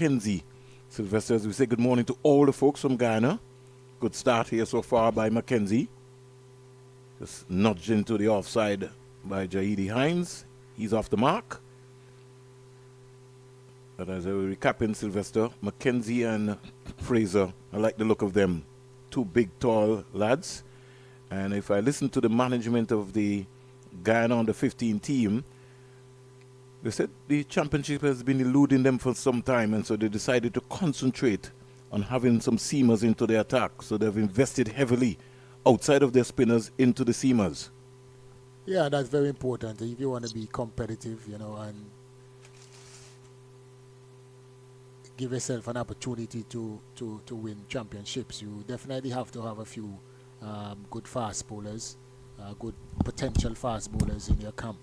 McKenzie. Sylvester, as we say good morning to all the folks from Guyana. Good start here so far by McKenzie. Just nudged into the offside by Jaidi Hines. He's off the mark. But as I was recapping, Sylvester, McKenzie and Fraser, I like the look of them. Two big, tall lads. And if I listen to the management of the Guyana under 15 team, they said the championship has been eluding them for some time, and so they decided to concentrate on having some seamers into the attack. So they've invested heavily outside of their spinners into the seamers. Yeah, that's very important. If you want to be competitive, and give yourself an opportunity to win championships, you definitely have to have a few good fast bowlers, good potential fast bowlers in your camp.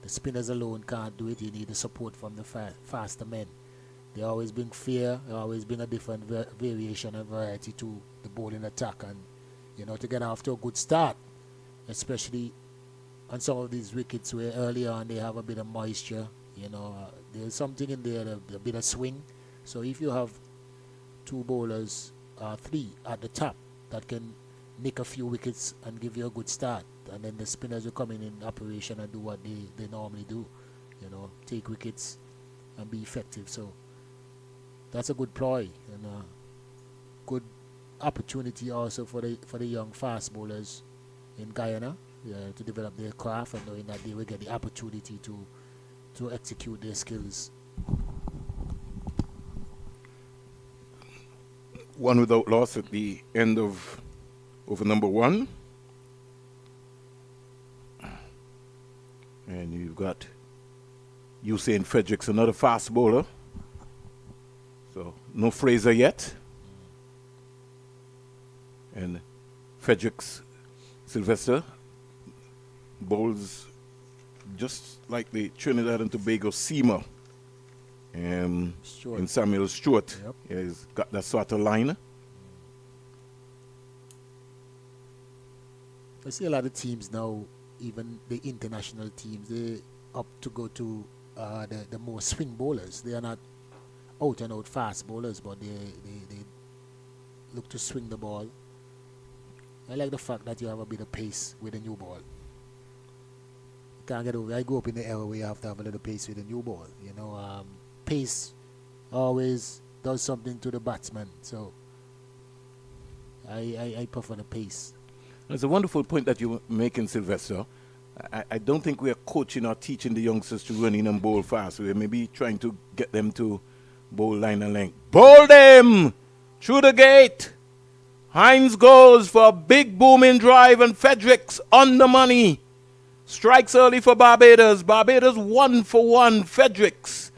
The spinners alone can't do it. You need the support from the faster men. They always bring fear. They always bring a different variation and variety to the bowling attack. And, to get off to a good start, especially on some of these wickets where early on they have a bit of moisture, there's something in there, a bit of swing. So if you have two bowlers, three at the top that can nick a few wickets and give you a good start, and then the spinners will come in operation and do what they normally do, take wickets and be effective. So that's a good ploy and a good opportunity also for the young fast bowlers in Guyana to develop their craft, and knowing that they will get the opportunity to execute their skills. One without loss at the end of over number one. And you've got Usain Fredericks, another fast bowler. So no Fraser yet. And Fredericks, Sylvester, bowls just like the Trinidad and Tobago seamer in Samuel Stewart. Yep. Yeah, he's got that sort of line. I see a lot of teams now, even the international teams, they opt to go to the more swing bowlers. They are not out and out fast bowlers, but they look to swing the ball. I like the fact that you have a bit of pace with a new ball. You can't get over. I grew up in the era where you have to have a little pace with a new ball. Pace always does something to the batsman. So I prefer the pace. It's a wonderful point that you're making, Sylvester. I don't think we are coaching or teaching the youngsters to run in and bowl fast. We're maybe trying to get them to bowl line and length. Bowl them through the gate. Hines goes for a big booming drive, and Fredericks on the money. Strikes early for Barbados. Barbados 1 for 1. Fredericks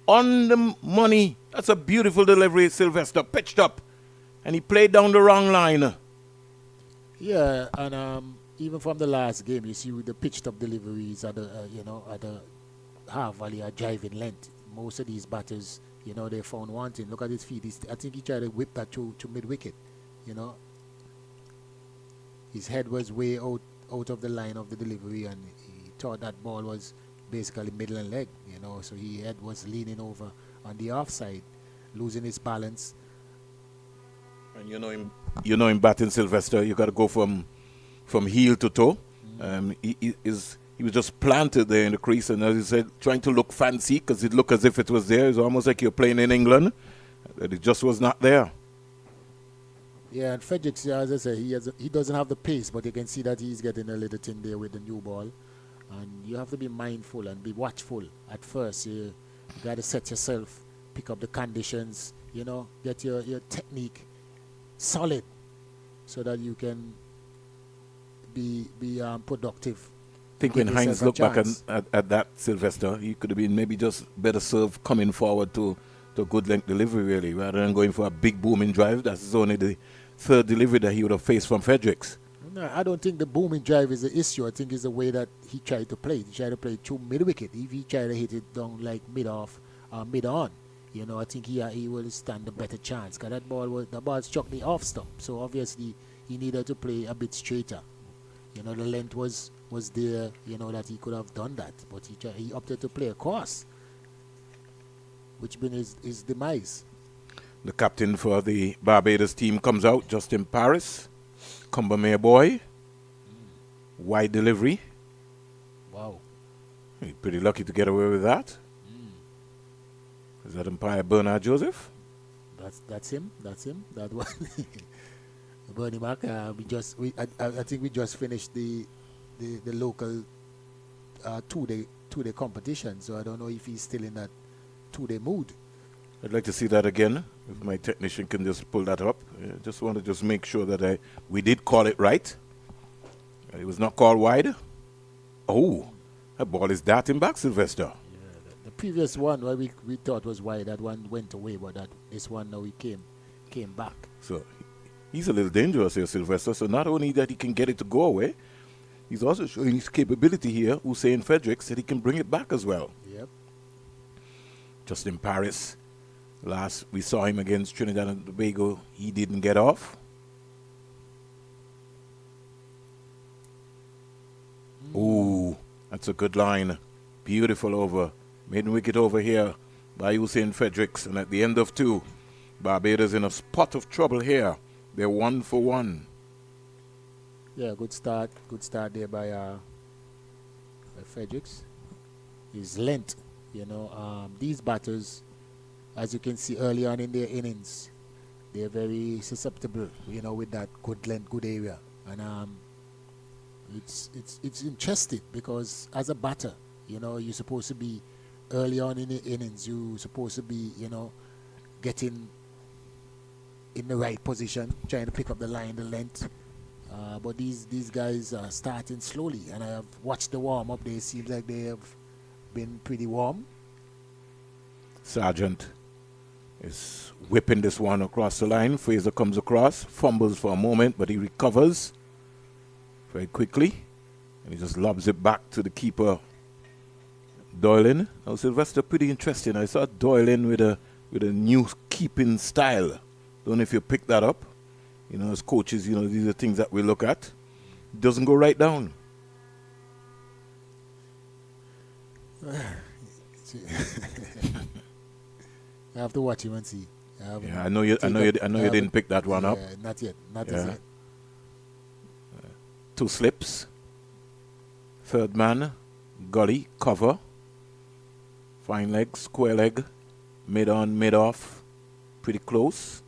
on the money. That's a beautiful delivery, Sylvester. Pitched up. And he played down the wrong line. Yeah, and even from the last game, you see with the pitched up deliveries at the half volley or driving length. Most of these batters, they found wanting. Look at his feet. I think he tried to whip that to mid wicket. His head was way out of the line of the delivery, and he thought that ball was basically middle and leg. So his head was leaning over on the offside, losing his balance. And you know him batting, Sylvester. You got to go from heel to toe. He was just planted there in the crease, and as you said, trying to look fancy because it looked as if it was there. It's almost like you're playing in England. It just was not there. Yeah, and Fredericks, as I say, he doesn't have the pace, but you can see that he's getting a little thing there with the new ball. And you have to be mindful and be watchful at first. You got to set yourself, pick up the conditions, get your technique solid so that you can be productive. I think when Hines looked back at that, Sylvester, he could have been maybe just better served coming forward to a good length delivery, really, rather than going for a big booming drive. That's only the third delivery that he would have faced from Fredericks. No, I don't think the booming drive is the issue. I think it's the way that he tried to play. He tried to play through mid-wicket. If he tried to hit it down like mid-off, mid-on, I think he will stand a better chance. Because the ball struck the off stump. So obviously he needed to play a bit straighter. The length was there, that he could have done that. But he opted to play across. which been his demise. The captain for the Barbados team comes out, Justin Paris. Cumbermere boy. Wide delivery. Wow. He's pretty lucky to get away with that. Is that umpire Bernard Joseph? That's him. That one. Bernie Mac. I think we just finished the local 2-day competition. So I don't know if he's still in that 2-day mood. I'd like to see that again. If my technician can just pull that up. Just want to make sure that we did call it right. It was not called wide. Oh, that ball is darting back, Sylvester. Yeah, the previous one where we thought was wide, that one went away, but this one now he came back. So he's a little dangerous here, Sylvester. So not only that he can get it to go away, he's also showing his capability here, Hussein Fredericks, that he can bring it back as well. Yep. Justin Paris. Last we saw him against Trinidad and Tobago, he didn't get off. Ooh, that's a good line. Beautiful over. Maiden wicket over here by Hussein Fredericks. And at the end of 2, Barbados in a spot of trouble here. They're 1 for 1. Yeah, good start. Good start there by Fredericks. His length, these batters, as you can see early on in their innings, they're very susceptible, with that good length, good area. And it's interesting because as a batter, you're supposed to be early on in the innings, you're supposed to be, getting in the right position, trying to pick up the line, the length. But these guys are starting slowly, and I have watched the warm up. They seem like they have been pretty warm. Sargent is whipping this one across the line. Fraser comes across, fumbles for a moment, but he recovers very quickly, and he just lobs it back to the keeper, Doylan. Now Sylvester, pretty interesting. I saw Doylan with a new keeping style. Don't know if you picked that up. As coaches, these are things that we look at. It doesn't go right down. I have to watch him and see. I know you didn't pick that one up. Not yet. Not yet. 2 slips. Third man, gully, cover. Fine leg, square leg, mid on, mid off. Pretty close.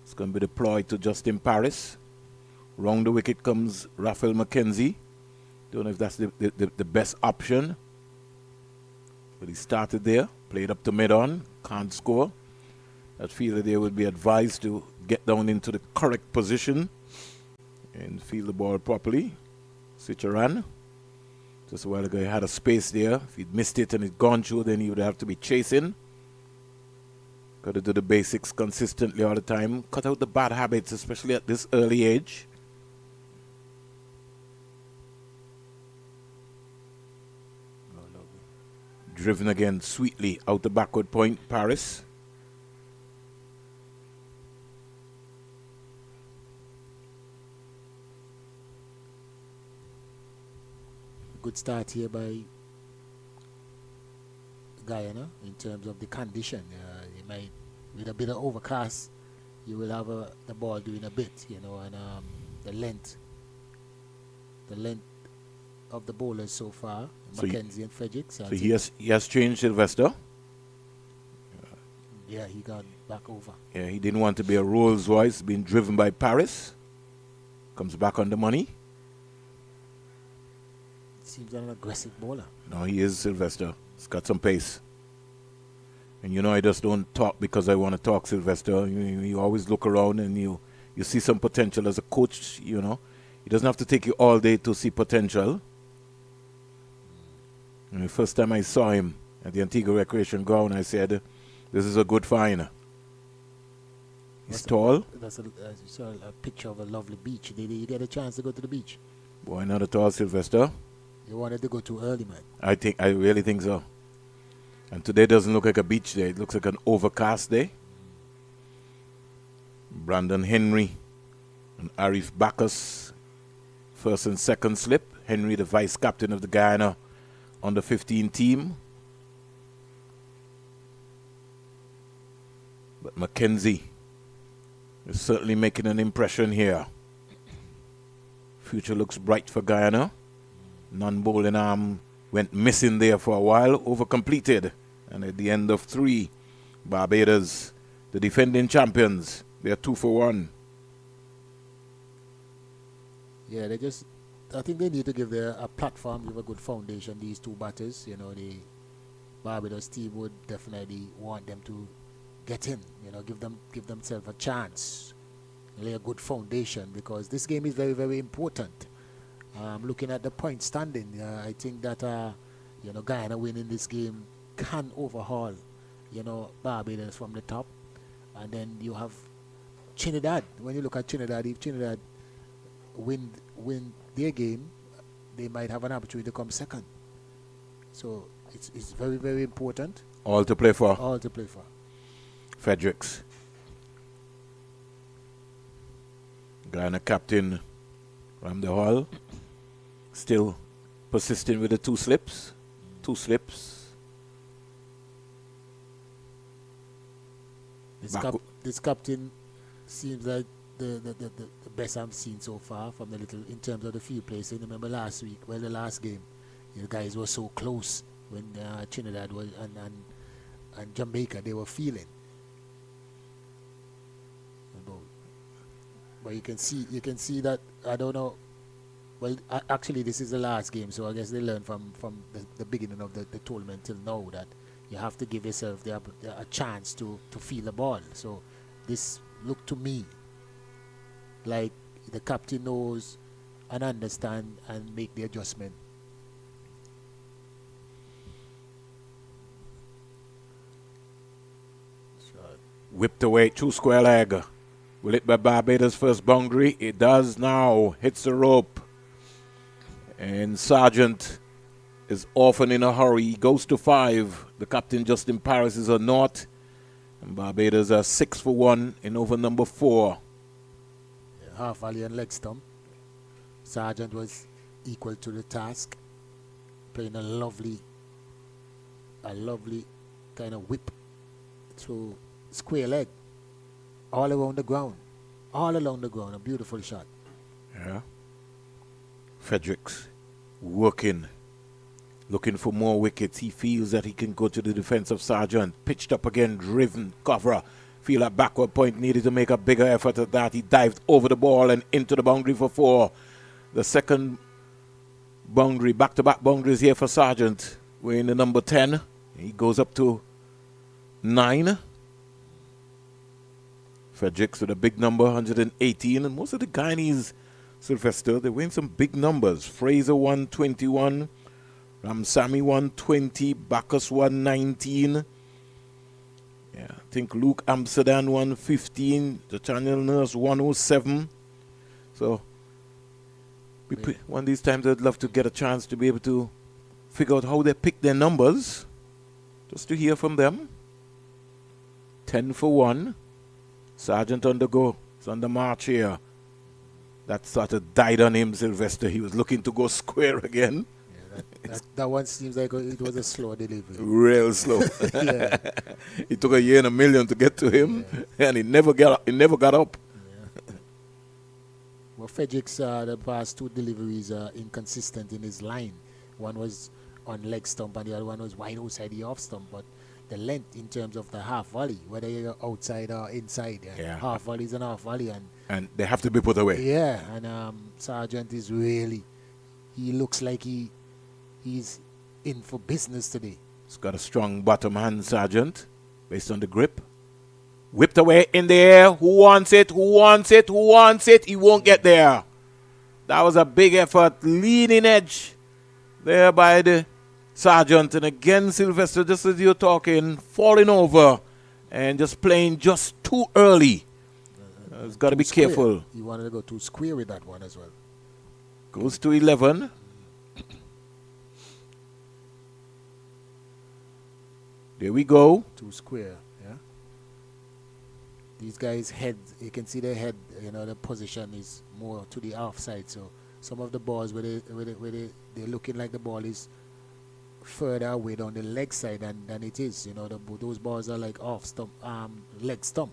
It's going to be deployed to Justin Paris. Round the wicket comes Raphael McKenzie. Don't know if that's the best option. But he started there, played up to mid on, can't score. That fielder there would be advised to get down into the correct position and field the ball properly. Sicharan. Just a while ago he had a space there. If he'd missed it and it gone through, then he would have to be chasing. Got to do the basics consistently all the time. Cut out the bad habits, especially at this early age. Driven again sweetly out the backward point, Paris. Good start here by Guyana in terms of the condition. You might, with a bit of overcast, you will have the ball doing a bit, and the length of the bowlers so far, so McKenzie and Fredericks. So he has changed, Sylvester. Yeah, he got back over. Yeah, he didn't want to be a Rolls Royce, being driven by Paris. Comes back on the money. Seems an aggressive bowler. No, he is, Sylvester. He's got some pace. And I just don't talk because I want to talk, Sylvester. You always look around and you see some potential as a coach, It doesn't have to take you all day to see potential. And the first time I saw him at the Antigua Recreation Ground, I said, this is a good find. He's tall. That's you saw a picture of a lovely beach. Did you get a chance to go to the beach? Boy, not at all, Sylvester. You wanted to go too early, man. I really think so. And today doesn't look like a beach day. It looks like an overcast day. Brandon Henry and Arif Bacchus, first and second slip. Henry, the vice captain of the Guyana under 15 team. But McKenzie is certainly making an impression here. Future looks bright for Guyana. Non-bowling arm went missing there for a while, over-completed. And at the end of 3, Barbados, the defending champions, they are 2 for 1. Yeah, I think they need to give a platform, give a good foundation, these two batters. You know, the Barbados team would definitely want them to get in, you know, give themselves a chance, lay a good foundation, because this game is very, very important. Looking at the point standing, I think that, you know, Guyana winning this game can overhaul, you know, Barbados from the top. And then you have Trinidad. When you look at Trinidad, if Trinidad win their game, they might have an opportunity to come second. So it's very, very important. All to play for. All to play for. Fredericks. Guyana captain Rami still persisting with the 2 slips. 2 slips. This captain seems like the best I've seen so far from in terms of the field placing. Remember last week, the last game, the guys were so close when Trinidad was and Jamaica, they were feeling. But you can see that, I don't know. Well, actually, this is the last game, so I guess they learned from the beginning of the tournament till now that you have to give yourself a chance to feel the ball. So this looked to me like the captain knows and understand and make the adjustment. Whipped away, 2 square leg. Will it be Barbados' first boundary? It does now. Hits the rope. And Sargent is often in a hurry. He goes to 5. The captain, Justin Paris, is a naught. And Barbados are 6 for 1 in over number 4. Yeah, half volley and leg stump. Sargent was equal to the task. Playing a lovely kind of whip through square leg. All around the ground. All along the ground. A beautiful shot. Yeah. Fredericks working, looking for more wickets. He feels that he can go to the defense of Sargent. Pitched up again, driven, cover. Feel a backward point, needed to make a bigger effort at that. He dived over the ball and into the boundary for 4. The second boundary, back-to-back boundaries here for Sargent. We're in the number 10. He goes up to 9. Fredericks with a big number, 118. And most of the Guyanese, Sylvester, they win some big numbers. Fraser 121, Ramsamy 120, Bacchus 119. Yeah, I think Luke Amsterdam 115, the Channel Nurse 107. So one of these times I'd love to get a chance to be able to figure out how they pick their numbers, just to hear from them. 10 for 1. Sargent on the go. It's on the march here. That sort of died on him, Sylvester. He was looking to go square again. Yeah, that one seems like it was a slow delivery. Real slow. Yeah. It took a year and a million to get to him, and he never got up. Yeah. Well, Fredericks, the past 2 deliveries are inconsistent in his line. One was on leg stump, and the other one was wide outside the off stump. But the length in terms of the half volley, whether you're outside or inside, half volley is an half volley, and they have to be put away. Yeah, and Sargent is really, he looks like he's in for business today. He's got a strong bottom hand, Sargent, based on the grip. Whipped away in the air. Who wants it? Who wants it? Who wants it? He won't get there. That was a big effort. Leading edge there by the Sargent. And again, Sylvester, just as you're talking, falling over and just playing just too early. He's got to be careful. He wanted to go too square with that one as well. Goes to 11. There we go. Too square, yeah. These guys' head, you can see their head, the position is more to the offside. So some of the balls where they're looking like the ball is further away down the leg side than it is. You know, those balls are like off stump, leg stump.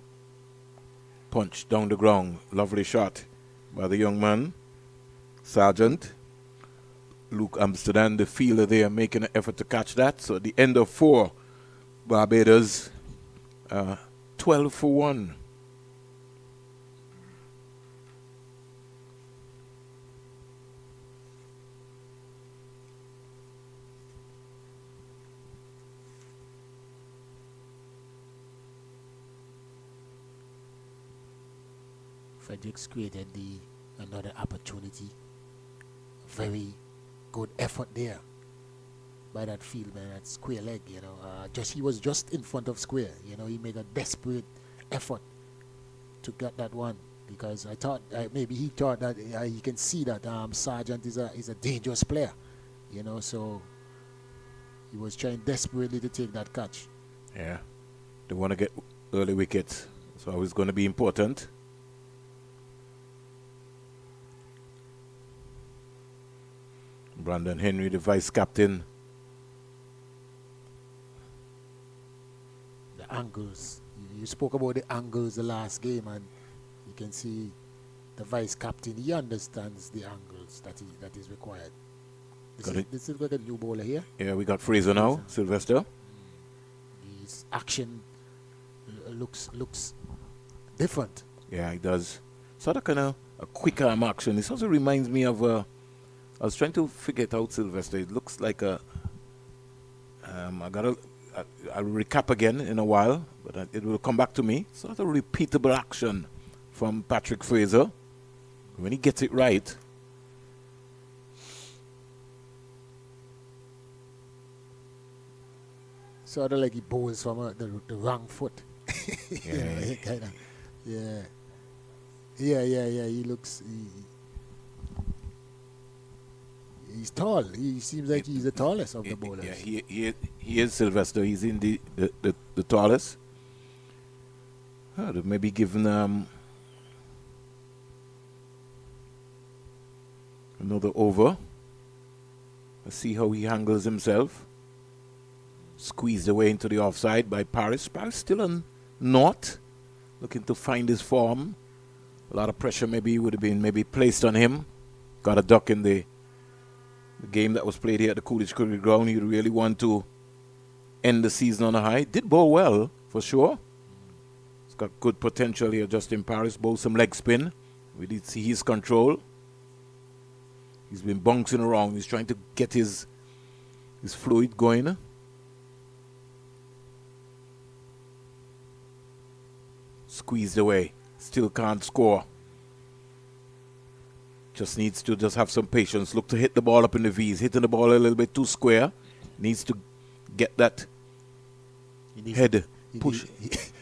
Punch down the ground. Lovely shot by the young man, Sergeant. Luke Amsterdam, the fielder there, making an effort to catch that. So at the end of 4, Barbados 12 for 1. Fredericks created another opportunity. Very good effort there by that field man, that square leg. You know, he was just in front of square. You know, he made a desperate effort to get that one, because I thought maybe he thought that he can see that Sergeant is a dangerous player. You know, so he was trying desperately to take that catch. Yeah, they want to get early wickets, so it's going to be important. Brandon Henry, the vice captain. The angles. You spoke about the angles the last game, and you can see the vice captain. He understands the angles that is required. This is like a new bowler here. Yeah, we got Fraser now, Sylvester. His action looks different. Yeah, it does. Sort of kind of a quick arm action. This also reminds me of I was trying to figure it out, Sylvester. It looks like I'll recap again in a while, but it will come back to me. Sort of repeatable action from Patrick Fraser. When he gets it right. Sort of like he bowls from the wrong foot. Yeah. Yeah. He looks. He's tall. He seems like he's the tallest of the bowlers. Yeah, he is, Sylvester. He's in the tallest. They maybe given another over. Let's see how he handles himself. Squeezed away into the offside by Paris. Paris still on naught, looking to find his form. A lot of pressure maybe would have been placed on him. Got a duck in the game that was played here at the Coolidge Cricket Ground. He really want to end the season on a high. Did bowl well, for sure. He's got good potential here, Justin Paris. Bowled some leg spin. We did see his control. He's been bouncing around. He's trying to get his fluid going. Squeezed away. Still can't score. Just needs to have some patience. Look to hit the ball up in the V's. Hitting the ball a little bit too square. Needs to get that head push.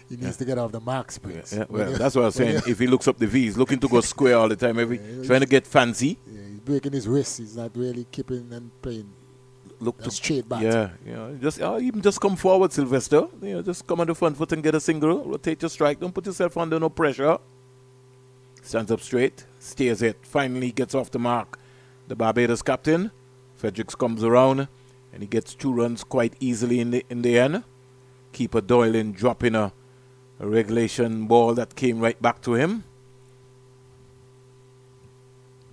He needs to get off the mark sprints. Yeah, well, that's what I was saying. If he looks up the V's, looking to go square all the time, trying to get fancy. Yeah, he's breaking his wrist. He's not really keeping and playing. Look to straight back. Yeah. Just come forward, Sylvester. Just come on the front foot and get a single. Rotate your strike. Don't put yourself under no pressure. Stands up straight, steers it, finally gets off the mark. The Barbados captain, Fredericks, comes around and he gets 2 runs quite easily in the end. Keeper Doylan dropping a regulation ball that came right back to him.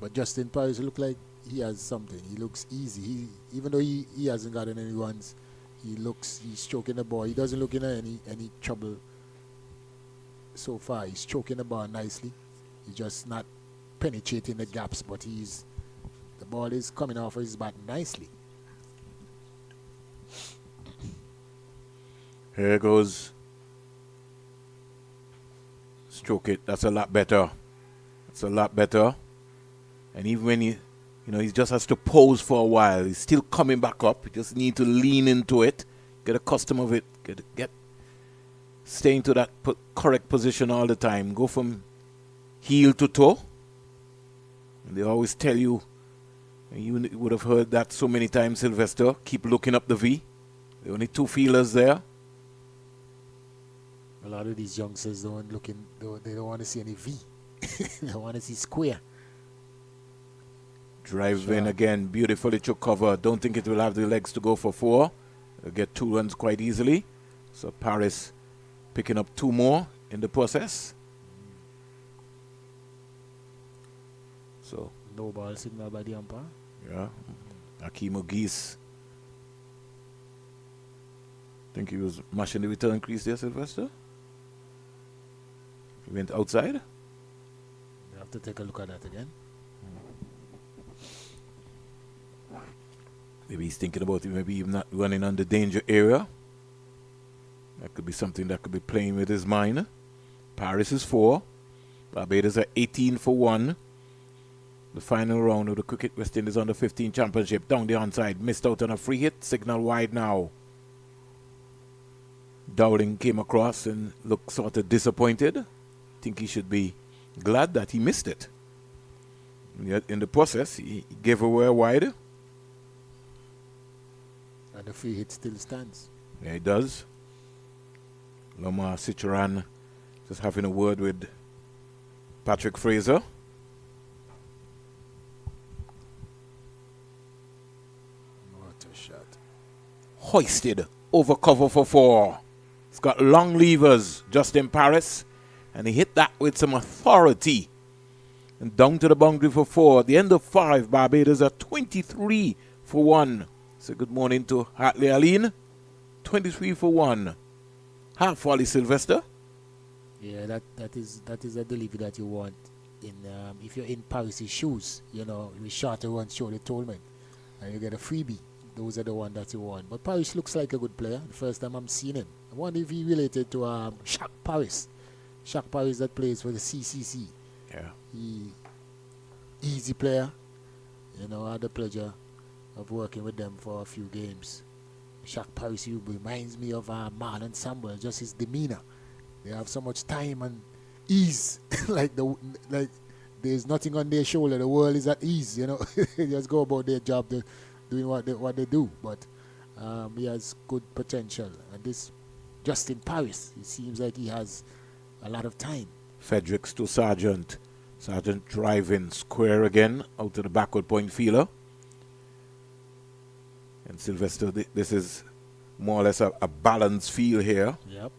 But Justin Paris look like he has something. He looks easy. Even though he hasn't gotten any runs, he's stroking the ball. He doesn't look in any trouble so far. He's stroking the ball nicely. He's just not penetrating the gaps, but the ball is coming off of his bat nicely. Here goes. Stroke it. That's a lot better. And even when he just has to pose for a while, he's still coming back up. You just need to lean into it, get accustomed of it, stay into that correct position all the time. Go from heel to toe. And they always tell you, and you would have heard that so many times, Sylvester, keep looking up the V. There are only 2 fielders there. A lot of these youngsters they don't want to see any V. They want to see square. Drive in again, beautifully to cover. Don't think it will have the legs to go for 4. They'll get 2 runs quite easily. So Paris picking up 2 more in the process. So no ball signal by the umpire. Yeah, Akeem O'Geese. Think he was mashing the return crease there, Sylvester. He went outside. You have to take a look at that again. Maybe he's thinking about it, maybe even not running on the danger area. That could be something that could be playing with his mind. Paris is 4. Barbados are 18 for 1. The final round of the Cricket West Indies Under 15 Championship. Down the onside. Missed out on a free hit. Signal wide now. Dowling came across and looked sort of disappointed. Think he should be glad that he missed it. Yet in the process, he gave away a wide. And the free hit still stands. Yeah, it does. Lamar Cicheran just having a word with Patrick Fraser. What a shot. Hoisted over cover for 4. It's got long levers, Justin Paris. And he hit that with some authority. And down to the boundary for 4. At the end of 5, Barbados are 23 for 1. So good morning to Hartley Aline. 23 for 1. Half volley, Sylvester. Yeah, that is a delivery that you want in if you're in Paris' shoes, you know, with shorter runs, shorter tournament, and you get a freebie. Those are the ones that you want. But Paris looks like a good player. The first time I'm seeing him. I wonder if he related to Shaq Paris. Shaq Paris that plays for the CCC. Yeah. Easy player. You know, I had the pleasure of working with them for a few games. Shaq Paris reminds me of Marlon Samuel, just his demeanor. They have so much time and ease, like there's nothing on their shoulder. The world is at ease, you know. They just go about their job, doing what they do. But he has good potential, and this Justin Paris, it seems like he has a lot of time. Fredericks to Sargent. Sargent driving square again out to the backward point fielder. And Sylvester, this is more or less a balanced field here. Yep.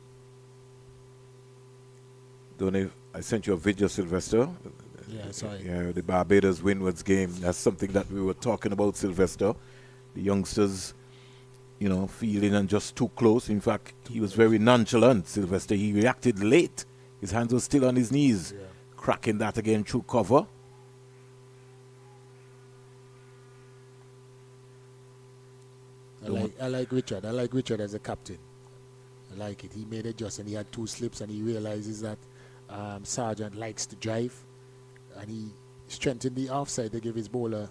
Don't know if I sent you a video, Sylvester. Yeah, sorry. Yeah, the Barbados Windwards game. That's something that we were talking about, Sylvester. The youngsters, you know, feeling and just too close. In fact, he was very nonchalant, Sylvester. He reacted late. His hands were still on his knees. Yeah. Cracking that again through cover. I like Richard. I like Richard as a captain. I like it. He made a adjustment. He had 2 slips, and he realizes that Sargent likes to drive, and he strengthened the offside to give his bowler,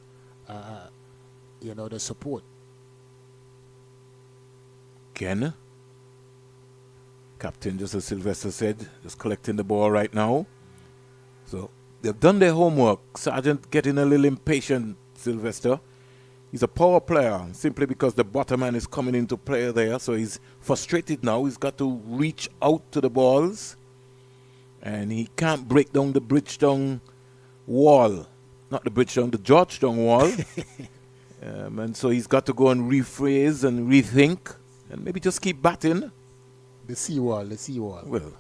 you know, the support. Again, captain, just as Sylvester said, just collecting the ball right now. So they've done their homework. Sargent getting a little impatient, Sylvester. He's a power player simply because the bottom man is coming into play there. So he's frustrated now. He's got to reach out to the balls. And he can't break down the Bridgetown wall. Not the Bridgetown, the Georgetown wall. And so he's got to go and rephrase and rethink. And maybe just keep batting. The seawall, the seawall. Well,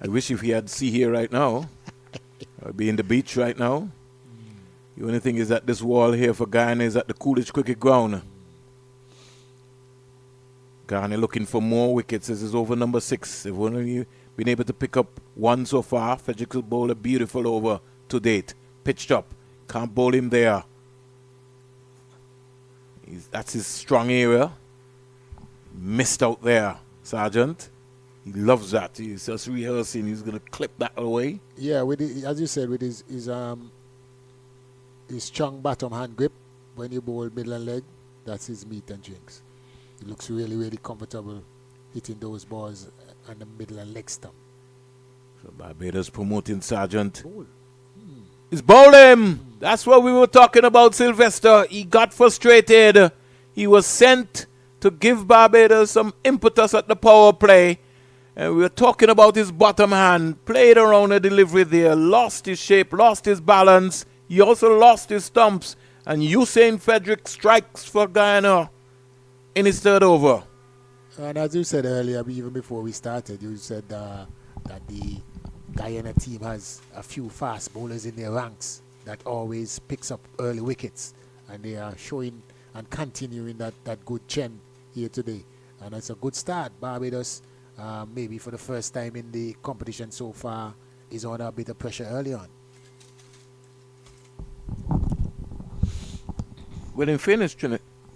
I wish if he had sea here right now. I'd be in the beach right now. The only thing is that this wall here for Guyana is at the Coolidge Cricket Ground. Guyana looking for more wickets. This is over number 6. They've only been able to pick up 1 so far. Fredericks will bowl a beautiful over to date. Pitched up. Can't bowl him there. That's his strong area. Missed out there, Sargent. He loves that. He's just rehearsing. He's going to clip that away. Yeah, with as you said, with his strong bottom hand grip, when you bowl middle and leg, that's his meat and drinks. He looks really, really comfortable hitting those balls on the middle and leg stump. So Barbados promoting Sargent. He's bowled him. That's what we were talking about, Sylvester. He got frustrated. He was sent to give Barbados some impetus at the power play. And we were talking about his bottom hand. Played around a delivery there. Lost his shape, lost his balance. He also lost his stumps, and Usain Fredericks strikes for Guyana in his third over. And as you said earlier, even before we started, you said that the Guyana team has a few fast bowlers in their ranks that always picks up early wickets, and they are showing and continuing that good trend here today. And it's a good start. Barbados, maybe for the first time in the competition so far, is under a bit of pressure early on. Well, in fairness,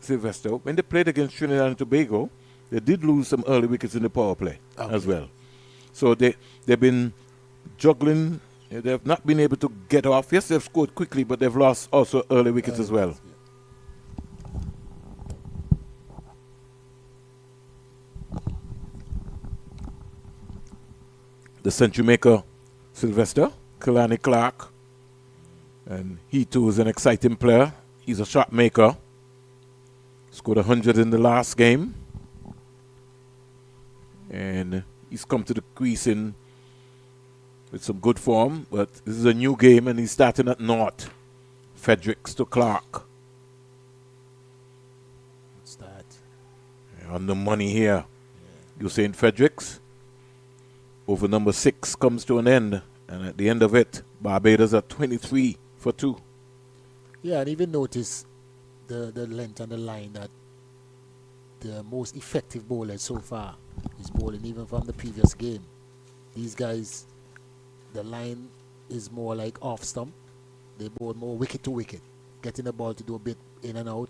Sylvester, when they played against Trinidad and Tobago, they did lose some early wickets in the power play as well. So they've been juggling. They have not been able to get off. Yes, they've scored quickly, but they've lost also early wickets as well. The century maker, Sylvester, Kalani Clark, and he too is an exciting player. He's a shot maker. Scored 100 in the last game. And he's come to the crease with some good form, but this is a new game and he's starting at naught. Fredericks to Clark. What's that? On the money here. Yeah. Usain Fredericks. Over number 6 comes to an end, and at the end of it, Barbados are 23 for 2. Yeah, and even notice the length and the line that the most effective bowler so far is bowling even from the previous game. These guys, the line is more like off stump. They bowl more wicket to wicket, getting the ball to do a bit in and out,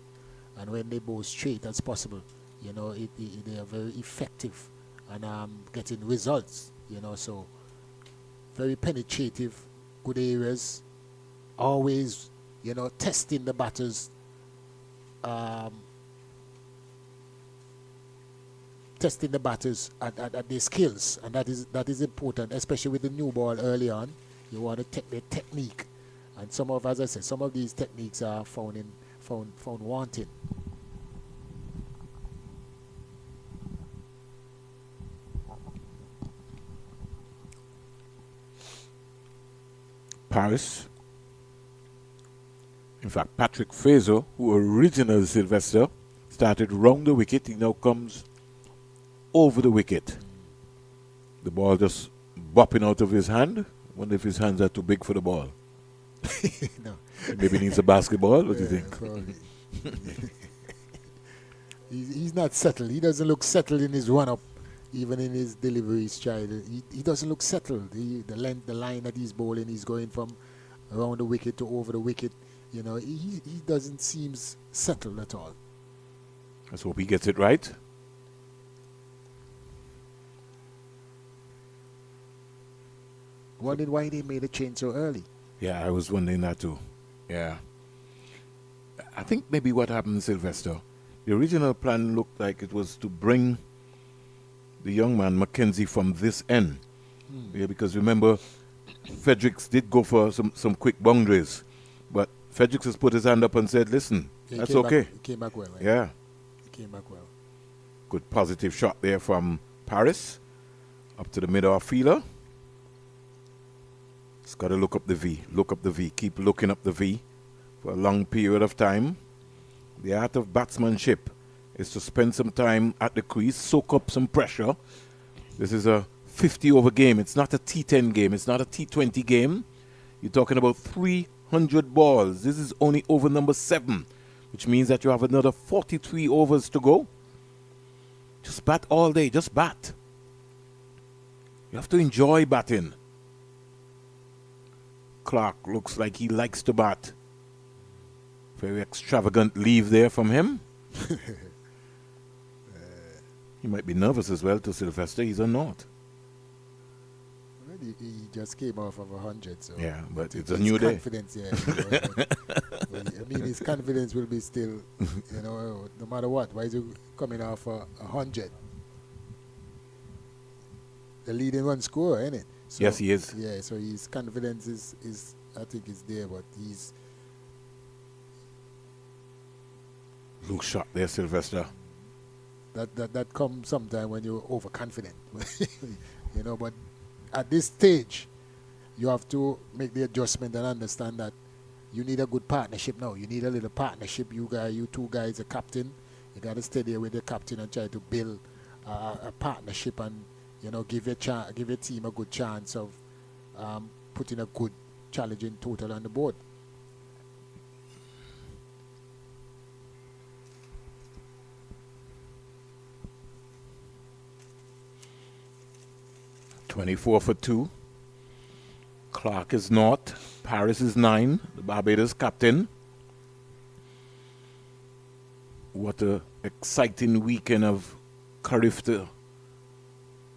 and when they bowl straight as possible, they are very effective and getting results. So very penetrative, good areas, always, testing the batters, at their skills, and that is important, especially with the new ball early on. You want to take their technique, and as I said, some of these techniques are found wanting. Paris. In fact, Patrick Fraser, who originally Sylvester, started round the wicket. He now comes over the wicket. The ball just bopping out of his hand. I wonder if his hands are too big for the ball. No. Maybe he needs a basketball. What do you think? Probably. He's not settled. He doesn't look settled in his run-up, even in his delivery style. He doesn't look settled. The line that he's bowling, he's going from around the wicket to over the wicket. He doesn't seem settled at all. Let's hope he gets it right. Wondered why they made a change so early. Yeah, I was wondering that too. Yeah. I think maybe what happened, Sylvester, the original plan looked like it was to bring the young man, McKenzie, from this end. Yeah, because remember, Fredericks did go for some quick boundaries. But Fredericks has put his hand up and said, listen, that's okay. He came back well. Right? Yeah. He came back well. Good positive shot there from Paris. Up to the mid-off fielder. It's got to look up the V. Look up the V. Keep looking up the V for a long period of time. The art of batsmanship is to spend some time at the crease, soak up some pressure. This is a 50-over game. It's not a T10 game. It's not a T20 game. You're talking about 300 balls. This is only over number 7, which means that you have another 43 overs to go. Just bat all day. Just bat. You have to enjoy batting. Clark looks like he likes to bat. Very extravagant leave there from him. He might be nervous as well to Sylvester. He's a naught. Well, he just came off of 100. So yeah, but it's a new day. Confidence, yeah. His confidence will be still, no matter what. Why is he coming off 100? The leading run scorer, isn't it? So, yes, he is. Yeah, so his confidence is I think is there, but he's... Look shot there, Sylvester. That comes sometime when you're overconfident. But at this stage, you have to make the adjustment and understand that, you need a good partnership now. You need a little partnership. You two guys, a captain. You got to stay there with the captain and try to build a partnership and give your team a good chance of putting a good challenging total on the board. $24 for 2. Clark is naught. Paris is 9. The Barbados captain. What a exciting weekend of Carifta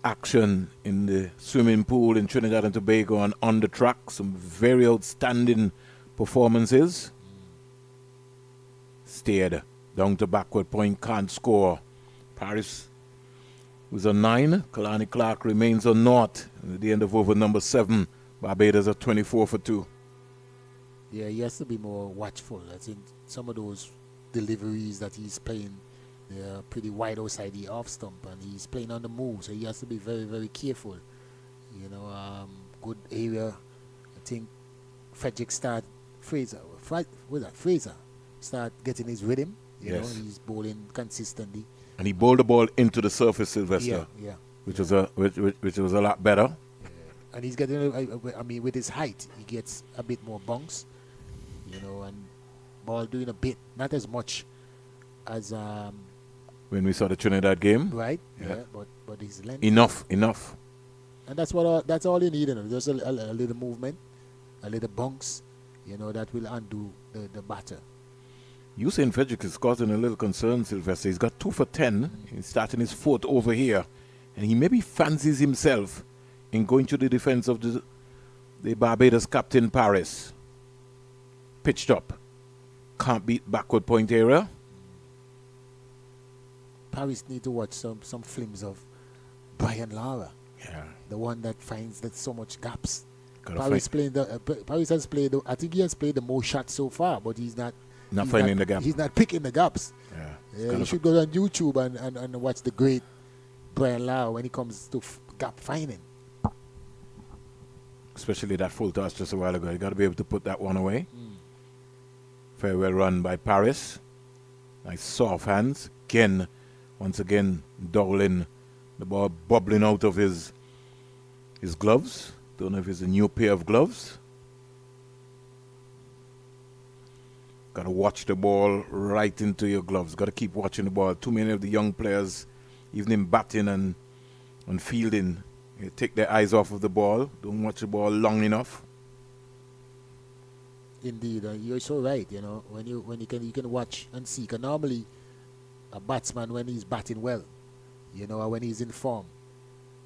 action in the swimming pool in Trinidad and Tobago and on the track. Some very outstanding performances. Steered down to backward point, can't score. Paris was a 9. Kalani Clark remains a naught at the end of over number 7. Barbados are 24 for 2. Yeah, he has to be more watchful. I think some of those deliveries that he's playing, they're pretty wide outside the off stump, and he's playing on the move, so he has to be very, very careful. Good area. I think Fredericks Fraser start getting his rhythm. Yes. He's bowling consistently. And he bowled the ball into the surface, Sylvester. Yeah. Which was a lot better. And he's getting, with his height, he gets a bit more bounce, and ball doing a bit, not as much as when we saw the Trinidad game. Right. Yeah. But his length. Enough. And that's all you need, just a little movement, a little bounce, that will undo the batter. You saying Fredericks is causing a little concern, Sylvester. He's got 2 for 10. He's starting his 4th over here. And he maybe fancies himself in going to the defense of the Barbados captain, Paris. Pitched up. Can't beat backward point area. Paris need to watch some films of Brian Lara. Yeah. The one that finds that so much gaps. Paris has played, I think he has played the most shots so far, but he's not finding the gap. He's not picking the gaps. Yeah. You should go on YouTube and watch the great Brian Lara when it comes to gap finding. Especially that full toss just a while ago. You got to be able to put that one away. Very well run by Paris. Nice soft hands. Once again, Dowling. The ball bubbling out of his gloves. Don't know if it's a new pair of gloves. Got to watch the ball right into your gloves. Got to keep watching the ball. Too many of the young players, even in batting and fielding, take their eyes off of the ball. Don't watch the ball long enough. Indeed, you're so right. When you can watch and see. Because normally, a batsman when he's batting well, or when he's in form,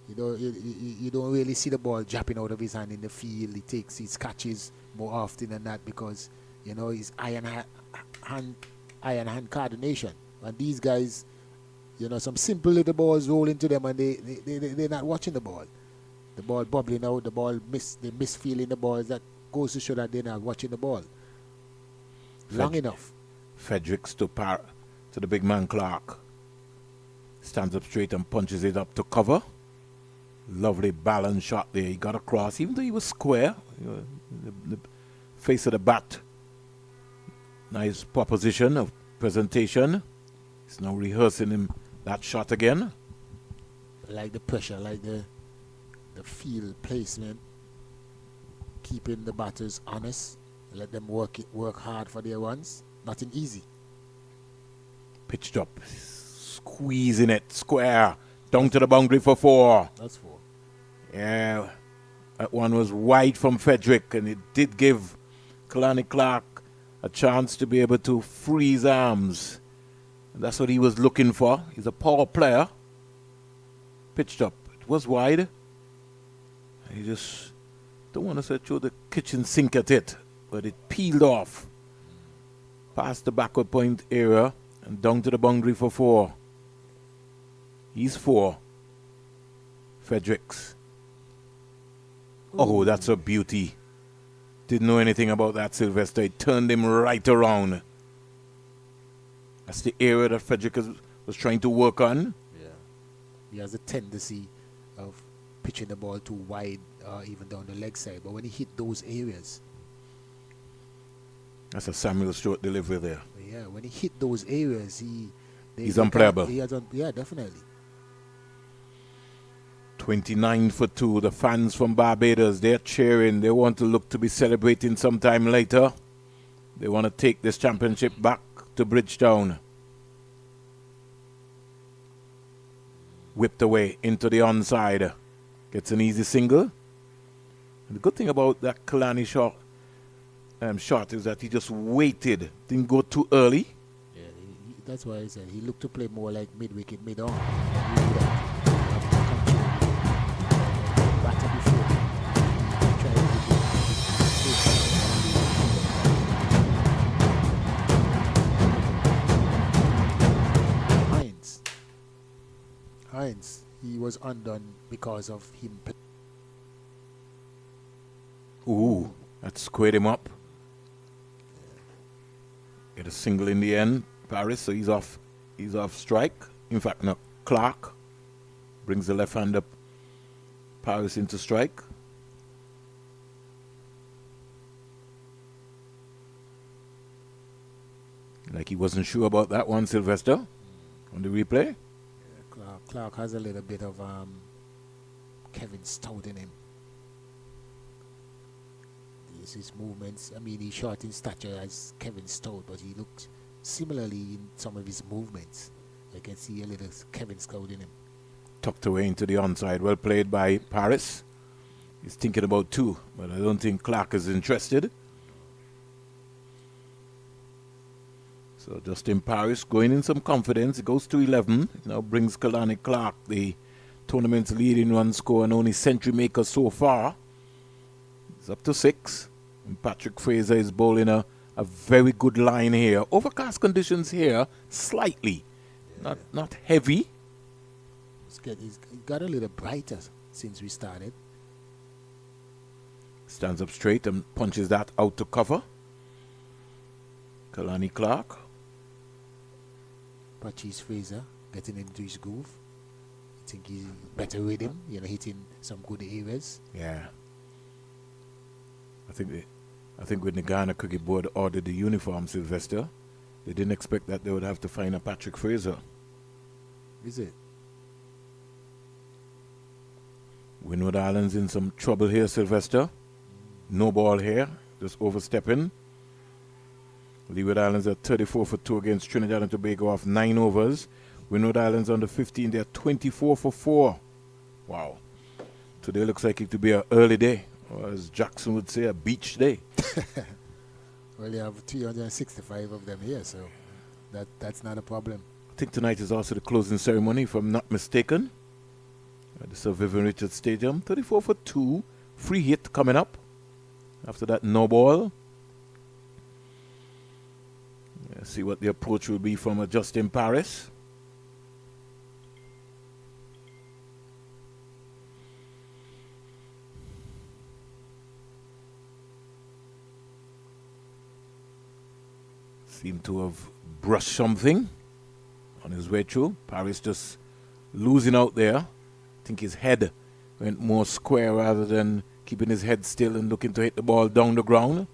you don't really see the ball dropping out of his hand in the field. He takes his catches more often than that because his iron hand coordination. And these guys, some simple little balls roll into them and they're not watching the ball. The ball bubbling out, they miss feeling the balls. That goes to show that they're not watching the ball long enough. Fredericks to the big man Clark. Stands up straight and punches it up to cover. Lovely balance shot there. He got across, even though he was square. The face of the bat. Nice proposition of presentation. He's now rehearsing that shot again. I like the pressure, I like the field placement. Keeping the batters honest. Let them work hard for their runs. Nothing easy. Pitched up. Squeezing it. Square. Down to the boundary for 4. That's 4. Yeah. That one was wide from Fredericks, and it did give Kalani Clark a chance to be able to free his arms. And that's what he was looking for. He's a power player. Pitched up. It was wide. He just don't want to say throw the kitchen sink at it, but it peeled off. Past the backward point area and down to the boundary for 4. He's 4. Fredericks. Oh, that's a beauty. Didn't know anything about that, Sylvester. It turned him right around. That's the area that Fredericks was trying to work on. Yeah. He has a tendency of pitching the ball too wide, even down the leg side. But when he hit those areas, That's a Samuel Stewart delivery there. Yeah, when he hit those areas, he's unplayable. Yeah, definitely. 29 for 2. The fans from Barbados, they're cheering. They want to look to be celebrating sometime later. They want to take this championship back to Bridgetown. Whipped away into the onside. Gets an easy single. And the good thing about that Kalani shot is that he just waited. Didn't go too early. Yeah, that's why I said he looked to play more like mid-wicket, mid-on. Hines, he was undone because of him. Ooh, that squared him up. Get a single in the end, Paris, so he's off strike. In fact, no, Clark brings the left hand up, Paris into strike. Like he wasn't sure about that one, Sylvester, on the replay. Clark has a little bit of Kevin Stout in him. His movements, I mean, he's short in stature as Kevin Stout, but he looked similarly in some of his movements. I can see a little Kevin Stout in him. Tucked away into the onside. Well played by Paris. He's thinking about 2, but I don't think Clark is interested. So Justin Paris going in some confidence. He goes to 11. Now brings Kalani Clark, the tournament's leading run scorer and only century maker so far. He's up to 6. And Patrick Fraser is bowling a very good line here. Overcast conditions here, slightly. Yeah. Not heavy. He's got a little brighter since we started. Stands up straight and punches that out to cover. Kalani Clark. Patrice Fraser getting into his groove. I think he's better with him, hitting some good areas. Yeah. I think when the Guyana Cricket Board ordered the uniform, Sylvester, they didn't expect that they would have to find a Patrick Fraser. Is it? Windward Island's in some trouble here, Sylvester. No ball here, just overstepping. Leeward Islands are 34 for 2 against Trinidad and Tobago off 9 overs. Windward Islands under 15, they're 24 for 4. Wow. Today looks like it to be an early day, or as Jackson would say, a beach day. Well, you have 365 of them here, so that's not a problem. I think tonight is also the closing ceremony, if I'm not mistaken, at the Sir Vivian Richards Stadium. 34 for 2, free hit coming up. After that, no ball. See what the approach will be from Justin Paris. Seemed to have brushed something on his way through. Paris just losing out there. I think his head went more square rather than keeping his head still and looking to hit the ball down the ground.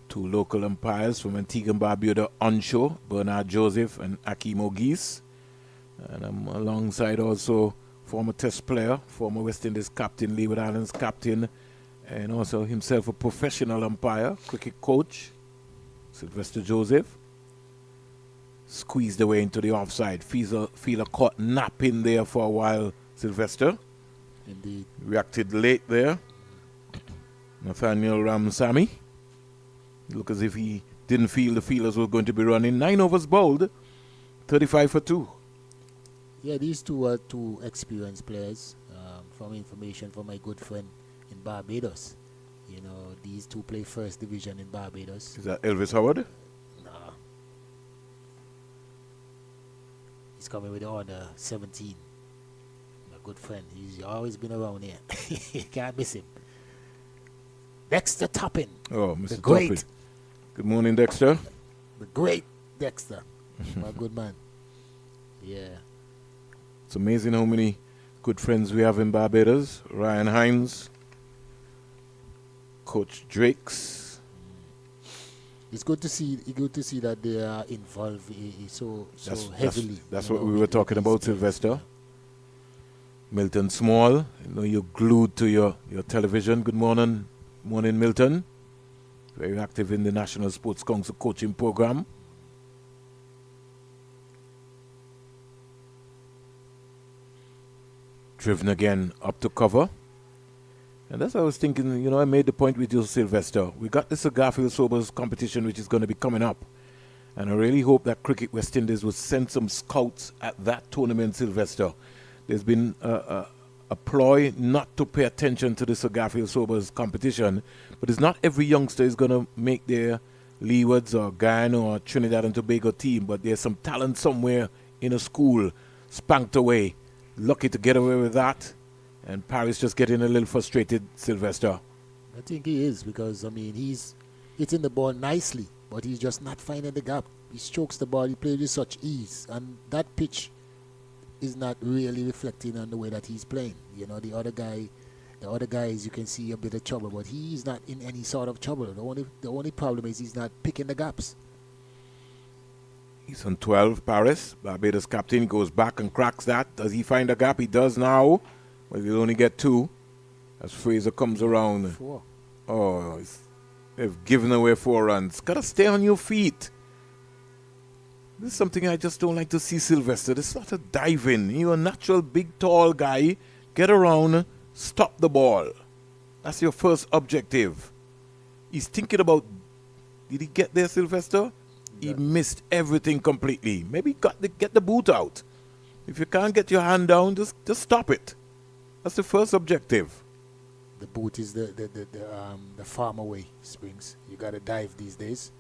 Two local umpires from Antigua and Barbuda onshore, Bernard Joseph and Akeem O'Geese. And I'm alongside also former Test player, former West Indies captain, Leeward Islands captain, and also himself a professional umpire, cricket coach, Sylvester Joseph. Squeezed away into the offside. Feeler caught napping there for a while, Sylvester. Indeed. Reacted late there. Nathaniel Ramsamy. Look as if he didn't feel the feelers were going to be running. 9 overs bowled, 35 for 2. Yeah, these two are two experienced players. From information from my good friend in Barbados. These two play first division in Barbados. Is that Elvis Howard? No. He's coming with the order 17. My good friend. He's always been around here. You can't miss him. Dexter Toppin. Oh, Mr. The great. Toppin. Good morning, Dexter. The great Dexter. My good man. Yeah. It's amazing how many good friends we have in Barbados. Ryan Hines, Coach Drakes. It's good to see. Good to see that they are involved so heavily. That's what we were talking about, Sylvester. Milton Small, you're glued to your television. Good morning, Milton. Very active in the National Sports Council coaching program. Driven again up to cover. And that's what I was thinking, I made the point with you, Sylvester. We got this Garfield Sobers competition which is going to be coming up. And I really hope that Cricket West Indies will send some scouts at that tournament, Sylvester. There's been a ploy not to pay attention to this Garfield Sobers competition, but it's not every youngster is going to make their Leewards or Guyana or Trinidad and Tobago team, but there's some talent somewhere in a school spanked away. Lucky to get away with that. And Paris just getting a little frustrated, Sylvester. I think he is because, he's hitting the ball nicely, but he's just not finding the gap. He strokes the ball, he plays with such ease, and that pitch is not really reflecting on the way that he's playing. The other guys, you can see a bit of trouble, but he's not in any sort of trouble. The only problem is he's not picking the gaps. He's on 12, Paris. Barbados captain goes back and cracks that. Does he find a gap? He does now. Well, he'll only get 2 as Fraser comes around. 4. Oh, they've given away 4 runs. Got to stay on your feet. This is something I just don't like to see, Sylvester. This is not a dive-in. You're a natural big, tall guy. Get around, stop the ball. That's your first objective. He's thinking about, did he get there, Sylvester? He missed everything completely. Maybe get the boot out. If you can't get your hand down, just stop it. That's the first objective. The boot is the farm away, Springs. You got to dive these days.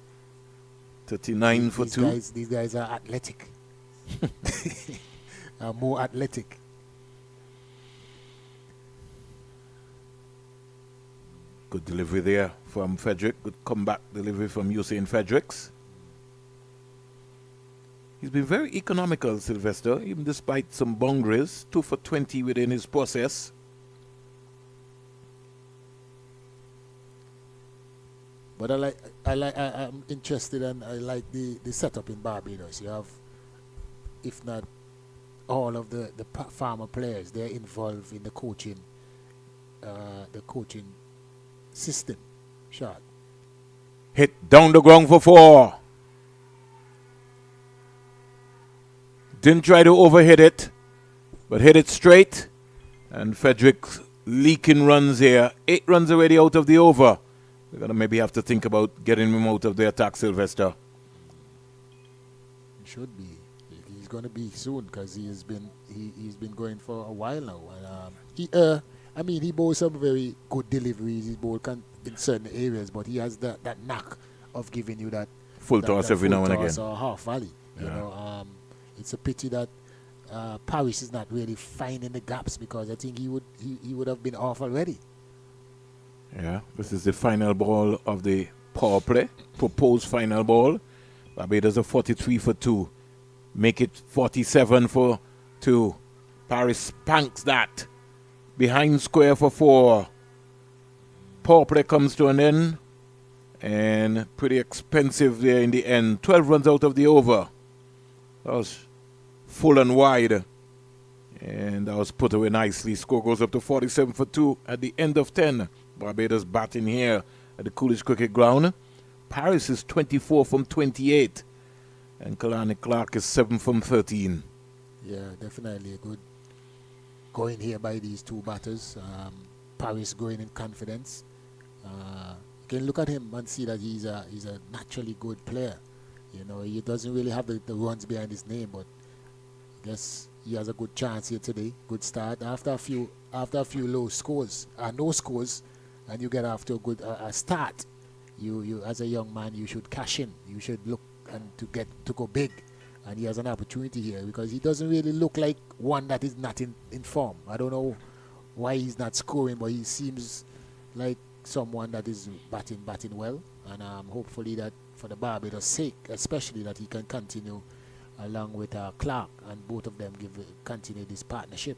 39 for 2. These guys are athletic. Are more athletic. Good delivery there from Fredericks. Good comeback delivery from Usain Fredericks. He's been very economical, Sylvester, even despite some boundaries. 2 for 20 within his process. But I'm interested and I like the setup in Barbados. You have, if not all of the farmer players, they're involved in the coaching system. Shot. Hit down the ground for 4. Didn't try to overhit it, but hit it straight. And Fredericks leaking runs here. 8 runs already out of the over. We're going to maybe have to think about getting him out of the attack, Sylvester. Should be. He's going to be soon because he's been going for a while now. And he bowls some very good deliveries. He bowls in certain areas, but he has that knack of giving you that full toss every now and again. Or half volley. It's a pity that Paris is not really finding the gaps because I think he would have been off already. Yeah, this is the final ball of the power play, proposed final ball. Barbados are 43 for 2. Make it 47 for 2. Paris spanks that. Behind square for 4. Power play comes to an end. And pretty expensive there in the end. 12 runs out of the over. That was full and wide. And that was put away nicely. Score goes up to 47 for 2 at the end of 10. Barbados batting here at the Coolidge Cricket Ground. Paris is 24 from 28. And Kalani Clark is 7 from 13. Yeah, definitely a good going here by these 2 batters. Paris going in confidence. You can look at him and see that he's a naturally good player. He doesn't really have the runs behind his name, but I guess he has a good chance here today. Good start. After a few low scores, no scores, and you get after a good start, you as a young man, you should cash in. You should look and to go big. And he has an opportunity here because he doesn't really look like one that is not in form. I don't know why he's not scoring, but he seems like someone that is batting well. And hopefully that for the Barbados' sake, especially that he can continue along with Clark, and both of them continue this partnership.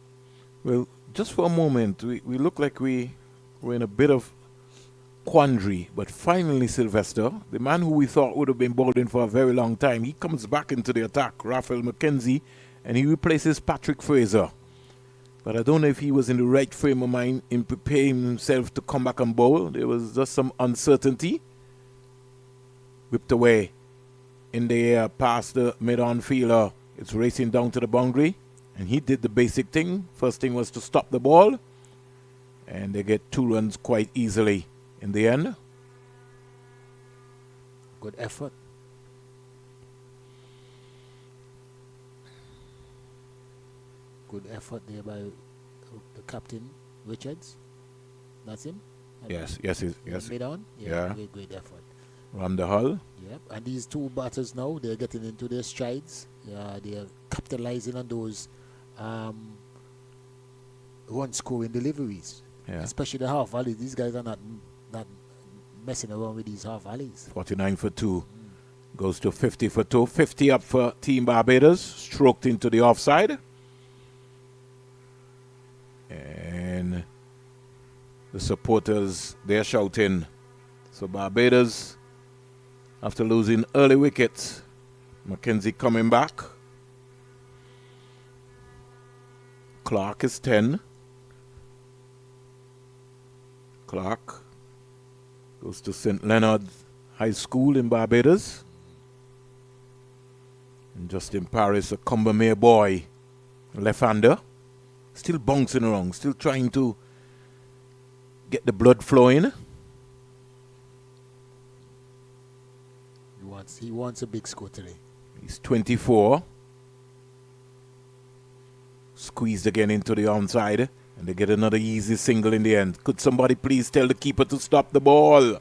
Well, just for a moment, we look like we were in a bit of quandary, but finally, Sylvester, the man who we thought would have been bowling for a very long time, he comes back into the attack, Raphael McKenzie, and he replaces Patrick Fraser. But I don't know if he was in the right frame of mind in preparing himself to come back and bowl. There was just some uncertainty. Whipped away in the air past the mid-on fielder. It's racing down to the boundary. And he did the basic thing. First thing was to stop the ball. And they get 2 runs quite easily in the end. Good effort. Good effort there by the captain, Richards. That's him? Yes. Mid on? Yeah. Great effort. Ram the hull. Yep. And these 2 batters now, they're getting into their strides. They're capitalizing on those run scoring deliveries. Yeah. Especially the half volleys. These guys are not messing around with these half volleys. 49 for 2. Goes to 50 for 2. 50 up for Team Barbados. Stroked into the offside. And the supporters, they're shouting. So Barbados, after losing early wickets, McKenzie coming back. Clark is 10. Clark goes to St. Leonard High School in Barbados. And Justin Paris, a Combermere boy, left-hander, still bouncing around, still trying to get the blood flowing. He wants a big score today. He's 24. Squeezed again into the onside. And they get another easy single in the end. Could somebody please tell the keeper to stop the ball?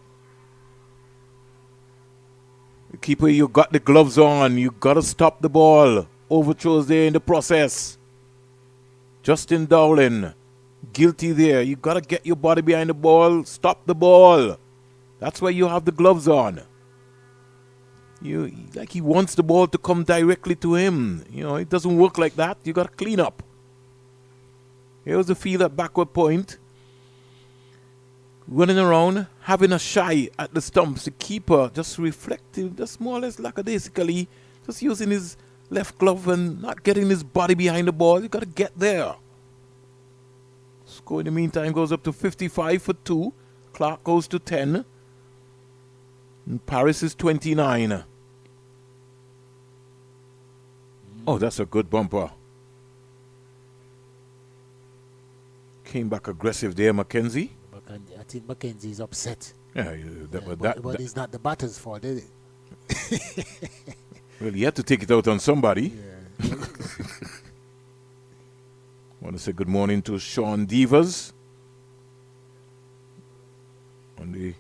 The keeper, you got the gloves on. You got to stop the ball. Overthrows there in the process. Justin Dowling, guilty there. You got to get your body behind the ball. Stop the ball. That's why you have the gloves on. Like he wants the ball to come directly to him. You know, it doesn't work like that. You got to clean up. Here's the field at backward point. Running around, having a shy at the stumps. The keeper just reflecting, just more or less lackadaisically, just using his left glove and not getting his body behind the ball. You got to get there. Score in the meantime goes up to 55 for 2. Clark goes to 10. And Paris is 29. Oh, that's a good bumper. Came back aggressive there, McKenzie. I think McKenzie's upset. Yeah, but it's not the batter's fault, is it? Well, he had to take it out on somebody. Yeah. Want to say good morning to Sean Devers on the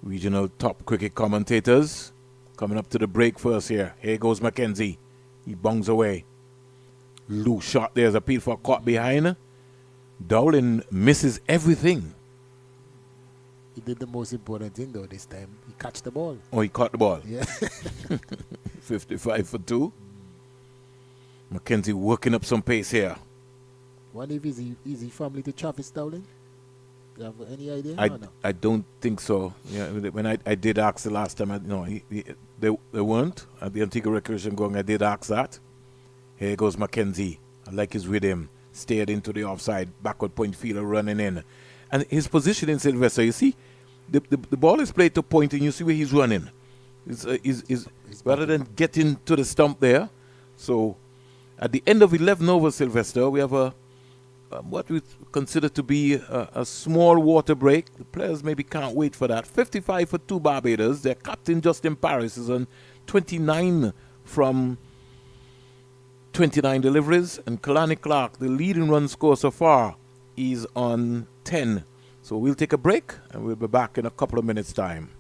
regional top cricket commentators. Coming up to the break first here. Here goes McKenzie. He bungs away. Loose shot. There's a appeal for caught behind. Dowling misses everything. He did the most important thing though this time. He catch the ball. Oh, he caught the ball. Yeah. 55 for 2. McKenzie working up some pace here. Wonder if is he family to Travis Dowling? Do you have any idea? I don't think so. Yeah, when I did ask the last time, they weren't at the Antigua Recreation Ground. I did ask that. Here goes McKenzie. I like his rhythm. Steered into the offside. Backward point fielder running in. And his position in Sylvester, you see, the ball is played to point and you see where he's running. Is rather than getting to the stump there. So at the end of 11 overs, Sylvester, we have what we consider to be a small water break. The players maybe can't wait for that. 55 for 2 Barbados. Their captain, Justin Paris, is on 29 from 29 deliveries. And Kalani Clark, the leading run scorer so far, is on 10. So we'll take a break and we'll be back in a couple of minutes' time.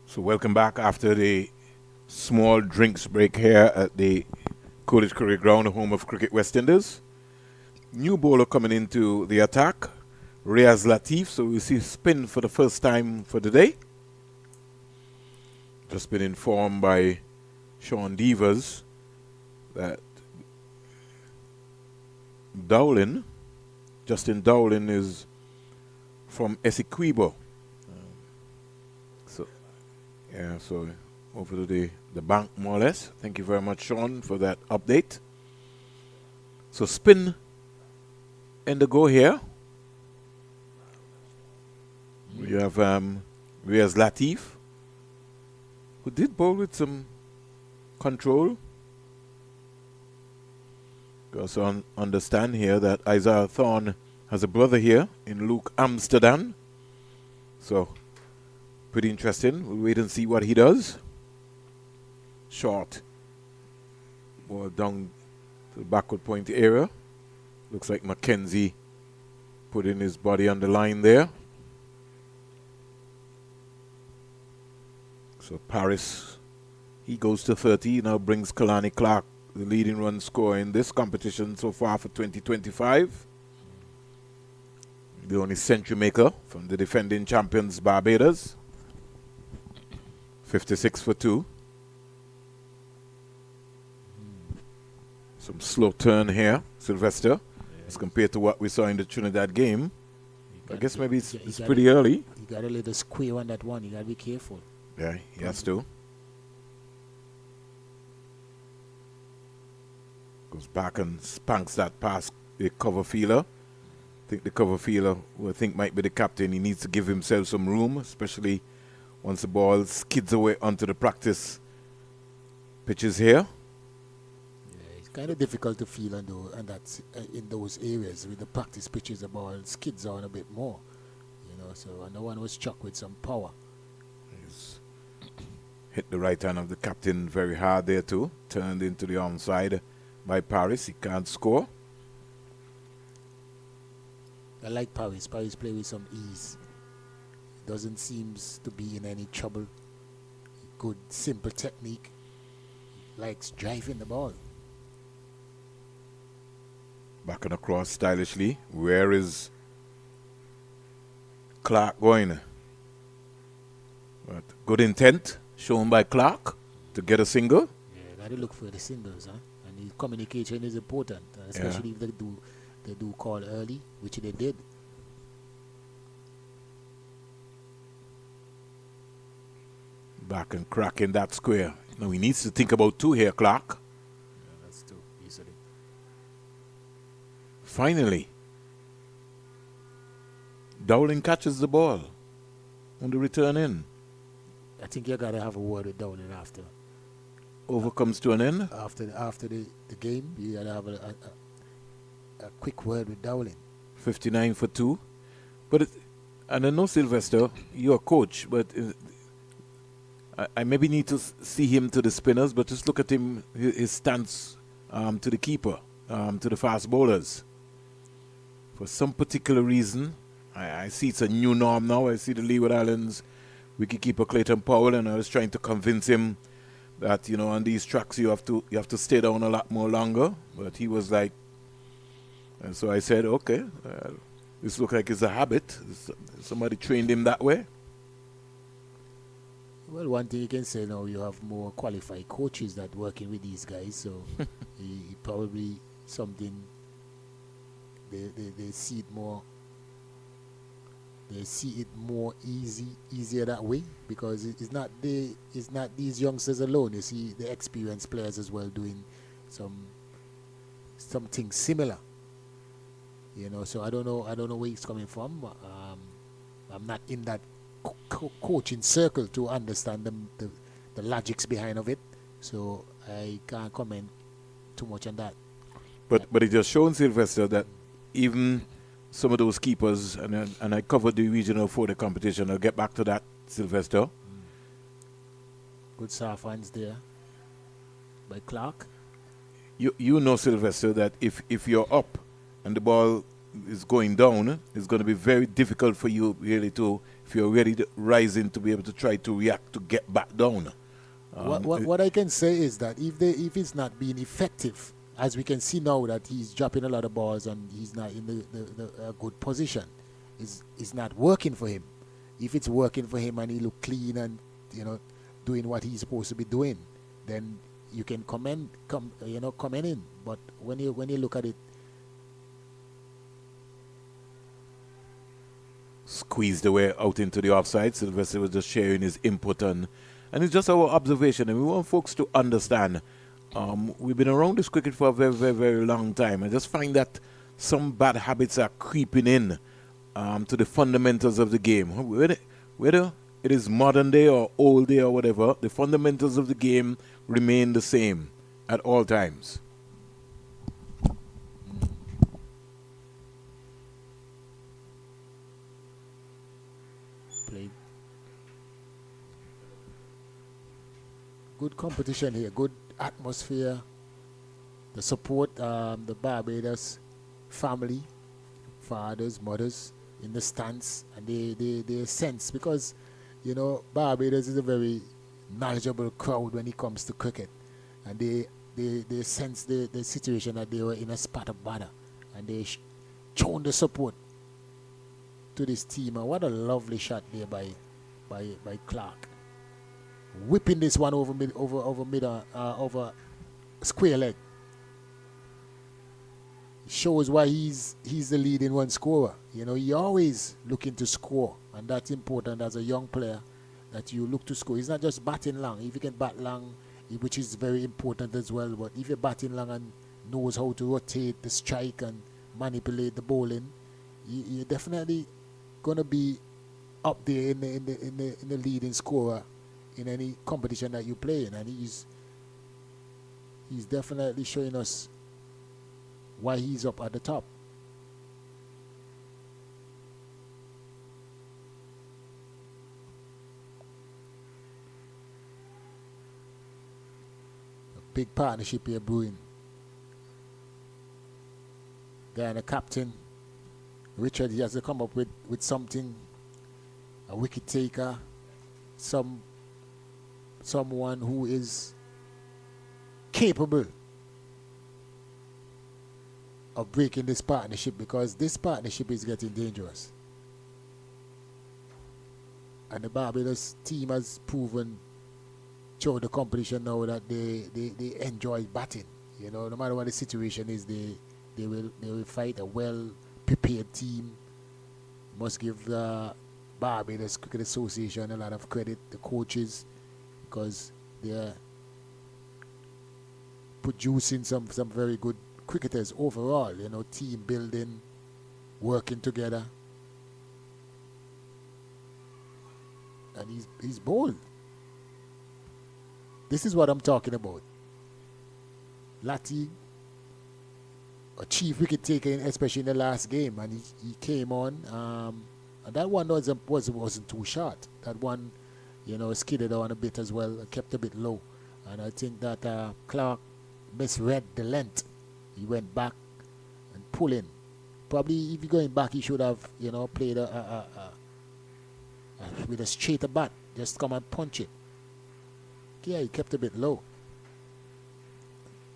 So welcome back after the small drinks break here at the College Cricket Ground, home of Cricket West Indies. New bowler coming into the attack, Latif. So we see spin for the first time for the day. Just been informed by Sean Devers that Justin Dowling is from Essequibo. So over to the bank more or less. Thank you very much, Sean, for that update. So spin in the go here. We have Latif, who did bowl with some control. You also understand here that Isaiah Thorne has a brother here in Luke Amsterdam. So pretty interesting. We'll wait and see what he does. Short ball down to the backward point area. Looks like McKenzie putting his body on the line there. So Paris, he goes to 30, now brings Kalani Clark, the leading run scorer in this competition so far for 2025. The only century maker from the defending champions Barbados. 56 for 2. Some slow turn here, Sylvester, as compared to what we saw in the Trinidad game. I guess maybe it's pretty early. You got a little square on that one. You got to be careful. Yeah, he has to. Goes back and spanks that past the cover fielder. I think the cover fielder, who I think might be the captain, he needs to give himself some room, especially once the ball skids away onto the practice pitches here. Yeah, it's kind of difficult to feel in those areas with the practice pitches. The ball skids on a bit more, So no one was struck with some power. He's hit the right hand of the captain very hard there too. Turned into the onside by Paris. He can't score. I like Paris. Paris play with some ease. Doesn't seem to be in any trouble. Good, simple technique. Likes driving the ball. Back and across stylishly. Where is Clark going? But good intent shown by Clark to get a single. Yeah, gotta look for the singles, And the communication is important, especially if they do call early, which they did. Back and cracking that square. Now he needs to think about 2 here, Clark. Yeah, that's 2 easily. Finally, Dowling catches the ball on the return in. I think you gotta have a word with Dowling after. Over comes to an end. After the game, you gotta have a quick word with Dowling. 59 for 2. But and I know, Sylvester, you're a coach, but I maybe need to see him to the spinners, but just look at him, his stance to the keeper, to the fast bowlers. For some particular reason, I see it's a new norm now. I see the Leeward Islands wicketkeeper Clayton Powell, and I was trying to convince him that, on these tracks you have to stay down a lot more longer. But he was like, and so I said, okay, this looks like it's a habit. Somebody trained him that way. Well, one thing you can say now, you have more qualified coaches that working with these guys, so he probably something they see it more. They see it more easier that way, because it's not these youngsters alone. You see the experienced players as well doing something similar. So I don't know where he's coming from. I'm not in that coaching circle to understand the logics behind of it, so I can't comment too much on that. But it just shown, Sylvester, that even some of those keepers, and I covered the regional for the competition. I'll get back to that, Sylvester. Good soft hands there by Clark. You know, Sylvester, that if you're up and the ball is going down, it's going to be very difficult for you really to, if you're ready to rise in, to be able to try to react to get back down. What I can say is that if it's not being effective, as we can see now that he's dropping a lot of balls and he's not in the good position, it's not working for him. If it's working for him and he look clean and doing what he's supposed to be doing, then you can comment in. But when you look at it, squeezed the way out into the offside. Sylvester was just sharing his input and it's just our observation, and we want folks to understand. We've been around this cricket for a very, very, very long time. I just find that some bad habits are creeping in to the fundamentals of the game. Whether it is modern day or old day or whatever, the fundamentals of the game remain the same at all times. Played. Good competition here, good atmosphere, the support, the Barbados family, fathers, mothers in the stands, and they sense, because Barbados is a very knowledgeable crowd when it comes to cricket, and they sense the situation that they were in a spot of bother, and they shown the support to this team. And what a lovely shot there by Clark, whipping this one over square leg. Shows why he's the leading run scorer. He always looking to score, and that's important as a young player, that you look to score. He's not just batting long. If you can bat long, which is very important as well, but if you're batting long and knows how to rotate the strike and manipulate the bowling, you're definitely gonna be up there in the leading scorer in any competition that you play in, and he's definitely showing us why he's up at the top. A big partnership here brewing. Guyana captain Richard, he has to come up with something, a wicket taker, someone who is capable of breaking this partnership, because this partnership is getting dangerous. And the Barbados team has proven through the competition now that they enjoy batting. No matter what the situation is, they will fight. A well-prepared team. Must give the Barbados Cricket Association a lot of credit, the coaches, because they're producing some very good cricketers overall, team building, working together. And he's bold. This is what I'm talking about. Latif, a chief wicket taker, especially in the last game, and he came on. And that one wasn't too short. That one, skidded on a bit as well, kept a bit low. And I think that Clark misread the length. He went back and pulled in. Probably if you're going back, he should have, played with a straighter bat. Just come and punch it. Yeah, he kept a bit low.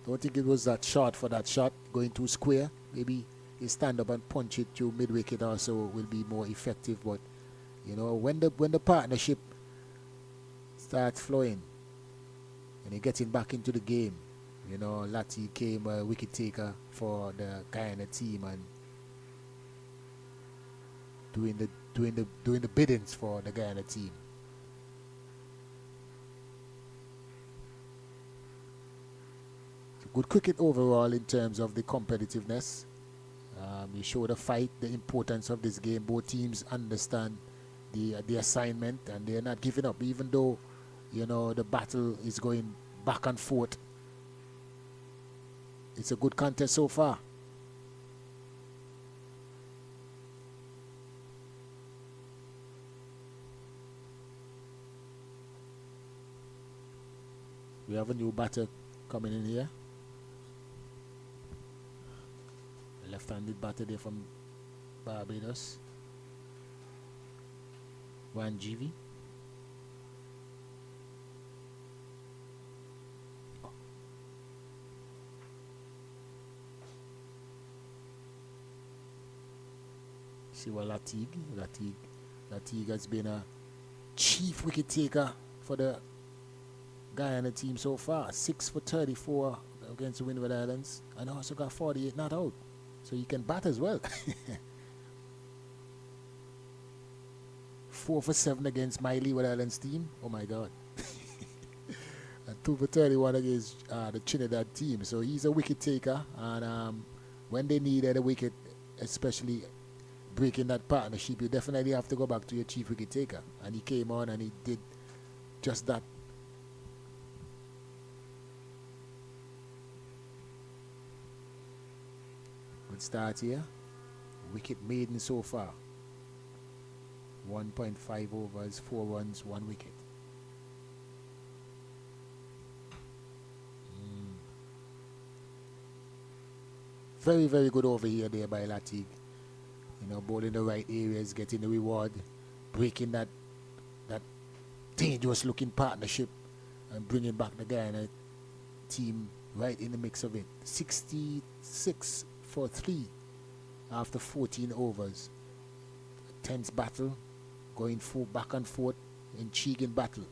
Don't think it was that short for that shot, going too square. Maybe he stand up and punch it to mid-wicket also will be more effective. But, when the partnership starts flowing and you're getting back into the game, Latif came a wicket taker for the Guyana team and doing the biddings for the Guyana team. So good cricket overall in terms of the competitiveness. You show the fight, the importance of this game. Both teams understand the assignment, and they're not giving up, even though the battle is going back and forth. It's a good contest so far. We have a new batter coming in here. A left-handed batter there from Barbados. Wanjivi. See what Latif has been a chief wicket taker for the Guyana team so far. 6 for 34 against the Windward Islands, and also got 48 not out. So he can bat as well. 4 for 7 against my Leeward Islands team. Oh my God. And 2 for 31 against the Trinidad team. So he's a wicket taker, and when they needed a wicket, especially breaking that partnership, you definitely have to go back to your chief wicket taker. And he came on and he did just that. Good start here. Wicket maiden so far. 1.5 overs, 4 runs, 1 wicket. Very, very good over here there by Latif. You know, bowling the right areas, getting the reward, breaking that dangerous looking partnership, and bringing back the Guyana team right in the mix of it. 66 for 3 after 14 overs. Tense battle, going back and forth, intriguing battle.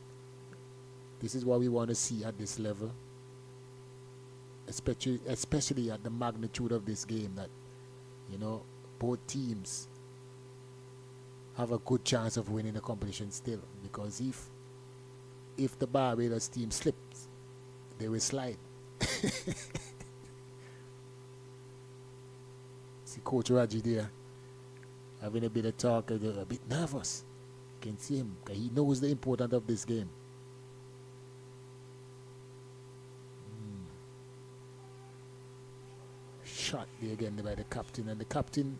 This is what we want to see at this level, especially at the magnitude of this game, that, you know, both teams have a good chance of winning the competition still, because if the Barbados team slips, they will slide. See Coach Raji there having a bit of talk, a bit nervous. You can see him, because he knows the importance of this game. Shot there again by the captain, and the captain,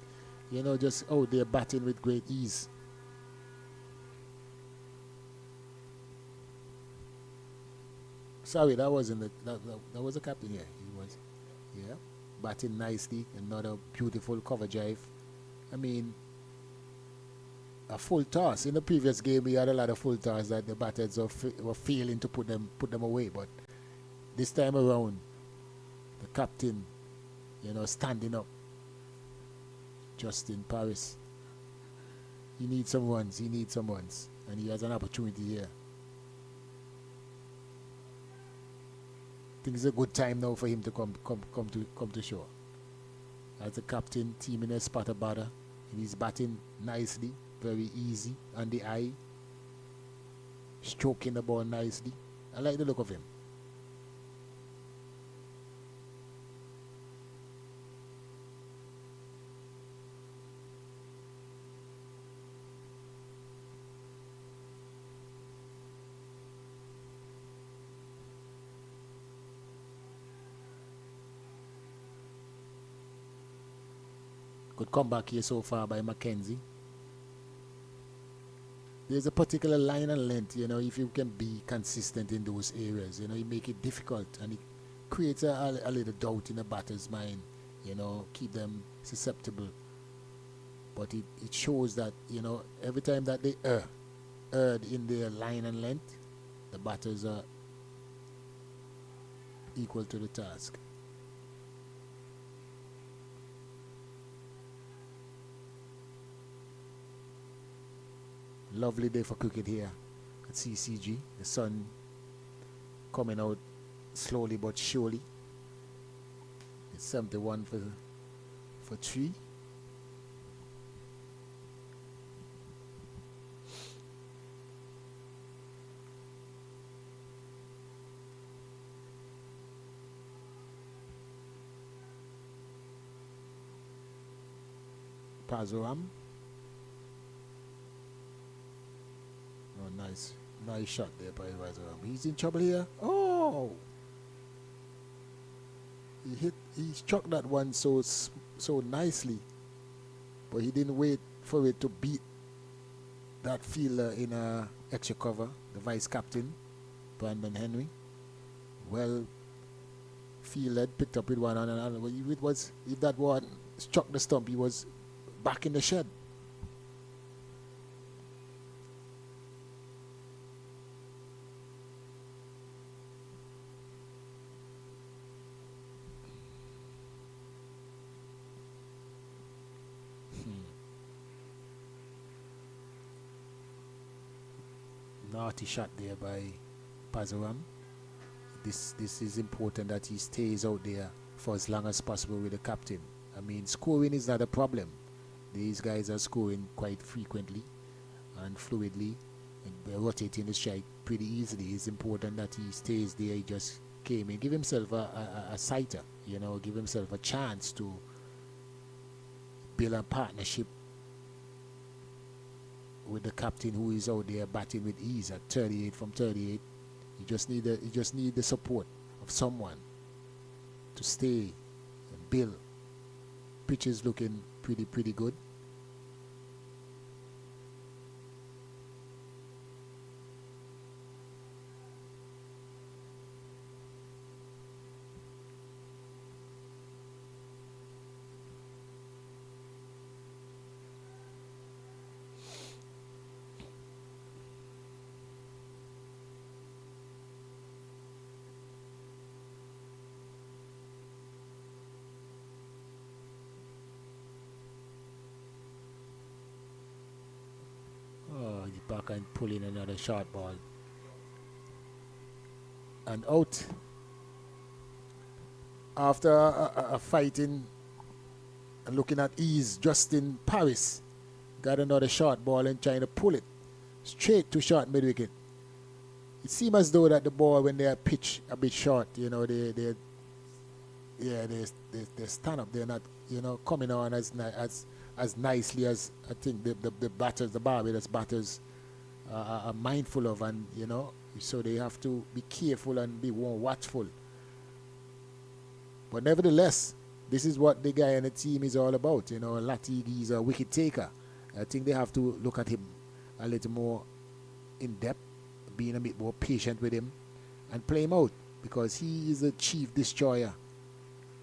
you know, just out there batting with great ease. Sorry, that wasn't that was the captain here. He was, yeah, batting nicely. Another beautiful cover drive. I mean, a full toss. In the previous game, we had a lot of full toss that the batters were failing to put them away. But this time around, the captain, you know, standing up. Justin Paris. He needs some runs. And he has an opportunity here. I think it's a good time now for him to come to shore. As the captain, teaming a spotter batter, and he's batting nicely, very easy on the eye, stroking the ball nicely. I like the look of him. Good comeback here so far by McKenzie. There's a particular line and length, you know, if you can be consistent in those areas, you know, you make it difficult, and it creates a little doubt in the batter's mind, you know, keep them susceptible. But it shows that, you know, every time that they erred in their line and length, the batters are equal to the task. Lovely day for cricket here at CCG. The sun coming out slowly but surely. It's 71 for 3. Pazoram. Oh, nice shot there by Pazoram. He's in trouble here. Oh, he struck that one so nicely, but he didn't wait for it to beat that fielder in extra cover, the vice captain, Brandon Henry. Well fielded, picked up with one on another. If that one struck the stump, he was back in the shed. Naughty shot there by Pazaram. This is important that he stays out there for as long as possible with the captain. I mean, scoring is not a problem. These guys are scoring quite frequently and fluidly, and they're rotating the strike pretty easily. It's important that he stays there. He just came in. Give himself a sighter, give himself a chance to build a partnership with the captain, who is out there batting with ease at 38 from 38. You just need the support of someone to stay and build. Pitch is looking pretty good. Back and pull in another short ball. And out. After a fighting and looking at ease, Justin Paris got another short ball and trying to pull it straight to short mid wicket. It seems as though that the ball, when they are pitched a bit short, they stand up. They're not coming on as nicely as I think the batters, the Barbados batters are mindful of, and so they have to be careful and be more watchful. But nevertheless, this is what the Guyana team is all about. Latif is a wicket taker. I think they have to look at him a little more in depth, being a bit more patient with him, and play him out, because he is a chief destroyer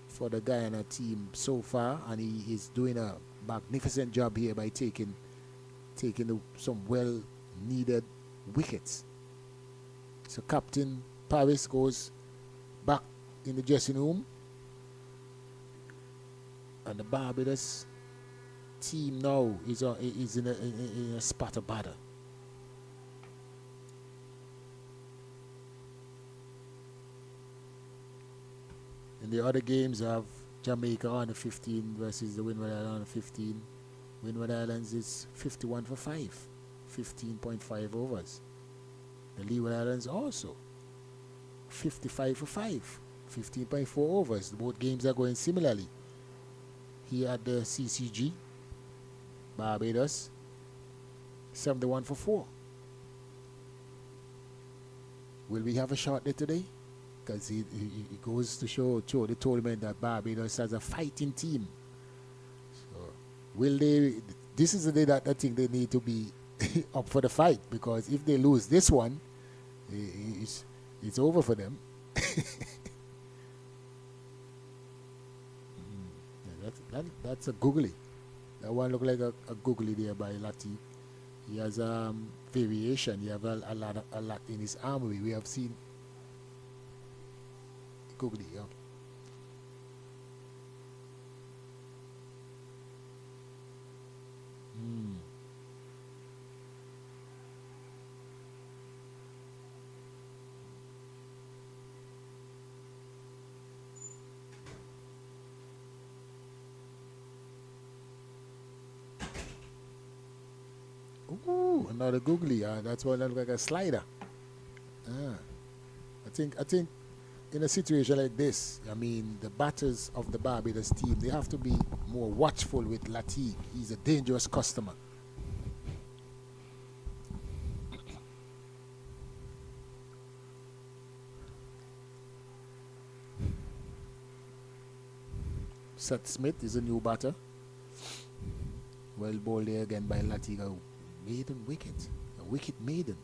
for the Guyana team so far, and he is doing a magnificent job here by taking some well-needed wickets. So Captain Paris goes back in the dressing room, and the Barbados team now is in a spot of batter. In the other games, I have Jamaica on the 15 versus the Windward Islands on the 15. Windward Islands is 51 for 5, 15.5 overs. The Leeward Islands also 55 for 5, 15.4 overs. Both games are going similarly. Here at the CCG, Barbados 71 for 4. Will we have a shot there today? Because it goes to show the tournament that Barbados has a fighting team. So will they? This is the day that I think they need to be up for the fight, because if they lose this one, it's over for them. That's a googly. That one look like a googly there by Latif. He has variation. He have a lot in his armory. We have seen googly. Yeah. Ooh, another googly. That's one that looks like a slider. I think in a situation like this, I mean, the batters of the Barbados team, they have to be more watchful with Latif. He's a dangerous customer. Seth Smith is a new batter. Well bowled there again by Latif. A maiden wicket. A wicket maiden.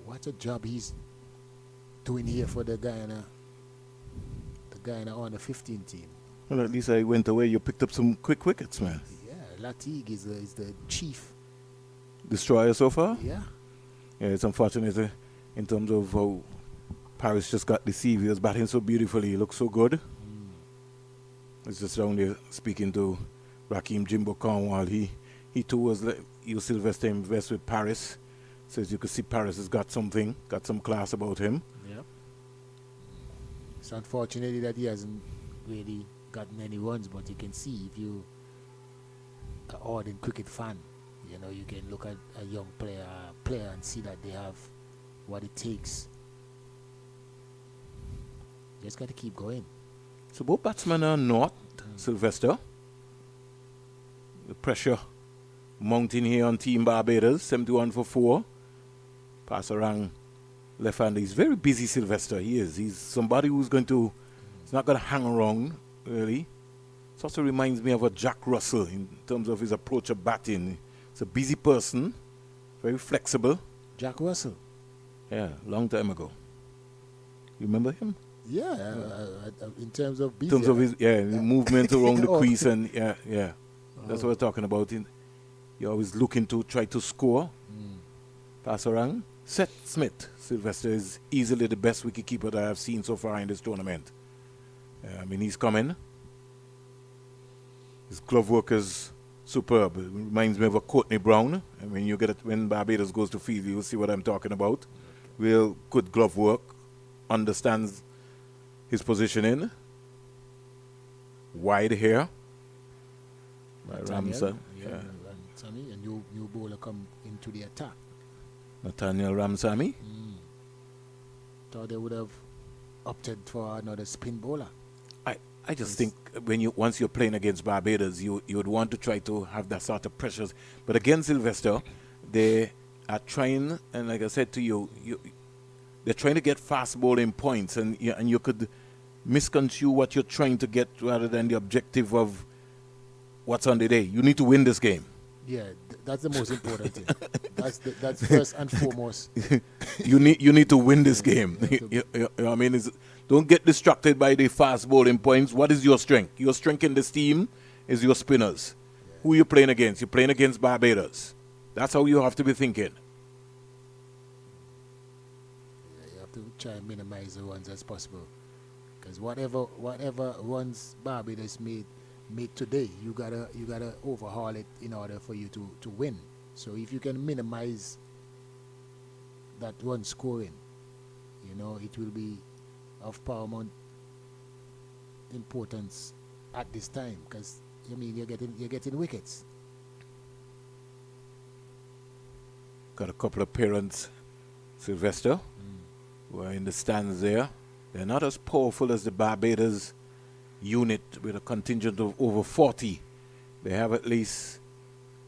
What a job he's doing here for the Guyana on the 15 team. Well, at least I went away. You picked up some quick wickets, man. Latif is the chief destroyer so far. Yeah. Yeah, it's unfortunate in terms of how Paris just got deceived. He was batting so beautifully. He looked so good. It's just down there speaking to Rakim Jimbo Cornwall. He too was like, you Sylvester invest with Paris. Says you could see Paris has got something, got some class about him. Yeah. It's unfortunate that he hasn't really gotten any runs, but you can see if you are ardent cricket fan, you know, you can look at a young player and see that they have what it takes. Just got to keep going. So both batsmen are not Sylvester. The pressure mounting here on Team Barbados, 71 for 4. Pass around left hand. He's very busy, Sylvester. He is. He's somebody who's going to, he's not going to hang around, really. It also reminds me of a Jack Russell in terms of his approach of batting. He's a busy person, very flexible. Jack Russell? Yeah, long time ago. You remember him? Yeah, in terms of busy. In terms of his, his movement around the crease and, That's what we're talking about. You're always looking to try to score. Pass around. Seth Smith, Sylvester, is easily the best wicketkeeper that I've seen so far in this tournament. I mean, he's coming. His glove work is superb. It reminds me of a Courtney Brown. I mean, you get it when Barbados goes to field, you'll see what I'm talking about. Real good glove work. Understands his positioning. Wide here. By Ramsay. Yeah. Sammy, and new bowler come into the attack. Nathaniel Ramsamy. Thought they would have opted for another spin bowler. I just think once you're playing against Barbados, you would want to try to have that sort of pressures. But against Sylvester, they are trying, and like I said to you, they're trying to get fast bowling points, and you could misconstrue what you're trying to get rather than the objective of what's on the day. You need to win this game. Yeah, that's the most important thing. That's first and foremost. You need to win this game. You know what I mean? Don't get distracted by the fast bowling points. What is your strength? Your strength in this team is your spinners. Yeah. Who are you playing against? You're playing against Barbados. That's how you have to be thinking. Yeah, you have to try and minimize the runs as possible. Because whatever runs Barbados made today, you gotta overhaul it in order for you to win. So if you can minimize that run scoring, it will be of paramount importance at this time, because you're getting wickets. Got a couple of parents, Sylvester, who are in the stands there. They're not as powerful as the Barbados unit with a contingent of over 40. They have at least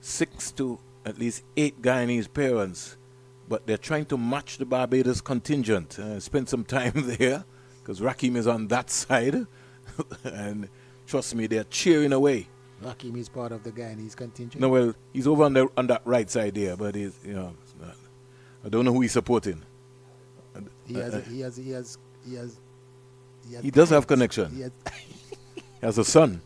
6 to at least 8 Guyanese parents, but they're trying to match the Barbados contingent. Spend some time there because Rakim is on that side, and trust me, they're cheering away. Rakim is part of the Guyanese contingent. No, well, he's over on that right side there, but he's it's not. I don't know who he's supporting. He does have connection. He has a son.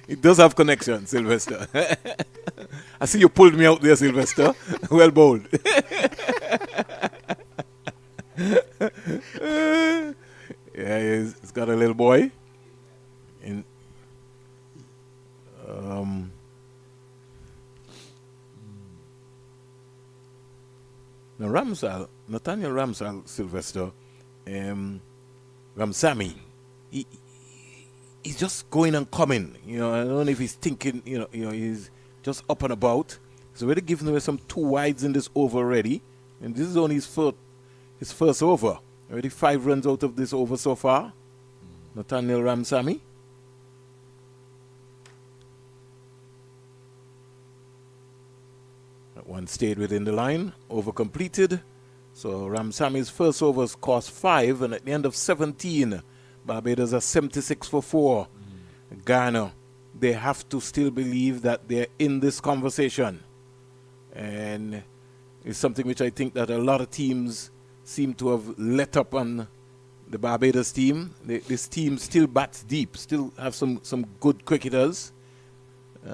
He does have connection, Sylvester. I see you pulled me out there, Sylvester. Well bowled. Yeah, he's got a little boy. Now Nathaniel Ramsay, Sylvester, Ramsamy, he's just going and coming. I don't know if he's thinking. He's just up and about. He's already given away some 2 wides in this over already, and this is only his first over. Already 5 runs out of this over so far. Nathaniel Ramsamy. That one stayed within the line, over completed. So Ramsamy's first overs cost 5, and at the end of 17, Barbados are 76 for 4. Guyana, they have to still believe that they're in this conversation. And it's something which I think that a lot of teams seem to have let up on the Barbados team. This team still bats deep, still have some good cricketers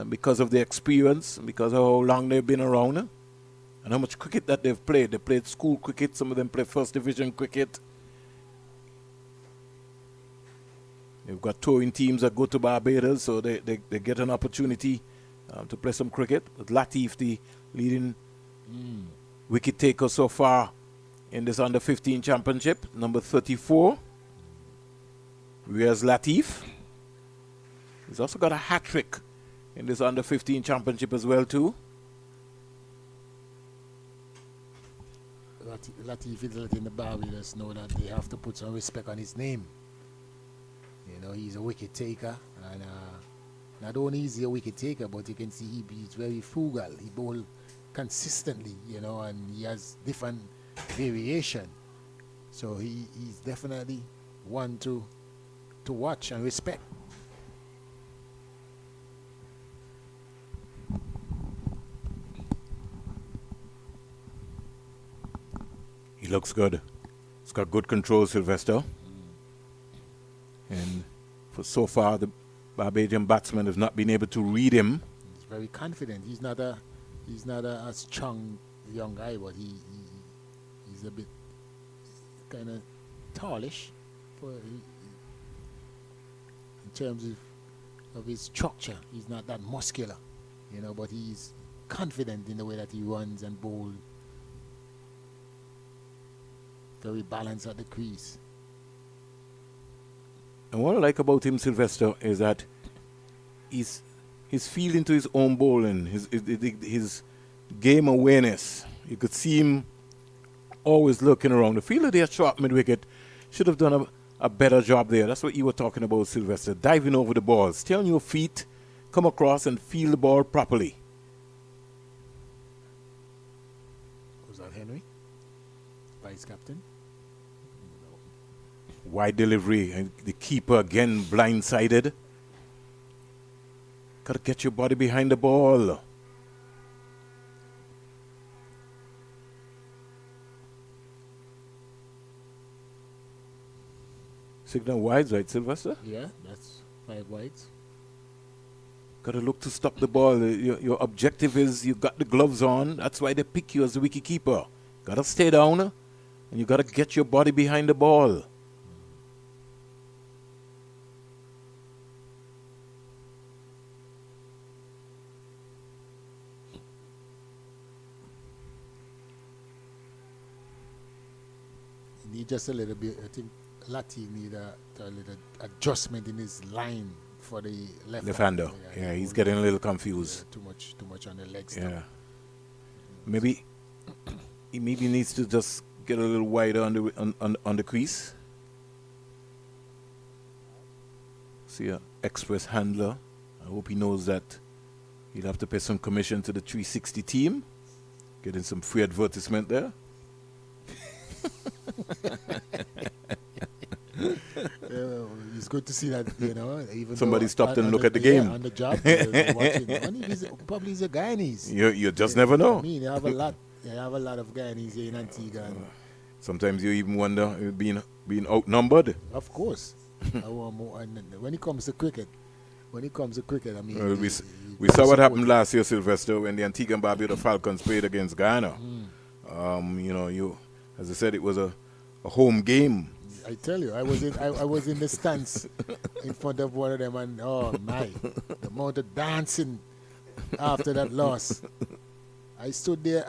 because of their experience, because of how long they've been around, and how much cricket that they've played. They played school cricket, some of them play first division cricket. They've got touring teams that go to Barbados, so they get an opportunity to play some cricket. But Latif, the leading wicket taker so far in this under-15 championship, number 34. Where's Latif? He's also got a hat-trick in this under-15 championship as well, too. Latif is letting the Barbados know that they have to put some respect on his name. You know, he's a wicket taker, and not only is he a wicket taker, but you can see he's very frugal. He bowls consistently, you know, and he has different variation. So he's definitely one to watch and respect. He looks good. He's got good control, Sylvester. And for so far, the Barbadian batsmen have not been able to read him. He's very confident. He's not a strong young guy, but he's a bit kind of tallish in terms of his structure. He's not that muscular, you know, but he's confident in the way that he runs and bowls. Very balanced at the crease. And what I like about him, Sylvester, is that he's feeling to his own bowling, his game awareness. You could see him always looking around. The fielder there, short mid-wicket, should have done a better job there. That's what you were talking about, Sylvester. Diving over the ball, stay on your feet, come across and feel the ball properly. Was that Henry? Vice captain? Wide delivery, and the keeper again blindsided. Gotta get your body behind the ball. Signal wides, right, Sylvester? Yeah, that's 5 wides. Gotta look to stop the ball. Your objective is you got the gloves on. That's why they pick you as the wicket keeper. Gotta stay down, and you gotta get your body behind the ball. Need just a little bit. I think Latif need a little adjustment in his line for the left-hander. Yeah, he's getting a little confused. Too much on the legs. Yeah. Maybe he needs to just get a little wider on the crease. See an express handler. I hope he knows that he'll have to pay some commission to the 360 team. Getting some free advertisement there. It's good to see that, you know, even somebody stopped and looked at the game on the job. Watching. Probably he's a Guyanese. You just never know. I mean, they have a lot of Guyanese here in Antigua. Sometimes you even wonder being outnumbered. Of course. And when it comes to cricket, I mean, we saw what happened last year, Sylvester, when the Antigua and Barbuda Falcons played against Guyana. You know, as I said, it was a home game. I tell you, I was in the stands in front of one of them, and oh my, the amount of dancing after that loss. I stood there,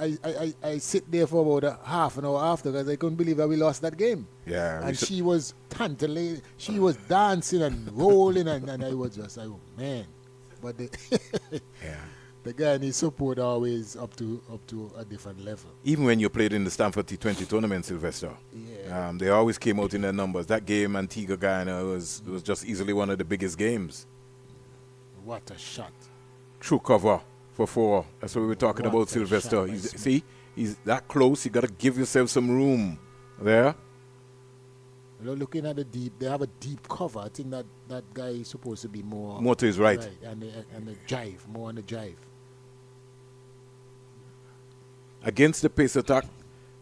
I sit there for about a half an hour after, because I couldn't believe that we lost that game. Yeah. And she was tantalizing, she was dancing and rolling, and I was just like, oh, man. But yeah. The Guyanese support always up to a different level. Even when you played in the Stanford T20 tournament, Sylvester, they always came out in their numbers. That game, Antigua Guyana, was just easily one of the biggest games. What a shot! True cover for 4. That's what we were talking about, Sylvester. He's that close. You got to give yourself some room there. Looking at the deep, they have a deep cover. I think that guy is supposed to be more to his right. And the jive, more on the jive. Against the pace attack,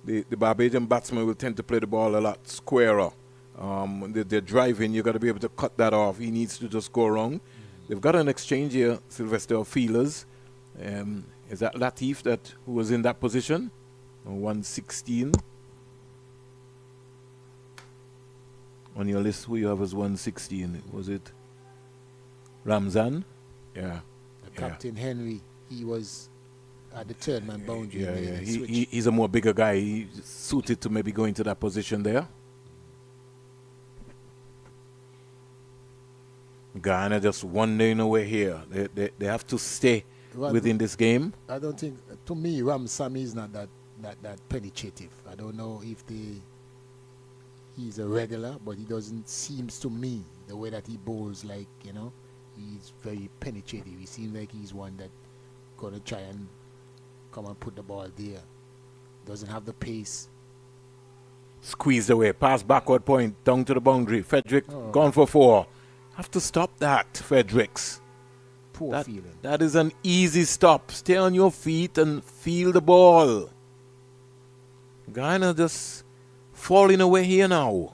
the Barbadian batsman will tend to play the ball a lot squarer They're driving, you got to be able to cut that off. He needs to just go around. They've got an exchange here, Sylvester, of feelers. Is that Latif who was in that position? 116. On your list, who you have as 116? Was it Ramzan? Yeah. Captain Henry, he was at the third man boundary. Yeah. He's a more bigger guy. He's suited to maybe go into that position there. Guyana just wandering away here. They have to stay within this game. I don't think, to me, Sami is not that penetrative. I don't know if he's a regular, but he doesn't seems to me the way that he bowls, like, he's very penetrative. He seems like he's one that gonna try and come and put the ball there. Doesn't have the pace. Squeezed away, pass backward point, down to the boundary. Fredericks gone for 4. Have to stop that, Fredericks. Poor feeling. That is an easy stop. Stay on your feet and feel the ball. Guyana just falling away here now.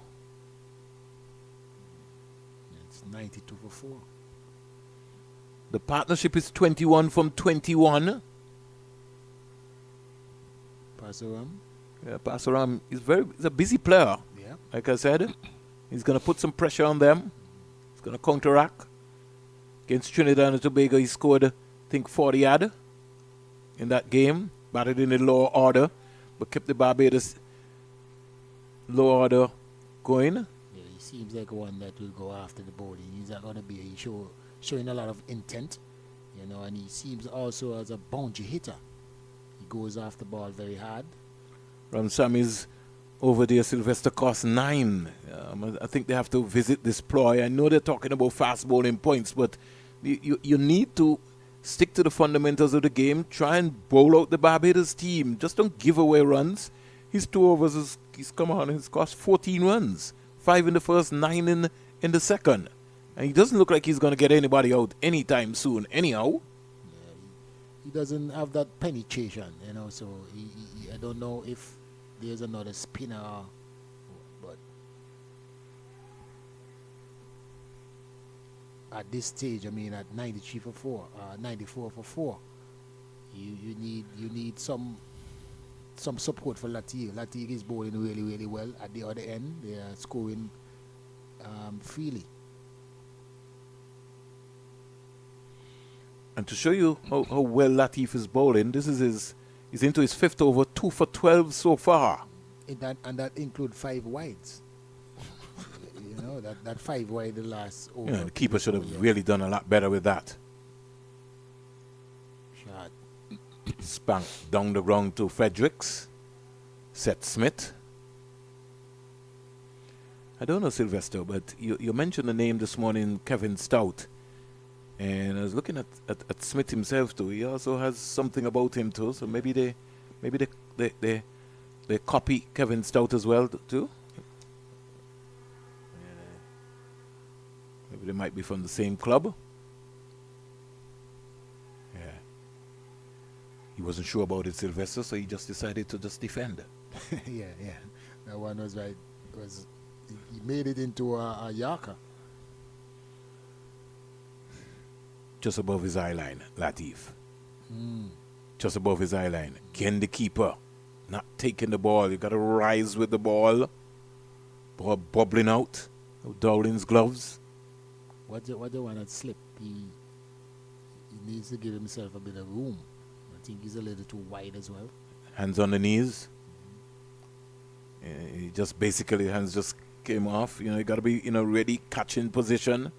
It's 92 for 4. The partnership is 21 from 21. Pasaram. Yeah, Pasaram he's a busy player. Yeah. Like I said, he's going to put some pressure on them. He's going to counteract. Against Trinidad and Tobago, he scored, I think, 40 odd in that game. Batted in the lower order, but kept the Barbados lower order going. Yeah, he seems like one that will go after the bowling. He's not going to be showing a lot of intent, and he seems also as a boundary hitter. He goes after the ball very hard. Ramsami's over there, Sylvester, cost 9. I think they have to visit this ploy. I know they're talking about fast bowling points, but you need to stick to the fundamentals of the game. Try and bowl out the Barbados team. Just don't give away runs. His 2 overs, he's come on, he's cost 14 runs. 5 in the first, 9 in the second. And he doesn't look like he's going to get anybody out anytime soon, anyhow. Yeah, he doesn't have that penetration, so I don't know if there's another spinner, but at this stage, at 93 for 4, 94 for 4, you need some support for Latif. Latif is bowling really, really well. At the other end, they are scoring freely. And to show you how well Latif is bowling, he's into his 5th over, 2 for 12 so far. And that includes 5 wides. that 5 wide the last over. The keeper should have really done a lot better with that. Shot. Spank down the ground to Fredericks. Seth Smith. I don't know, Sylvester, but you mentioned the name this morning, Kevin Stout. And I was looking at Smith himself too. He also has something about him too. So maybe they copy Kevin Stout as well too. Maybe they might be from the same club. Yeah. He wasn't sure about it, Sylvester, so he just decided to just defend. yeah. That one was right. He made it into a Yorker. Just above his eye line, Latif. Just above his eye line. Again, the keeper not taking the ball. You got to rise with the ball. Ball bubbling out. Dowling's gloves. What the one that slipped? He needs to give himself a bit of room. I think he's a little too wide as well. Hands on the knees. He just basically, hands just came off. You got to be in a ready catching position.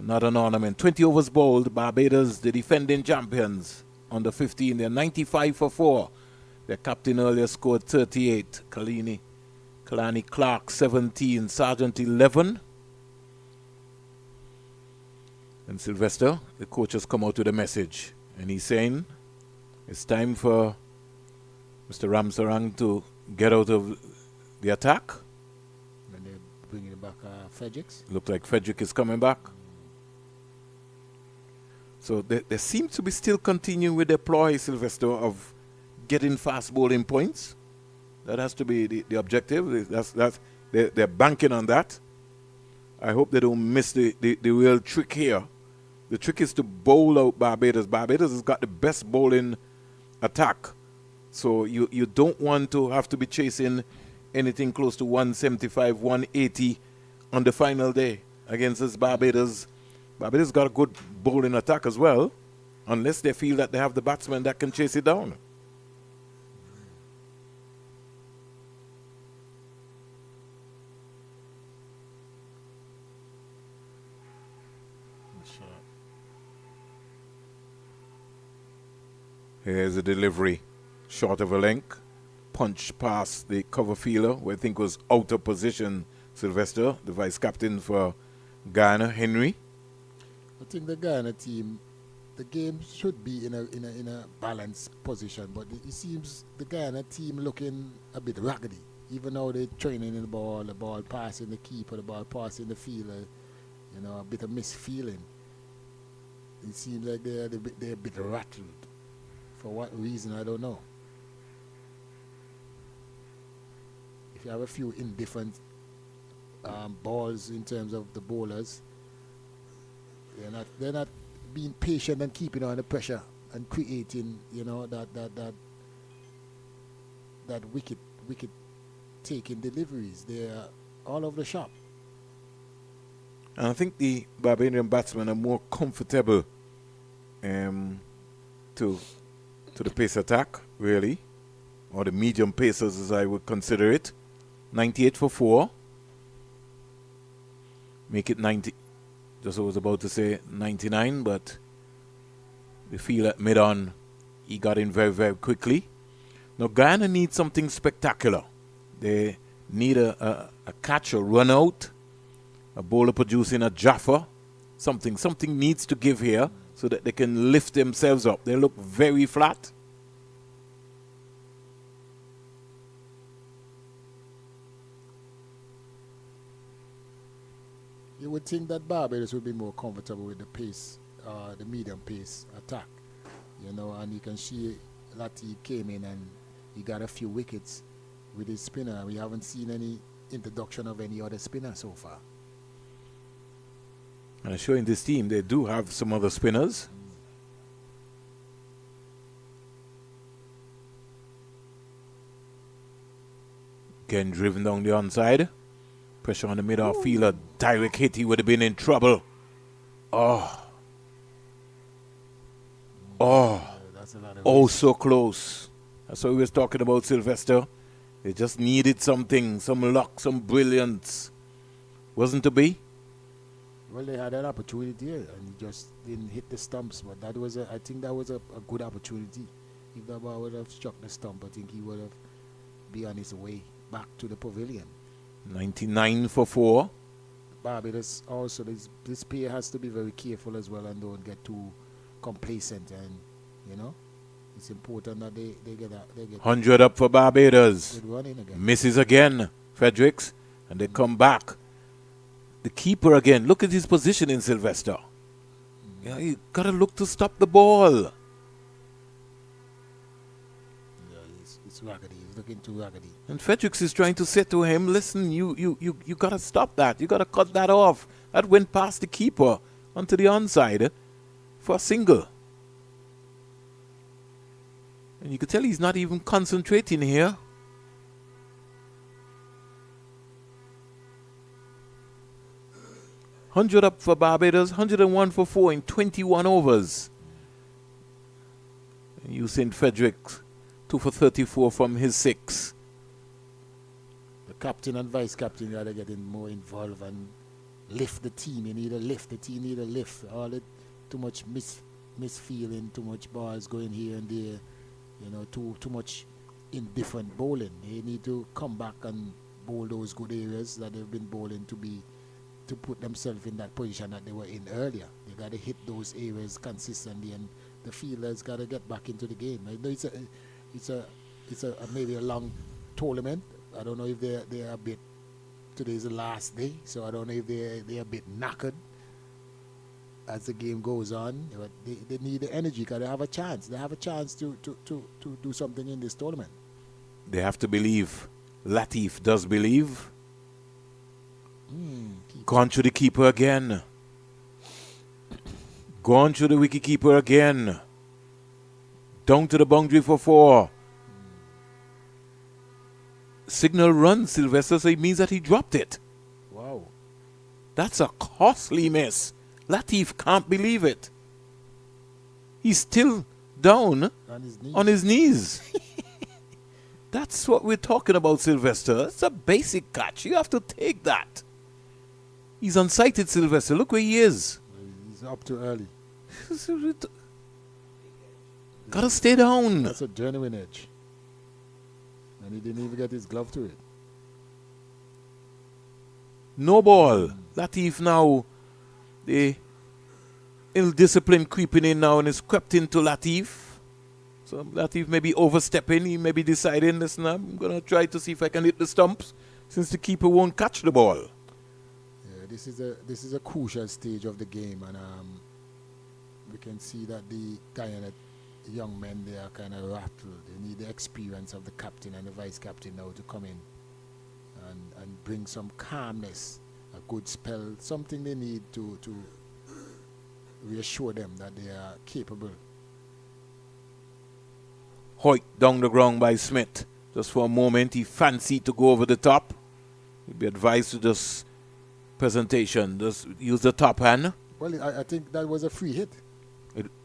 Not an ornament. 20 overs bowled. Barbados, the defending champions, under 15. They're 95 for 4. Their captain earlier scored 38. Kalani Clark 17. Sargent 11. And Sylvester, the coach, has come out with a message. And he's saying it's time for Mr. Ramsarang to get out of the attack. And they're bringing back Fredericks. Look like Fredericks is coming back. So they seem to be still continuing with their ploy, Sylvester, of getting fast bowling points. That has to be the objective. That's They're banking on that. I hope they don't miss the real trick here. The trick is to bowl out Barbados. Barbados has got the best bowling attack. So you don't want to have to be chasing anything close to 175, 180 on the final day against this Barbados. Barbados got a good bowling attack as well, unless they feel that they have the batsman that can chase it down. Here's a delivery, short of a length, punch past the cover fielder, who I think was out of position. Sylvester, the vice captain for Guyana, Henry. I think the Guyana team, the game should be in a balanced position, but it seems the Guyana team looking a bit raggedy. Even though they're training in the ball passing the keeper, the ball passing the fielder, a bit of misfeeling. It seems like they're a bit rattled. For what reason, I don't know. If you have a few indifferent balls in terms of the bowlers, they're not being patient and keeping on the pressure and creating, that wicket taking deliveries. They're all over the shop. And I think the Barbadian batsmen are more comfortable to the pace attack, really, or the medium pacers as I would consider it. 98 for 4. Make it 90. Just I was about to say 99, but we feel at mid-on he got in very, very quickly. Now Guyana needs something spectacular. They need a catch, a run out, a bowler producing a jaffa. Something needs to give here so that they can lift themselves up. They look very flat. You would think that Barbados would be more comfortable with the pace, the medium pace attack, and you can see Latif came in and he got a few wickets with his spinner. We haven't seen any introduction of any other spinner so far. And I'm sure in this team they do have some other spinners. Again driven down the onside. Pressure on the mid-off fielder. Direct hit, he would have been in trouble. Oh, so close. That's what we was talking about, Sylvester. They just needed something, some luck, some brilliance. Wasn't to be? Well, they had an opportunity here and just didn't hit the stumps. But I think that was a good opportunity. If the ball would have struck the stump, I think he would have been on his way back to the pavilion. 99 for 4. Barbados also, this player has to be very careful as well and don't get too complacent. And it's important that they get 100 up for Barbados. good running again. Misses again, Fredericks, and they come back. The keeper again. Look at his positioning, Sylvester. You got to look to stop the ball. Yeah, it's raggedy. He's looking too raggedy. And Fredericks is trying to say to him, listen, you got to stop that. You got to cut that off. That went past the keeper onto the onside for a single. And you could tell he's not even concentrating here. $100 up for Barbados, 101 for 4 in 21 overs. Usain Fredericks, 2 for 34 from his 6. The captain and vice captain got to get more involved and lift the team. You need a lift. The team need a lift. Too much misfeeling, too much balls going here and there. Too much indifferent bowling. They need to come back and bowl those good areas that they've been bowling to put themselves in that position that they were in earlier. They got to hit those areas consistently, and the fielders got to get back into the game. I know it's a maybe a long tournament. I don't know if they're a bit. Today's the last day, so I don't know if they're a bit knackered as the game goes on. But they need the energy because they have a chance. They have a chance to do something in this tournament. They have to believe. Latif does believe. Gone to the keeper again. Gone to the wicket keeper again. Down to the boundary for 4. Signal run, Sylvester, so it means that he dropped it. Wow. That's a costly miss. Latif can't believe it. He's still down On his knees. That's what we're talking about, Sylvester. It's a basic catch. You have to take that. He's unsighted, Sylvester. Look where he is. He's up too early. Gotta stay down. That's a genuine edge. And he didn't even get his glove to it. No ball. Latif now, the ill discipline creeping in now, and it's crept into Latif. So Latif may be overstepping. He may be deciding, listen, I'm going to try to see if I can hit the stumps since the keeper won't catch the ball. Yeah, this is a crucial stage of the game, and we can see that the Guyana young men, they are kind of rattled. They need the experience of the captain and the vice captain now to come in and bring some calmness, a good spell, something they need to reassure them that they are capable. Hoyt down the ground by Smith. Just for a moment, he fancied to go over the top. He'd be advised to just presentation, just use the top hand. Well, I think that was a free hit.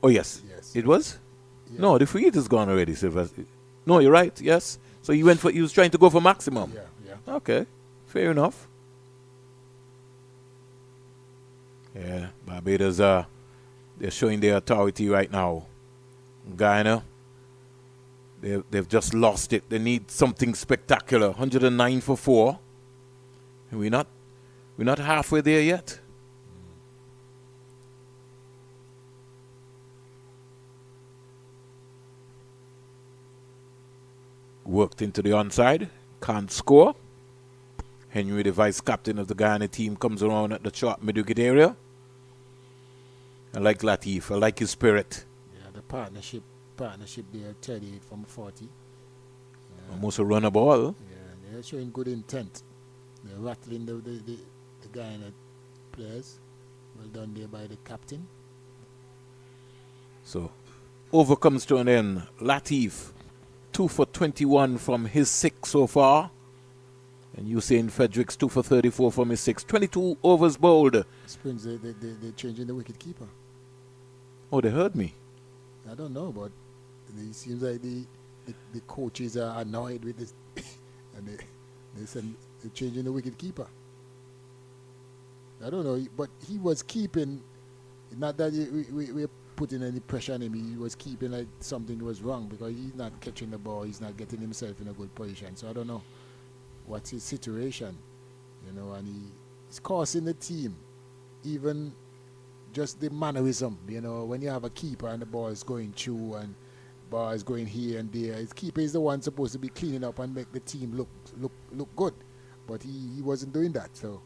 Oh, yes. Yes. It was? Yeah. No, the free hit is gone already, Sylvester. No, you're right, yes. So he was trying to go for maximum. Yeah. Okay, fair enough. Yeah, Barbados, they're showing their authority right now. Guyana, they've just lost it. They need something spectacular. 109 for 4. And we're not halfway there yet. Worked into the onside. Can't score. Henry, the vice captain of the Guyana team, comes around at the short mid-wicket area. I like Latif. I like his spirit. Yeah, the partnership there, 38 from 40. Almost a runner ball. Yeah, they're showing good intent. They're rattling the Guyana players. Well done there by the captain. So, over comes to an end. Latif, 2 for 21 from his 6 so far. And Usain Fredericks, 2 for 34 from his 6. 22 overs bowled. Springs, they're changing the wicket keeper. Oh, they heard me. I don't know, but it seems like the coaches are annoyed with this. And they said they're changing the wicket keeper. I don't know, but he was keeping, not that we're putting any pressure on him, he was keeping like something was wrong because he's not catching the ball, he's not getting himself in a good position. So I don't know what's his situation, and he's costing the team, even just the mannerism, when you have a keeper and the ball is going through and ball is going here and there, his keeper is the one supposed to be cleaning up and make the team look good, but he wasn't doing that, so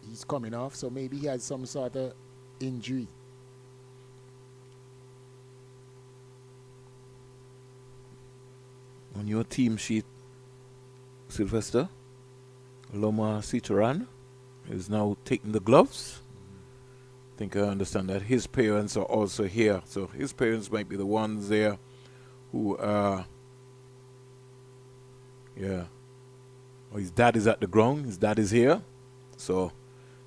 he's coming off, so maybe he has some sort of injury. On your team sheet, Sylvester, Loma Sitaran is now taking the gloves. I think I understand that his parents are also here. So his parents might be the ones there who are, Oh, his dad is at the ground. His dad is here. So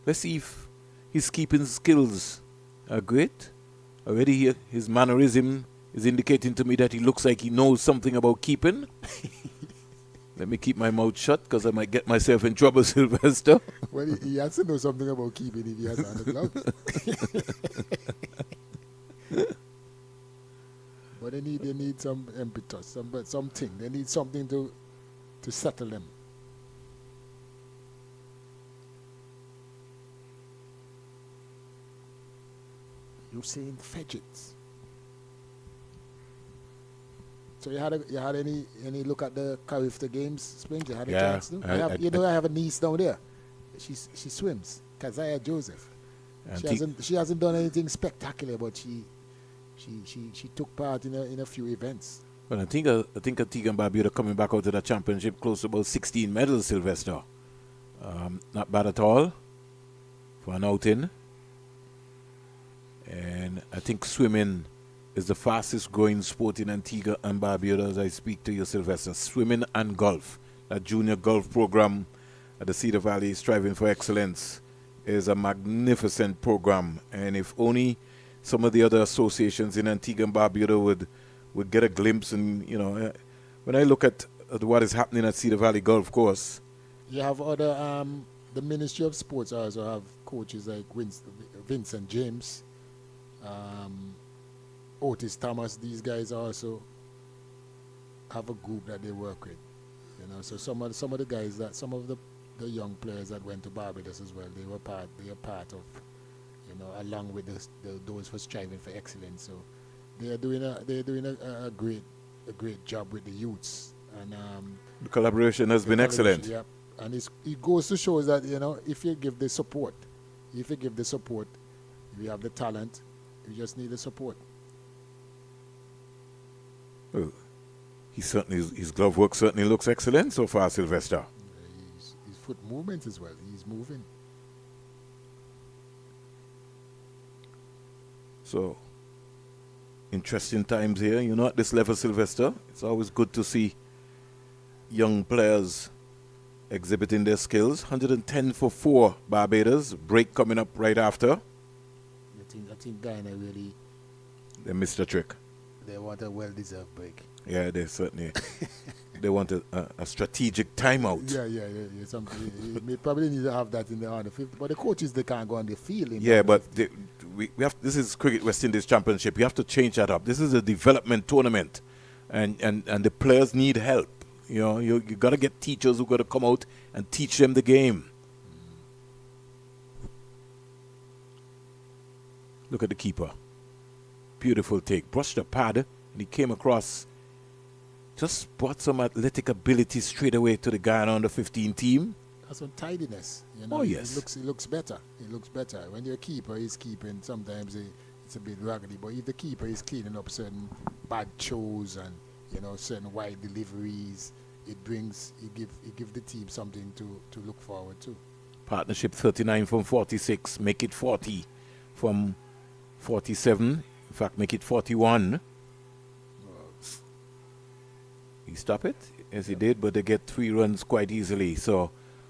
let's see if his keeping skills are great. Already here, his mannerism is indicating to me that he looks like he knows something about keeping. Let me keep my mouth shut because I might get myself in trouble, Sylvester. Well, he has to know something about keeping if he has on the gloves. But they need some impetus, something. They need something to settle them. You're saying fidgets. So you had any look at the Carifta games, Springs? You had a chance to? I have a niece down there. She swims. Kazaya Joseph. She hasn't done anything spectacular, but she took part in a few events. Well, I think Antigua and Barbuda coming back out to the championship close to about 16 medals, Sylvester. Not bad at all for an outing. And I think swimming is the fastest growing sport in Antigua and Barbados as I speak to you, Sylvester. Swimming and golf. That junior golf program at the Cedar Valley, Striving for Excellence, is a magnificent program. And if only some of the other associations in Antigua and Barbuda would get a glimpse. And, you know, when I look at what is happening at Cedar Valley Golf Course. You have other, the Ministry of Sports also have coaches like Vincent James, Otis Thomas. These guys also have a group that they work with. You know, so some of the guys that, some of the young players that went to Barbados as well, they are part of, you know, along with those for Striving for Excellence. So they are doing a great job with the youths, and the collaboration has been excellent. Yeah, and it goes to show that, you know, if you give the support, you have the talent, you just need the support. Well, his glove work certainly looks excellent so far, Sylvester. His foot movements as well. He's moving. So, interesting times here. You know, at this level, Sylvester, it's always good to see young players exhibiting their skills. 110 for 4 Barbados. Break coming up right after. I think Guyana really... They missed a trick. They want a well-deserved break. Yeah, they certainly... They want a strategic timeout. Yeah. They probably need to have that in the under 50. But the coaches, they can't go on the field. Yeah, but we have. This is Cricket West Indies Championship. You have to change that up. This is a development tournament, and the players need help. You know, you got to get teachers who got to come out and teach them the game. Look at the keeper. Beautiful take. Brushed the pad, and he came across. Just brought some athletic ability straight away to the Guyana under 15 team. That's some tidiness. You know, oh, yes. It looks better. It looks better. When your keeper is keeping, sometimes it's a bit raggedy. But if the keeper is cleaning up certain bad shows and, you know, certain wide deliveries, it gives the team something to look forward to. Partnership 39 from 46. Make it 40 from 47. In fact, make it 41. He stopped it? Yes, he did, but they get 3 runs quite easily. So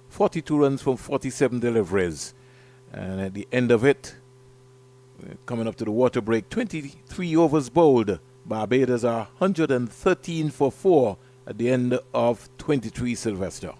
42 runs from 47 deliveries. And at the end of it, coming up to the water break, 23 overs bowled. Barbados are 113 for 4 at the end of 23, Sylvester.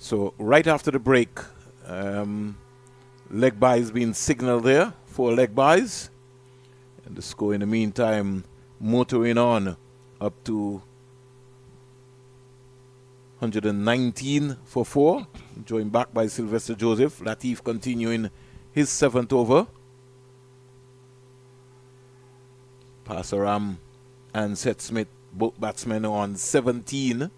So right after the break, leg buys being signaled there, 4 leg buys. And the score in the meantime motoring on up to 119 for 4. Joined back by Sylvester Joseph. Latif continuing his 7th over. Passaram and Seth Smith, both batsmen on 17.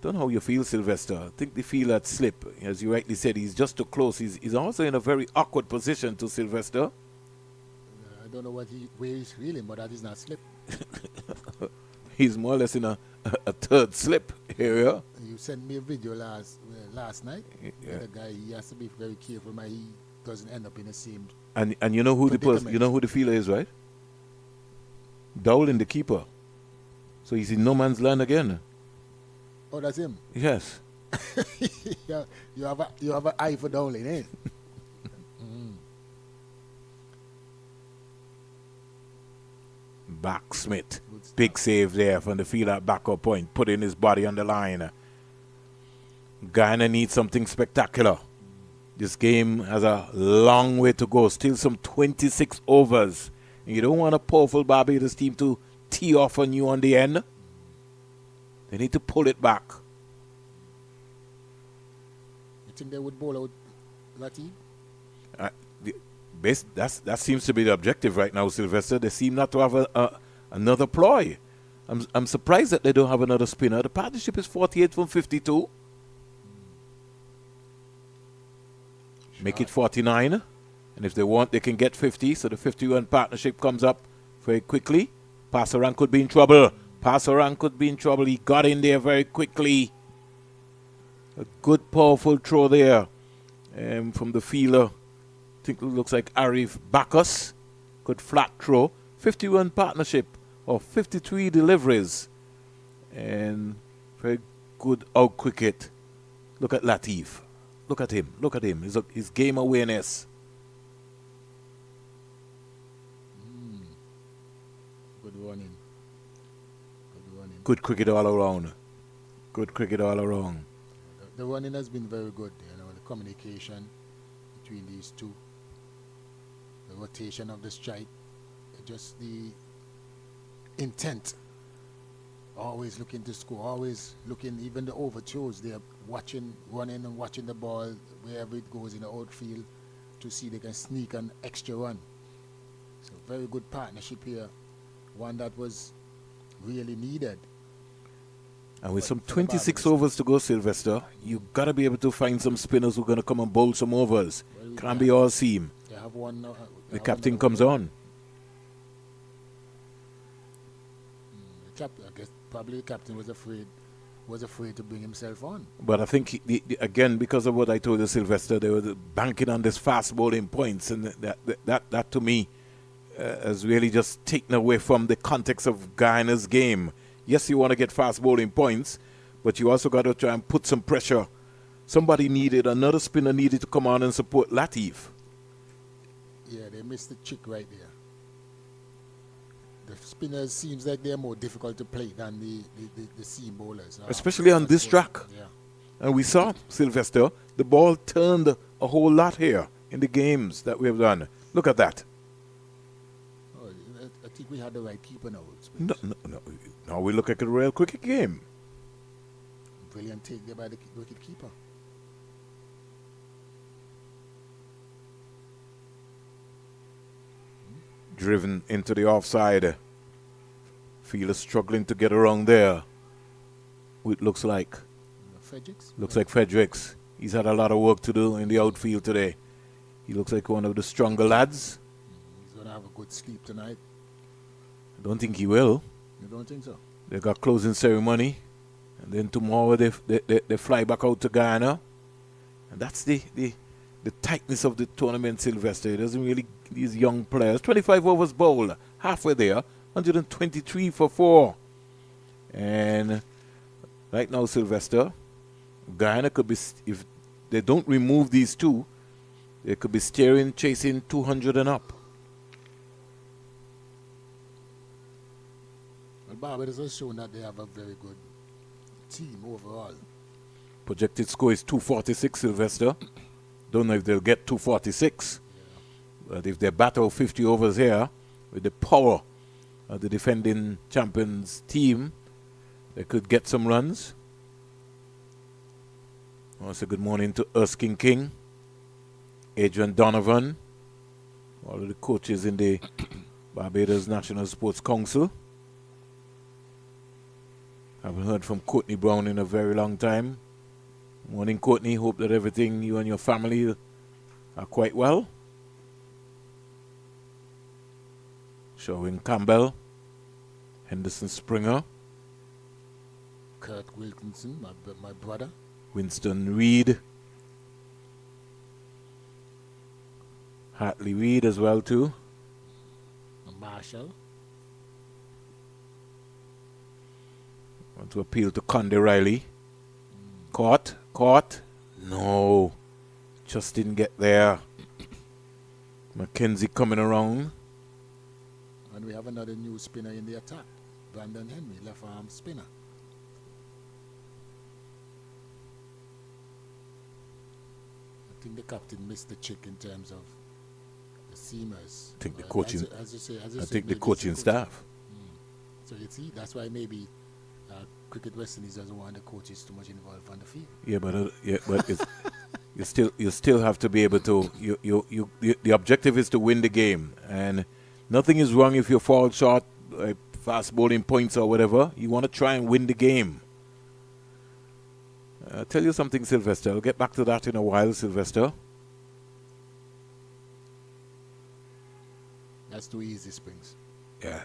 Don't know how you feel, Sylvester. I think they feel that slip. As you rightly said, he's just too close. He's also in a very awkward position to Sylvester. I don't know where he's feeling, but that is not slip. He's more or less in a third slip area. You sent me a video last night. Yeah. The guy, he has to be very careful, man. He doesn't end up in the same. And you know who the feeler is, right? Dowling, the keeper. So he's in no man's land again. Oh, that's him. Yes. You have an eye for Dowling, eh? Back Smith. Big save there from the fielder at backup point, putting his body on the line. Guyana needs something spectacular. This game has a long way to go. Still some 26 overs. And you don't want a powerful Barbados team to tee off on you on the end. They need to pull it back. You think they would bowl out Latif? That seems to be the objective right now, Sylvester. They seem not to have another ploy. I'm surprised that they don't have another spinner. The partnership is 48 from 52. Make it 49. And if they want, they can get 50. So the 51 partnership comes up very quickly. Passaran could be in trouble. He got in there very quickly. A good, powerful throw there from the fielder. I think it looks like Arif Bacchus. Good flat throw. 51 partnership of 53 deliveries. And very good out cricket. Look at Latif. Look at him. His game awareness. Good running. Good cricket all around. The running has been very good. The communication between these two. The rotation of the strike. Just the intent. Always looking to score. Always looking, even the overthrows. They're running and watching the ball wherever it goes in the outfield to see they can sneak an extra run. So very good partnership here. One that was really needed. And with some 26 overs to go, Sylvester, you've got to be able to find some spinners who are going to come and bowl some overs. Can't be all seam. They have one now. The captain comes on. I guess probably the captain was afraid to bring himself on. But I think, again, because of what I told you, Sylvester, they were banking on this fast bowling points. And that to me, has really just taken away from the context of Guyana's game. Yes, you want to get fast bowling points, but you also got to try and put some pressure. Another spinner needed to come on and support Latif. Yeah, they missed the trick right there. The spinners seems like they're more difficult to play than the seam bowlers. Especially on this track. Yeah. And we saw, Sylvester, the ball turned a whole lot here in the games that we have done. Look at that. I think we had the right keeper now. No. Now we look at a real cricket game. Brilliant take there by the wicket keeper. Driven into the offside. Fielder struggling to get around there. It looks like. Fredericks? Looks like Fredericks. He's had a lot of work to do in the outfield today. He looks like one of the stronger lads. He's going to have a good sleep tonight. I don't think he will. You don't think so? They got closing ceremony. And then tomorrow they fly back out to Guyana. And that's the tightness of the tournament, Sylvester. It doesn't really, these young players. 25 overs bowled, halfway there, 123 for 4. And right now, Sylvester, Guyana could be, if they don't remove these two, they could be chasing 200 and up. Well, Barbados has shown that they have a very good team overall. Projected score is 246, Sylvester. Don't know if they'll get 246. But if they battle 50 overs here with the power of the defending champions team, they could get some runs. Also, good morning to Erskine King, Adrian Donovan, all of the coaches in the Barbados National Sports Council. Haven't heard from Courtney Brown in a very long time. Morning, Courtney. Hope that everything, you and your family, are quite well. Sherwin Campbell, Henderson Springer, Kurt Wilkinson, my brother. Winston Reed, Hartley Reed as well too. Marshall. Want to appeal to Conde Riley. Caught. No, just didn't get there. McKenzie coming around. And we have another new spinner in the attack. Brandon Henry, left arm spinner. I think the captain missed the trick in terms of the seamers. I think the coaching. As you say, I think the coaching staff. So you see, that's why maybe Cricket West Indies doesn't want the coaches too much involved on the field. Yeah, but it's, you still have to be able to. The objective is to win the game, and nothing is wrong if you fall short, fast bowling points or whatever. You want to try and win the game. I'll tell you something, Sylvester. I'll get back to that in a while, Sylvester. That's too easy, Springs. Yeah,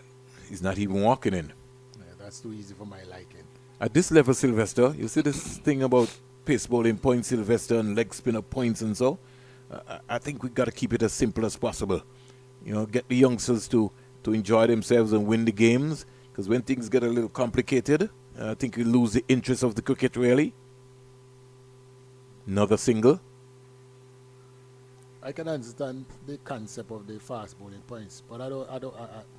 he's not even walking in. Yeah, that's too easy for my liking. At this level, Sylvester, you see this thing about pace bowling points, Sylvester, and leg spinner points and so. I think we've got to keep it as simple as possible. You know, get the youngsters to enjoy themselves and win the games. Because when things get a little complicated, I think we lose the interest of the cricket, really. Another single. I can understand the concept of the fast bowling points, but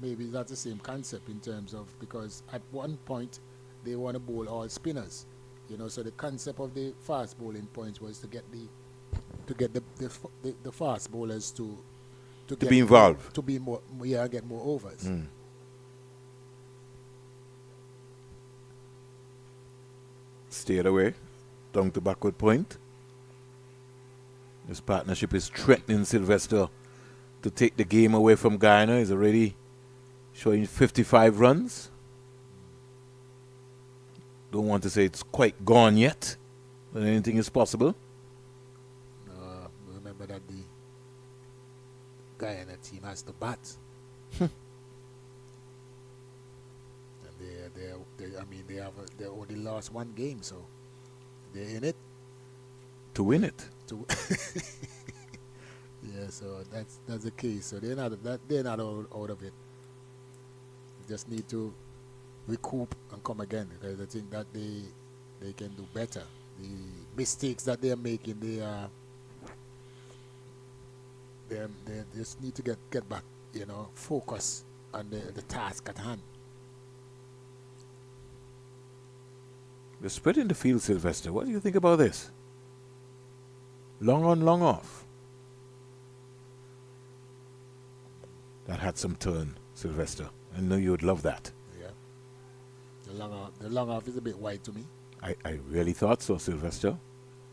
maybe that's the same concept in terms of, because at one point they want to bowl all spinners, you know. So the concept of the fast bowling points was to get the fast bowlers to be involved, to be more, get more overs. Stayed away, down to backward point. This partnership is threatening Sylvester to take the game away from Guyana. He's already showing 55 runs. Don't want to say it's quite gone yet, but anything is possible. Remember that the Guyana team has to bat. And they only lost one game, so they're in it to win it. Yeah, so that's the case. So they're not out of it. They just need to recoup and come again, because I think that they can do better. The mistakes that they're making, they just need to get back, you know, focus on the task at hand. The spread in the field, Sylvester. What do you think about this? Long on, long off. That had some turn, Sylvester. I know you would love that. Yeah. The long off is a bit wide to me. I really thought so, Sylvester.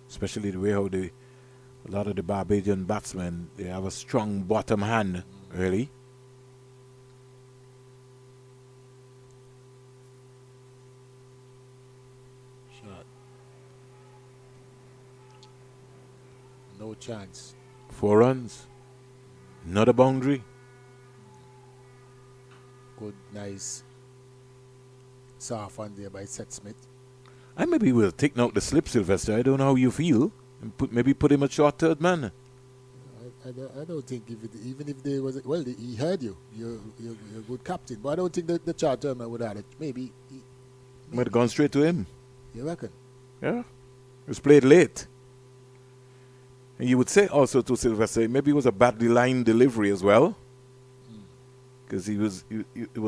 Especially the way how a lot of the Barbadian batsmen, they have a strong bottom hand, really. Shot. No chance. 4 runs. Not a boundary. Good, nice soft one there by Seth Smith. I maybe will take out the slip, Sylvester. I don't know how you feel. And maybe put him a short third man. I don't think even if there was he heard you. You're a good captain, but I don't think the short third man would have it. Maybe Might have gone straight to him. You reckon? Yeah. It was played late. And you would say also to Sylvester, maybe it was a badly lined delivery as well. Because he was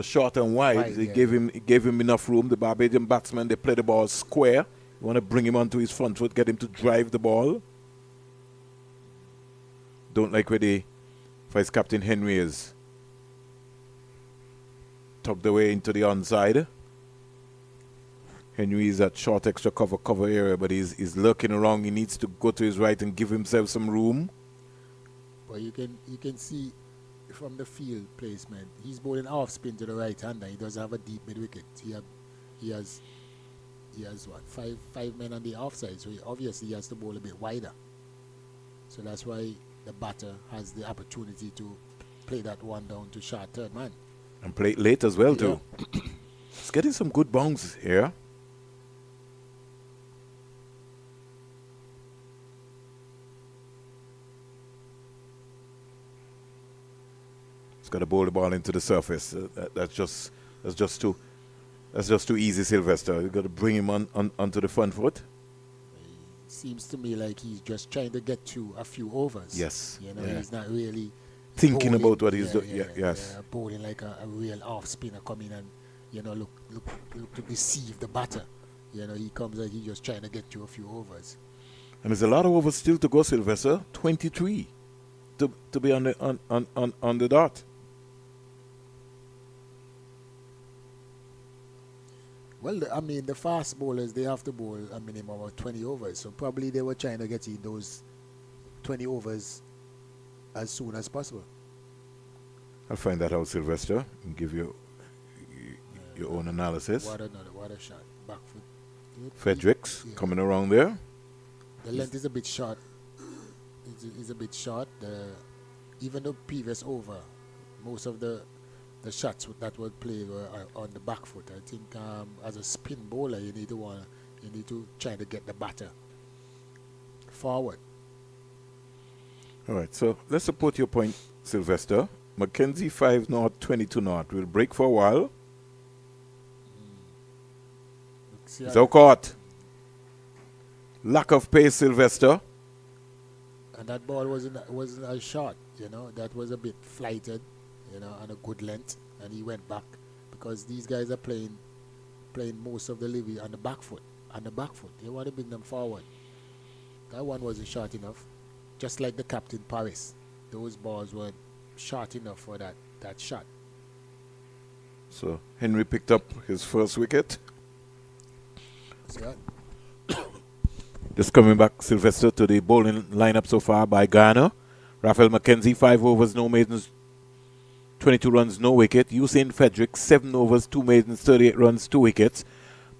short and wide. He gave him enough room. The Barbadian batsman, they played the ball square. You want to bring him onto his front foot, get him to drive the ball. Don't like where the vice captain Henry is. Tucked away into the onside. Henry is at short extra cover area, but he's lurking around. He needs to go to his right and give himself some room. But you can see from the field placement, he's bowling off spin to the right hander. He doesn't have a deep mid wicket. He has what, five men on the offside, so obviously he has to bowl a bit wider. So that's why the batter has the opportunity to play that one down to short third man. And play it late as well too. It's getting some good bounces here. It's got to bowl the ball into the surface. That's just too easy, Sylvester. You've got to bring him onto the front foot. It seems to me like he's just trying to get through a few overs. Yes. You know, he's not really thinking bowling, about what he's doing. Yes. Bowling like a real off spinner coming and, you know, look to deceive the batter. You know, he comes and he's just trying to get through a few overs. And there's a lot of overs still to go, Sylvester. 23 to be on the dot. Well, the fast bowlers, they have to bowl a minimum of 20 overs. So probably they were trying to get in those 20 overs as soon as possible. I'll find that out, Sylvester, and give you your own analysis. What a shot. Back foot. Fredericks coming around there. The length is a bit short. It's a bit short. Even the previous over, most of the shots that were played were on the back foot. I think as a spin bowler, you need to try to get the batter forward. All right, so let's support your point, Sylvester. McKenzie 5 knot, 22 knot. We'll break for a while. It's out caught. Lack of pace, Sylvester. And that ball wasn't as short, you know. That was a bit flighted, you know, on a good length, and he went back because these guys are playing most of the delivery on the back foot. They want to bring them forward. That one wasn't short enough. Just like the captain Paris, those balls weren't short enough for that shot. So Henry picked up his first wicket. See that? Just coming back, Sylvester, to the bowling lineup so far by Guyana. Raphael McKenzie, 5 overs, no maidens, 22 runs, no wicket. Usain Fredericks, 7 overs, 2 maidens, 38 runs, 2 wickets.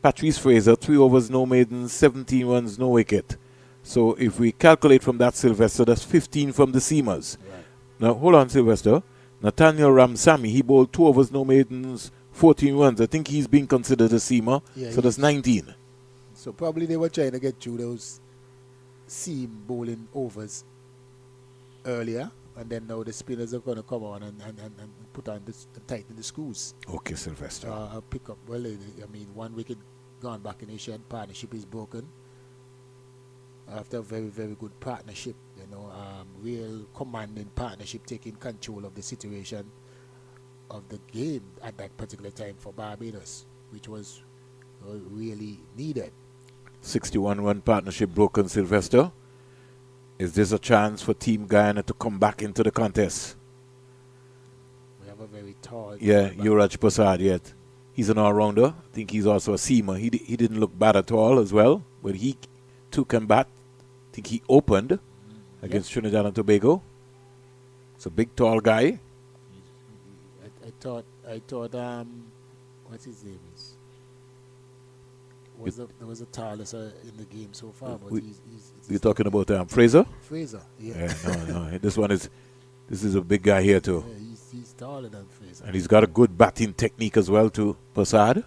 Patrice Fraser, 3 overs, no maidens, 17 runs, no wicket. So if we calculate from that, Sylvester, that's 15 from the seamers. Right. Now, hold on, Sylvester. Nathaniel Ramsamy, he bowled 2 overs, no maidens, 14 runs. I think he's being considered a seamer. Yeah, so that's 19. So probably they were trying to get through those seam bowling overs earlier, and then now the spinners are going to come on and put on tighten the screws. Okay, Sylvester. Pick up. Well, one wicket gone back in Asian partnership is broken. After a very, very good partnership, you know, real commanding partnership, taking control of the situation of the game at that particular time for Barbados, which was really needed. 61-run partnership broken, Sylvester. Is this a chance for Team Guyana to come back into the contest? We have a very tall... Yeah, Yuraj Prasad yet. He's an all-rounder. I think he's also a seamer. He didn't look bad at all as well, but he too can bat. I think he opened against Trinidad and Tobago. It's a big, tall guy. I thought what's his name is? Was the tallest in the game so far, but you're talking about Fraser? Fraser, yeah. No. This is a big guy here too. Yeah, he's taller than Fraser. And he's got a good batting technique as well too, Prasad.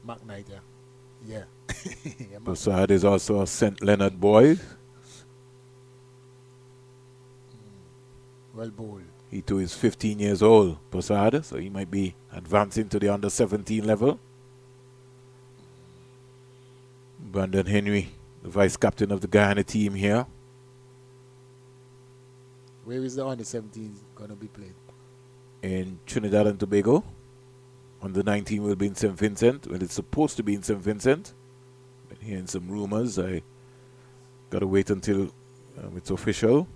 McKnight, yeah. Prasad is also a St. Leonard boy. Well bowled. He too is 15 years old, Prasad, so he might be advancing to the under 17 level. Brandon Henry, the vice captain of the Guyana team here. Where is the under 17 going to be played? in Trinidad and Tobago. Under 19 will be in St. Vincent. Well, it's supposed to be in St. Vincent. Been hearing some rumors. I got to wait until it's official.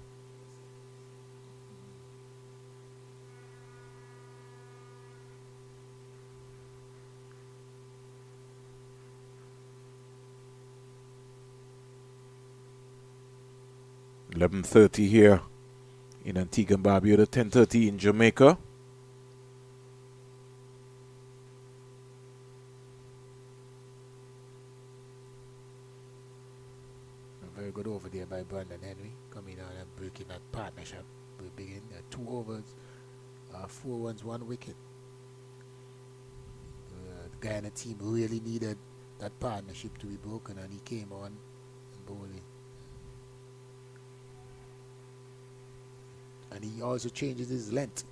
$11:30 here in Antigua and Barbuda, 10:30 in Jamaica. Very good over there by Brandon Henry, coming on and breaking that partnership. We begin 2 overs, 4 runs, 1 wicket. The Guyana team really needed that partnership to be broken, and he came on and bowled it. And he also changes his length,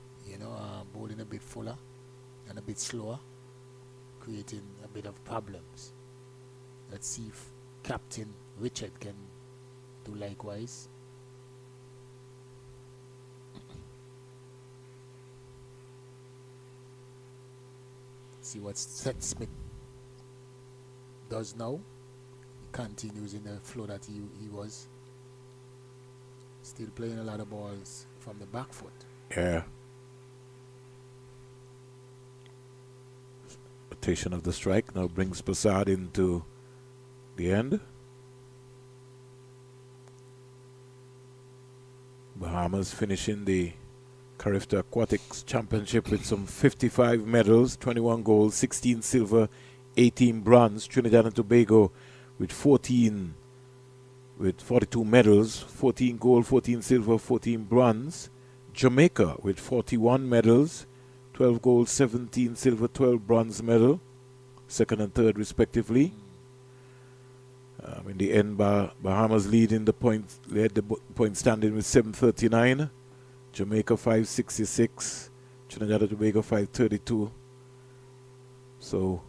bowling a bit fuller and a bit slower, creating a bit of problems. Let's see if Captain Richard can do likewise. See what Seth Smith does now. He continues in the flow that he was. Still playing a lot of balls from the back foot. Yeah. Rotation of the strike now brings Prasad into the end. Bahamas finishing the Carifta Aquatics Championship with some 55 medals, 21 gold, 16 silver, 18 bronze. Trinidad and Tobago with 42 medals, 14 gold, 14 silver, 14 bronze. Jamaica with 41 medals, 12 gold, 17 silver, 12 bronze medal, second and third respectively. In the end, Bahamas led the point standing with 739. Jamaica 566, Trinidad and Tobago 532. So,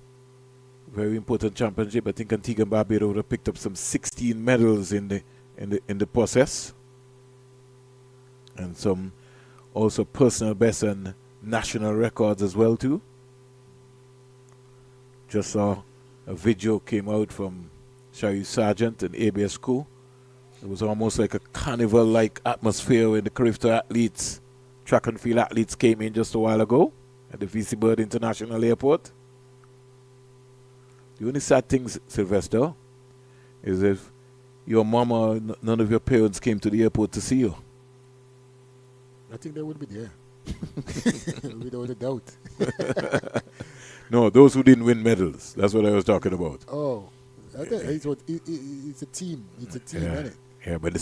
very important championship. I think Antigua and Barbados would have picked up some 16 medals in the process, and some also personal best and national records as well too. Just saw a video came out from Shari Sargent and ABS School. It was almost like a carnival-like atmosphere when the Carifta athletes, track and field athletes, came in just a while ago at the VC Bird International Airport. The only sad thing, Sylvester, is if your mom or none of your parents came to the airport to see you. I think they would be there. Without a doubt. No, those who didn't win medals. That's what I was talking about. Oh, I think it's a team. It's a team, isn't it? Yeah, but the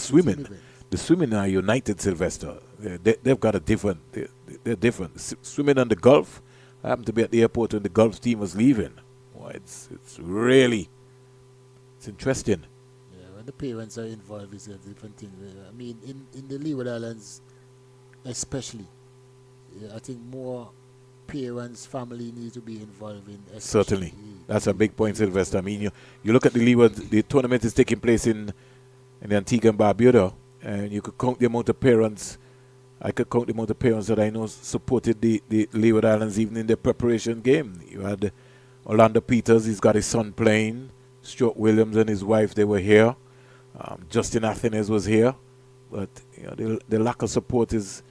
swimming are united, Sylvester. They've got a different. They're different. Swimming and the golf. I happened to be at the airport when the golf team was leaving. Well, it's really, it's interesting. Yeah, when the parents are involved, it's a different thing. I mean, in the Leeward Islands, especially, I think more parents, family need to be involved in. Certainly, that's a big point, Sylvester. I mean, you look at the Leeward. The tournament is taking place in the Antigua and Barbuda, and you could count the amount of parents. I could count the amount of parents that I know supported the Leeward Islands even in their preparation game. You had Orlando Peters, he's got his son playing. Stuart Williams and his wife, they were here. Justin Athenes was here. But the lack of support was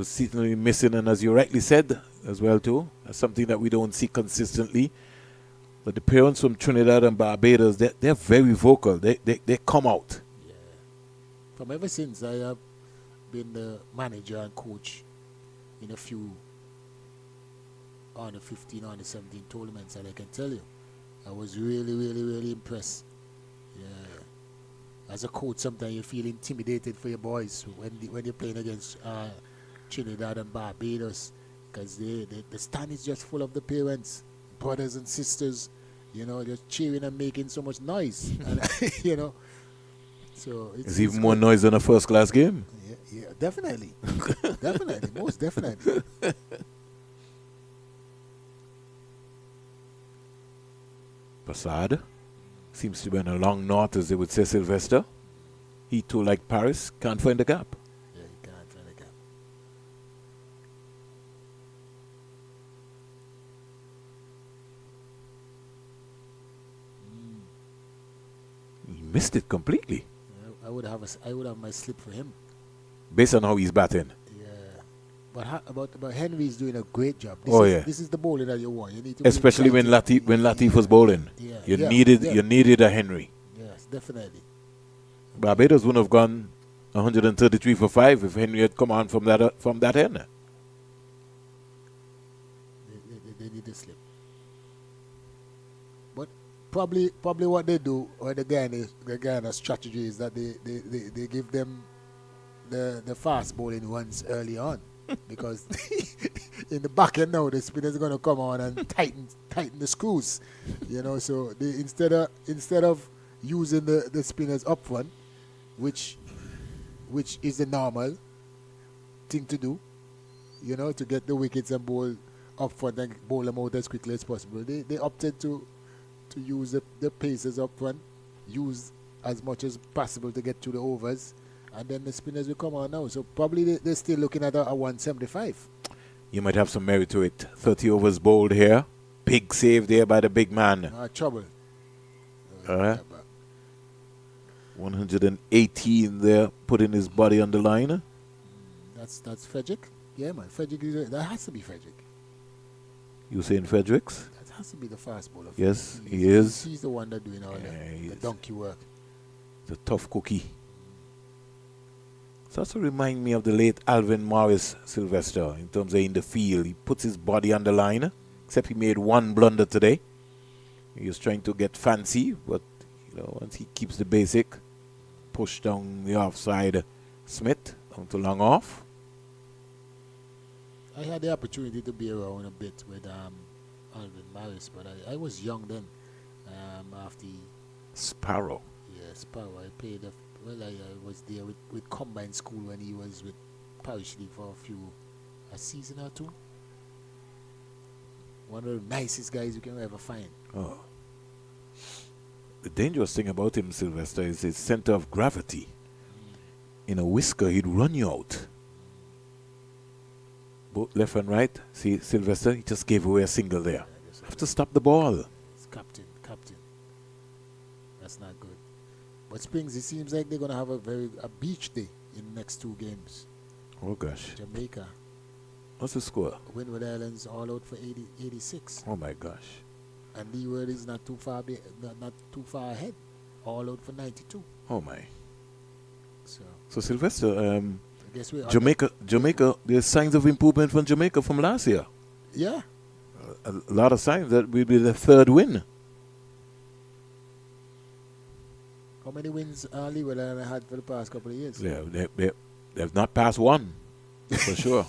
certainly missing, and as you rightly said as well too, that's something that we don't see consistently. But the parents from Trinidad and Barbados, they're very vocal. They come out. Yeah. From ever since I have been the manager and coach in a few under 15, under 17 tournaments, and I can tell you, I was really, really, really impressed. Yeah. As a coach, sometimes you feel intimidated for your boys when you're playing against Trinidad and Barbados, because the stand is just full of the parents, brothers and sisters, just cheering and making so much noise. And, so it's even more noise than a first-class game. Yeah, definitely. Definitely, most definitely. Prasad seems to be on a long north, as they would say, Sylvester. He too, like Paris, can't find a gap. Yeah, he can't find a gap. missed it completely. I would have my slip for him. Based on how he's batting. Yeah. But Henry's doing a great job. This is the bowler that you want. You need to especially when Latif was bowling. Yeah. You needed a Henry. Yes, definitely. Barbados wouldn't have gone 133 for 5 if Henry had come on from that end. They need to slip. But probably what they do, or the Guyana strategy is that they give them the fast bowling ones early on. Because in the back end now the spinners are gonna come on and tighten the screws. So they instead of using the spinners up front, which is the normal thing to do, to get the wickets and bowl up front and bowl them out as quickly as possible. They opted to use the paces up front, use as much as possible to get through the overs, and then the spinners will come on now. So probably they're still looking at a 175. You might have some merit to it. 30 overs bowled here. Big save there by the big man. Trouble. 118 there, putting his body on the line. That's Frederick. Yeah, man. Frederick, that has to be Frederick. You saying Fredericks? That has to be the fast bowler. Yes, he is. He's the one that's doing all the donkey work. The tough cookie. So that's to remind me of the late Alvin Morris Sylvester in terms of in the field. He puts his body on the line, except he made one blunder today. He was trying to get fancy, but once he keeps the basic, push down the offside Smith down to long off. I had the opportunity to be around a bit with Alvin Morris, but I was young then. After Sparrow. Yeah, Sparrow. I played. I was there with Combine School when he was with Parish League for a season or two. One of the nicest guys you can ever find. Oh. The dangerous thing about him, Sylvester, is his center of gravity. In a whisker, he'd run you out. Both left and right. See, Sylvester, he just gave away a single there. Have to stop the ball. It's captain. That's not good. But Springs, it seems like they're going to have a beach day in the next 2 games. Oh, gosh. Jamaica. What's the score? Windward Islands all out for 86. Oh, my gosh. And Leeward is not too far ahead. All out for 92. Oh, my. So Sylvester, Jamaica, there's signs of improvement from Jamaica from last year. Yeah. A lot of signs that will be the 3rd win. How many wins Leeward Island had for the past couple of years? Yeah, they've not passed 1, for sure.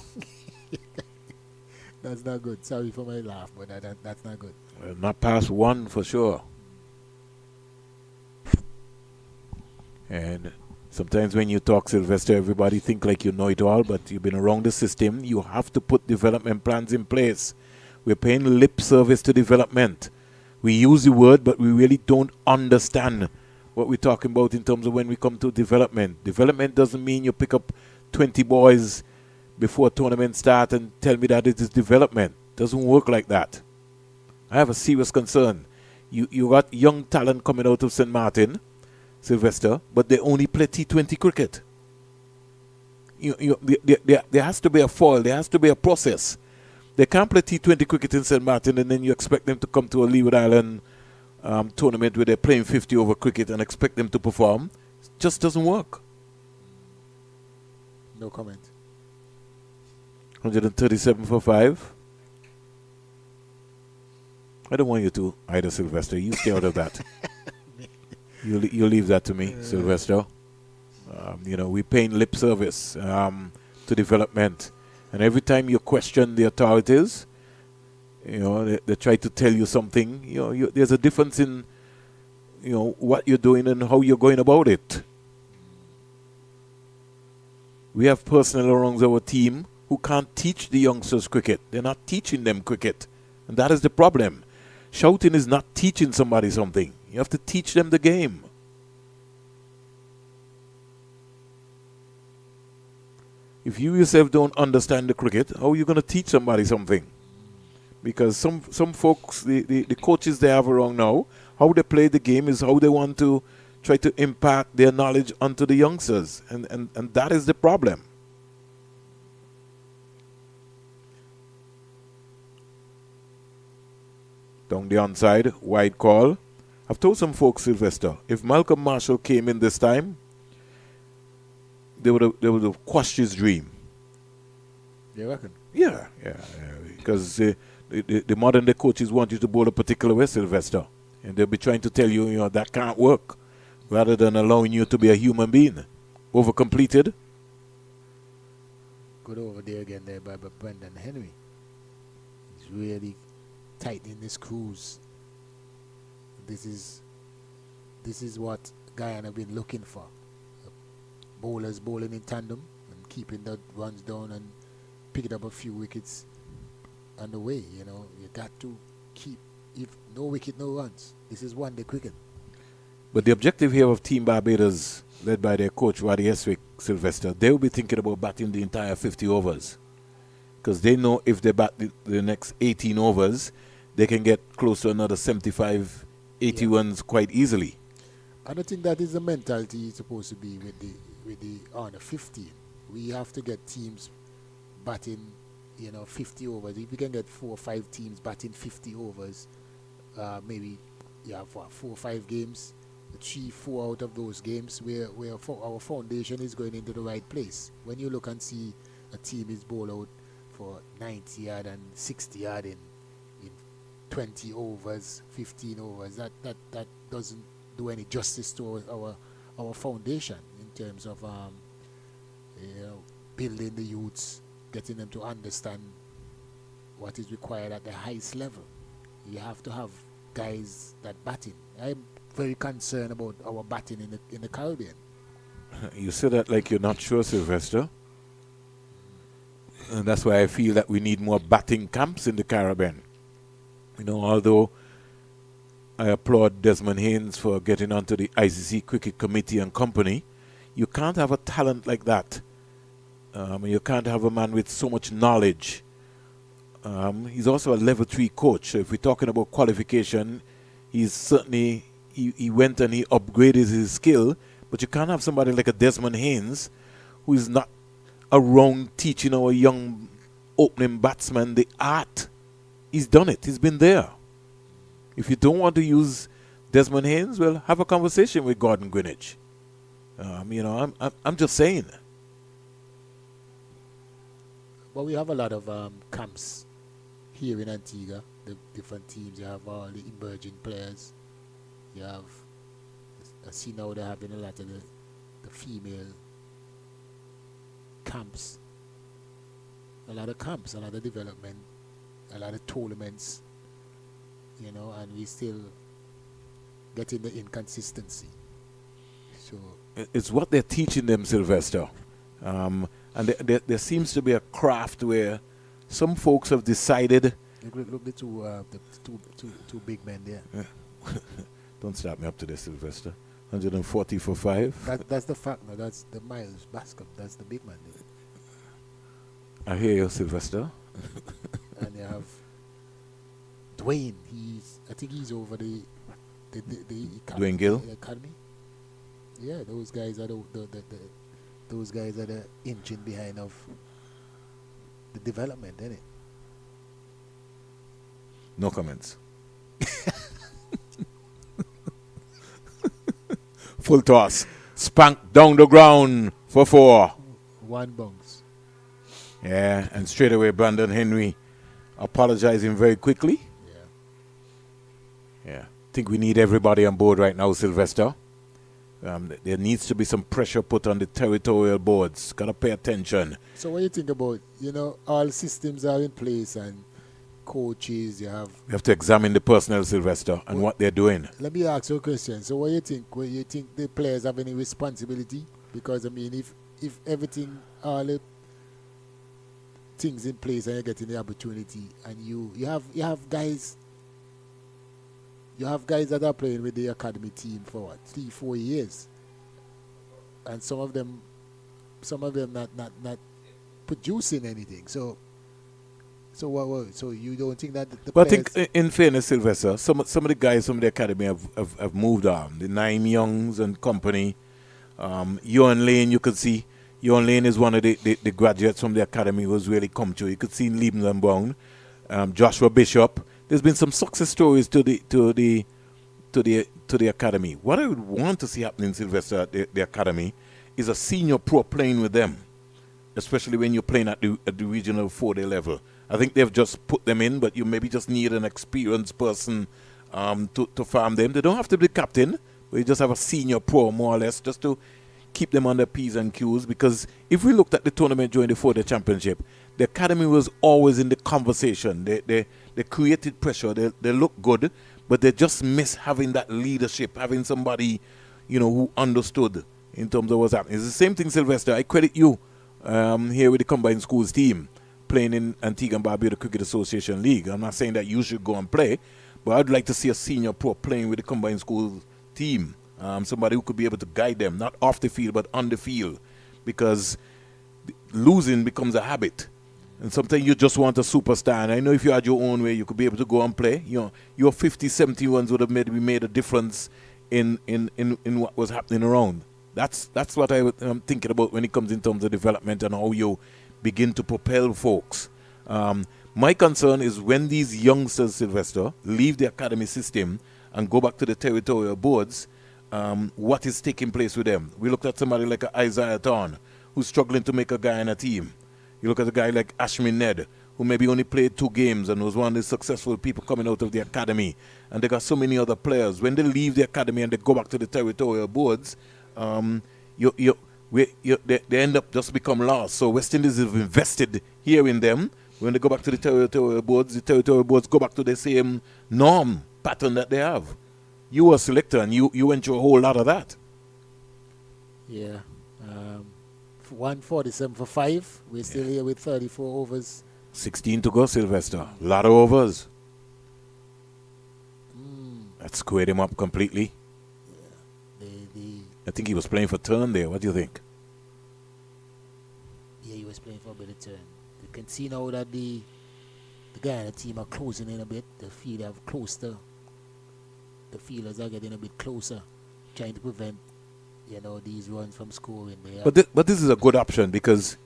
That's not good. Sorry for my laugh, but that's not good. Not past 1 for sure. And sometimes when you talk, Sylvester, everybody think like you know it all, but you've been around the system. You have to put development plans in place. We're paying lip service to development. We use the word, but we really don't understand what we're talking about in terms of when we come to development. Development doesn't mean you pick up 20 boys before a tournament start and tell me that it is development. Doesn't work like that. I have a serious concern. You got young talent coming out of St. Martin, Sylvester, but they only play T20 cricket. There has to be a foil. There has to be a process. They can't play T20 cricket in St. Martin and then you expect them to come to a Leeward Island tournament where they're playing 50 over cricket and expect them to perform. It just doesn't work. No comment. 137 for 5. I don't want you to either, Sylvester. You stay out of that. You leave that to me, Sylvester. We're paying lip service to development. And every time you question the authorities, they try to tell you something. There's a difference in, what you're doing and how you're going about it. We have personnel around our team who can't teach the youngsters cricket. They're not teaching them cricket. And that is the problem. Shouting is not teaching somebody something. You have to teach them the game. If you yourself don't understand the cricket, how are you going to teach somebody something? Because some folks, the coaches they have around now, how they play the game is how they want to try to impact their knowledge onto the youngsters, and that is the problem. Down the onside, wide call. I've told some folks, Sylvester, if Malcolm Marshall came in this time, they would have quashed his dream. You reckon? Yeah. Because the modern day coaches want you to bowl a particular way, Sylvester, and they'll be trying to tell you, that can't work, rather than allowing you to be a human being. Overcompleted. Good over there again there by Brendan Henry. He's really tightening this cruise. This is what Guyana have been looking for. Bowlers bowling in tandem and keeping the runs down and picking up a few wickets on the way. You got to keep, if no wicket, no runs. This is one day cricket. But the objective here of Team Barbados, led by their coach Waddy Eswick, Sylvester, they will be thinking about batting the entire 50 overs. Because they know if they bat the next 18 overs, they can get close to another 75, 80 runs quite easily. I don't think that is the mentality it's supposed to be with the under 15. We have to get teams batting, 50 overs. If we can get 4 or 5 teams batting 50 overs, maybe you have 4 or 5 games, 3, 4 out of those games where our foundation is going into the right place. When you look and see a team is bowled out for 90 yard and 60 yard in 20 overs, 15 overs, that doesn't do any justice to our foundation in terms of building the youths, getting them to understand what is required at the highest level. You have to have guys that batting. I'm very concerned about our batting in the Caribbean. You say that like you're not sure, Sylvester. And that's why I feel that we need more batting camps in the Caribbean. Although I applaud Desmond Haynes for getting onto the ICC Cricket Committee and company, you can't have a talent like that. You can't have a man with so much knowledge. He's also a level 3 coach. So if we're talking about qualification, he's certainly, he went and he upgraded his skill, but you can't have somebody like a Desmond Haynes who is not around teaching our young opening batsmen the art. He's done it. He's been there. If you don't want to use Desmond Haynes, well, have a conversation with Gordon Greenwich. I'm just saying. But we have a lot of camps here in Antigua, the different teams. You have all the emerging players. You have, I see now they're having a lot of the female camps. A lot of camps, a lot of development, a lot of tournaments, and we still getting the inconsistency. So it's what they're teaching them, Sylvester. And there seems to be a craft where some folks have decided. Look the two big men there. Don't start me up to this, Sylvester. 140 for 5. That's the fact. No, that's the Miles Bascom. That's the big man there. I hear you, Sylvester. And you have Dwayne. I think he's over the Dwayne Gill. The academy. Yeah, those guys are those guys are the engine behind of the development, isn't it? No comments. Full toss. Spank down the ground for 4. 1 bounce. Yeah, and straight away Brandon Henry apologizing very quickly. Yeah. I think we need everybody on board right now, Sylvester. There needs to be some pressure put on the territorial boards. Got to pay attention. So what do you think about, all systems are in place and coaches, you have to examine the personnel, Sylvester, and what they're doing. Let me ask you a question. So what do you think? Well, you think the players have any responsibility? Because, if everything, all the things in place and you're getting the opportunity and you have guys that are playing with the academy team for 3-4 years, and some of them not producing anything. So So you don't think that the But I players... think, in fairness, Sylvester, some of the guys from the academy have moved on. The Nine Youngs and company. Ewan Lane, you could see. Ewan Lane is one of the graduates from the academy who's really come through. You could see him leaving them brown. Joshua Bishop. There's been some success stories to the academy. What I would want to see happening, Sylvester, at the academy, is a senior pro playing with them, especially when you're playing at the regional 4-day level. I think they've just put them in, but you maybe just need an experienced person to farm them. They don't have to be captain, but you just have a senior pro, more or less, just to keep them on their P's and Q's. Because if we looked at the tournament during the 4-day championship, the academy was always in the conversation. They created pressure. They look good, but they just miss having that leadership, having somebody, who understood in terms of what's happening. It's the same thing, Sylvester. I credit you here with the Combined Schools team playing in Antigua and Barbados Cricket Association League. I'm not saying that you should go and play, but I'd like to see a senior pro playing with the Combined Schools team. Somebody who could be able to guide them, not off the field, but on the field. Because losing becomes a habit. And sometimes you just want a superstar. And I know if you had your own way, you could be able to go and play. Your 50, 70 runs would have made a difference in what was happening around. That's what I'm thinking about when it comes in terms of development and how you begin to propel folks. My concern is when these youngsters, Sylvester, leave the academy system and go back to the territorial boards, what is taking place with them? We looked at somebody like Isaiah Thorne, who's struggling to make a Guyana team. You look at a guy like Ashmin Ned, who maybe only played 2 games and was one of the successful people coming out of the academy. And they got so many other players. When they leave the academy and they go back to the territorial boards, they end up just become lost. So West Indies have invested here in them. When they go back to the territorial boards go back to the same norm pattern that they have. You were a selector and you went through a whole lot of that. Yeah. 147 for 5. We're still here with 34 overs. 16 to go, Sylvester. A lot of overs. That squared him up completely. I think he was playing for turn there. What do you think? Yeah, he was playing for a bit of turn. You can see now that the Guyana team are closing in a bit. The field have closer. The fielders are getting a bit closer, trying to prevent, these runs from scoring. But this is a good option because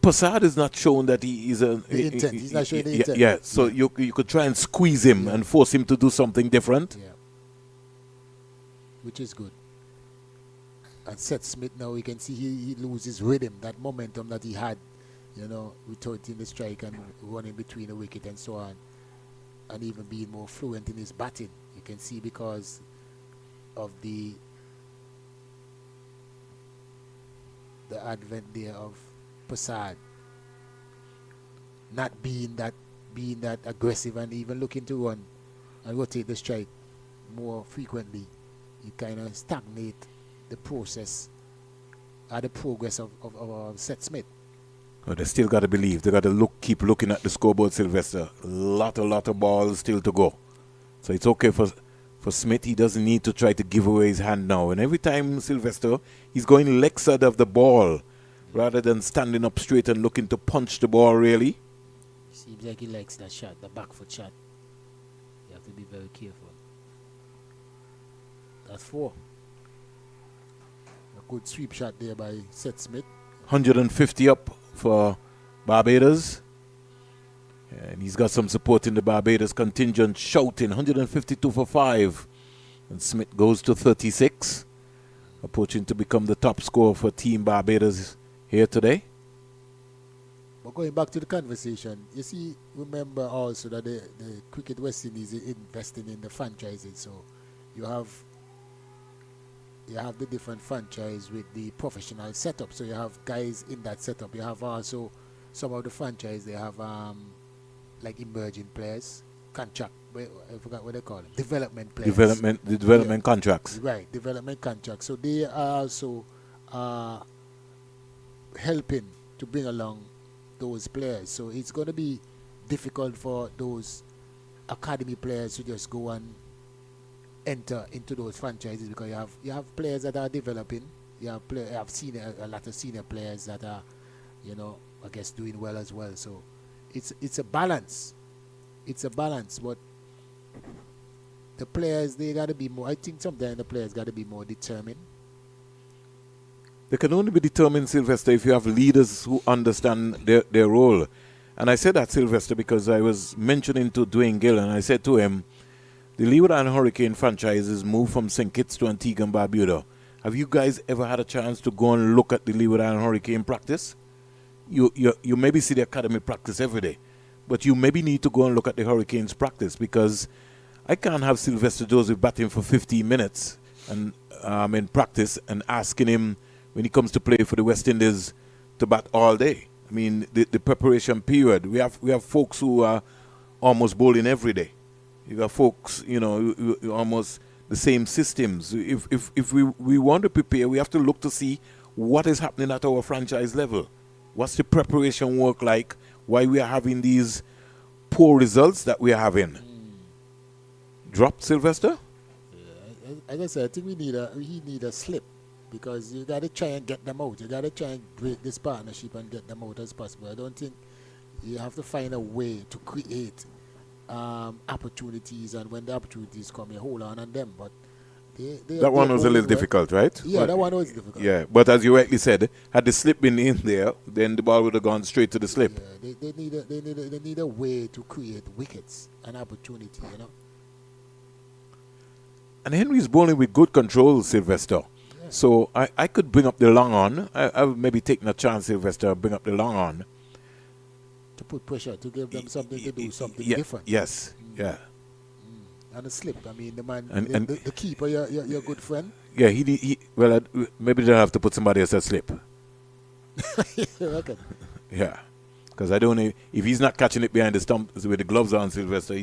Passad is not showing that he is a... The intent. He's not showing the intent. Yeah, so you could try and squeeze him and force him to do something different. Yeah. Which is good. And Seth Smith now, we can see he loses rhythm, that momentum that he had, with 13 the strike and running between the wicket and so on, and even being more fluent in his batting. You can see because of the advent there of Passad not being that aggressive and even looking to run and rotate the strike more frequently. You kind of stagnate the process or the progress of Seth Smith. Oh, they still got to believe. They got to keep looking at the scoreboard, Sylvester. A lot of balls still to go. So it's okay for Smith. He doesn't need to try to give away his hand now. And every time, Sylvester, he's going leg side of the ball rather than standing up straight and looking to punch the ball, really. Seems like he likes that shot, the back foot shot. You have to be very careful. That's 4. A good sweep shot there by Seth Smith. 150 up for Barbados. And he's got some support in the Barbados contingent shouting 152 for 5. And Smith goes to 36, approaching to become the top scorer for Team Barbados here today. But going back to the conversation, you see, remember also that the Cricket West Indies is investing in the franchises. So you have the different franchise with the professional setup. So you have guys in that setup. You have also some of the franchise, they have like emerging players, contract, I forgot what they call it, development players. Development contracts. Right, development contracts. So they are also helping to bring along those players. So it's going to be difficult for those academy players to just go and enter into those franchises because you have players that are developing. You have a lot of senior players that are, I guess doing well as well. So it's a balance. It's a balance, but the players, they got to be more. I think sometimes the players got to be more determined. They can only be determined, Sylvester, if you have leaders who understand their role. And I said that, Sylvester, because I was mentioning to Dwayne Gill, and I said to him, the Leeward Island Hurricane franchise is moved from St. Kitts to Antigua and Barbuda. Have you guys ever had a chance to go and look at the Leeward Island Hurricane practice? You maybe see the academy practice every day, but you maybe need to go and look at the Hurricanes practice, because I can't have Sylvester Joseph batting for 15 minutes and in practice and asking him when he comes to play for the West Indies to bat all day. I mean, the preparation period. We have folks who are almost bowling every day. You got folks, who almost the same systems. If we want to prepare, we have to look to see what is happening at our franchise level. What's the preparation work like? Why we are having these poor results that we are having? Drop, Sylvester? Yeah, as I said, I think we need a slip, because you got to try and get them out. You got to try and break this partnership and get them out as possible. I don't think you have to find a way to create opportunities, and when the opportunities come, you hold on them. But that one was a little difficult, right? Yeah, but that one was difficult. Yeah, but as you rightly said, had the slip been in there, then the ball would have gone straight to the slip. Yeah, they need a way to create wickets and opportunity, And Henry's bowling with good control, Sylvester. Yeah. So I could bring up the long on. I've maybe taken a chance, Sylvester, bring up the long on. To put pressure, to give them something to do, something yeah, different. Yes, yeah. And a slip. I mean, the man, And the keeper, your good friend. Yeah, maybe they'll have to put somebody else at slip. Okay. Yeah, because I don't know if he's not catching it behind the stump with the gloves on, Sylvester.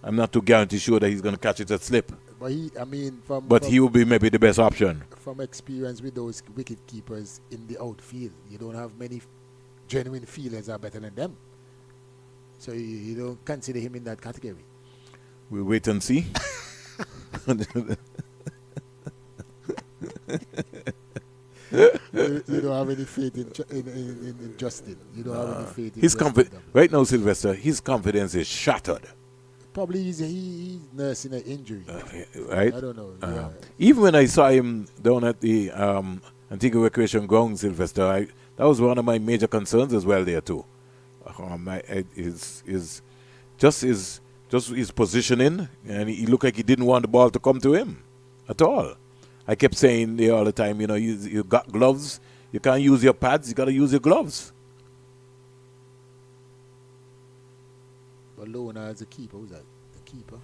I'm not too guaranteed sure that he's going to catch it at slip. But he will be maybe the best option. From experience with those wicket keepers in the outfield, you don't have many genuine fielders are better than them. So you don't consider him in that category. We'll wait and see. You don't have any faith in Justin. You don't have any faith in Justin. Right now, Sylvester, his confidence is shattered. Probably he's nursing an injury. Right? I don't know. Yeah. Even when I saw him down at the Antigua Recreation Ground, Sylvester, that was one of my major concerns as well there too. His positioning, and he looked like he didn't want the ball to come to him at all. I kept saying there all the time, you got gloves, you can't use your pads, you got to use your gloves. But Lona as a keeper, who's that? The keeper?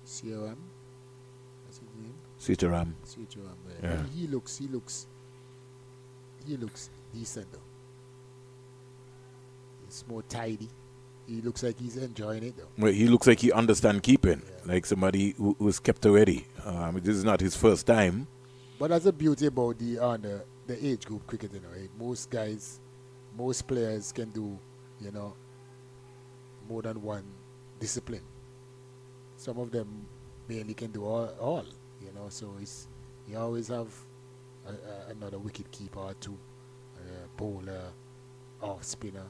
CRM? That's his name? Sitaram. Yeah. He looks decent though. It's more tidy. He looks like he's enjoying it though. Well, he looks like he understands keeping, like somebody who's kept already. This is not his first time. But that's the beauty about the age group cricket, right? Most players can do, more than one discipline. Some of them barely can do all. So you always have another wicket keeper or two, bowler, off spinner.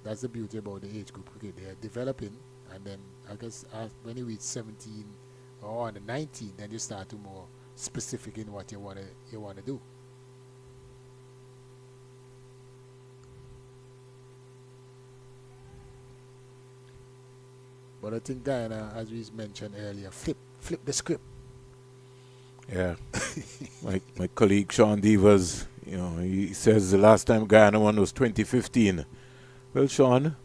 That's the beauty about the age group cricket. They are developing, and then I guess when you reach 17 or under 19, then you start to more specific in what you want to do. But I think Guyana, as we mentioned earlier, flip the script. Yeah. my colleague Sean Devers, he says the last time Guyana won was 2015. Well, Sean,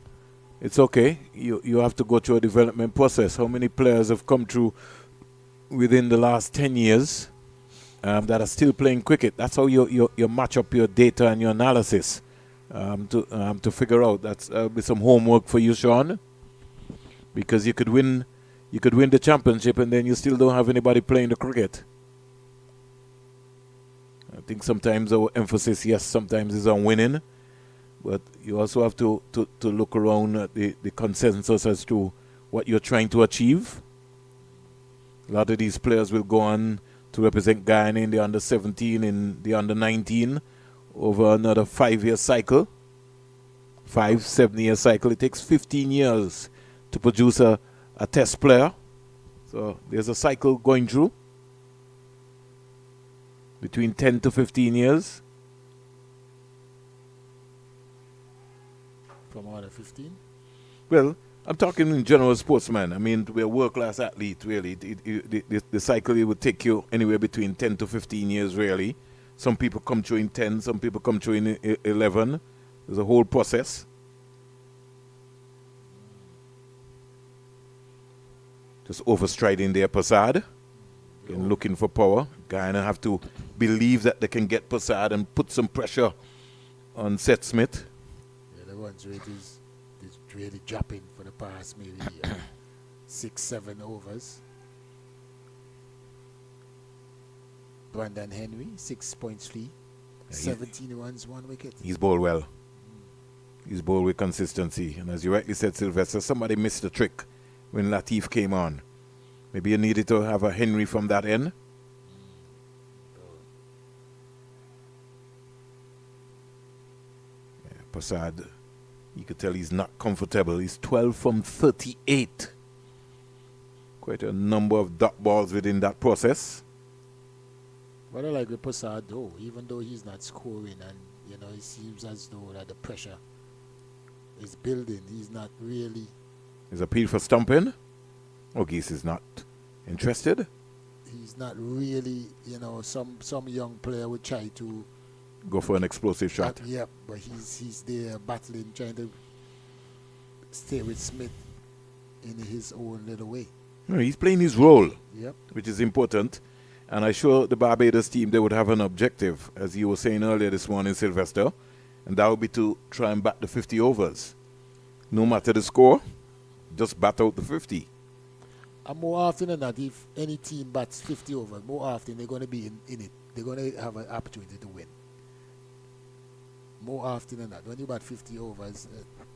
it's okay. You have to go through a development process. How many players have come through within the last 10 years that are still playing cricket? That's how you match up your data and your analysis to figure out. That's be some homework for you, Sean, because you could win the championship and then you still don't have anybody playing the cricket. I think sometimes our emphasis, sometimes is on winning, but you also have to look around at the consensus as to what you're trying to achieve. A lot of these players will go on to represent Guyana in the under 17, in the under 19, over another 5-year cycle. 7-year cycle. It takes 15 years to produce a test player. So there's a cycle going through between 10 to 15 years. From under 15? Well, I'm talking in general sportsman. I mean, to be a world-class athlete, really. The cycle, it would take you anywhere between 10 to 15 years, really. Some people come through in 10, some people come through in 11. There's a whole process. Just overstriding their Passad and looking for power. Guyana have to believe that they can get Passad and put some pressure on Seth Smith. Yeah, the ones where it is really dropping for the past maybe 6-7 overs. Brandon Henry, 6.3, 17 runs, 1 wicket. He's bowled well. He's bowled with consistency. And as you rightly said, Sylvester, somebody missed the trick when Latif came on. Maybe you needed to have a Henry from that end. Yeah, Passad, you could tell he's not comfortable. He's 12 from 38. Quite a number of dot balls within that process. What I like with Passad, though, even though he's not scoring, and it seems as though that the pressure is building. He's not really. His appeal for stumping. Geese is not interested. He's not really. Some young player would try to go for an explosive shot. Yep, but he's there battling, trying to stay with Smith in his own little way. No, he's playing his role. Yep. Which is important. And I sure the Barbados team, they would have an objective, as you were saying earlier this morning, Sylvester, and that would be to try and bat the 50 overs. No matter the score, just bat out the 50. And more often than not, if any team bats 50 overs, more often they're going to be in it. They're going to have an opportunity to win. More often than not, when you bat 50 overs,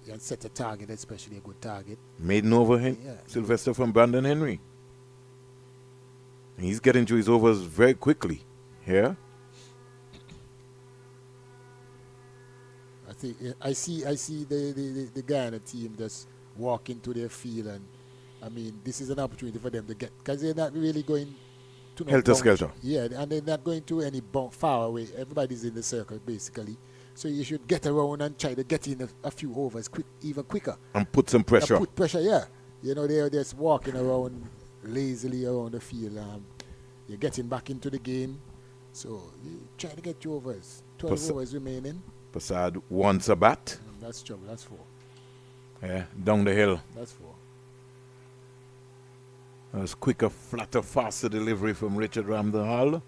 you set a target, especially a good target. Maiden over Sylvester from Brandon Henry. And he's getting to his overs very quickly here. I see the Guyana team just walk into their field, and I mean, this is an opportunity for them to get, because they're not really going to helter skelter. Yeah, and they're not going to any far away. Everybody's in the circle basically. So you should get around and try to get in a few overs even quicker. And put some pressure. Put pressure, yeah. They're just walking around lazily around the field. You're getting back into the game. So you try to get 2 overs. 12 overs remaining. Passad wants a bat. That's trouble. That's 4. Yeah, down the hill. That's 4. That was quicker, flatter, faster delivery from Richard Ramdahal.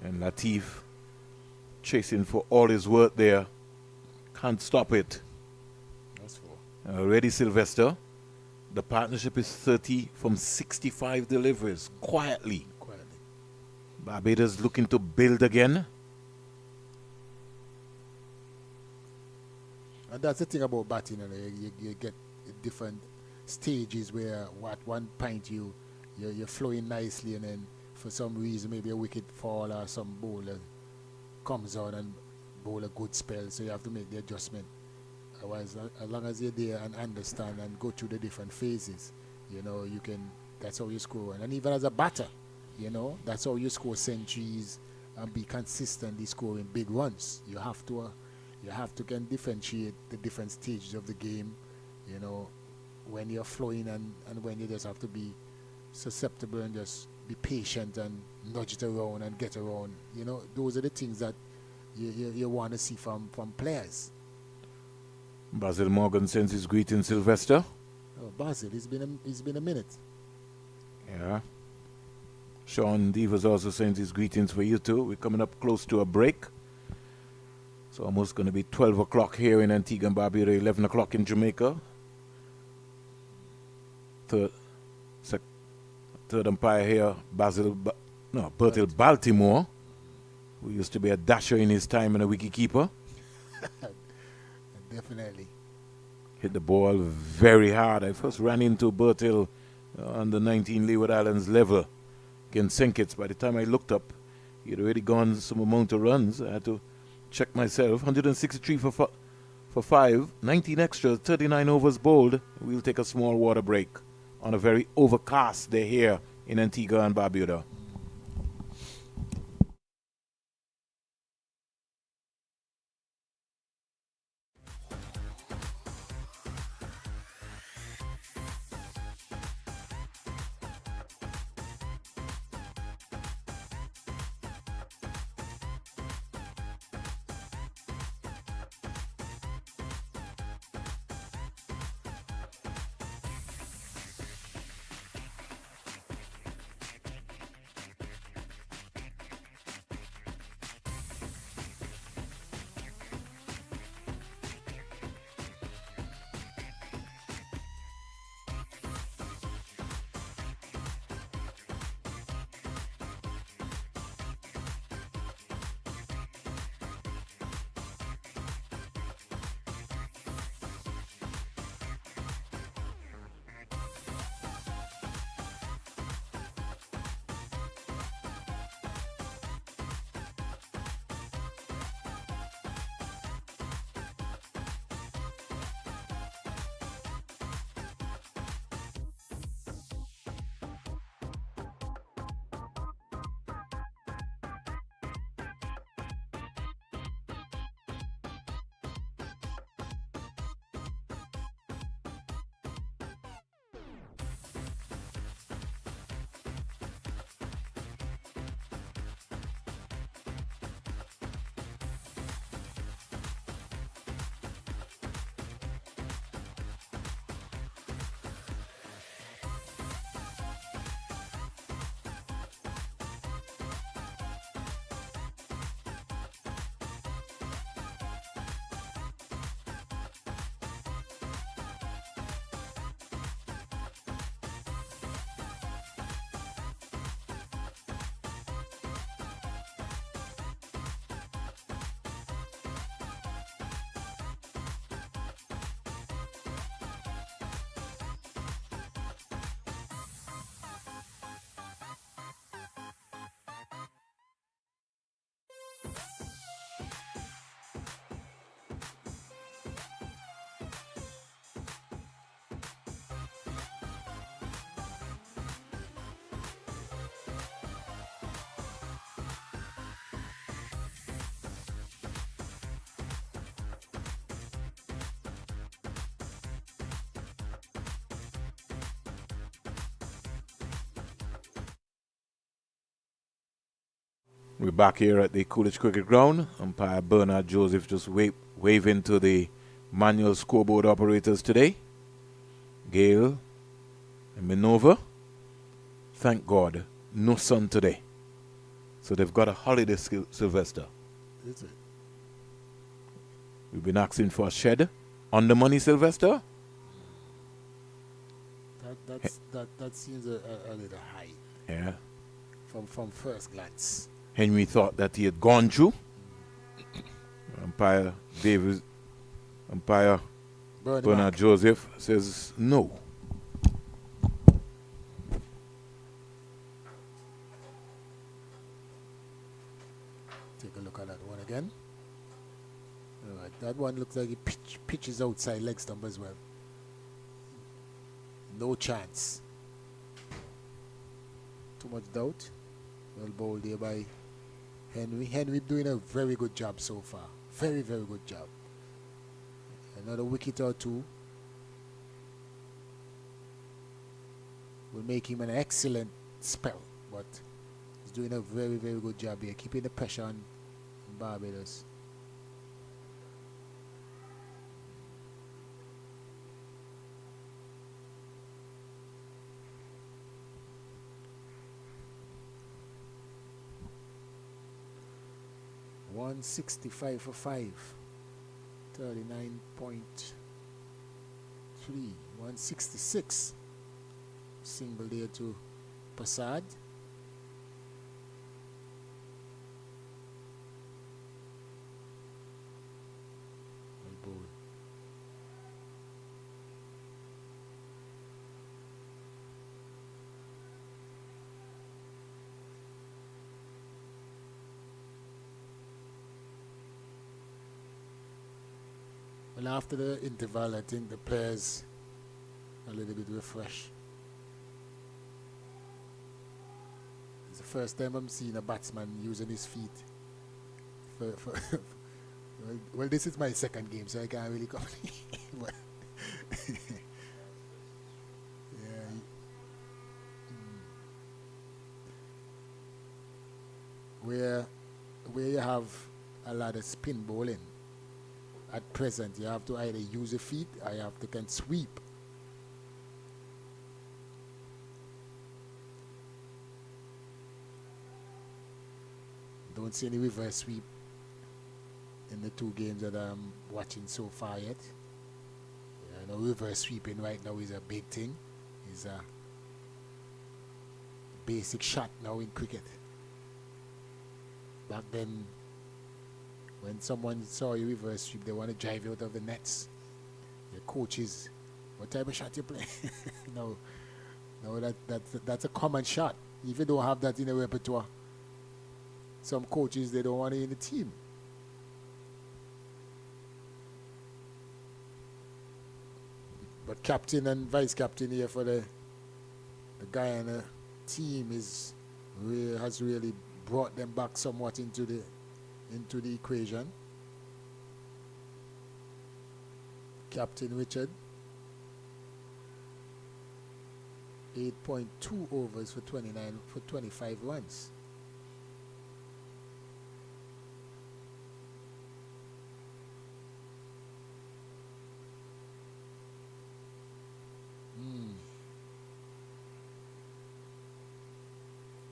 And Latif chasing for all his work there. Can't stop it. That's 4. Already Sylvester. The partnership is 30 from 65 deliveries. Quietly. Barbados looking to build again. And that's the thing about batting. You get different stages where at one point you're flowing nicely, and then for some reason maybe a wicket fall or some bowler comes on and bowl a good spell, so you have to make the adjustment. Otherwise, as long as you're there and understand and go through the different phases, you can. That's how you score. And even as a batter, that's how you score centuries and be consistently scoring big runs. You have to can differentiate the different stages of the game. When you're flowing and when you just have to be susceptible and just be patient and nudge it around and get around. Those are the things that you want to see from players. Basil Morgan sends his greeting, Sylvester. Oh, Basil, it's been a minute. Yeah. Sean Devers also sends his greetings for you too. We're coming up close to a break. It's almost going to be 12 o'clock here in Antigua and Barbuda, 11 o'clock in Jamaica. Third umpire here, Bertil Baltimore, who used to be a dasher in his time and a wicketkeeper. Definitely. Hit the ball very hard. I first ran into Bertil on the 19 Leeward Islands level, against St. Kitts. By the time I looked up, he had already gone some amount of runs. I had to check myself. 163 for 5, 19 extras, 39 overs bowled. We'll take a small water break on a very overcast day here in Antigua and Barbuda. We're back here at the Coolidge Cricket Ground. Umpire Bernard Joseph just waving to the manual scoreboard operators today. Gale and Minova. Thank God, no sun today. So they've got a holiday, Sylvester. Is it? We've been asking for a shed on the money, Sylvester. That seems a little high. Yeah. From first glance. Henry thought that he had gone through. Umpire Bernard Joseph says no. Take a look at that one again. All right, that one looks like it pitches outside leg stump as well. No chance. Too much doubt. Well bowled there by Henry. Henry doing a very good job so far. Very, very good job. Another wicket or two will make him an excellent spell, but he's doing a very, very good job here, keeping the pressure on Barbados. $165 for 5. 39.3. 166. Single there to Passad. Well bowled. Well, after the interval, I think the players a little bit refreshed. It's the first time I'm seeing a batsman using his feet. Well, this is my second game, so I can't really complain. But yeah. Where you have a lot of spin bowling, at present you have to either use your feet or you have to can sweep. Don't see any reverse sweep in the two games that I'm watching so far yet. Yeah, no reverse sweeping right now is a big thing. It's a basic shot now in cricket. Back then, when someone saw you reverse sweep, they want to drive you out of the nets. Your coaches, what type of shot you play? No, that's a common shot. If you don't have that in the repertoire, some coaches, they don't want it in the team. But captain and vice captain here for the Guyana team has really brought them back somewhat into the equation. Captain Richard, 8.2 overs for 25 runs.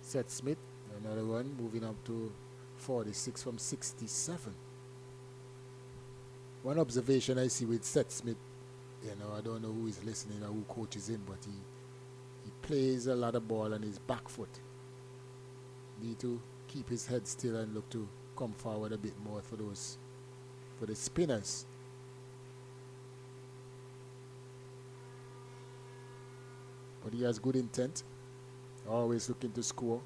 Seth Smith, another one, moving up to 46 from 67. One observation I see with Seth Smith, I don't know who is listening or who coaches him, but he plays a lot of ball on his back foot. Need to keep his head still and look to come forward a bit more for the spinners. But he has good intent. Always looking to score.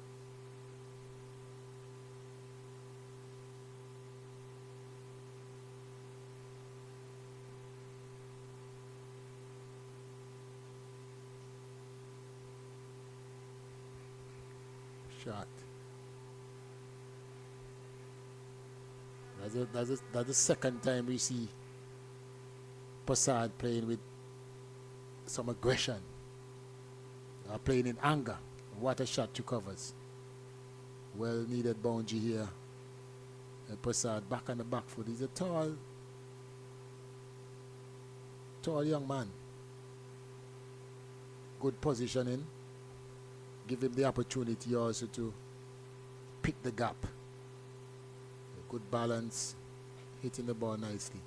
Shot. That's the second time we see Prasad playing with some aggression. Playing in anger. What a shot to covers. Well needed boundary here. And Prasad back on the back foot. He's a tall young man. Good positioning. Give him the opportunity also to pick the gap. Good balance. Hitting the ball nicely.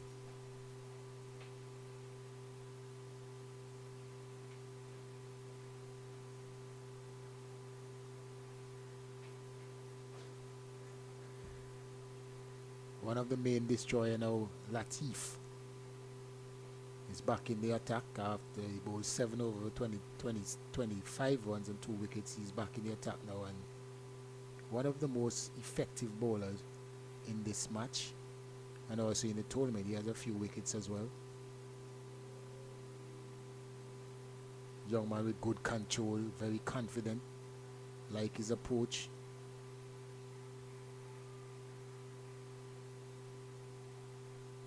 One of the main destroyer now, Latif, is back in the attack after he bowled 7 over 25 runs and 2 wickets. He's back in the attack now and one of the most effective bowlers in this match and also in the tournament. He has a few wickets as well. Young man with good control, very confident, like his approach.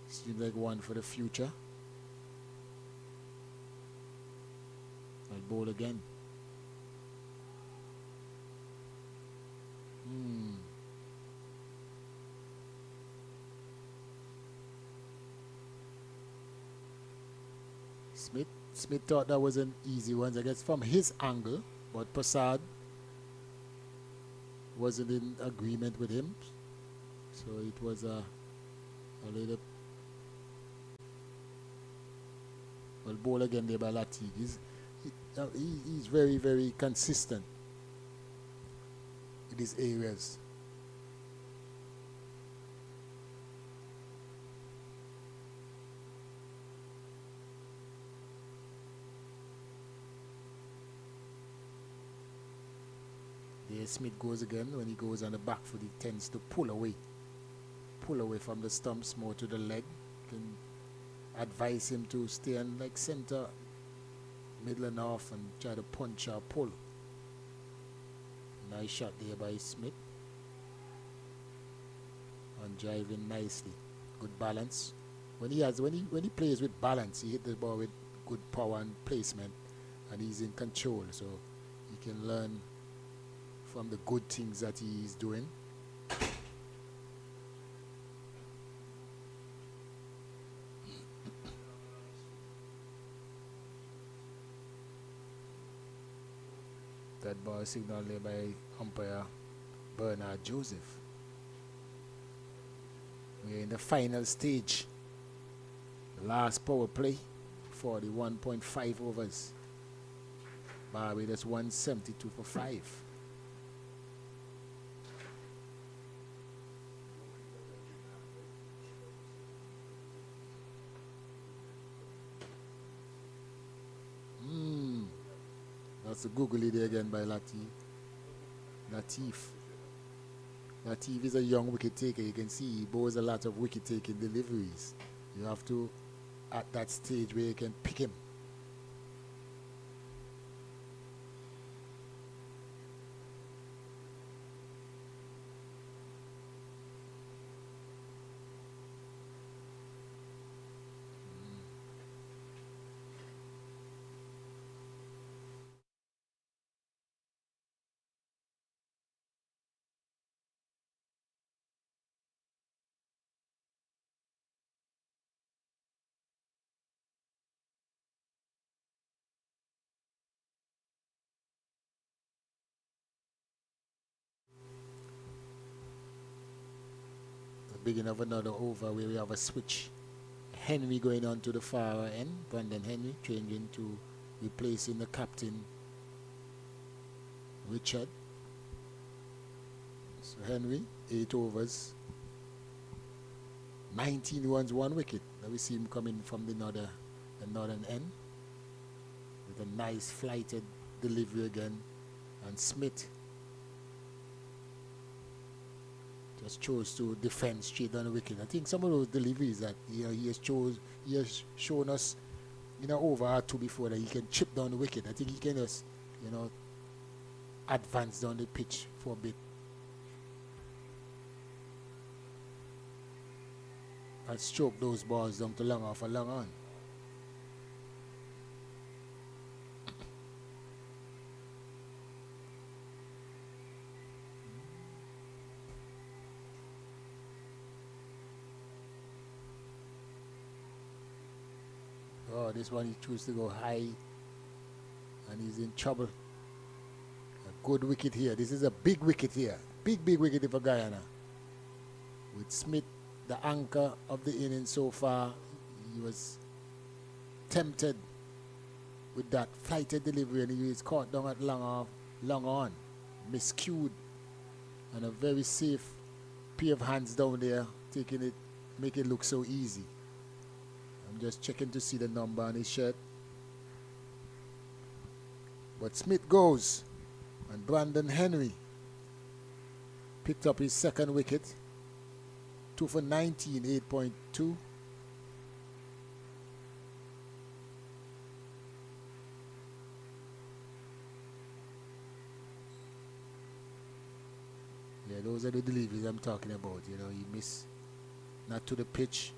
Seems like one for the future. I'll bowl again. Smith thought that was an easy one, I guess, from his angle, but Prasad wasn't in agreement with him. So it was a little. Well, ball again there by Latif. He's very, very consistent in these areas. There Smith goes again. When he goes on the back foot, he tends to pull away from the stumps more to the leg. Can advise him to stay on like center, middle and off, and try to punch or pull. Nice shot there by Smith. And driving nicely. Good balance. When he plays with balance, he hit the ball with good power and placement, and he's in control, so he can learn from the good things that he's doing. That ball signaled there by umpire Bernard Joseph. We're in the final stage. The last power play, 41.5 overs. Barbados 172 for 5. That's a googly there again by Latif. Latif is a young wicket taker. You can see he bowls a lot of wicket taking deliveries. You have to, at that stage where you can pick him. Beginning of another over where we have a switch. Henry going on to the far end. Brandon Henry changing to replacing the captain Richard. So Henry, 8 overs, 19 runs, 1 wicket. Now we see him coming from the northern end with a nice flighted delivery again. And Smith just chose to defend straight on the wicket. I think some of those deliveries that he has shown us in an over or two before that he can chip down the wicket. I think he can just, advance down the pitch for a bit. And stroke those balls down to long off or long on. Oh, this one he chose to go high and he's in trouble. A good wicket here. This is a big wicket here. Big wicket for Guyana. With Smith, the anchor of the innings so far, he was tempted with that flighted delivery and he was caught down at long on, miscued, and a very safe pair of hands down there, taking it, make it look so easy. I'm just checking to see the number on his shirt. But Smith goes, and Brandon Henry picked up his second wicket. 2 for 19, 8.2. Yeah, those are the deliveries I'm talking about. He missed, not to the pitch.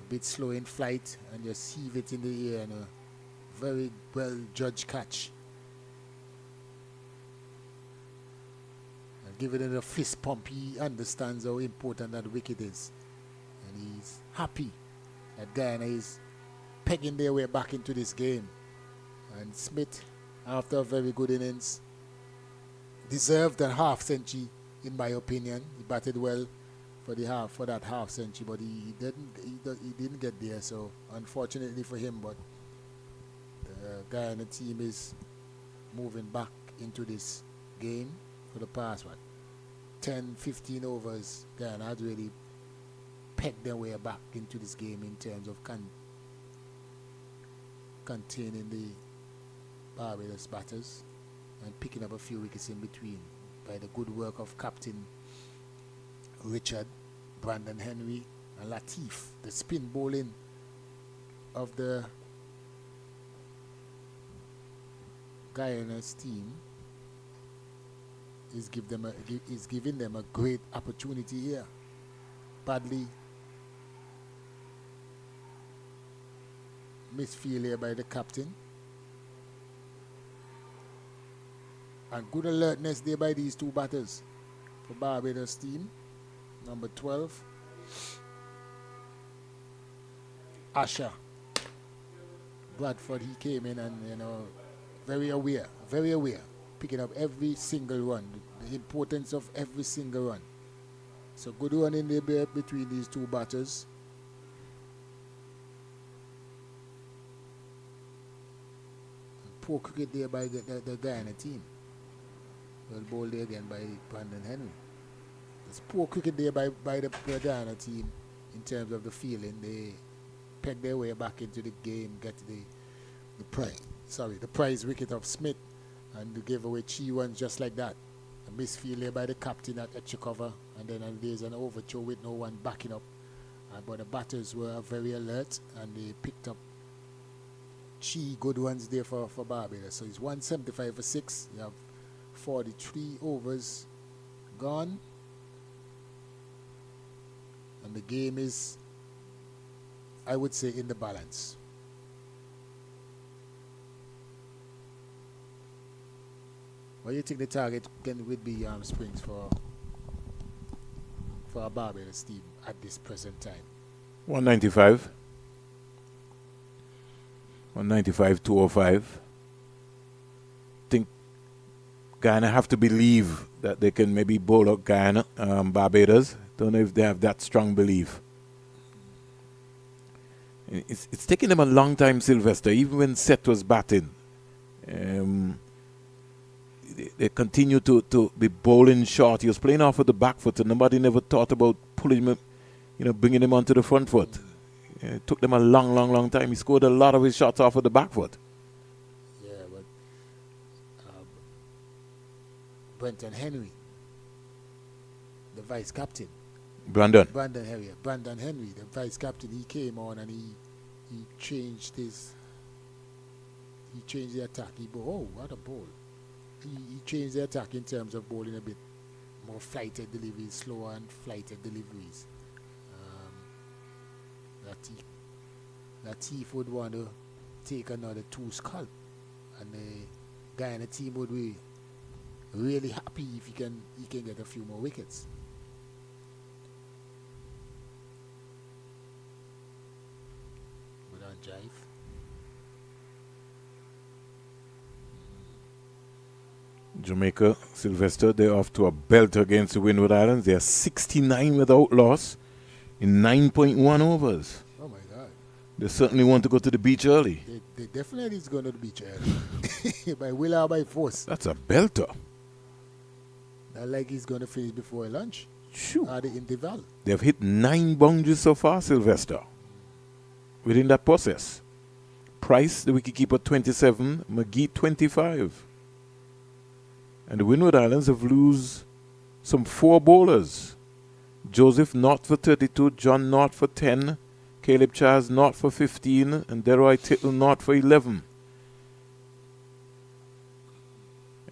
A bit slow in flight and just heave it in the air, and a very well judged catch. And giving it a fist pump, he understands how important that wicket is. And he's happy that Guyana is pegging their way back into this game. And Smith, after a very good innings, deserved a half century in my opinion. He batted well for that half century, but he didn't get there. So unfortunately for him, but the Guyana team is moving back into this game for the past 10-15 overs. Guyana had really pegged their way back into this game in terms of containing the Barbados batters and picking up a few wickets in between by the good work of Captain Richard, Brandon Henry, And Latif, the spin bowling of the Guyana's team is giving them a great opportunity here. Badly misfield here by the captain. And good alertness there by these two batters for Barbados team. Number 12, Asher Bradford. He came in and, you know, very aware, picking up every single run, the importance of every single run. So good run in there between these two batters. And poor cricket there by the Guyana team. Well bowled there again by Brandon Henry. It's poor cricket there by the Guyana team in terms of the feeling. They peg their way back into the game, get the prize wicket of Smith, and they gave away 3 runs just like that. A misfield there by the captain at extra cover, and then there's an overthrow with no one backing up. But the batters were very alert, and they picked up 3 good runs there for Barbados. So it's 175 for 6. You have 43 overs gone, and the game is, I would say, in the balance. What do you think the target would be, Springs, for our Barbados team at this present time? 195. 195, 205. Think Guyana have to believe that they can maybe bowl out Guyana, Barbados. Don't know if they have that strong belief. It's taken them a long time, Sylvester, even when Seth was batting. They continue to be bowling short. He was playing off of the back foot, and nobody never thought about pulling him, bringing him onto the front foot. It took them a long time. He scored a lot of his shots off of the back foot. Yeah, but Brenton Henry, the vice captain. Brandon Henry, the vice captain, he came on and he changed the attack. What a bowl. He changed the attack in terms of bowling a bit more flighted deliveries, slower and flighted deliveries. Latif would want to take another 2 scalp, and the Guyana team would be really happy if he can get a few more wickets. Good on jive. Jamaica, Sylvester, they're off to a belt against the Windward Islands. They are 69 without loss in 9.1 overs. Oh my God. They certainly want to go to the beach early. They definitely is going to the beach early. By will or by force. That's a belter. Not like he's going to finish before lunch. Shoo. Or the interval. They've hit 9 boundaries so far, Sylvester, within that process. Price, the wicketkeeper, 27. McGee, 25. And the Windward Islands have lost some 4 bowlers. Joseph Knott for 32, John Knott for 10, Caleb Charles Knott for 15, and Deroy Tittle Knott for 11.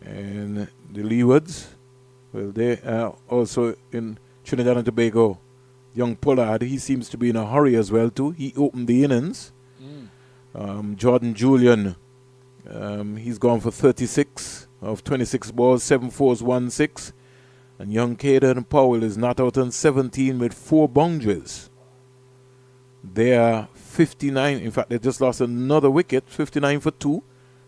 And the Leewards, well, they are also in Trinidad and Tobago. Young Pollard, he seems to be in a hurry as well too. He opened the innings. Jordan Julian, he's gone for 36 of 26 balls, 7 fours, 1 6. And young Caden Powell is not out on 17 with 4 boundaries. They are 59. In fact, they just lost another wicket, 59 for 2.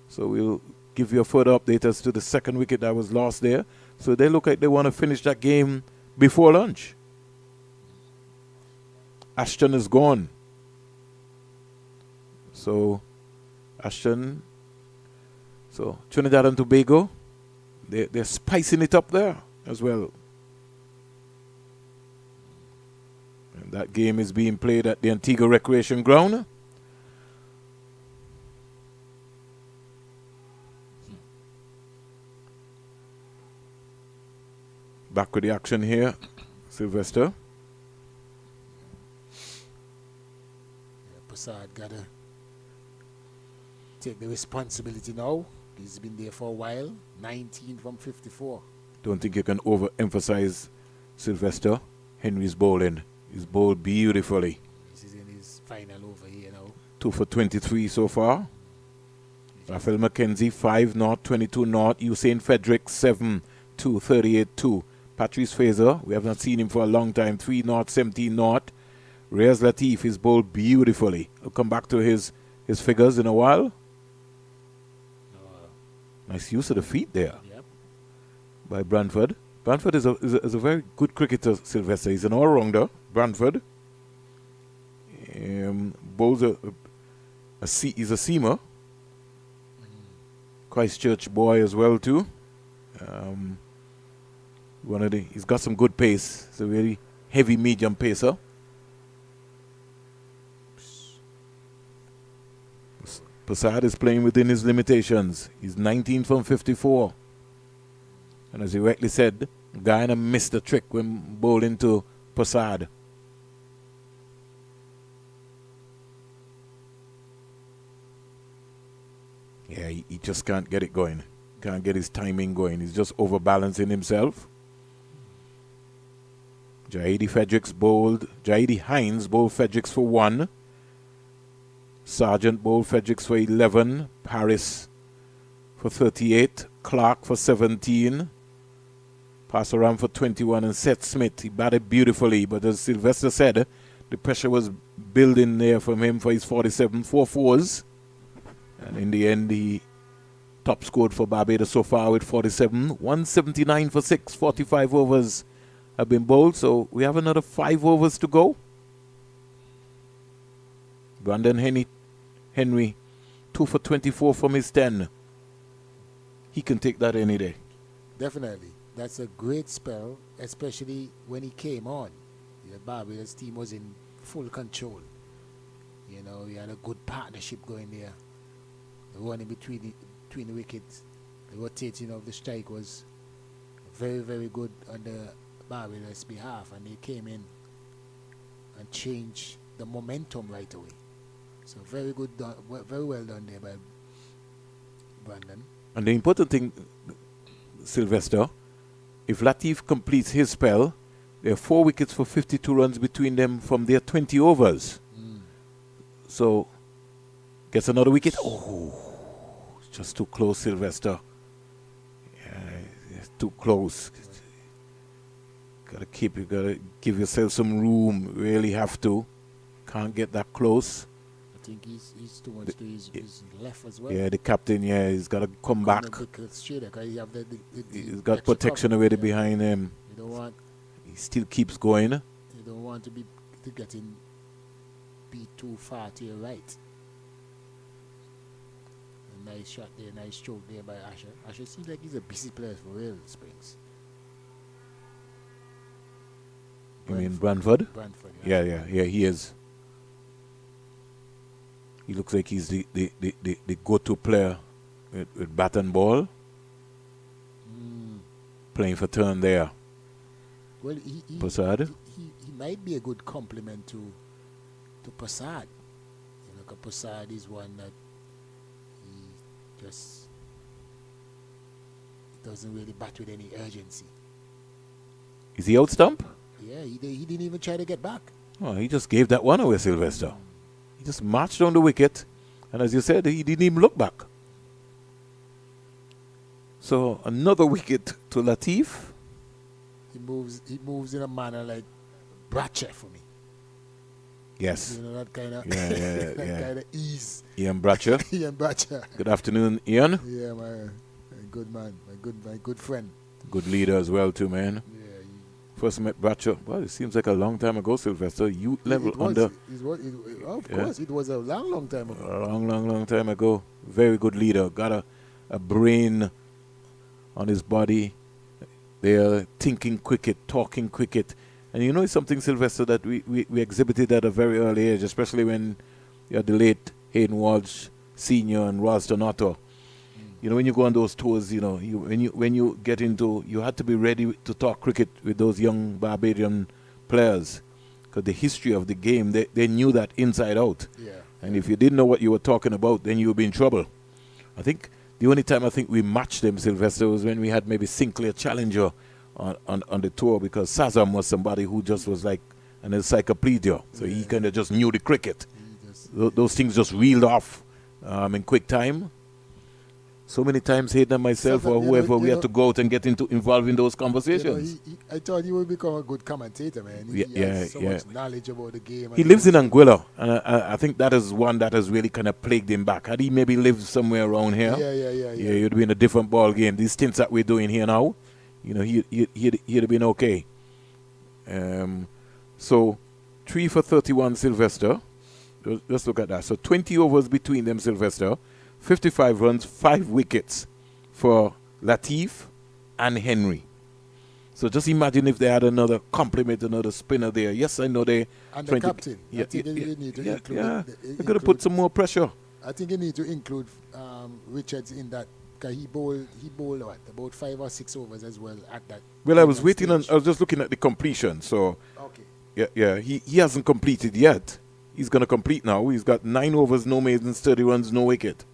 So we'll give you a further update as to the second wicket that was lost there. So they look like they want to finish that game before lunch. Ashton is gone. So Ashton... So Trinidad and Tobago, they're spicing it up there as well. And that game is being played at the Antigua Recreation Ground. Back with the action here, Sylvester. Prasad got to take the responsibility now. He's been there for a while. 19 from 54. Don't think you can overemphasize Sylvester. Henry's bowling. He's bowled beautifully. This is in his final over here now. 2 for 23 so far. Rafael McKenzie 5 not, 22 not. Usain Fredericks 7 2, 38 2. Patrice Fraser, we have not seen him for a long time. 3 not, 17 not. Reyes Latif is bowled beautifully. I'll come back to his figures in a while. Nice use of the feet there. Yep. By Branford. Branford is a very good cricketer, Sylvester. He's an all-rounder, Branford. Bowls he's a seamer. Christchurch boy as well too. He's got some good pace. It's a very heavy medium pacer. Prasad is playing within his limitations. He's 19 from 54. And as you rightly said, Guyana missed the trick when bowling to Prasad. Yeah, he just can't get it going. Can't get his timing going. He's just overbalancing himself. Jaidi Hines bowled Fredericks for 1. Sargent bowled Fredericks for 11. Paris for 38. Clark for 17. Pass around for 21. And Seth Smith, he batted beautifully. But as Sylvester said, the pressure was building there from him for his 47. 4 fours. And in the end, he top scored for Barbados so far with 47. 179 for 6. 45 overs have been bowled. So we have another 5 overs to go. Brandon Henry, 2 for 24 from his 10. He can take that any day. Definitely. That's a great spell, especially when he came on. The Barbados team was in full control. You know, he had a good partnership going there. The running between the wickets, the rotating of the strike was very, very good on the Barbados behalf, and they came in and changed the momentum right away. So very good, very well done there by Brandon. And the important thing, Sylvester, if Latif completes his spell, there are 4 wickets for 52 runs between them from their 20 overs. So, gets another wicket. Oh, just too close, Sylvester. Yeah, it's too close. You gotta give yourself some room. Really have to. Can't get that close. I think he's too much to his left as well. Yeah, the captain, he's got to come back. He's got protection already behind him. You don't want. He still keeps going. You don't want to be too far to your right. A nice shot there, nice stroke there by Asher. Asher seems like he's a busy player for real, Springs. You mean Branford? Branford, yeah, he is. He looks like he's the go-to player with bat and ball. Playing for turn there. Well, Prasad? He might be a good complement to Prasad. You know, 'cause Prasad is one that he just doesn't really bat with any urgency. Is he out stump? Yeah, he didn't even try to get back. Oh, he just gave that one away, Sylvester. He just marched on the wicket, and as you said, he didn't even look back. So another wicket to Latif. He moves in a manner like Bradshaw for me. Yes. You know, that kind of kind of ease. Ian Bradshaw. Ian Bradshaw. Good afternoon, Ian. Yeah, my good man, my good friend. Good leader as well too, man. Yeah. First met Bradshaw. Well, it seems like a long time ago, Sylvester. Youth level under. Of course, it was a long time ago. A long time ago. Very good leader. Got a brain on his body. They're thinking cricket, talking cricket. And you know something, Sylvester, that we exhibited at a very early age, especially when you had the late Hayden Walsh Sr. and Ros Donato. You know, when you go on those tours, you know, when you get into, you had to be ready to talk cricket with those young Barbadian players, because the history of the game, they knew that inside out. Yeah. And if you didn't know what you were talking about, then you'll be in trouble. I think the only time I think we matched them, Sylvester, was when we had maybe Sinclair Challenger on the tour, because Sazam was somebody who just was like an encyclopedia. So he kind of just knew the cricket. Those things just reeled off in quick time. So many times Hayden and myself or whoever, we had to go out and get involved in those conversations. I thought he would become a good commentator, man. He has so much knowledge about the game. He lives in Anguilla, and I think that is one that has really kind of plagued him back. Had he maybe lived somewhere around here, he'd be in a different ball game. These stints that we're doing here now, he'd have been okay. So 3 for 31, Sylvester. Let's look at that. So 20 overs between them, Sylvester. 55 runs, 5 wickets for Latif and Henry. So just imagine if they had another complement, another spinner there. Yes, I know they... And the captain. I think you need to include... They're going to put some more pressure. I think you need to include Richards in that, because he bowled what, about 5 or 6 overs as well at that. Well, I was waiting on... I was just looking at the completion, so... Okay. He hasn't completed yet. He's going to complete now. He's got 9 overs, no maidens, 30 runs, no wicket.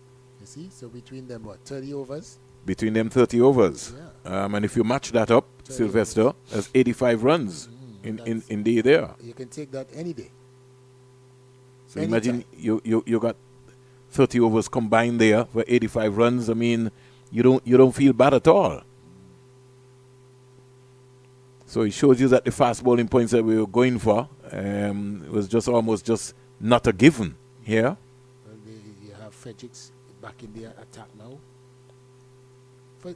See, so between them, what, 30 overs? Between them, 30 overs. Yeah. And if you match that up, Sylvester, that's 85 runs in day there. You can take that any day. So imagine you got 30 overs combined there for 85 runs. I mean, you don't feel bad at all. So it shows you that the fast bowling points that we were going for was just almost just not a given here. Well, you have Fredericks back in the attack now.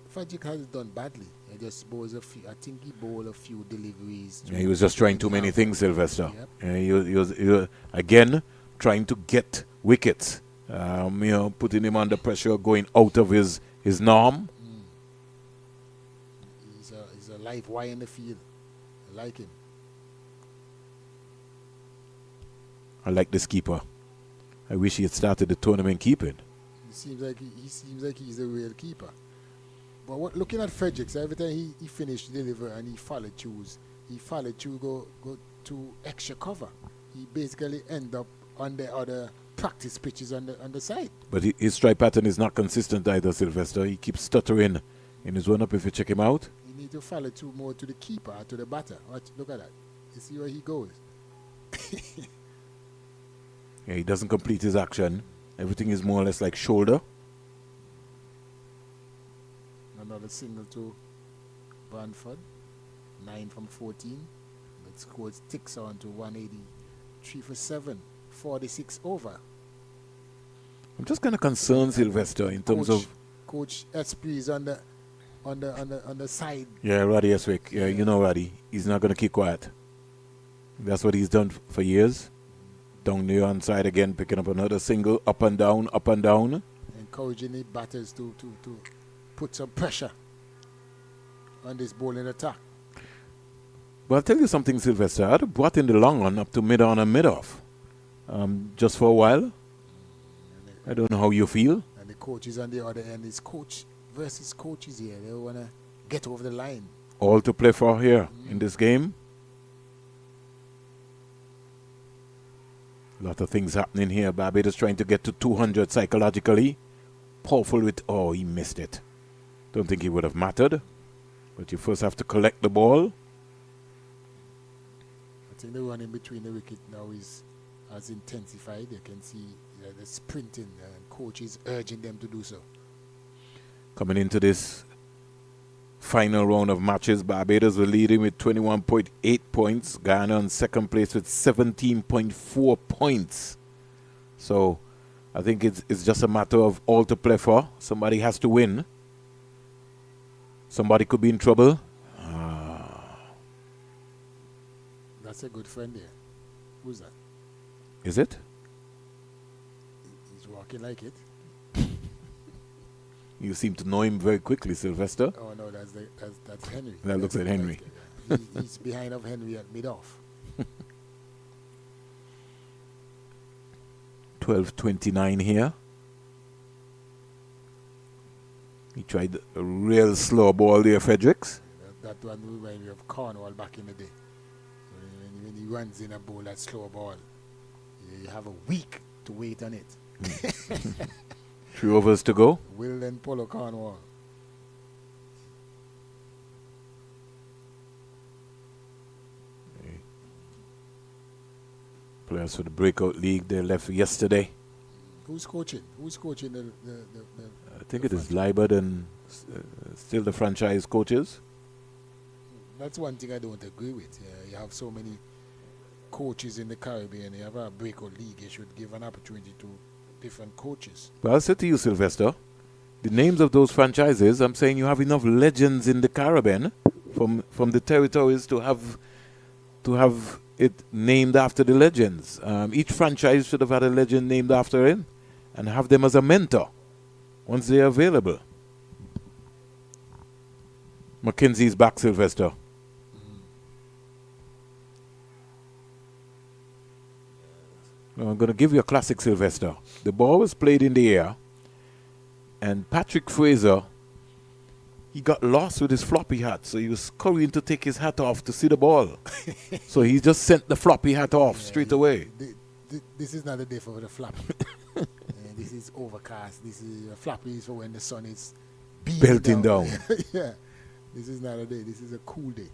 Fredericks has done badly. He just bowls a few. I think he bowled a few deliveries. He was just trying too many things, Sylvester. Yep. He was again trying to get wickets. Putting him under pressure, going out of his norm. He's a live wire in the field. I like him. I like this keeper. I wish he had started the tournament keeping. He seems like he's a real keeper. But looking at Fredericks, every time he finished deliver and he followed through, go to extra cover. He basically end up on the other practice pitches on the side. But his strike pattern is not consistent either, Sylvester. He keeps stuttering in his run-up if you check him out. You need to follow through more to the keeper, to the batter. Look at that. You see where he goes. Yeah, he doesn't complete his action. Everything is more or less like shoulder. Another single to Branford. 9 from 14. That scores ticks on to 183 for 7. 46 over. I'm just kind of concerned, Sylvester, in terms of Coach Esprit on the side. Yeah, Roddy Eswick. Yeah, you know Roddy. He's not going to keep quiet. That's what he's done for years. Down the onside again, picking up another single, up and down, up and down. Encouraging the batters to put some pressure on this bowling attack. Well, I'll tell you something, Sylvester. I'd have brought in the long one up to mid-on and mid-off. Just for a while. I don't know how you feel. And the coaches on the other end is coach versus coaches here. They want to get over the line. All to play for here in this game. A lot of things happening here. Barbados trying to get to 200 psychologically. Powerful with... Oh, he missed it. Don't think he would have mattered. But you first have to collect the ball. I think the run in between the wicket now has intensified. You can see the sprinting and coaches urging them to do so. Coming into this final round of matches, Barbados were leading with 21.8 points. Guyana on second place with 17.4 points. So I think it's just a matter of all to play for. Somebody has to win. Somebody could be in trouble. That's a good friend there. Who's that? Is it? He's walking like it. You seem to know him very quickly, Sylvester. Oh no, that's Henry. That looks like Henry. He's behind of Henry at mid-off. 12:29 here. He tried a real slow ball there, Fredericks. That one reminds me of Cornwall back in the day. When he runs in a bowl, that slow ball, you have a weak to wait on it. 3 overs to go. Will and Polo Cornwall. Players for the Breakout League, they left yesterday. Who's coaching? Who's coaching the I think it is Libert and still the franchise coaches. That's one thing I don't agree with. You have so many coaches in the Caribbean. You have a Breakout League. You should give an opportunity to different coaches. But I'll say to you, Sylvester, the names of those franchises, I'm saying you have enough legends in the Caribbean from the territories to have it named after the legends. Each franchise should have had a legend named after him and have them as a mentor once they are available. McKenzie's back, Sylvester. Now, I'm going to give you a classic, Sylvester. The ball was played in the air, and Patrick Fraser, he got lost with his floppy hat, so he was scurrying to take his hat off to see the ball. So he just sent the floppy hat off straight away. This is not a day for the floppy. This is overcast. This is a floppy is for when the sun is belting down. Yeah, this is not a day. This is a cool day.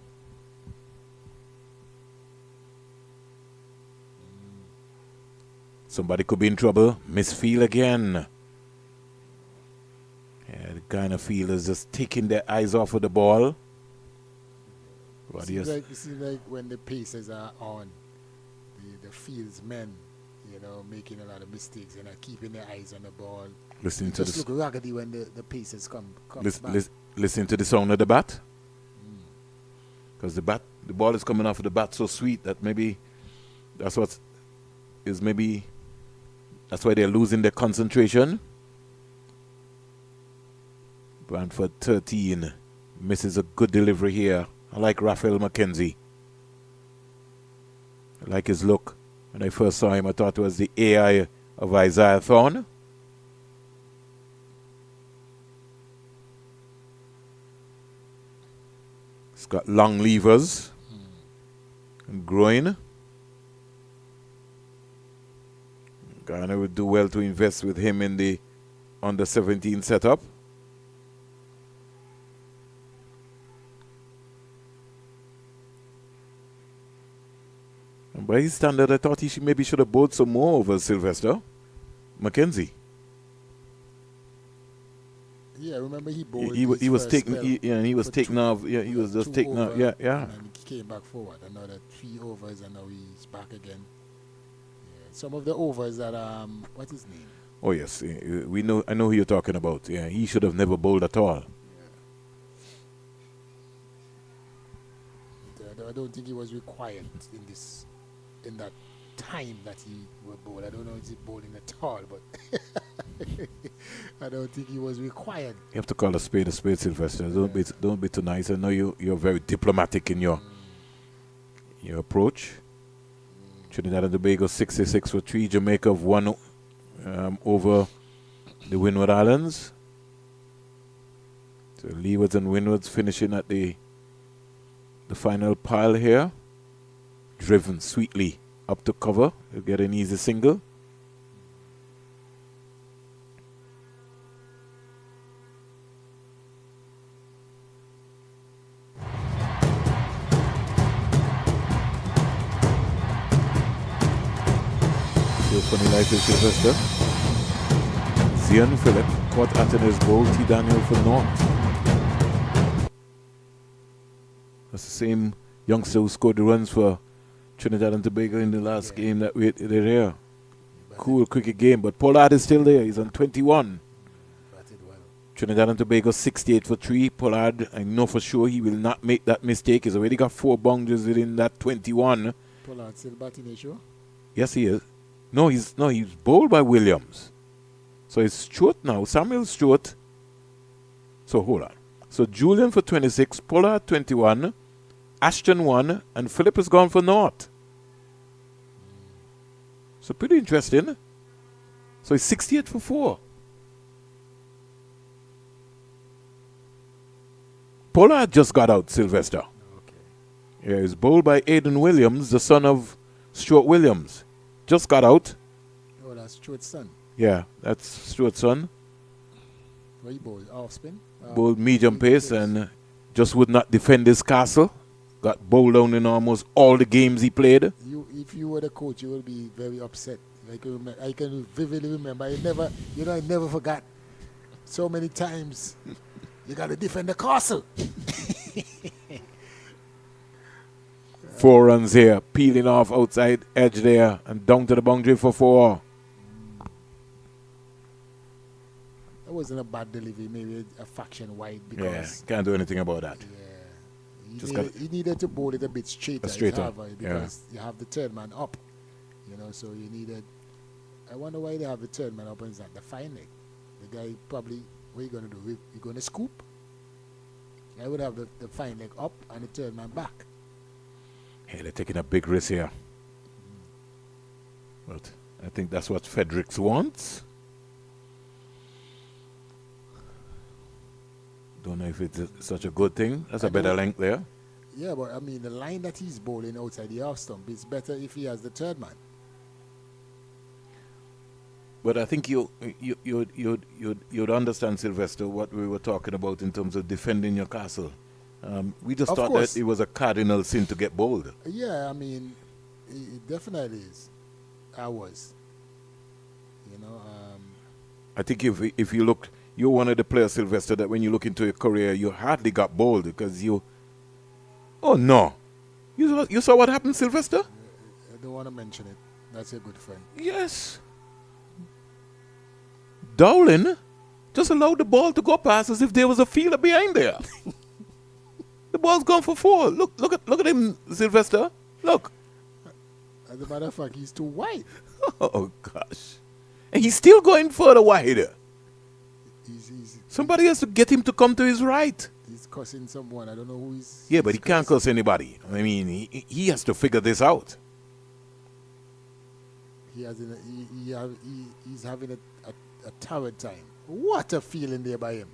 Somebody could be in trouble. Misfeel again. Yeah, the Guyana fielders just taking their eyes off of the ball. It seems like when the Pacers are on, the field's men, making a lot of mistakes and keeping their eyes on the ball. Listening to just look raggedy when the Pacers come back. Listening to the sound of the bat. Because the ball is coming off of the bat so sweet that maybe that's why they're losing their concentration. Brantford 13 misses a good delivery here. I like Raphael McKenzie. I like his look. When I first saw him, I thought it was the AI of Isaiah Thorne. He's got long levers and groin. Guyana would do well to invest with him in the under 17 setup. And by his standard, I thought he maybe should have bowled some more over Sylvester. McKenzie. Yeah, remember he bowled. He was taking off. Yeah, he was just taking off. Yeah. And he came back forward. Another 3 overs, and now he's back again. Some of the overs that what's his name? Oh yes, we know. I know who you're talking about. Yeah, he should have never bowled at all. Yeah. I don't think he was required in that time that he was bowled. I don't know if he's bowling at all, but I don't think he was required. You have to call a spade, Sylvester. Don't be too nice. I know you're very diplomatic in your approach. Trinidad and Tobago 66 for 3. Jamaica have won over the Windward Islands. So Leewards and Windwards finishing at the final pile here. Driven sweetly up to cover. They'll get an easy single. Funny life is Sylvester. Zion Phillip caught Atena's goal. T. Daniel for North. That's the same youngster who scored the runs for Trinidad and Tobago in the last game that they're there. Cool cricket game, but Pollard is still there. He's on 21. Trinidad and Tobago 68 for 3. Pollard, I know for sure he will not make that mistake. He's already got 4 boundaries within that 21. Pollard still batting, sure? Yes, he is. No, he's bowled by Williams. So it's Stewart now. Samuel Stewart. So hold on. So Julian for 26, Pollard 21, Ashton 1, and Phillip has gone for North. So pretty interesting. So he's 68 for 4. Pollard just got out, Sylvester. Okay. Yeah, he's bowled by Aidan Williams, the son of Stuart Williams. Just got out. Oh, that's Stuart's son. Yeah, that's Stuart's son. What he bowled? Off spin? Bowled medium pace and just would not defend his castle. Got bowled down in almost all the games he played. If you were the coach, you would be very upset. I can vividly remember. I never forgot. So many times, you got to defend the castle. 4 runs here, peeling off outside edge there and down to the boundary for 4. That wasn't a bad delivery, maybe a fraction wide because Yeah, can't do anything about that. he needed to bowl it a bit straighter. Because you have the third man up. So you needed. I wonder why they have the third man up and it's not the fine leg. The guy probably, what are you going to do? You going to scoop? I would have the fine leg up and the third man back. Hey, they're taking a big risk here. But I think that's what Fredericks wants. Don't know if it's such a good thing. That's a better length there. Yeah, but I mean, the line that he's bowling outside the half stump is better if he has the third man. But I think you'd understand, Sylvester, what we were talking about in terms of defending your castle. We just thought that it was a cardinal sin to get bowled. Yeah, I mean, it definitely is. I was. I think if you look, you're one of the players, Sylvester, that when you look into your career, you hardly got bowled because you. Oh no, you saw what happened, Sylvester? I don't want to mention it. That's a good friend. Yes. Dowling just allowed the ball to go past as if there was a fielder behind there. The ball's gone for 4. Look at him, Sylvester. Look. As a matter of fact, he's too wide. Oh gosh. And he's still going further wider. Somebody has to get him to come to his right. He's cussing someone. I don't know who he's. Yeah, but he can't curse anybody. I mean, he has to figure this out. He's having a torrid time. What a feeling there by him.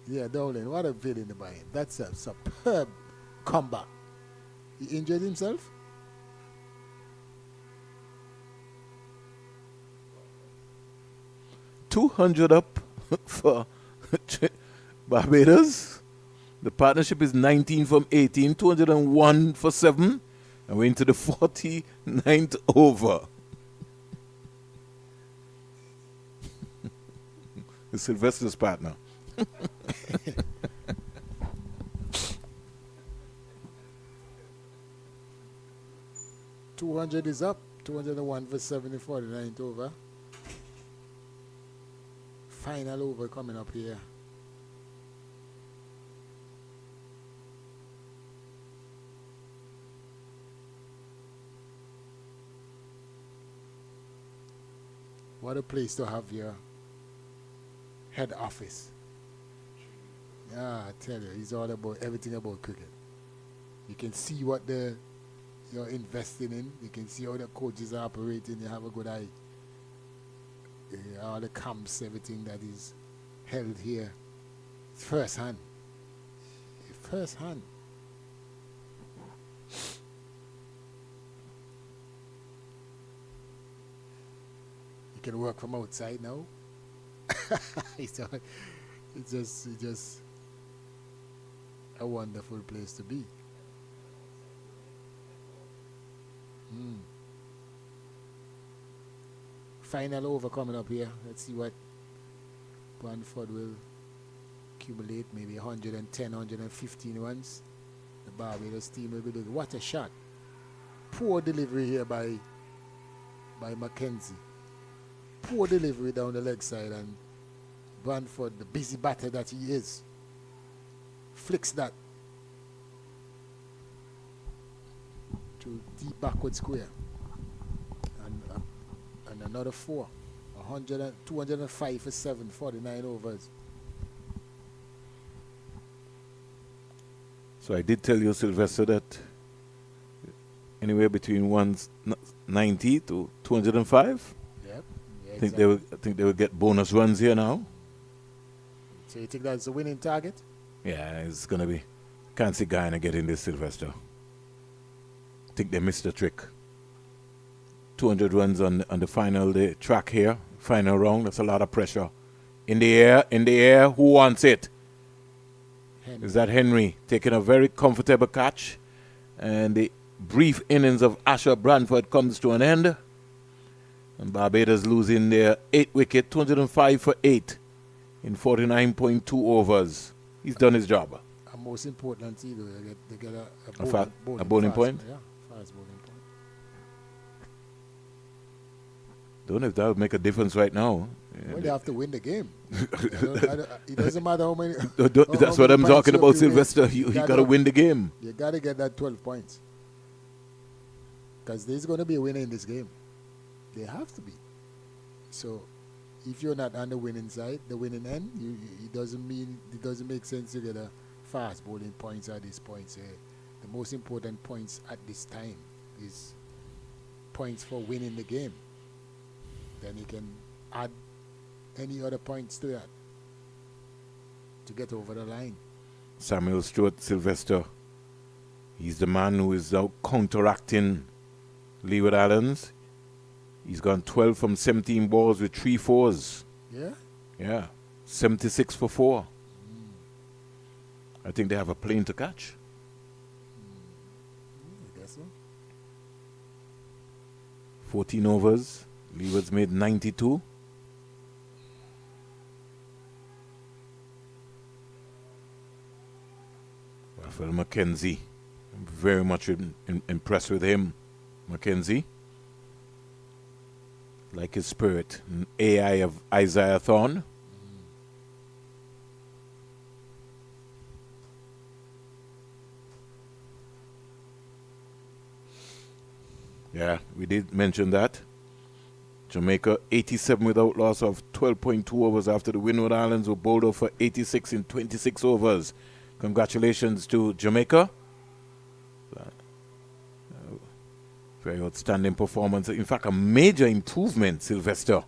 Yeah, Dowling, what a feeling there by him. That's a superb comeback. He injured himself? $200 up for Barbados. The partnership is 19 from 18, 201 for 7, and we're into the 49th over. Sylvester's partner. $200 is up. 201 for 7, 49th over. Final over coming up here. What a place to have your head office. Yeah, I tell you, it's all about everything about cricket. You can see what you're investing in. You can see how the coaches are operating. You have a good eye. All the camps, everything that is held here. It's first hand. First hand. You can work from outside now. It's just a wonderful place to be. Final over coming up here. Let's see what Brantford will accumulate. Maybe 110, 115 runs. The Barbados team will be doing. What a shot. Poor delivery here by McKenzie. Poor delivery down the leg side, and Brantford, the busy batter that he is, flicks that to deep backward square. And another 4. 205 for 7, 49 overs. So I did tell you, Sylvester, that anywhere between 190 to 205. Yep. I think they will get bonus runs here now. So you think that's the winning target? Yeah, it's gonna be. Can't see Guyana getting this, Sylvester. I think they missed the trick. 200 runs on the final track here, final round. That's a lot of pressure. In the air, who wants it? Henry. Is that Henry taking a very comfortable catch? And the brief innings of Asher Branford comes to an end. And Barbados losing their 8th wicket, 205 for 8 in 49.2 overs. He's done his job. And most importantly, they get A bowling point? Yeah, fast bowling point. Don't know if that would make a difference right now. Well, they have to win the game. It doesn't matter how many. That's what I'm talking about, Sylvester. You got to win the game. You got to get that 12 points. Because there's going to be a winner in this game. They have to be. So, if you're not on the winning side, the winning end, it doesn't make sense to get a fast bowling points at this point. The most important points at this time is points for winning the game. Then you can add any other points to that to get over the line. Samuel Stewart Sylvester, he's the man who is out counteracting Leeward Islands. He's gone 12 from 17 balls with 3 fours. Yeah? Yeah. 76 for 4. I think they have a plane to catch. I guess so. 14 overs. Leeward's made 92. Raphael McKenzie. I'm very much impressed with him. McKenzie. Like his spirit. An AI of Isaiah Thorne. Yeah, we did mention that. Jamaica 87 without loss of 12.2 overs after the Windward Islands were bowled out for 86 in 26 overs. Congratulations to Jamaica. Very outstanding performance. In fact, a major improvement, Sylvester,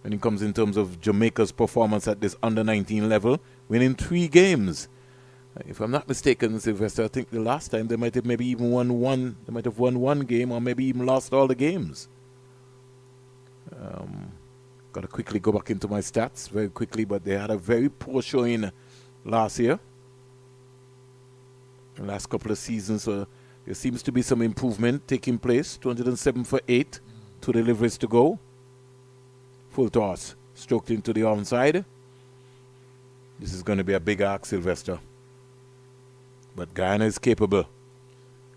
when it comes in terms of Jamaica's performance at this under-19 level, winning 3 games. If I'm not mistaken, Sylvester, I think the last time they might have maybe even won one. They might have won 1 game or maybe even lost all the games. Got to quickly go back into my stats very quickly, but they had a very poor showing last year. The last couple of seasons, so there seems to be some improvement taking place. 207 for 8, 2 deliveries to go. Full toss, stroked into the onside. This is going to be a big ask, Sylvester. But Guyana is capable.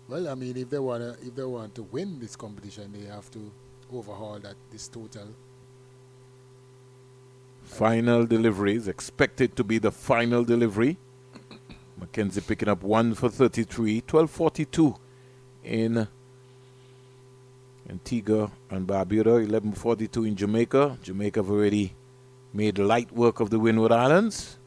Well, I mean, if they want to win this competition, they have to overhaul this total. Final delivery is expected to be the final delivery. McKenzie picking up 1 for 33, 12:42 in Antigua and Barbuda, 11:42 in Jamaica. Jamaica have already made light work of the Windward Islands.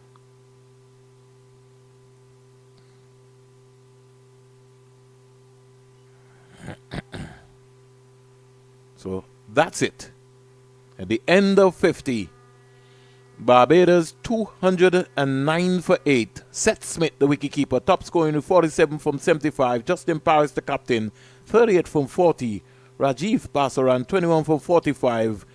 So that's it. At the end of 50, Barbados 209 for 8. Seth Smith, the wicketkeeper, top scoring with 47 from 75. Justin Paris, the captain, 38 from 40. Rajiv Basaran, 21 from 45.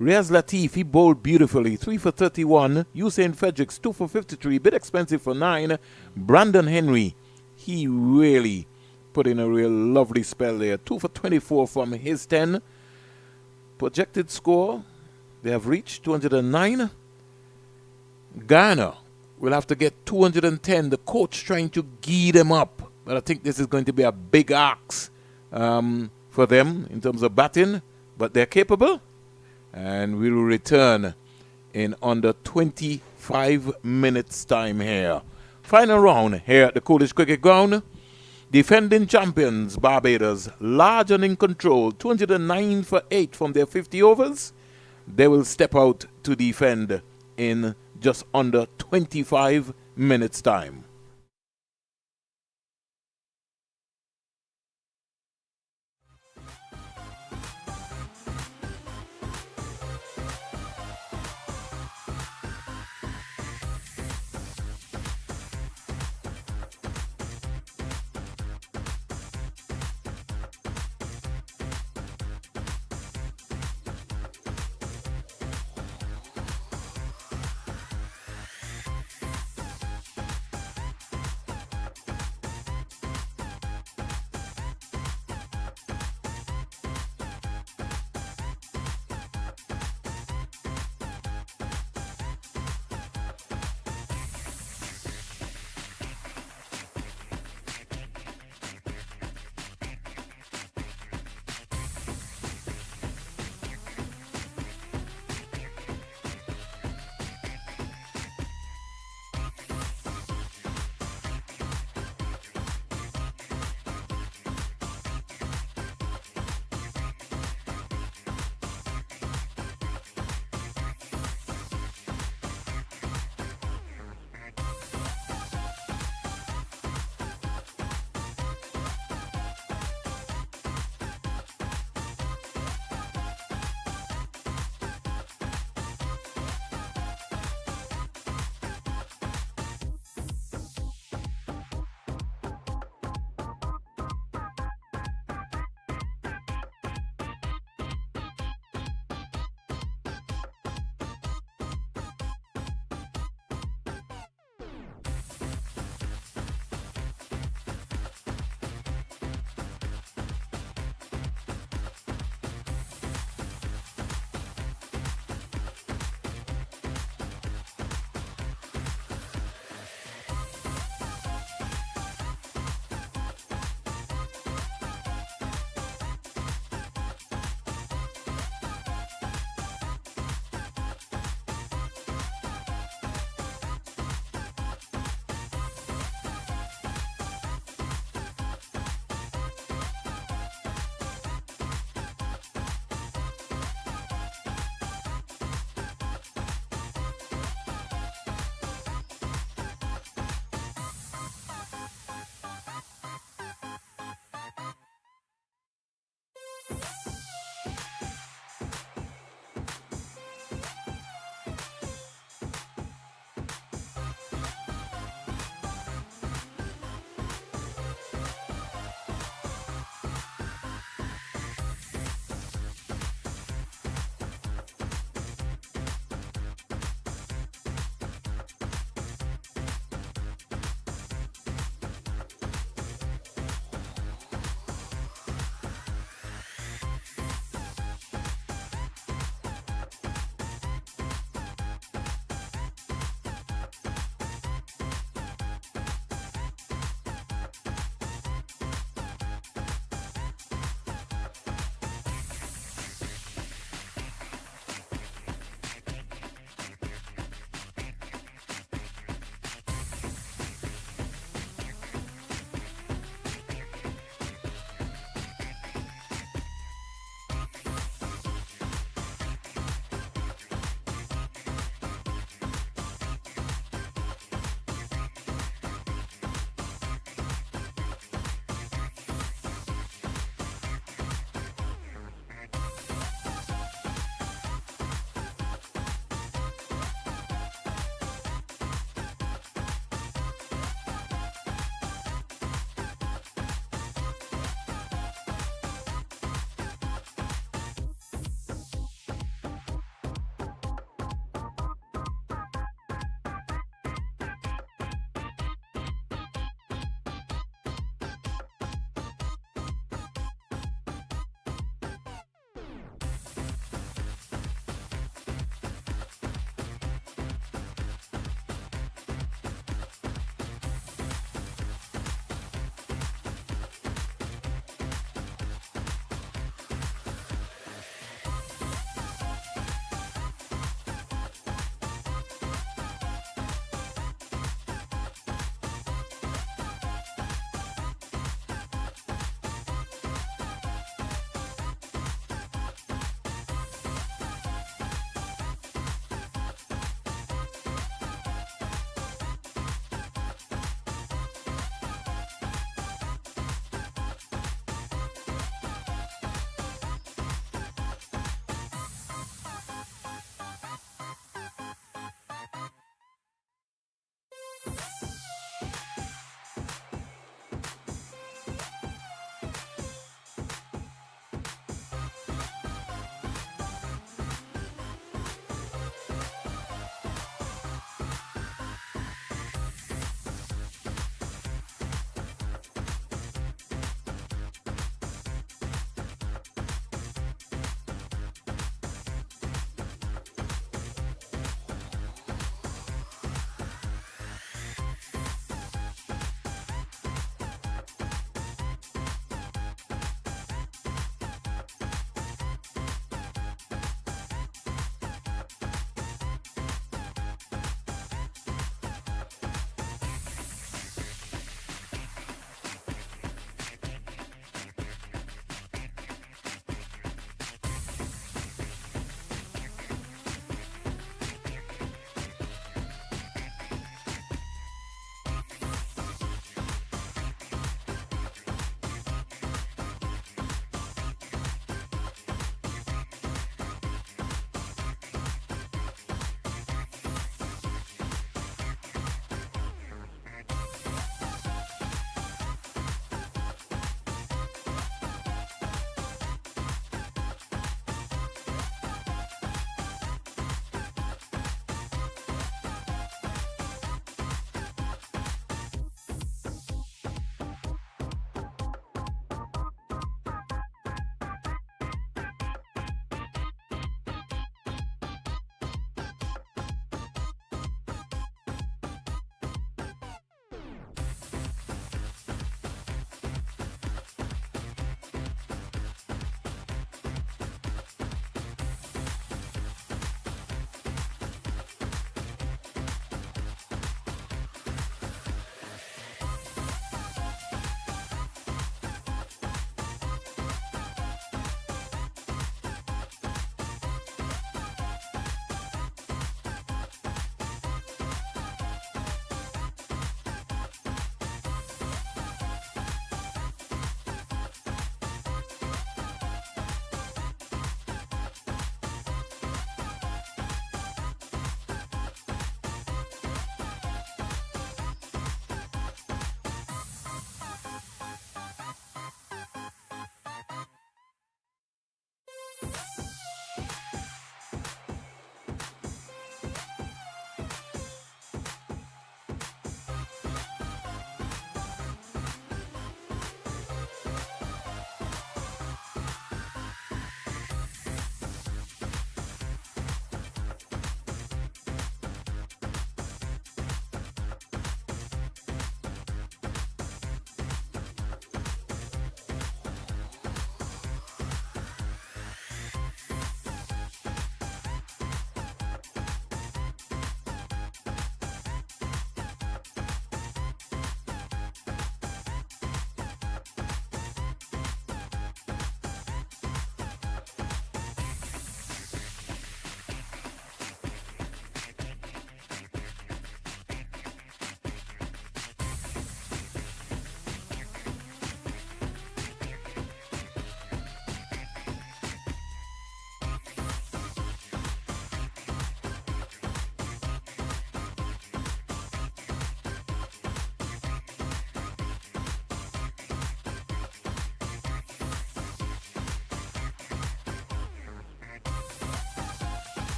Riaz Latif, he bowled beautifully, 3 for 31. Usain Fredericks, 2 for 53, bit expensive for 9. Brandon Henry, he really put in a real lovely spell there, 2 for 24 from his 10. Projected score, they have reached 209. Guyana will have to get 210. The coach trying to gee them up. But I think this is going to be a big ask for them in terms of batting. But they're capable. And we will return in under 25 minutes time here. Final round here at the Coolish Cricket Ground. Defending champions Barbados, large and in control, 209 for 8 from their 50 overs. They will step out to defend in just under 25 minutes time.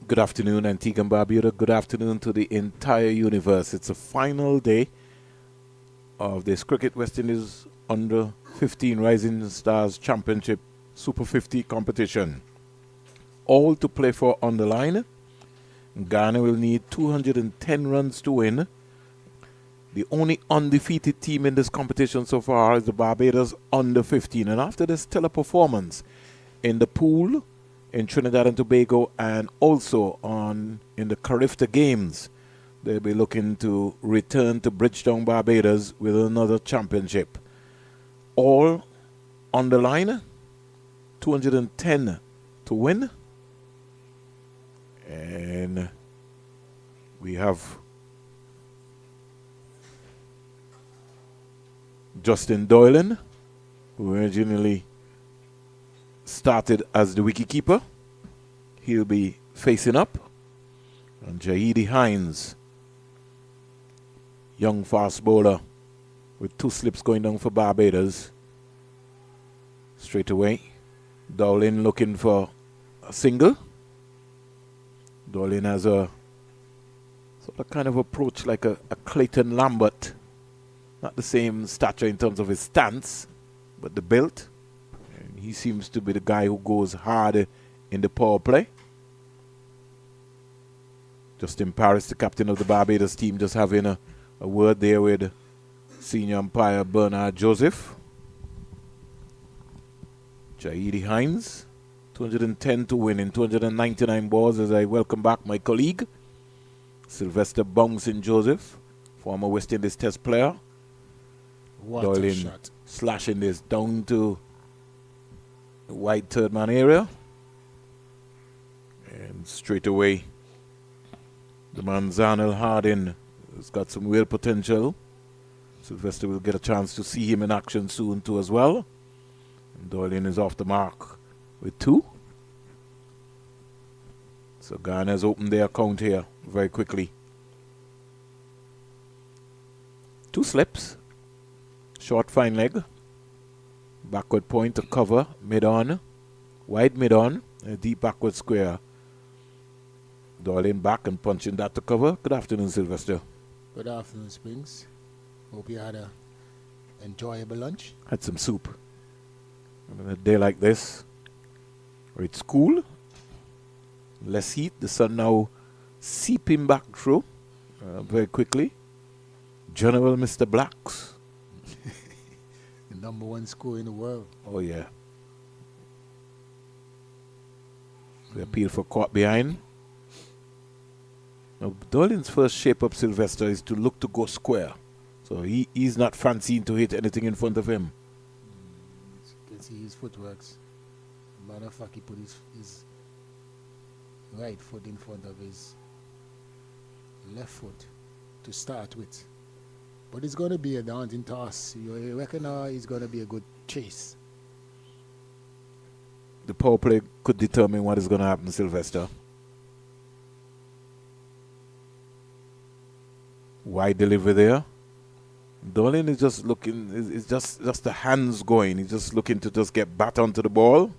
Good afternoon, Antigua and Barbuda. Good afternoon to the entire universe. It's a final day of this Cricket West Indies Under 15 Rising Stars Championship Super 50 competition. All to play for on the line. Guyana will need 210 runs to win. The only undefeated team in this competition so far is the Barbados Under 15. And after this stellar performance in the pool, in Trinidad and Tobago, and also in the Carifta Games, they'll be looking to return to Bridgetown, Barbados with another championship. All on the line, 210 to win. And we have Justin Doylan, who originally started as the wicketkeeper. He'll be facing up. And Jaidi Hines, young fast bowler with 2 slips going down for Barbados. Straight away, Doylan looking for a single. Doylan has a sort of kind of approach like a Clayton Lambert. Not the same stature in terms of his stance, but the build. And he seems to be the guy who goes hard in the power play. Justin Paris, the captain of the Barbados team, just having a word there with senior umpire Bernard Joseph. Jaidi Hines, 210 to win in 299 balls as I welcome back my colleague, Sylvester Bouncing Joseph, former West Indies Test player. What Doylan a shot. slashing this down to the wide third man area. And straight away, the man Zanel Hardin has got some real potential. Sylvester will get a chance to see him in action soon too as well. And Doylan is off the mark with 2. So Guyana has opened their account here very quickly. 2 slips. Short fine leg. Backward point to cover. Mid-on. Wide mid-on. A deep backward square. Doylan back and punching that to cover. Good afternoon, Sylvester. Good afternoon, Springs. Hope you had a enjoyable lunch. Had some soup. And on a day like this, where it's cool, less heat, the sun now seeping back through very quickly. General Mr. Blacks. The #1 score in the world. Oh, yeah. The appeal for caught behind. Now, Doylan's first shape-up, Sylvester, is to look to go square. So he's not fancying to hit anything in front of him. You can see his footworks. Matter of fact, he put his right foot in front of his left foot to start with. But it's going to be a daunting toss. You reckon it's going to be a good chase? The power play could determine what is going to happen, Sylvester. Wide delivery there. Doylan is just looking, it's just the hands going. He's just looking to just get bat onto the ball.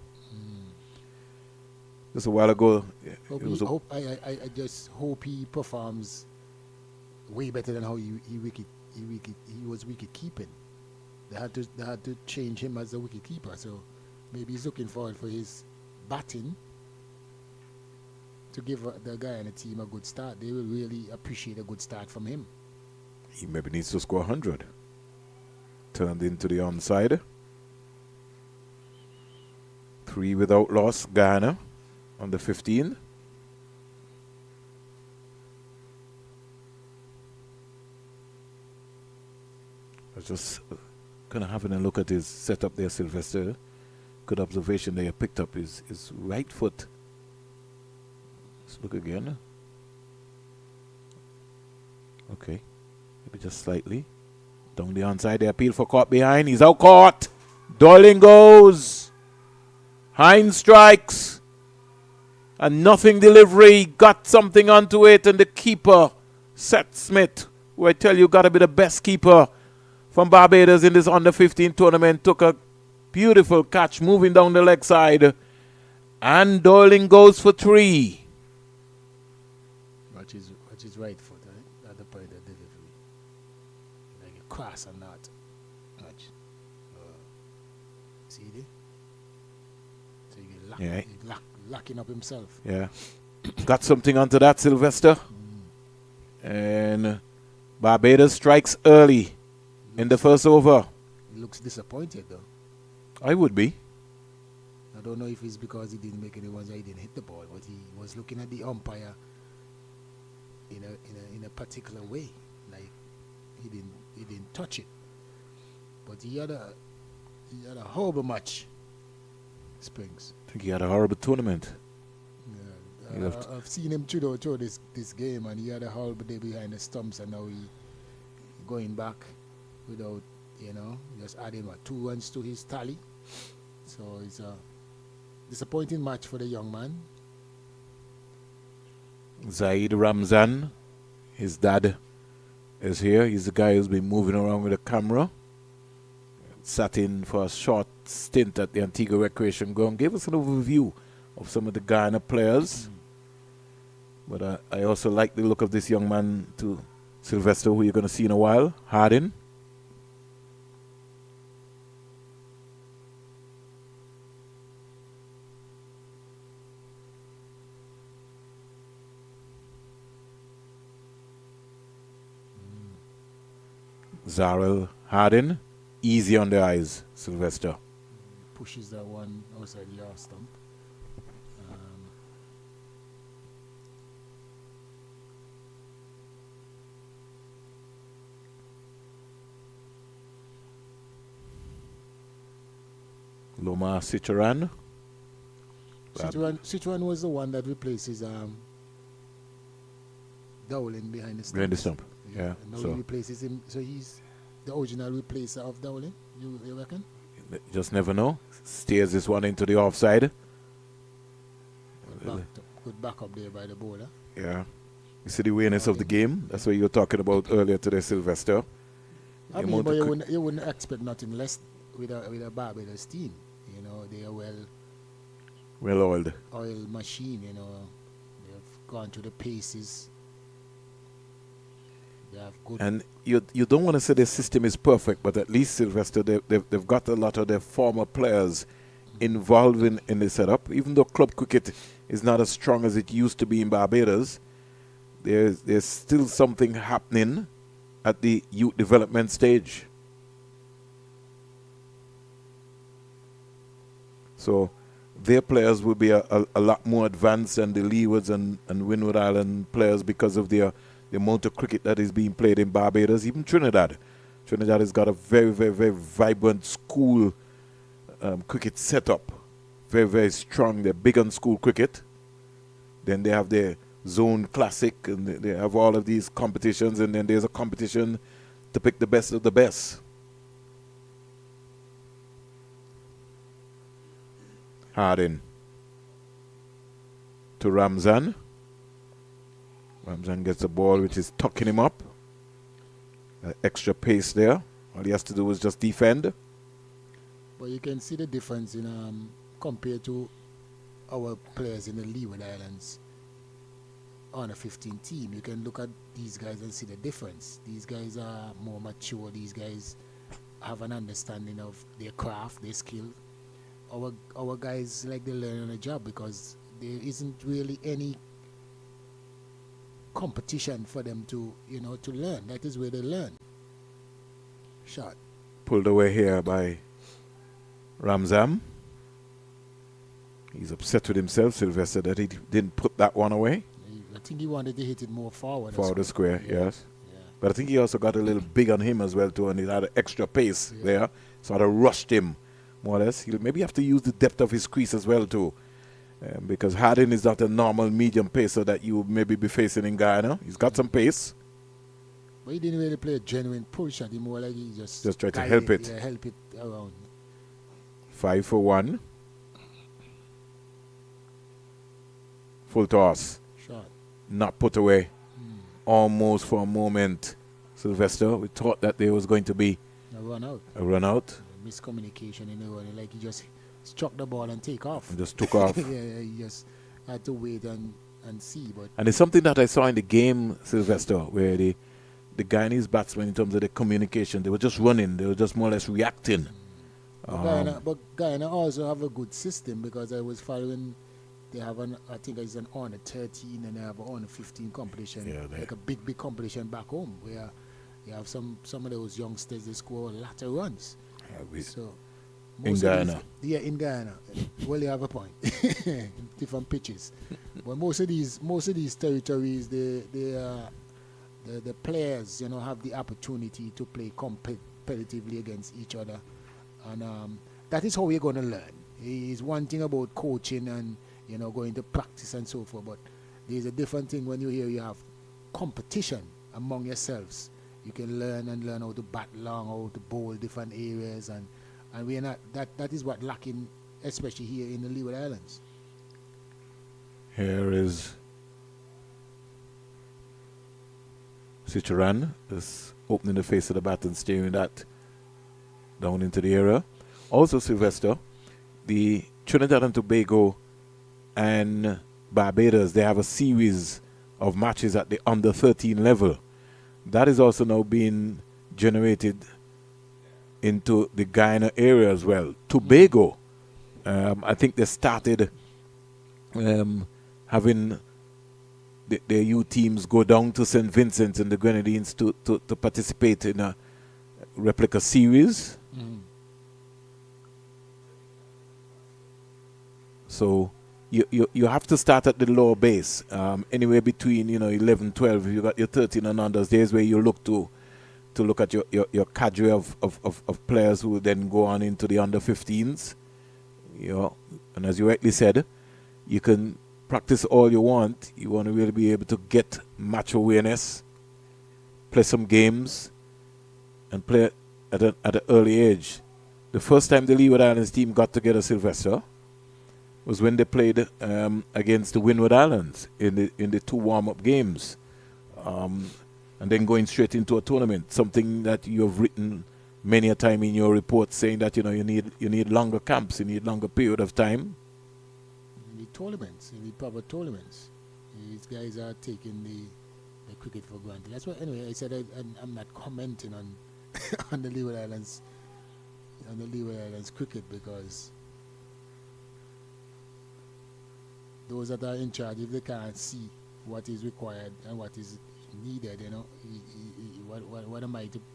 Just a while ago, I just hope he performs way better than how he was wicket keeping. They had to change him as a wicket keeper. So maybe he's looking forward for his batting to give the guy and the team a good start. They will really appreciate a good start from him. He maybe needs to score 100. Turned into the onside. 3 without loss, Guyana on the 15. I was just kind of having a look at his setup there, Sylvester. Good observation there. Picked up his right foot. Let's look again. Okay. Maybe just slightly. Down the onside. They appeal for caught behind. He's out caught. Doylan goes. Hines strikes. And nothing delivery. Got something onto it. And the keeper, Seth Smith, who I tell you got to be the best keeper from Barbados in this under 15 tournament, took a beautiful catch moving down the leg side. And Doylan goes for 3. right foot, right? At the point of delivery. Like a cross or not. Much. See there? So you get locking up himself. Yeah. Got something onto that, Sylvester. And Barbados strikes early in the first over. He looks disappointed though. I would be. I don't know if it's because he didn't make any ones or he didn't hit the ball, but he was looking at the umpire in a particular way. Like he didn't touch it. But he had a horrible match. Springs. I think he had a horrible tournament. Yeah, I've seen him through this game, and he had a horrible day behind the stumps, and now he going back without, just adding 2 runs to his tally. So it's a disappointing match for the young man. Zaid Ramzan, his dad, is here. He's the guy who's been moving around with a camera. Sat in for a short stint at the Antigua Recreation Ground. Gave us an overview of some of the Guyana players. But I also like the look of this young man too, Sylvester, who you're going to see in a while. Hardin. Zarel Hardin. Easy on the eyes, Sylvester. Pushes that one outside the yard stump. Loma Citroen. Citroen was the one that replaces Dowling behind the stump. Behind the stump, yeah. And now he replaces him, so he's the original replacer of Dowling, you reckon? Just never know. Steers this one into the offside. Good back up there by the bowler. Yeah. You see the awareness of the game? That's what you were talking about earlier today, Sylvester. I mean, but you wouldn't expect nothing less with a Barbados team. They are well-oiled machine, They've gone through the paces. They have good. And you don't want to say the system is perfect, but at least, Sylvester, they've got a lot of their former players involved in the setup. Even though club cricket is not as strong as it used to be in Barbados, there's still something happening at the youth development stage. So their players will be a lot more advanced than the Leewards and Windward Island players because of the amount of cricket that is being played in Barbados. Even Trinidad. Trinidad has got a very, very, very vibrant school cricket setup. Very, very strong. They're big on school cricket. Then they have their zone classic, and they have all of these competitions, and then there's a competition to pick the best of the best. Hardin to Ramzan. Ramzan gets the ball, which is tucking him up. Extra pace there. All he has to do is just defend. But you can see the difference in compared to our players in the Leeward Islands on a 15 team. You can look at these guys and see the difference. These guys are more mature. These guys have an understanding of their craft, their skill. Our guys like they learn on the job because there isn't really any competition for them to learn. That is where they learn. Shot. Pulled away here by Ramzan. He's upset with himself, Sylvester, that he didn't put that one away. I think he wanted to hit it more forward. Forward the square, yes. Yeah. But I think he also got a little big on him as well too, and he had an extra pace there. Sort of rushed him, more or less. He'll maybe have to use the depth of his crease as well too. Because Hardin is not a normal medium pacer that you maybe be facing in Guyana. He's got some pace. But he didn't really play a genuine pull shot. He more like he just tried to help it. Yeah, help it around. 5 for 1. Full toss. Shot. Not put away. Almost for a moment, Sylvester. We thought that there was going to be a run out. Miscommunication in the run. Like he just struck the ball and take off. And just took off. Yeah, he just had to wait and and see. But And it's something that I saw in the game, Sylvester, where the Guyanese batsmen, in terms of the communication, they were just running. They were just more or less reacting. But Guyana also have a good system, because I was following. They have I think it's an under 13 and they have an under 15 competition, like a big competition back home, where you have some of those youngsters, they score a lot of runs. So in Guyana. In Guyana. Well, you have a point. Different pitches. But most of these territories, the players, have the opportunity to play competitively against each other, and that is how we're going to learn. It's one thing about coaching and going to practice and so forth, but there's a different thing when you have competition among yourselves. You can learn how to bat long, how to bowl different areas, and we're not that is what lacking, especially here in the Leeward Islands. Here is Cicheran is opening the face of the bat and steering that down into the area. Also, Sylvester, the Trinidad and Tobago and Barbados, they have a series of matches at the under 13 level. That is also now being generated into the Guyana area as well. Tobago, I think they started having their U teams go down to St. Vincent and the Grenadines to participate in a replica series. So you have to start at the lower base, anywhere between 11, 12. You got your 13 and unders. There's where you look to look at your cadre of players who then go on into the under 15s. And as you rightly said, you can practice all you want. You want to really be able to get match awareness, play some games, and play at an early age. The first time the Leeward Islands team got together, Sylvester, was when they played against the Windward Islands in the 2 warm-up games, and then going straight into a tournament. Something that you have written many a time in your report, saying that you need longer camps, you need longer period of time. You need tournaments, you need proper tournaments. These guys are taking the cricket for granted. That's why. Anyway, I said I'm not commenting on on the Leeward Islands cricket, because those that are in charge, if they can't see what is required and what is needed,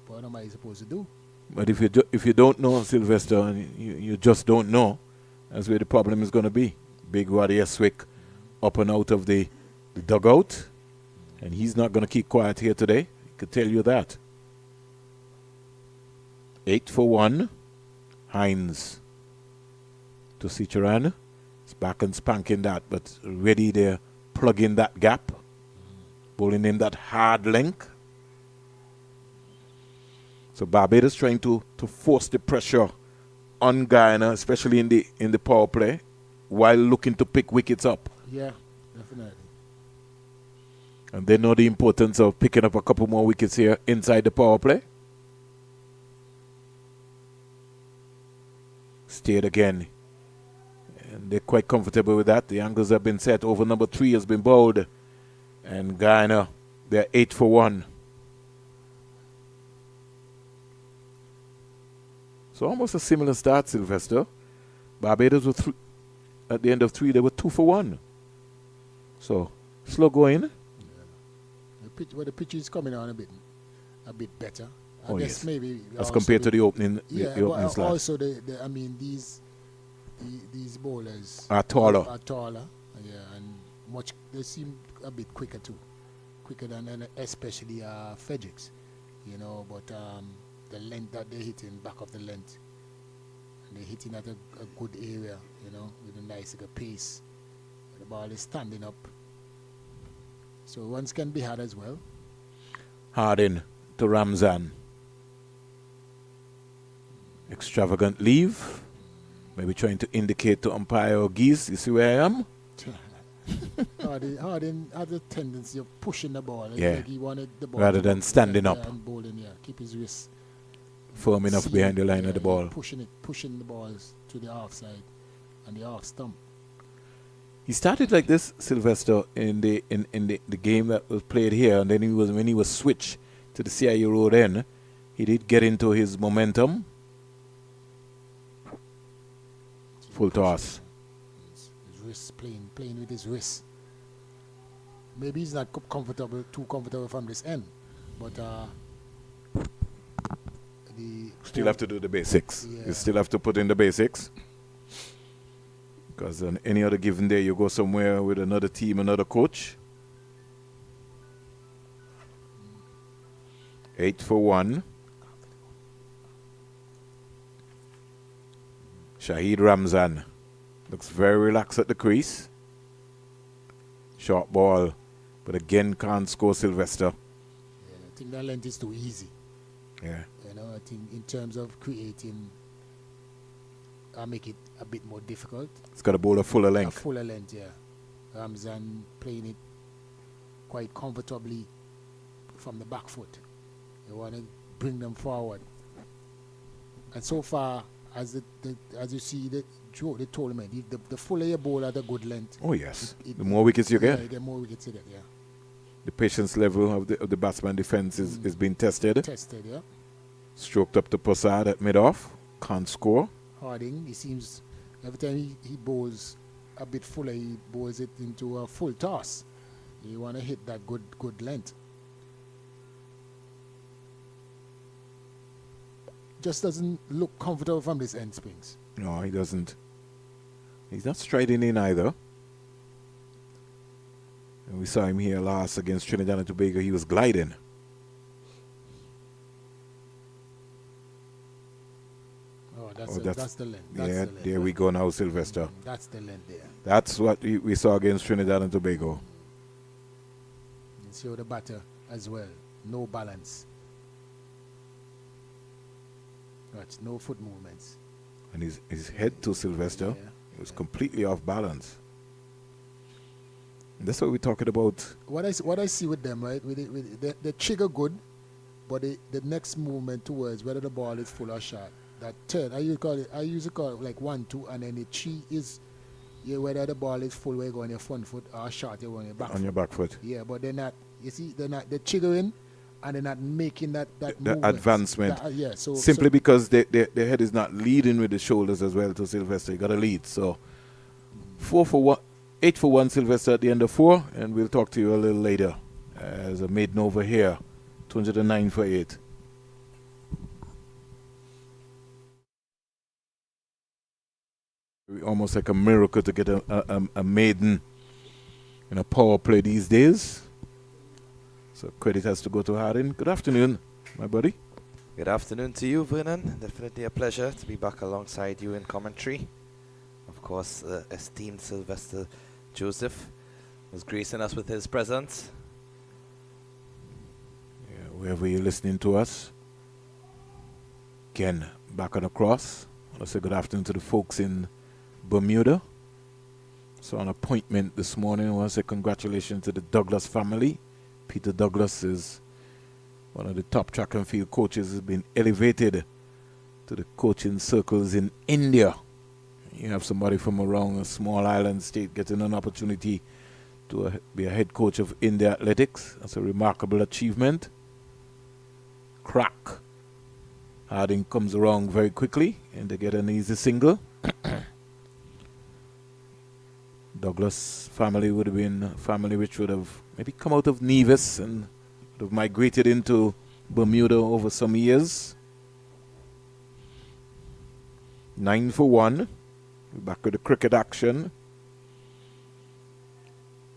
what am I supposed to do? But if you don't know, Sylvester, and you just don't know, that's where the problem is going to be. Big Waddy Eswick up and out of the dugout, and he's not going to keep quiet here today. I could tell you that. 8 for 1. Hines to Cicheran. It's back and spanking that, but ready there, plugging that gap, bowling in that hard length. So Barbados trying to force the pressure on Guyana, especially in the power play, while looking to pick wickets up. Yeah, definitely. And they know the importance of picking up a couple more wickets here inside the power play. Stayed again. And they're quite comfortable with that. The angles have been set. Over number 3 has been bowled. And Guyana, they're 8 for 1. So almost a similar start, Sylvester. Barbados were at the end of 3, they were 2 for 1. So slow going. Yeah. The pitch is coming on a bit better. I guess yes. maybe as compared to the opening. Yeah, the opening slot. Also these bowlers are taller. And they seem a bit quicker too, quicker than especially Fredericks, But the length that they're hitting, back of the length, and they're hitting at a good area, with a nice pace. The ball is standing up, so runs can be had as well. Hardin to Ramzan. Extravagant leave. Maybe trying to indicate to umpire or Geese, you see where I am? Hardin has a tendency of pushing the ball. Yeah. Like he wanted the ball rather than standing up. And bowling, keep his wrist firm enough behind the line of the ball. Pushing the balls to the offside and the off stump. He started like this, Sylvester, in the game that was played here, and then when he was switched to the CIU road end, he did get into his momentum. Full toss. His wrist, playing with his wrist. Maybe he's not too comfortable from this end, but still have to do the basics. Yeah. You still have to put in the basics. Because on any other given day, you go somewhere with another team, another coach. 8 for 1. Shahid Ramzan looks very relaxed at the crease. Short ball, but again can't score Sylvester. Yeah, I think that length is too easy. Yeah. You know, I think in terms of creating, I make it a bit more difficult. It's got a ball of fuller A length. fuller length, yeah. Ramzan playing it quite comfortably from the back foot. You want to bring them forward. And so far, as you see the tournament, the fuller your ball at a good length. Oh yes, the more wickets you get. Yeah, the more wickets you get, yeah. The patience level of the batsman defense is being tested. Tested, yeah. Stroked up to Posad at mid-off. Can't score. Harding, he seems, every time he bowls a bit fuller, he bowls it into a full toss. You want to hit that good length. Just doesn't look comfortable from this end, Springs. No, he doesn't. He's not striding in either. And we saw him here last against Trinidad and Tobago. He was gliding. Oh, that's the length. That's yeah, the length. there we go now, Sylvester. That's the length there. That's what we saw against Trinidad and Tobago. You see the batter as well. No balance. Watch, no foot movements. And his head to Sylvester, Yeah, it was completely off balance. And that's what we're talking about. What I see with them, right? They trigger good, but the next movement towards whether the ball is full or short, that turn, I usually call it like 1-2, and then the 3 is whether the ball is full where you go on your front foot or short you go on your back On your back foot. Yeah, but they're not. You see, they're triggering, and they're not making that The movement. advancement. So Simply because their head is not leading with the shoulders as well to Sylvester. You got to lead. So 8 for 1 Sylvester at the end of 4, and we'll talk to you a little later as a maiden over here. 209 for 8. Almost like a miracle to get a maiden in a power play these days. So credit has to go to Harding. Good afternoon, my buddy. Good afternoon to you, Vernon. Definitely a pleasure to be back alongside you in commentary. Of course, esteemed Sylvester Joseph was gracing us with his presence. Yeah, wherever you're listening to us. Again, back and across. I want to say good afternoon to the folks in Bermuda. So on appointment this morning, I want to say congratulations to the Douglas family. Peter Douglas is one of the top track and field coaches, has been elevated to the coaching circles in India. You have somebody from around a small island state getting an opportunity to be a head coach of India Athletics. That's a remarkable achievement. Crack. Harding comes around very quickly and they get an easy single. Douglas family would have been a family which would have maybe come out of Nevis and would have migrated into Bermuda over some years. 9 for 1. We're back with the cricket action.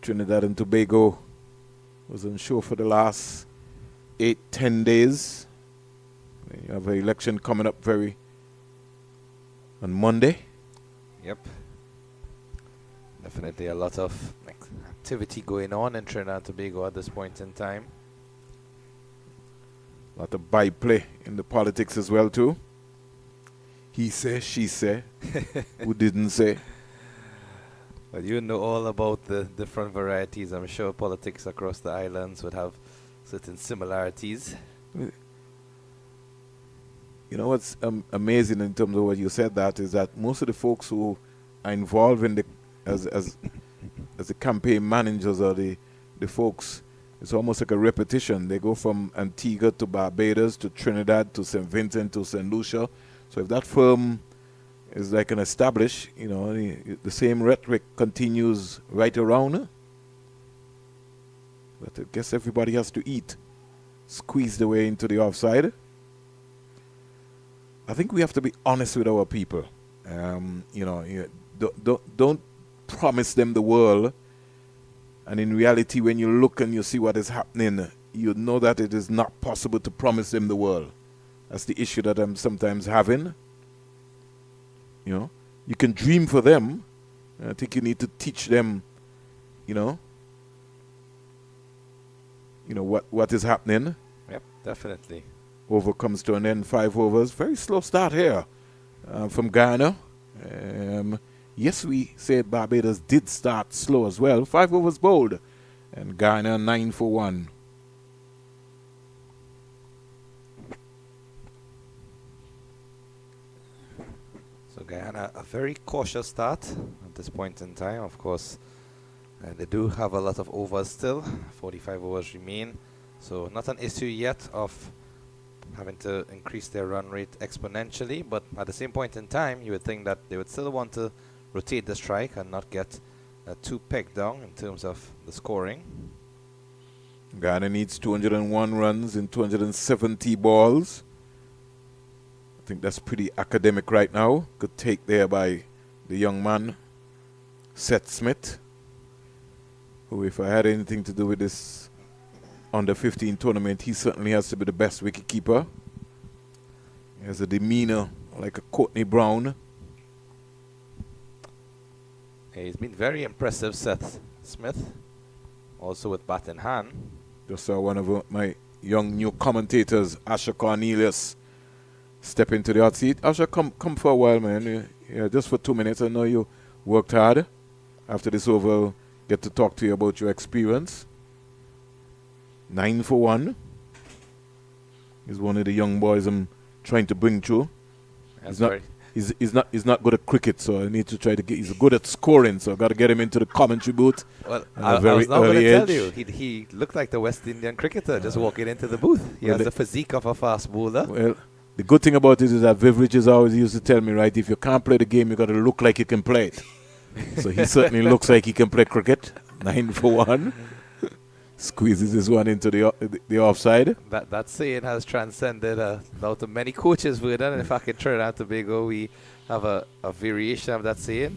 Trinidad and Tobago was on show for the last 8-10 days. You have an election coming up on Monday. Yep. Definitely a lot of activity going on in Trinidad and Tobago at this point in time. A lot of byplay in the politics as well too. He say, she say, who didn't say. But you know all about the different varieties. I'm sure politics across the islands would have certain similarities. You know what's amazing in terms of what you said, that is that most of the folks who are involved in as the campaign managers or the folks, it's almost like a repetition. They go from Antigua to Barbados to Trinidad to St. Vincent to St. Lucia. So if that firm is like an established, you know, the same rhetoric continues right around. But I guess everybody has to eat. Squeeze the way into the offside. I think we have to be honest with our people. You know, don't promise them the world, and in reality, when you look and you see what is happening, you know that it is not possible to promise them the world. That's the issue that I'm sometimes having. You know, you can dream for them. I think you need to teach them, you know what is happening. Yep, definitely. Over comes to an end, 5 overs. Very slow start here from Guyana. Yes, we said Barbados did start slow as well. 5 overs bowled. And Guyana 9 for 1. So Guyana, a very cautious start at this point in time. Of course, they do have a lot of overs still. 45 overs remain. So not an issue yet of having to increase their run rate exponentially, but at the same point in time, you would think that they would still want to rotate the strike and not get too pegged down in terms of the scoring. Guyana needs 201 runs in 270 balls. I think that's pretty academic right now. Good take there by the young man, Seth Smith, who, if I had anything to do with this under 15 tournament, he certainly has to be the best wicketkeeper. He has a demeanor like a Courtney Brown. He's been very impressive, Seth Smith, also with bat in hand. Just saw one of my young new commentators, Asher Cornelius, step into the hot seat. Asher, come for a while, man. Yeah, just for 2 minutes. I know you worked hard. After this over, I'll get to talk to you about your experience. 9 for 1. He's one of the young boys I'm trying to bring through. He's not good at cricket, so I need to try to get. He's good at scoring, so I got to get him into the commentary booth. Well, I was not going to tell you. He looked like the West Indian cricketer just walking into the booth. He has the physique of a fast bowler. Well, the good thing about it is that Vivridges always used to tell me, right, if you can't play the game, you got to look like you can play it. So he certainly looks like he can play cricket. 9 for 1. Squeezes this one into the offside. That saying has transcended now to many coaches, Vernon. And in fact, in Trinidad and Tobago, we have a variation of that saying.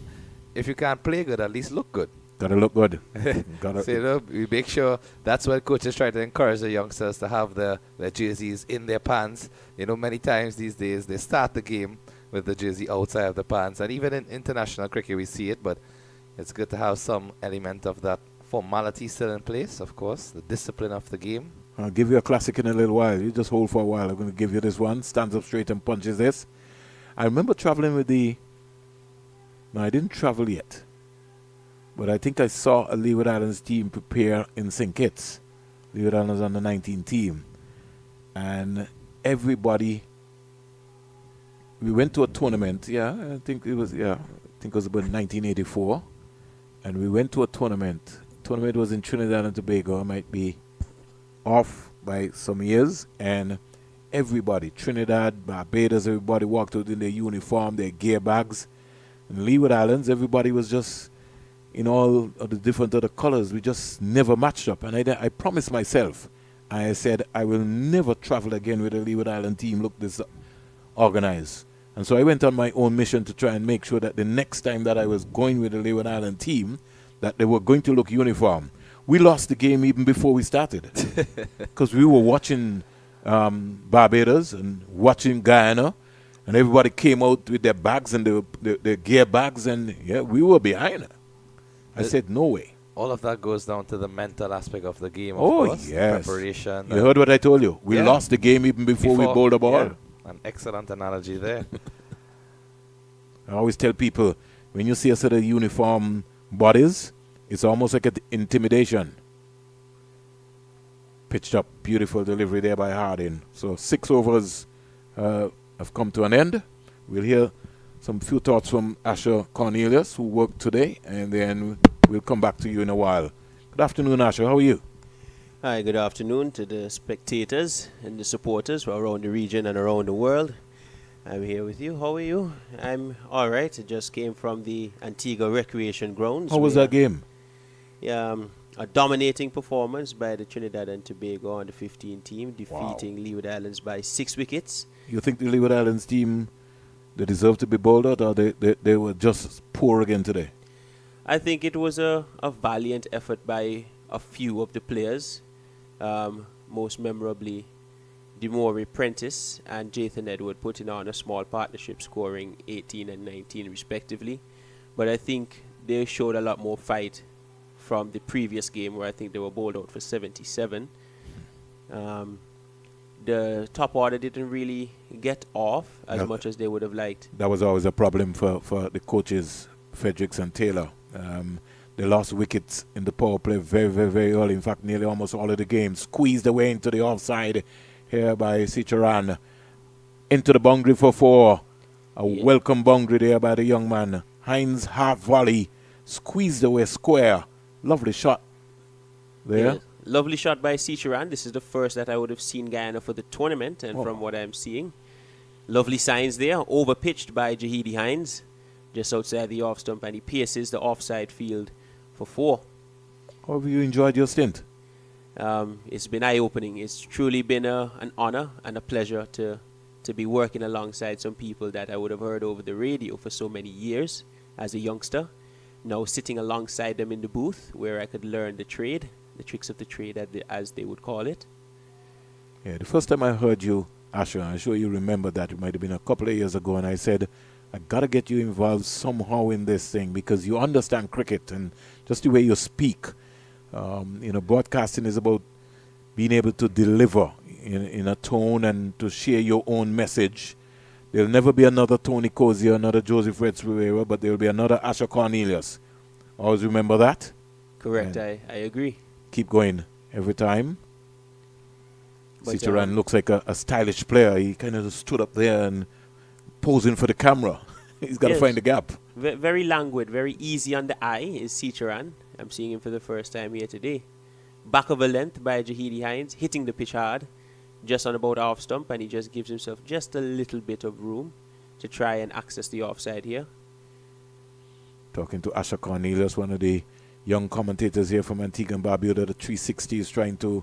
If you can't play good, at least look good. Gotta look good. So, you know, we make sure that's what coaches try to encourage the youngsters to have their jerseys in their pants. You know, many times these days, they start the game with the jersey outside of the pants. And even in international cricket, we see it. But it's good to have some element of that formality still in place, of course, the discipline of the game. I'll give you a classic in a little while. You just hold for a while. I'm going to give you this one. Stands up straight and punches this. I remember traveling with no, I didn't travel yet, but I think I saw a Leeward Islands team prepare in St. Kitts. Leeward Islands on the 19 team. And everybody, we went to a tournament. I think it was about 1984. And we went to a tournament. Tournament was in Trinidad and Tobago. I might be off by some years, and everybody, Trinidad, Barbados, everybody walked out in their uniform, their gear bags. In Leeward Islands, everybody was just in all of the different other colors. We just never matched up. And I promised myself, I said, I will never travel again with a Leeward Island team look this organized. And so I went on my own mission to try and make sure that the next time that I was going with the Leeward Island team, that they were going to look uniform. We lost the game even before we started because we were watching Barbados and watching Guyana, and everybody came out with their bags and their gear bags, and we were behind. I said, no way. All of that goes down to the mental aspect of the game, of course. Yes. Preparation. You heard what I told you. We lost the game even before we bowled the ball. Yeah. An excellent analogy there. I always tell people, when you see a set of uniform bodies, it's almost like an intimidation. Pitched up, beautiful delivery there by Harding. So 6 overs have come to an end. We'll hear some few thoughts from Asher Cornelius, who worked today, and then We'll come back to you in a while. Good afternoon, Asher. How are you? Hi, good afternoon to the spectators and the supporters from around the region and around the world. I'm here with you. How are you? I'm all right. I just came from the Antigua Recreation Grounds. How was that game? A dominating performance by the Trinidad and Tobago under 15 team, defeating Leeward Islands by 6 wickets. You think the Leeward Islands team, they deserve to be bowled out, or they were just poor again today? I think it was a valiant effort by a few of the players, most memorably Demore Prentice and Jathan Edward putting on a small partnership, scoring 18 and 19 respectively. But I think they showed a lot more fight from the previous game, where I think they were bowled out for 77. The top order didn't really get off as much as they would have liked. That was always a problem for the coaches, Fredericks and Taylor. They lost wickets in the power play very, very, very early. In fact, nearly almost all of the game. Squeezed away into the offside here by Sicharan. Into the boundary for 4. A welcome boundary there by the young man. Hines half volley. Squeezed away square. Lovely shot there. Yeah, lovely shot by Sicharan. This is the first that I would have seen Guyana for the tournament, and from what I'm seeing, lovely signs there. Overpitched by Jahidi Hines, just outside the off stump, and he pierces the offside field for 4. How have you enjoyed your stint? It's been eye-opening. It's truly been an honor and a pleasure to be working alongside some people that I would have heard over the radio for so many years as a youngster. Now sitting alongside them in the booth, where I could learn the trade, the tricks of the trade, as they would call it. Yeah, the first time I heard you, Asher, I'm sure you remember that. It might have been a couple of years ago, and I said, I got to get you involved somehow in this thing because you understand cricket and just the way you speak. Broadcasting is about being able to deliver in a tone and to share your own message. There'll never be another Tony Cozier, another Joseph Reds Rivera, but there'll be another Asher Cornelius. Always remember that? Correct, I agree. Keep going every time. Sicharan looks like a stylish player. He kind of stood up there and posing for the camera. He's got to find the gap. Very languid, very easy on the eye is Sicharan. I'm seeing him for the first time here today. Back of a length by Jahidi Hines, hitting the pitch hard, just on about off stump, and he just gives himself just a little bit of room to try and access the offside here. Talking to Asher Cornelius, one of the young commentators here from Antigua and Barbuda. The 360 is trying to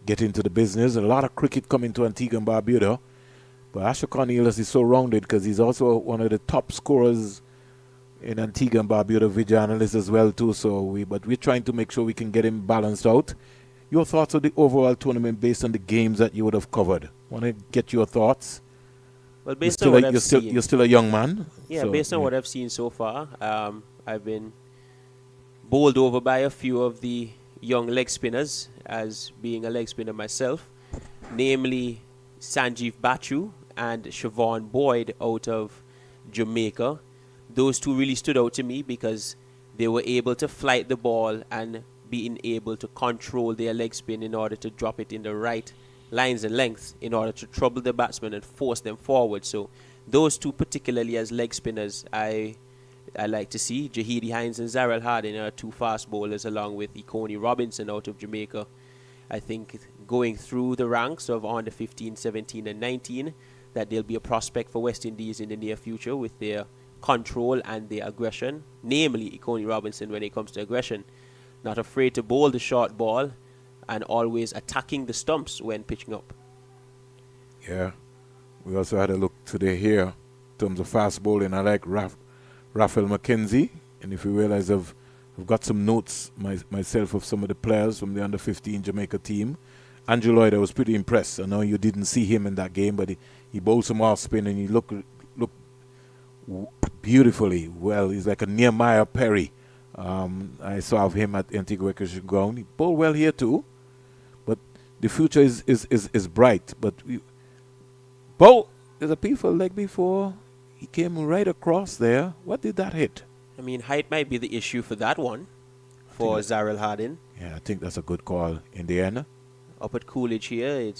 get into the business. A lot of cricket coming to Antigua and Barbuda. But Asher Cornelius is so rounded because he's also one of the top scorers in Antigua and Barbuda, video analyst as well too. But we're trying to make sure we can get him balanced out. Your thoughts on the overall tournament based on the games that you would have covered? Want to get your thoughts? Well, based on what I've seen, you're still a young man. Yeah, based on what I've seen so far, I've been bowled over by a few of the young leg spinners, as being a leg spinner myself, namely Sanjeev Bachu and Siobhan Boyd out of Jamaica. Those two really stood out to me because they were able to flight the ball and being able to control their leg spin in order to drop it in the right lines and lengths in order to trouble the batsman and force them forward. So those two particularly as leg spinners I like to see. Jahidi Hines and Zarel Harding are 2 fast bowlers, along with Ikoni Robinson out of Jamaica. I think going through the ranks of under 15, 17 and 19, that they'll be a prospect for West Indies in the near future with their control and their aggression, namely Ikoni Robinson when it comes to aggression. Not afraid to bowl the short ball and always attacking the stumps when pitching up. Yeah. We also had a look today here in terms of fast bowling. I like Raphael McKenzie. And if you realize I've got some notes myself of some of the players from the under-15 Jamaica team. Andrew Lloyd, I was pretty impressed. I know you didn't see him in that game, but he bowled some off spin and he looked beautifully well. He's like a Nehemiah Perry. I saw of him at Antigua Recreation Ground. He bowled well here too, but the future is bright. But there's a beautiful leg before he came right across there. What did that hit? I mean, height might be the issue for that one, for Zarel Harding. Yeah, I think that's a good call in the end. Up at Coolidge here,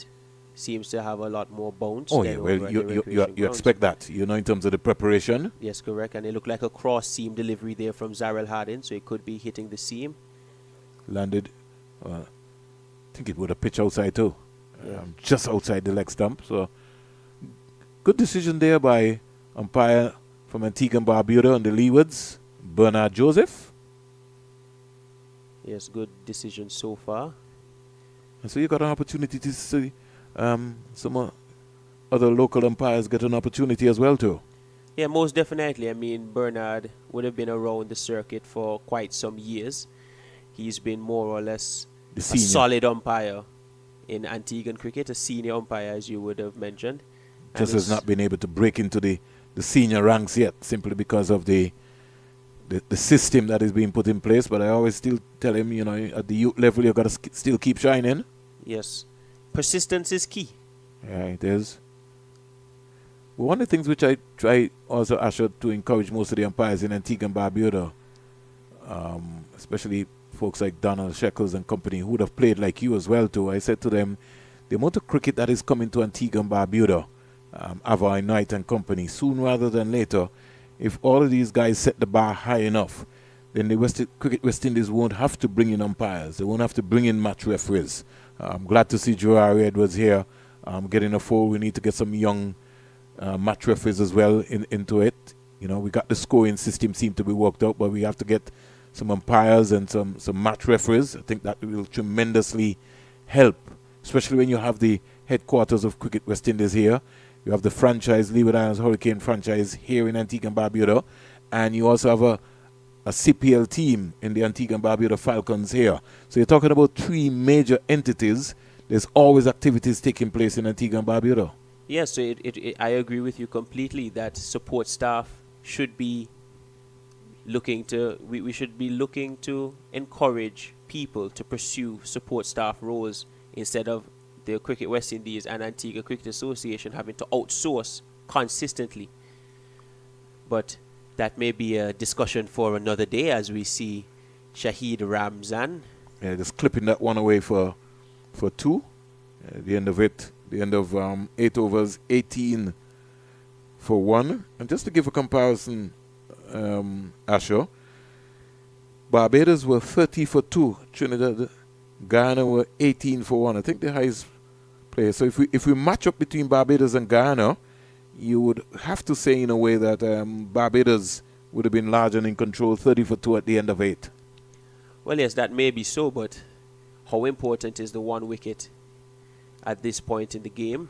seems to have a lot more bounce. Oh, than yeah, over well, at you, the you, you, recreation you grounds. expect that, in terms of the preparation. Yes, correct. And it looked like a cross seam delivery there from Zarel Hardin, so it could be hitting the seam. Landed, I think it would have pitched outside too. Yeah. Just outside the leg stump. So, good decision there by umpire from Antigua and Barbuda on the leewards, Bernard Joseph. Yes, good decision so far. And so you got an opportunity to see some other local umpires get an opportunity as well too. Yeah, most definitely. I mean, Bernard would have been around the circuit for quite some years. He's been more or less The a senior. solid umpire in Antiguan cricket, a senior umpire, as you would have mentioned. Just And has it's- not been able to break into the senior ranks yet, simply because of the system that is being put in place. But I always still tell him, at the youth level, you've got to still keep shining. Yes. Persistence is key. Yeah, it is. Well, one of the things which I try also, Asher, to encourage most of the umpires in Antigua and Barbuda, especially folks like Donald Shekels and company who would have played like you as well too. I said to them, the amount of cricket that is coming to Antigua and Barbuda, Ava Knight and company, soon rather than later, if all of these guys set the bar high enough, then the Cricket West Indies won't have to bring in umpires. They won't have to bring in match referees. I'm glad to see Joari Edwards here getting a fold. We need to get some young match referees as well into it. We got the scoring system seem to be worked out, but we have to get some umpires and some match referees. I think that will tremendously help, especially when you have the headquarters of Cricket West Indies here. You have the franchise, Leeward Islands Hurricane franchise here in Antigua and Barbuda, and you also have a CPL team in the Antigua and Barbuda Falcons here. So you're talking about three major entities. There's always activities taking place in Antigua and Barbuda. Yes, so I agree with you completely that support staff should be looking to, we should be looking to encourage people to pursue support staff roles instead of the Cricket West Indies and Antigua Cricket Association having to outsource consistently. But that may be a discussion for another day as we see Shahid Ramzan. Yeah, just clipping that one away for two. The end of it, 8 overs, 18 for 1. And just to give a comparison, Asher, Barbados were 30 for 2. Trinidad, Guyana were 18 for 1. I think the highest player. So if we match up between Barbados and Guyana, you would have to say in a way that Barbados would have been large and in control, 30 for 2 at the end of 8. Well, yes, that may be so, but how important is the one wicket at this point in the game?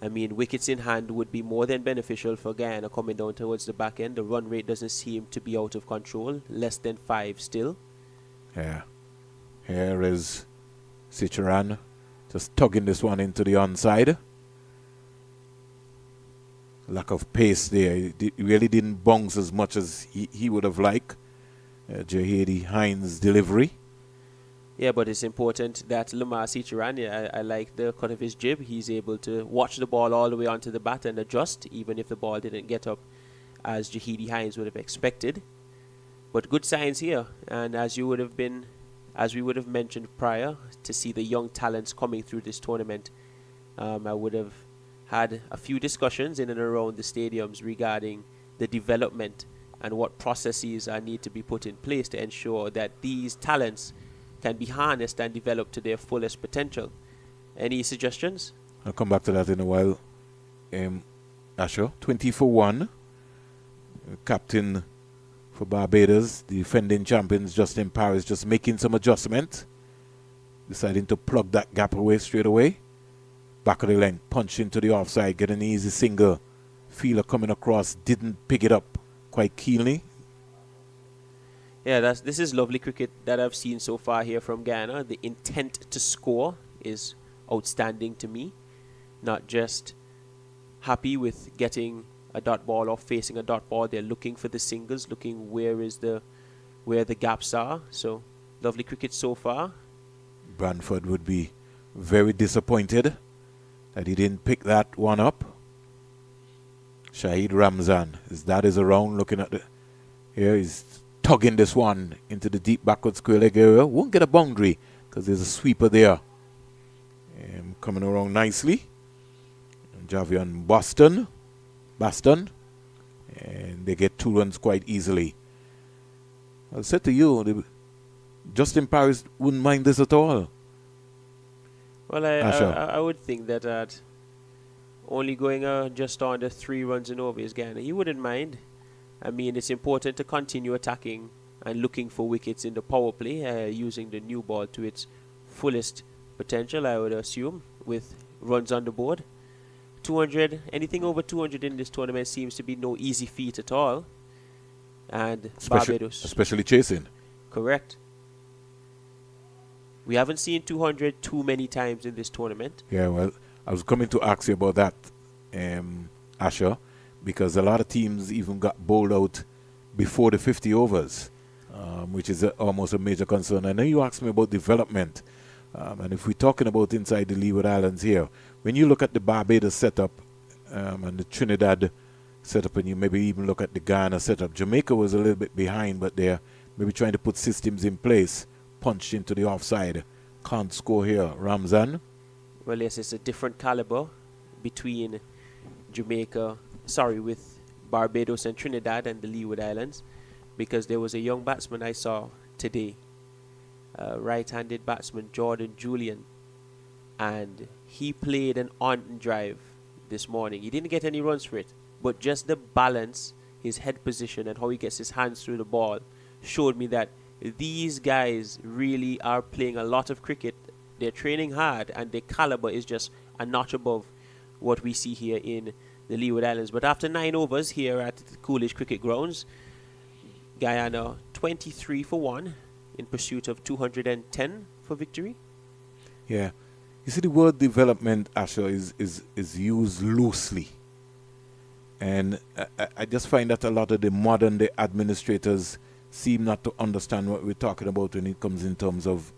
I mean, wickets in hand would be more than beneficial for Guyana coming down towards the back end. The run rate doesn't seem to be out of control, less than 5 still. Yeah. Here is Sicharan just tugging this one into the onside. Lack of pace there. He really didn't bounce as much as he would have liked. Jahedi Hines' delivery. Yeah, but it's important that Lamar Sicharan, I like the cut of his jib. He's able to watch the ball all the way onto the bat and adjust, even if the ball didn't get up as Jahedi Hines would have expected. But good signs here, and as we would have mentioned prior, to see the young talents coming through this tournament, I would have had a few discussions in and around the stadiums regarding the development and what processes need to be put in place to ensure that these talents can be harnessed and developed to their fullest potential. Any suggestions? I'll come back to that in a while. Asher, 20 for 1. Captain for Barbados, the defending champions Justin Paris, just making some adjustment. Deciding to plug that gap away straight away. Back of the length, punch into the offside, get an easy single. Feeler coming across, didn't pick it up quite keenly. Yeah, this is lovely cricket that I've seen so far here from Guyana. The intent to score is outstanding to me. Not just happy with getting a dot ball or facing a dot ball. They're looking for the singles, looking where the gaps are. So lovely cricket so far. Branford would be very disappointed that he didn't pick that one up. Shahid Ramzan, his dad is around looking at here he's tugging this one into the deep backward square leg area. Won't get a boundary because there's a sweeper there. coming around nicely. And Javion Baston, and they get 2 runs quite easily. I said to you, Justin Paris wouldn't mind this at all. Well, I would think that only going just under 3 runs and over is Guyana. He wouldn't mind. I mean, it's important to continue attacking and looking for wickets in the power play, using the new ball to its fullest potential, I would assume, with runs on the board. 200, anything over 200 in this tournament seems to be no easy feat at all. And Barbados. Especially chasing. Correct. We haven't seen 200 too many times in this tournament. Yeah, well, I was coming to ask you about that, Asher, because a lot of teams even got bowled out before the 50 overs, which is almost a major concern. I know you asked me about development, and if we're talking about inside the Leeward Islands here, when you look at the Barbados setup and the Trinidad setup, and you maybe even look at the Guyana setup, Jamaica was a little bit behind, but they're maybe trying to put systems in place, punched into the offside. Can't score here. Ramzan? Well, yes, it's a different caliber between with Barbados and Trinidad and the Leeward Islands, because there was a young batsman I saw today, right-handed batsman Jordan Julian, and he played an on drive this morning. He didn't get any runs for it, but just the balance, his head position, and how he gets his hands through the ball showed me that these guys really are playing a lot of cricket. They're training hard, and their caliber is just a notch above what we see here in the Leeward Islands. But after 9 overs here at the Coolidge Cricket Grounds, Guyana 23 for 1 in pursuit of 210 for victory. Yeah. You see, the word development, Asher, is used loosely. And I just find that a lot of the modern day administrators seem not to understand what we're talking about when it comes in terms of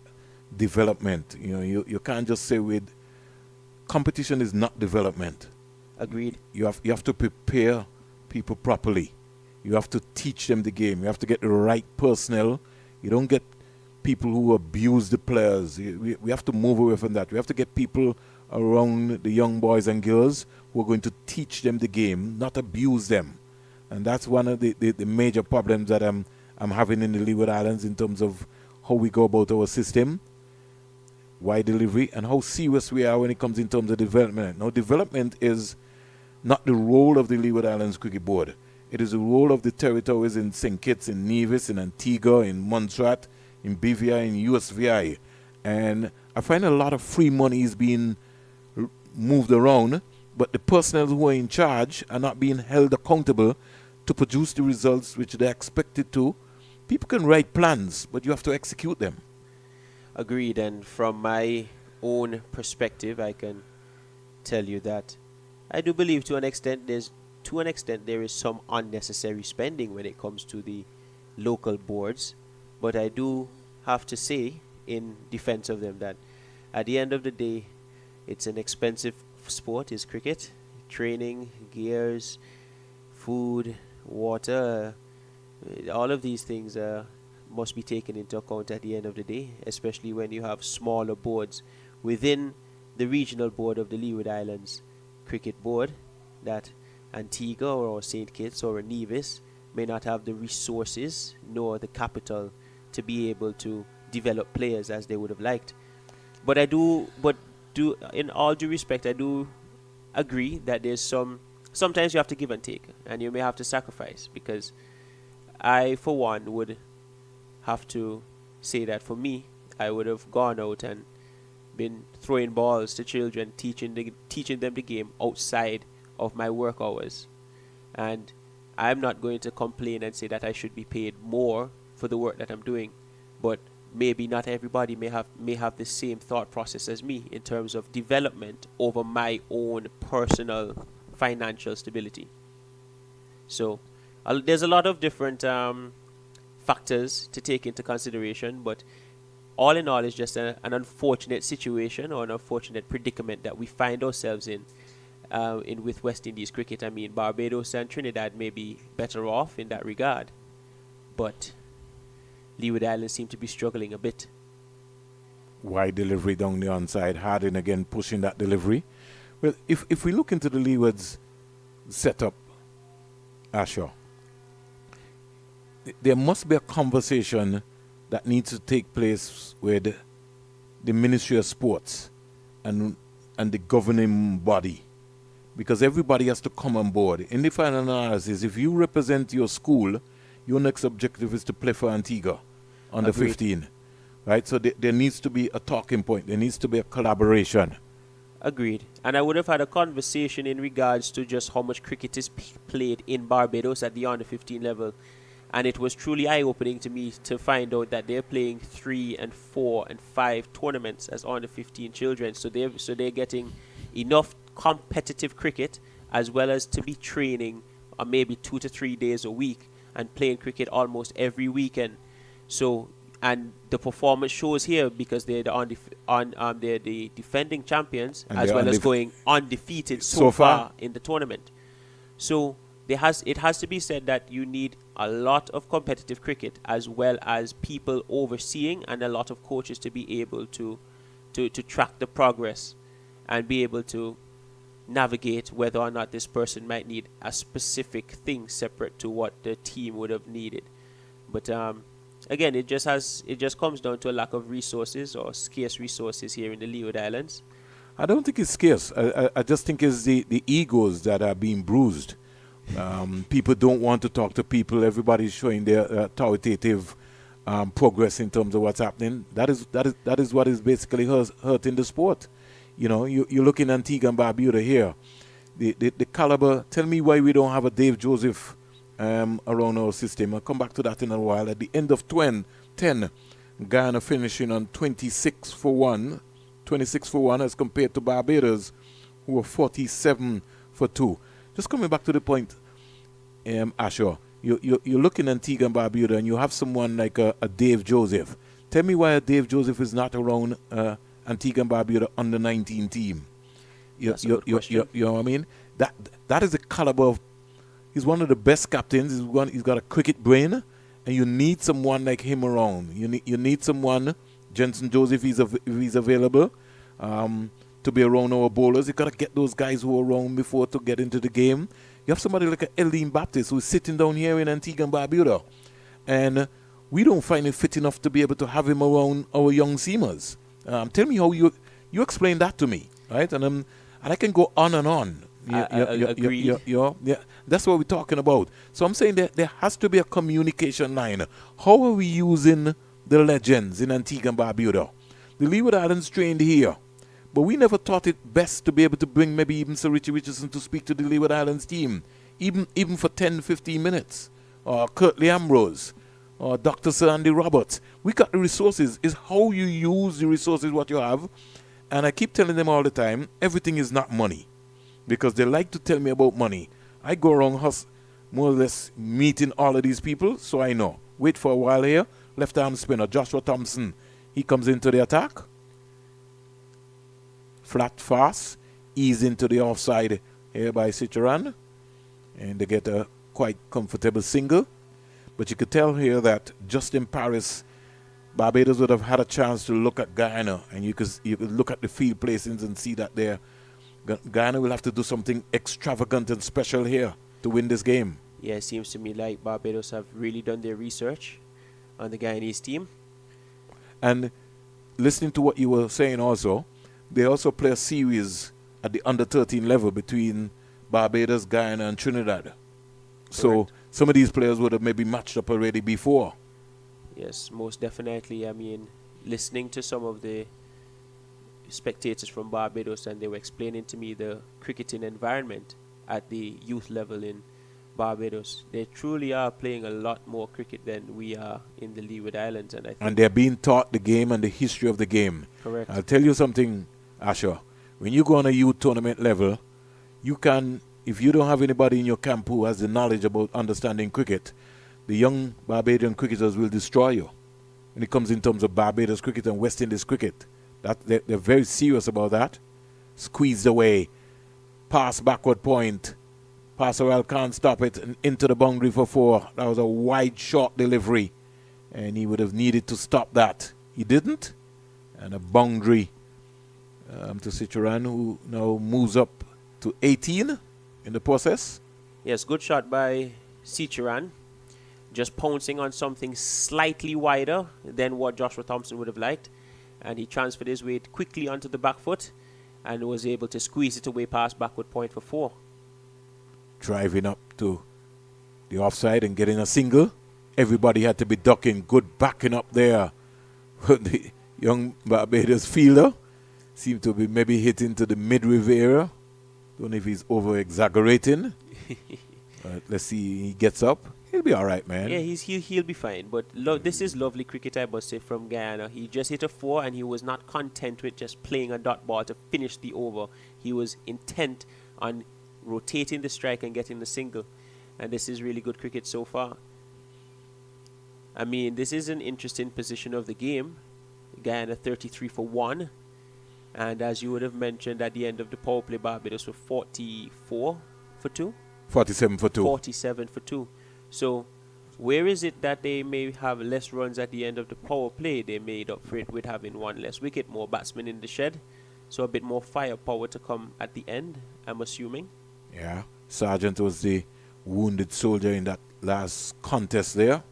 development. You know, you can't just say with competition is not development. Agreed. You have to prepare people properly. You have to teach them the game. You have to get the right personnel. You don't get people who abuse the players. We have to move away from that. We have to get people around the young boys and girls who are going to teach them the game, not abuse them. And that's one of the major problems that I'm having in the Leeward Islands in terms of how we go about our system, wide delivery, and how serious we are when it comes in terms of development. Now, development is not the role of the Leeward Islands Cricket Board. It is the role of the territories in St. Kitts, in Nevis, in Antigua, in Montserrat, in BVI, in USVI. And I find a lot of free money is being moved around, but the personnel who are in charge are not being held accountable to produce the results which they're expected to. People can write plans, but you have to execute them. Agreed. And from my own perspective, I can tell you that I do believe to an extent there is some unnecessary spending when it comes to the local boards. But I do have to say in defense of them that at the end of the day, it's an expensive sport, is cricket. Training, gears, food, water, all of these things must be taken into account at the end of the day, especially when you have smaller boards within the regional board of the Leeward Islands Cricket Board, that Antigua or St. Kitts or Nevis may not have the resources nor the capital to be able to develop players as they would have liked. But in all due respect, I do agree that there's sometimes you have to give and take, and you may have to sacrifice, because I, for one, would have to say that for me, I would have gone out and been throwing balls to children, teaching them the game outside of my work hours. And I'm not going to complain and say that I should be paid more for the work that I'm doing, but maybe not everybody may have the same thought process as me in terms of development over my own personal financial stability. So there's a lot of different factors to take into consideration, but all in all, it's just an unfortunate situation or an unfortunate predicament that we find ourselves in with West Indies cricket. I mean, Barbados and Trinidad may be better off in that regard, but Leeward Islands seem to be struggling a bit. wide delivery down the onside. Harding again pushing that delivery. Well, if we look into the leeward's setup, Asher, there must be a conversation that needs to take place with the Ministry of Sports and the governing body, because everybody has to come on board. In the final analysis, if you represent your school, your next objective is to play for Antigua under Agreed. 15, right? So there needs to be a talking point. There needs to be a collaboration. Agreed. And I would have had a conversation in regards to just how much cricket is played in Barbados at the under 15 level. And it was truly eye-opening to me to find out that they're playing 3 and 4 and 5 tournaments as under 15 children. So they're getting enough competitive cricket as well as to be training maybe 2 to 3 days a week and playing cricket almost every weekend. So, and the performance shows here because they're they're the defending champions And as they're well as going undefeated so far in the tournament. So it has to be said that you need a lot of competitive cricket as well as people overseeing and a lot of coaches to be able to track the progress and be able to navigate whether or not this person might need a specific thing separate to what the team would have needed. But again, it just comes down to a lack of resources or scarce resources here in the Leeward Islands. I don't think it's scarce. I just think it's the egos that are being bruised. People don't want to talk to people. Everybody's showing their authoritative progress in terms of what's happening. That is what is basically hurting the sport. You know, you look in Antigua and Barbuda here. The caliber. Tell me why we don't have a Dave Joseph around our system. I'll come back to that in a while. At the end of 10, Guyana finishing on 26 for 1 as compared to Barbados, who were 47 for 2. Just coming back to the point, Asher, you're looking at Antigua and Barbuda and you have someone like a Dave Joseph. Tell me why a Dave Joseph is not around Antigua and Barbuda under 19 team. That's a good question. You know what I mean? That is the caliber of. He's one of the best captains. He's got a cricket brain, and you need someone like him around. You need someone, Jensen Joseph, if he's available, to be around our bowlers. You got to get those guys who are around before to get into the game. You have somebody like Eldine Baptist who's sitting down here in Antigua and Barbuda, and we don't find it fit enough to be able to have him around our young seamers. Tell me how you explain that to me, right? And I can go on and on. Agreed. Yeah, that's what we're talking about. So I'm saying that there has to be a communication line. How are we using the legends in Antigua and Barbuda? The Leeward Islands trained here, but we never thought it best to be able to bring maybe even Sir Richie Richardson to speak to the Leeward Islands team, even for 10, 15 minutes, or Curtly Ambrose, or Dr. Sir Andy Roberts. We got the resources. It's how you use the resources, what you have. And I keep telling them all the time, everything is not money. Because they like to tell me about money. I go around more or less meeting all of these people, so I know. Wait for a while here. Left arm spinner, Joshua Thompson. He comes into the attack. Flat fast. Ease into the offside here by Cicheran. And they get a quite comfortable single. But you could tell here that just in Paris, Barbados would have had a chance to look at Guyana. And you could look at the field placings and see that there. Guyana will have to do something extravagant and special here to win this game. Yeah, it seems to me like Barbados have really done their research on the Guyanese team. And listening to what you were saying also, they also play a series at the under 13 level between Barbados, Guyana and Trinidad. So some of these players would have maybe matched up already before. Yes, most definitely. I mean, listening to some of the spectators from Barbados, and they were explaining to me the cricketing environment at the youth level in Barbados. They truly are playing a lot more cricket than we are in the Leeward Islands, and they're being taught the game and the history of the game. Correct. I'll tell you something, Asher. When you go on a youth tournament level, you can, if you don't have anybody in your camp who has the knowledge about understanding cricket, the young Barbadian cricketers will destroy you. When it comes in terms of Barbados cricket and West Indies cricket, they're very serious about that. Squeezed away, pass backward point. Passerelle can't stop it, and into the boundary for 4. That was a wide short delivery, and he would have needed to stop that. He didn't, And a boundary to Cicheran, who now moves up to 18 in the process. Yes, good shot by Cicheran. Just pouncing on something slightly wider than what Joshua Thompson would have liked. And he transferred his weight quickly onto the back foot and was able to squeeze it away past backward point for 4. Driving up to the offside and getting a single. Everybody had to be ducking. Good backing up there. The young Barbados fielder seemed to be maybe hitting to the midriff area. Don't know if he's over-exaggerating. Let's see, he gets up. He'll be all right, man. Yeah, he'll be fine. But this is lovely cricket, I must say, from Guyana. He just hit a 4 and he was not content with just playing a dot ball to finish the over. He was intent on rotating the strike and getting the single. And this is really good cricket so far. I mean, this is an interesting position of the game. Guyana 33 for 1. And as you would have mentioned at the end of the power play, Barbados were 44 for 2. 47 for 2. 47 for 2. So, where is it that they may have less runs at the end of the power play? They made up for it with having one less wicket, more batsmen in the shed. So, a bit more firepower to come at the end, I'm assuming. Yeah. Sargent was the wounded soldier in that last contest there.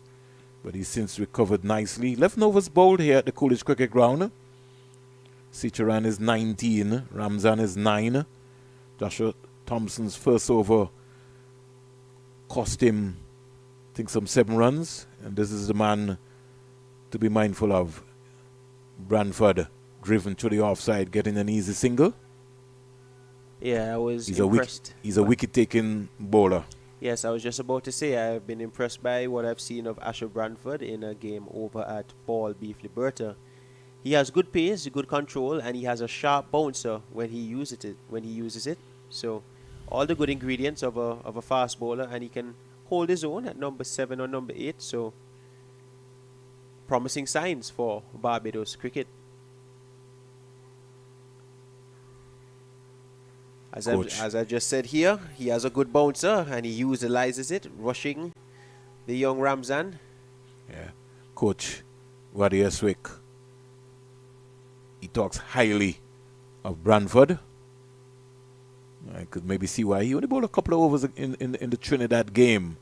But he's since recovered nicely. Left overs bowled here at the Coolidge Cricket Ground. Cicheran is 19. Ramzan is 9. Joshua Thompson's first over cost him, I think, some 7 runs. And this is the man to be mindful of. Branford driven to the offside, getting an easy single. Yeah, I was He's impressed. He's a wicket-taking bowler. Yes, I was just about to say I've been impressed by what I've seen of Asher Branford in a game over at Paul Beef Liberta. He has good pace, good control, and he has a sharp bouncer when he uses it. So, all the good ingredients of a fast bowler, and he can hold his own at number 7 or number 8. So, promising signs for Barbados cricket. As I just said here, he has a good bouncer and he utilizes it, rushing the young Ramzan. Yeah. Coach Wadi Eswick, he talks highly of Branford. I could maybe see why he only bowled a couple of overs in the Trinidad game.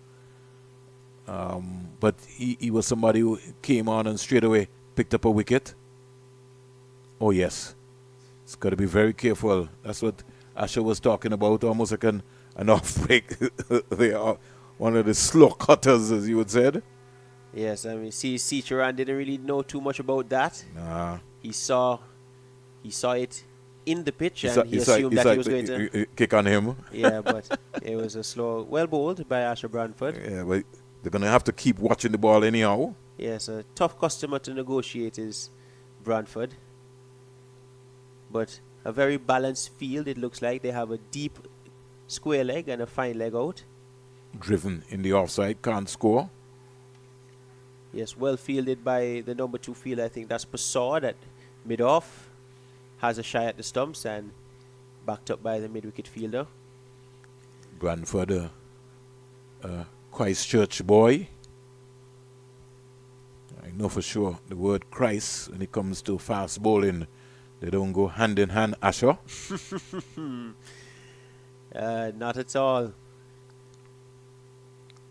But he was somebody who came on and straight away picked up a wicket. Oh, yes. It's got to be very careful. That's what Asher was talking about, almost like an off-break. They are one of the slow cutters, as you would said. Yes, I mean, Cicheran didn't really know too much about that. Nah. He saw it in the pitch and he assumed that he was going to kick on him. Yeah, but it was a slow, well bowled by Asher Branford. Yeah, but they're going to have to keep watching the ball anyhow. Yes, a tough customer to negotiate is Branford. But a very balanced field, it looks like. They have a deep square leg and a fine leg out. Driven in the offside, can't score. Yes, well fielded by the number 2 fielder. I think that's Passard at mid-off. Has a shy at the stumps and backed up by the mid-wicket fielder. Branford, Christchurch boy. I know for sure the word Christ, when it comes to fast bowling, they don't go hand in hand, Asher. Not at all.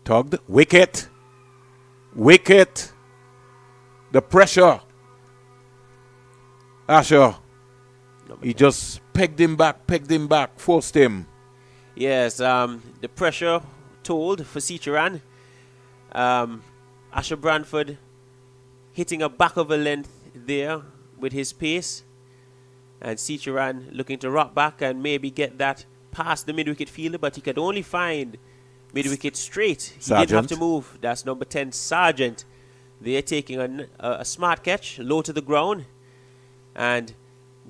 Tugged. Wicket. Wicket. The pressure. Asher. He just pegged him back, forced him. Yes, the pressure told for Cicheran. Asher Branford hitting a back of a length there with his pace. And Cicheran looking to rock back and maybe get that past the mid-wicket fielder, but he could only find mid-wicket straight. He didn't have to move. That's number 10, Sargent. They're taking a smart catch, low to the ground. And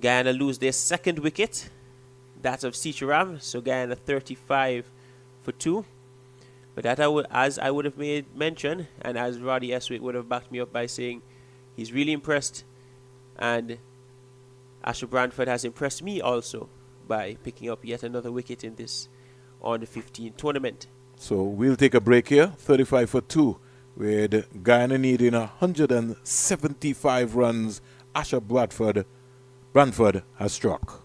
Guyana lose their second wicket. That of Cicheran. So Guyana 35 for 2. But that as I would have made mention, and as Roddy Eswick would have backed me up by saying he's really impressed. And Asher Branford has impressed me also by picking up yet another wicket in this Under 15 tournament. So we'll take a break here. 35 for 2, with Guyana needing 175 runs Asher Branford has struck.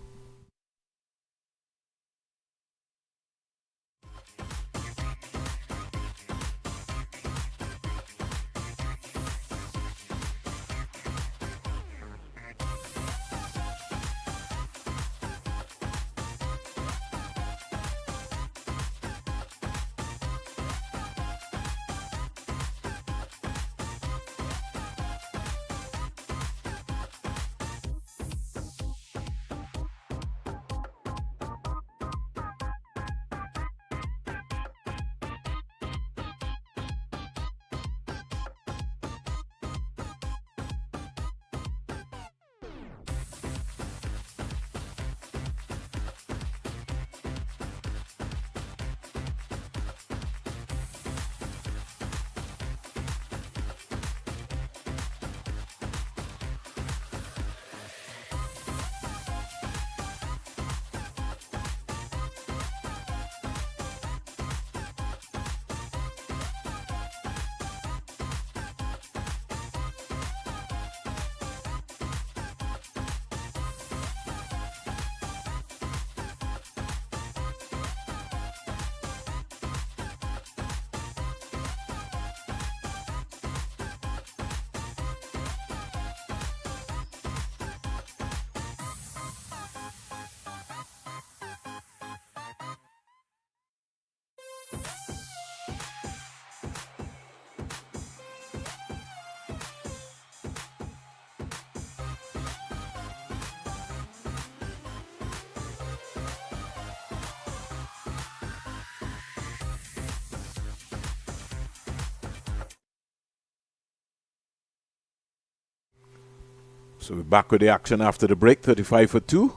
So we're back with the action after the break, 35 for 2.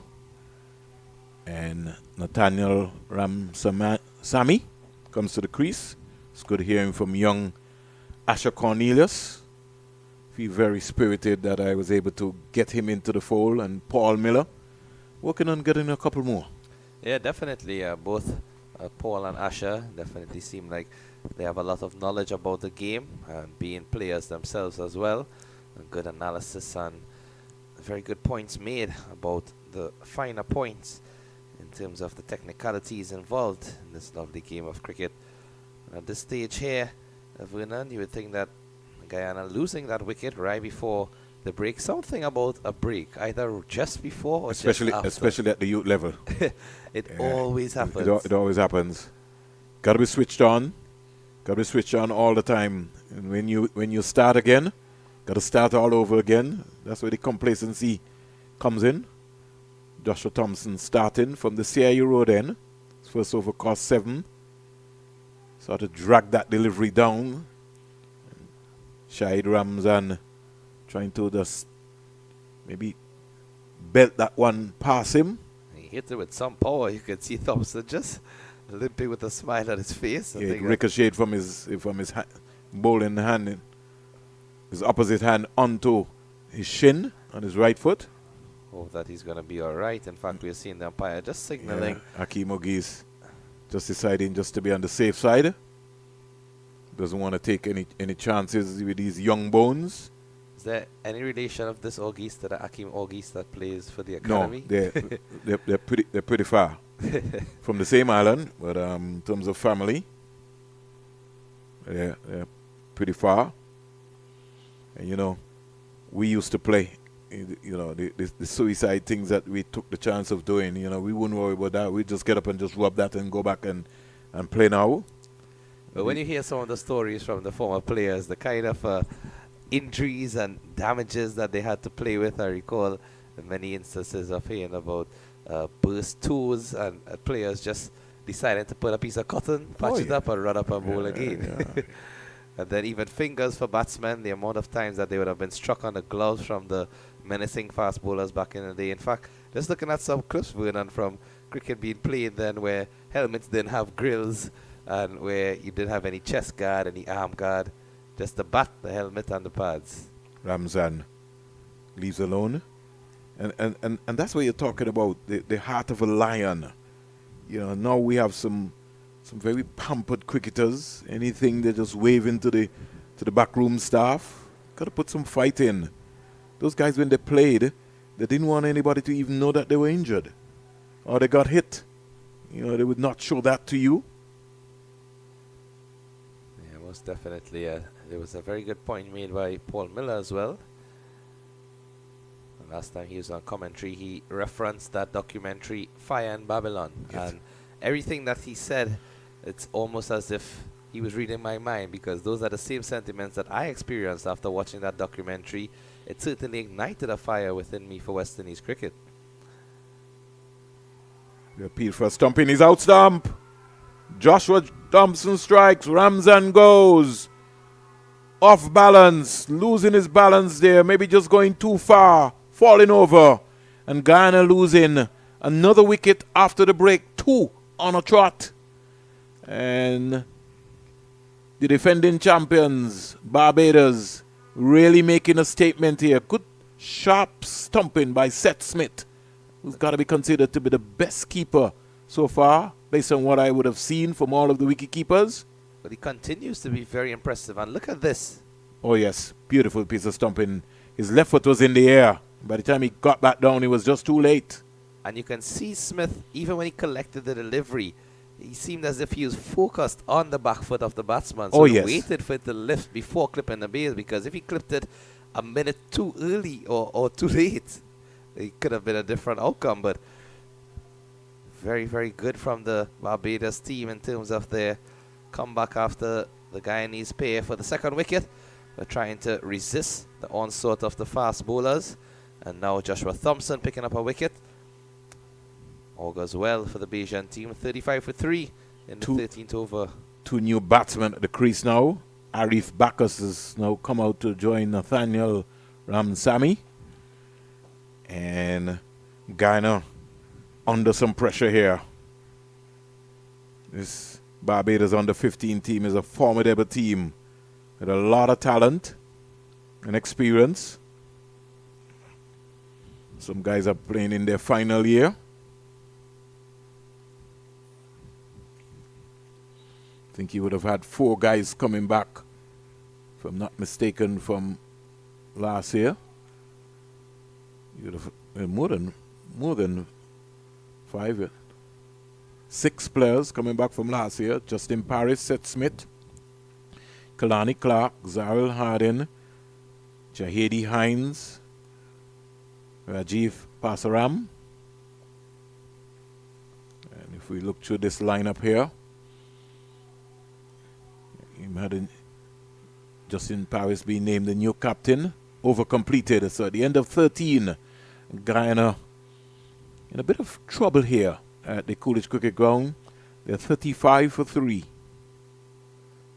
And Nathaniel Sami comes to the crease. It's good hearing from young Asher Cornelius. Feel very spirited that I was able to get him into the fold, and Paul Miller working on getting a couple more. Yeah, definitely. Both Paul and Asher definitely seem like they have a lot of knowledge about the game and being players themselves as well. And good analysis and very good points made about the finer points in terms of the technicalities involved in this lovely game of cricket. And at this stage here, Vernon, you would think that Guyana losing that wicket right before the break, something about a break, either just before or especially just after. Especially at the youth level. It always happens. It always happens. Got to be switched on. Got to be switched on all the time. And when you start again, got to start all over again. That's where the complacency comes in. Joshua Thompson starting from the CIU road end. First over cost 7. Sort of drag that delivery down. Shahid Ramzan trying to just maybe belt that one past him. He hit it with some power. You could see Thompson just limping with a smile on his face. Yeah, it ricocheted from his bowling hand, his opposite hand onto his shin on his right foot. Hope that he's going to be all right. In fact, we're seeing the umpire just signaling. Yeah, Hakeem Ogis just deciding just to be on the safe side. Doesn't want to take any chances with these young bones. Is there any relation of this Ogis to the Hakeem Ogis that plays for the academy? No, they're pretty far from the same island, but in terms of family, they're pretty far. And you know, we used to play. You know, the suicide things that we took the chance of doing. You know, we wouldn't worry about that. We just get up and just rub that and go back and play now. But when you hear some of the stories from the former players, the kind of injuries and damages that they had to play with, I recall many instances of hearing about burst toes and players just deciding to put a piece of cotton, patch it up and run up and bowl again. Yeah. And then even fingers for batsmen, the amount of times that they would have been struck on the gloves from the menacing fast bowlers back in the day. In fact, just looking at some clips, Vernon, from cricket being played then where helmets didn't have grills and where you didn't have any chest guard, any arm guard, just the bat, the helmet and the pads. Ramzan leaves alone. And that's what you're talking about, the heart of a lion. You know, now we have some very pampered cricketers. Anything they just wave into the backroom staff. Got to put some fight in. those guys, when they played, they didn't want anybody to even know that they were injured or they got hit. You know, they would not show that to you. Yeah, most definitely. There was a very good point made by Paul Miller as well. And last time he was on commentary, he referenced that documentary Fire in Babylon. Yes. And everything that he said, it's almost as if he was reading my mind, because those are the same sentiments that I experienced after watching that documentary. It certainly ignited a fire within me for West Indies cricket. The appeal for a stumping is out stump. Joshua Thompson strikes. Ramzan goes. Off balance. Losing his balance there. Maybe just going too far. Falling over. And Guyana losing another wicket after the break. 2 on a trot. And the defending champions, Barbados, really making a statement here. Good sharp stumping by Seth Smith, who's got to be considered to be the best keeper so far, based on what I would have seen from all of the wicket keepers. But he continues to be very impressive. And look at this. Oh yes, beautiful piece of stumping. His left foot was in the air. By the time he got back down, it was just too late. And you can see Smith, even when he collected the delivery, he seemed as if he was focused on the back foot of the batsman. So he waited for it to lift before clipping the base, because if he clipped it a minute too early or too late, it could have been a different outcome. But very, very good from the Barbados team in terms of their comeback after the Guyanese pair for the second wicket. They're trying to resist the onslaught of the fast bowlers. And now Joshua Thompson picking up a wicket. All goes well for the Bajan team. 35 for 3 in the 13th over. 2 new batsmen at the crease now. Arif Bacchus has now come out to join Nathaniel Ramsamy. And Guyana under some pressure here. This Barbados under 15 team is a formidable team with a lot of talent and experience. Some guys are playing in their final year. I think he would have had 4 guys coming back, if I'm not mistaken, from last year. You would have more than 5, 6 players coming back from last year. Justin Paris, Seth Smith, Kalani Clark, Zarel Hardin, Jahedi Hines, Rajiv Pasaram. And if we look through this lineup here, imagine Justin Paris being named the new captain, over-completed. So at the end of 13, Guyana in a bit of trouble here at the Coolidge Cricket Ground. They're 35 for 3.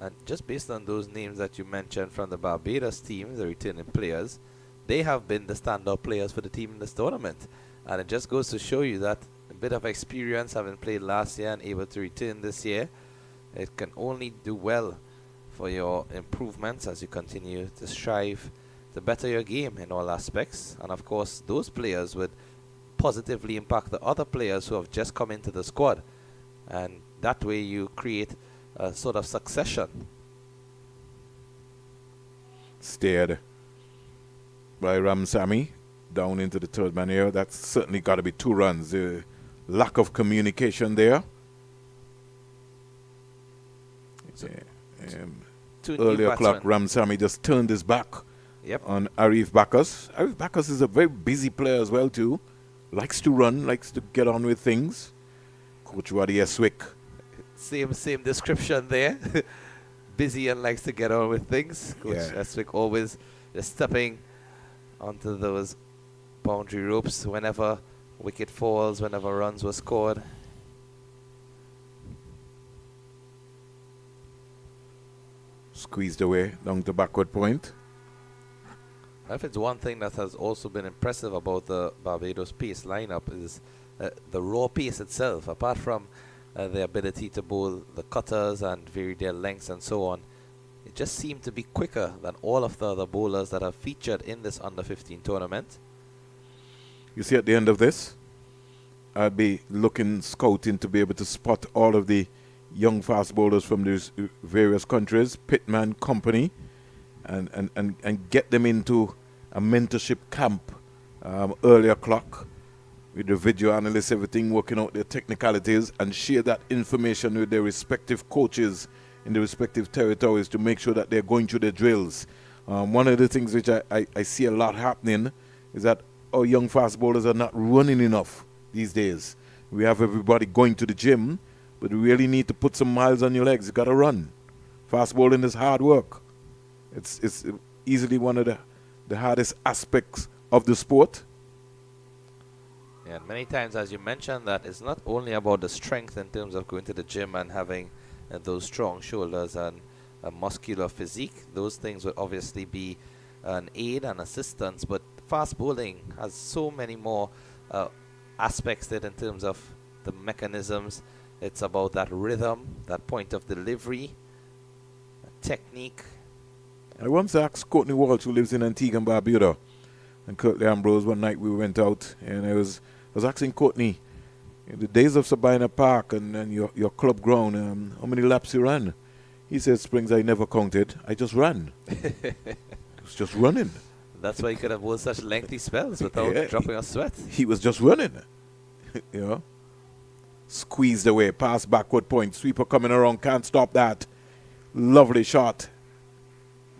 And just based on those names that you mentioned from the Barbados team, the returning players, they have been the standout players for the team in this tournament. And it just goes to show you that a bit of experience, having played last year and able to return this year, it can only do well for your improvements as you continue to strive to better your game in all aspects. And of course, those players would positively impact the other players who have just come into the squad. And that way you create a sort of succession. Steered by Ramsamy down into the third man here. That's certainly got to be 2 runs. Lack of communication there. Earlier clock, Ramsamy just turned his back on Arif Bacchus. Arif Bacchus is a very busy player as well too. Likes to run, likes to get on with things. Coach Waddy Eswick. Same description there. Busy and likes to get on with things. Coach Eswick always just stepping onto those boundary ropes whenever wicket falls, whenever runs were scored. Squeezed away down to backward point. If it's one thing that has also been impressive about the Barbados pace lineup is the raw pace itself. Apart from the ability to bowl the cutters and vary their lengths and so on, it just seemed to be quicker than all of the other bowlers that have featured in this under-15 tournament. You see, at the end of this, I'd be looking, scouting to be able to spot all of the young fast bowlers from these various countries, Pitman Company, and get them into a mentorship camp early o'clock with the video analysts, everything, working out their technicalities, and share that information with their respective coaches in the respective territories to make sure that they're going through their drills. One of the things which I see a lot happening is that our young fast bowlers are not running enough these days. We have everybody going to the gym, but you really need to put some miles on your legs. You got to run. Fast bowling is hard work. It's easily one of the hardest aspects of the sport. Yeah, and many times, as you mentioned, that it's not only about the strength in terms of going to the gym and having those strong shoulders and a muscular physique. Those things would obviously be an aid and assistance, but fast bowling has so many more aspects to it in terms of the mechanisms. It's about that rhythm, that point of delivery, technique. I once asked Courtney Walsh, who lives in Antigua and Barbuda, and Curtly Ambrose, one night we went out, and I was asking Courtney, in the days of Sabina Park and your club ground, how many laps you ran? He said, Springs, I never counted. I just ran. I was just running. That's why he could have bowled such lengthy spells without dropping a sweat. He was just running. You know? Squeezed away, pass backward point, sweeper coming around, can't stop that. Lovely shot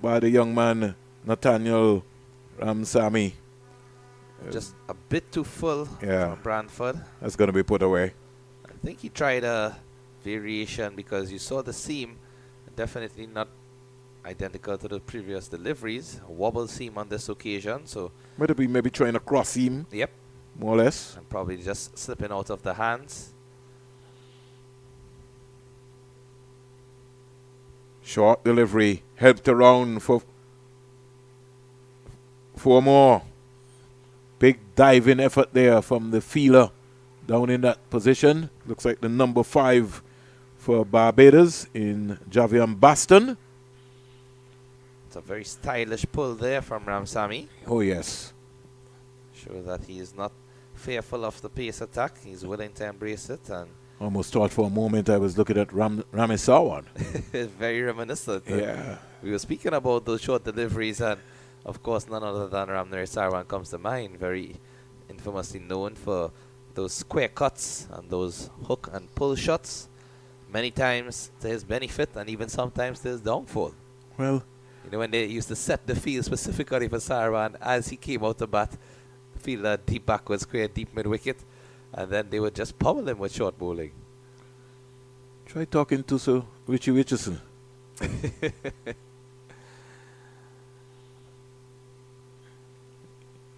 by the young man, Nathaniel Ramsamy. Just a bit too full from Brantford. That's going to be put away. I think he tried a variation because you saw the seam, definitely not identical to the previous deliveries. A wobble seam on this occasion, so Maybe trying a cross seam. Yep. More or less. And probably just slipping out of the hands. Short delivery, helped around for 4 more. Big diving effort there from the feeler down in that position. Looks like the number 5 for Barbados in Javian Baston. It's a very stylish pull there from Ramsamy. Oh, yes. Shows that he is not fearful of the pace attack. He's willing to embrace it. And almost thought for a moment I was looking at Rami Sawan. very reminiscent. Yeah. We were speaking about those short deliveries, and of course none other than Ramnir Sarwan comes to mind. Very infamously known for those square cuts and those hook and pull shots. Many times to his benefit and even sometimes to his downfall. Well, you know, when they used to set the field specifically for Sarwan as he came out to bat, fielder deep backward square, deep mid wicket, and then they would just pummel him with short bowling. try talking to Sir Richie Richardson.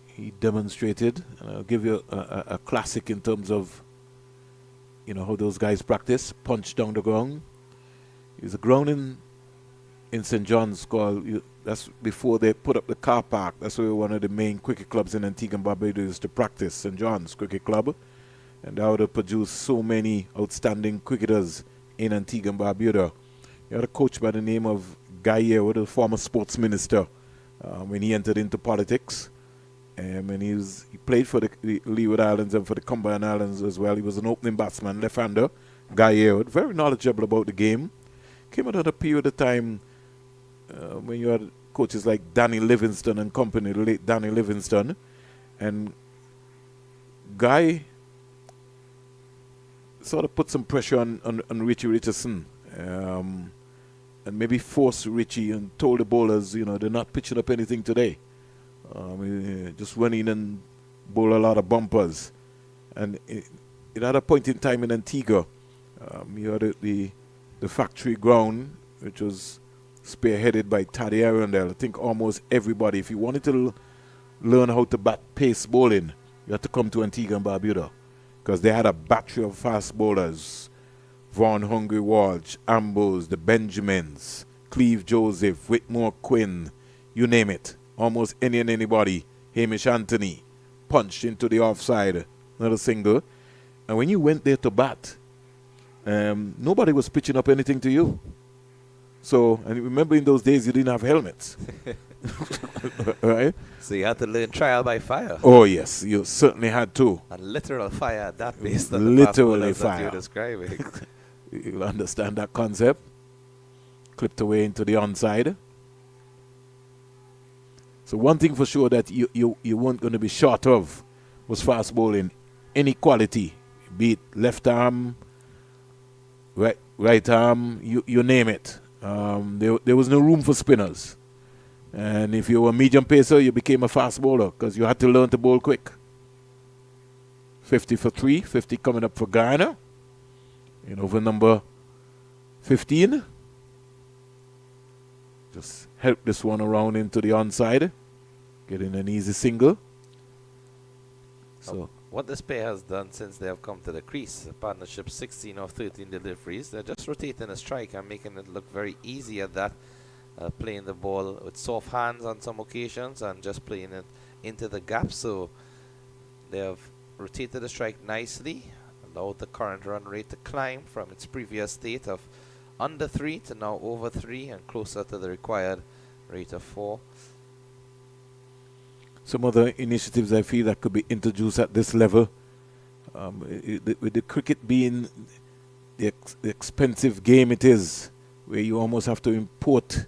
He demonstrated, and I'll give you a classic in terms of, you know, how those guys practice. Punch down the ground. There's a ground in St. John's called, that's before they put up the car park. That's where one of the main cricket clubs in Antigua and Barbados used to practice, St. John's Cricket Club. And that would have produced so many outstanding cricketers in Antigua and Barbuda. You had a coach by the name of Guyana, the former sports minister, when he entered into politics. And he played for the Leeward Islands and for the Combine Islands as well. He was an opening batsman, left-hander, Guyana, very knowledgeable about the game. Came out at a period of time when you had coaches like Danny Livingston and company, the late Danny Livingston. And Guy sort of put some pressure on Richie Richardson and maybe forced Richie and told the bowlers, you know, they're not pitching up anything today. Just went in and bowl a lot of bumpers. And at a point in time in Antigua, you had the factory ground, which was spearheaded by Taddy Arundel. I think almost everybody, if you wanted to learn how to bat pace bowling, you had to come to Antigua and Barbuda, because they had a battery of fast bowlers. Vaughan Hungry Walsh, Ambrose, the Benjamins, Cleve Joseph, Whitmore Quinn, you name it. Almost any and anybody. Hamish Anthony punched into the offside, not a single. And when you went there to bat, nobody was pitching up anything to you. So, and remember in those days you didn't have helmets. Right? So you had to learn trial by fire. Oh yes, you certainly had to. And literal fire at that based on the Literally fire that fire. you're describing. You'll understand that concept. Clipped away into the onside. So one thing for sure that you weren't going to be short of was fast bowling. Any quality, be it left arm, right arm, you name it. There was no room for spinners. And if you were a medium pacer, you became a fast bowler because you had to learn to bowl quick. 50 for 3, 50 coming up for Guyana. Over number 15. Just help this one around into the onside. Getting an easy single. So what this pair has done since they have come to the crease, the partnership 16 of 13 deliveries, they're just rotating a strike and making it look very easy at that. Playing the ball with soft hands on some occasions and just playing it into the gap. So they have rotated the strike nicely, allowed the current run rate to climb from its previous state of under 3 to now over 3 and closer to the required rate of 4. Some other initiatives I feel that could be introduced at this level, with the cricket being the expensive game it is, where you almost have to import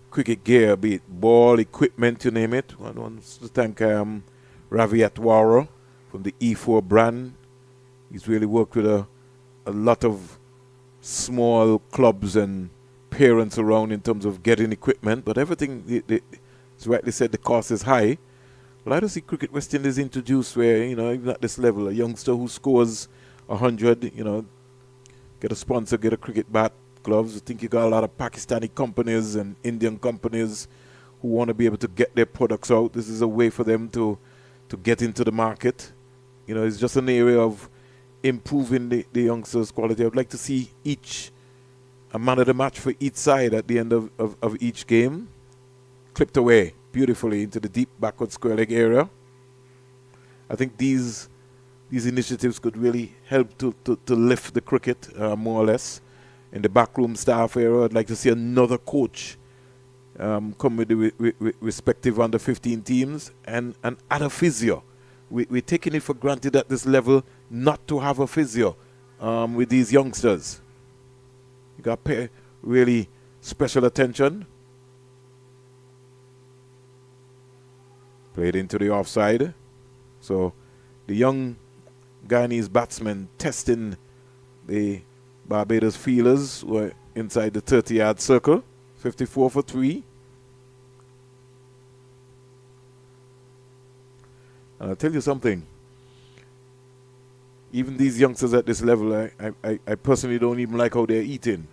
cricket gear, be it ball, equipment, you name it. One wants to thank Ravi Atwara from the E4 brand. He's really worked with a lot of small clubs and parents around in terms of getting equipment, but everything, as rightly said, the cost is high. Well, I don't see Cricket West Indies introduced where, even at this level, a youngster who scores 100, get a sponsor, get a cricket bat, gloves. I think you got a lot of Pakistani companies and Indian companies who want to be able to get their products out. This is a way for them to get into the market. It's just an area of improving the youngsters' quality. I would like to see a man of the match for each side at the end of each game, clipped away beautifully into the deep backward square leg area. I think these initiatives could really help to lift the cricket more or less. In the backroom staff area, I'd like to see another coach come with the respective under 15 teams and add a physio. We're taking it for granted at this level not to have a physio with these youngsters. You got to pay really special attention. Played into the offside. So the young Guyanese batsmen testing the Barbados fielders were inside the 30-yard circle. 54 for 3. And I'll tell you something. Even these youngsters at this level, I personally don't even like how they're eating.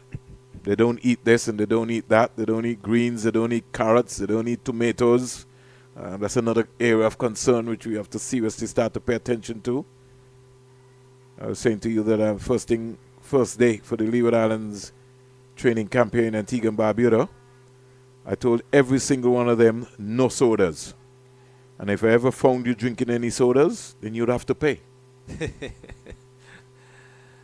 They don't eat this and they don't eat that. They don't eat greens. They don't eat carrots. They don't eat tomatoes. That's another area of concern which we have to seriously start to pay attention to. I was saying to you that first day for the Leeward Islands training camp here in Antigua and Barbuda, I told every single one of them, no sodas. And if I ever found you drinking any sodas, then you'd have to pay.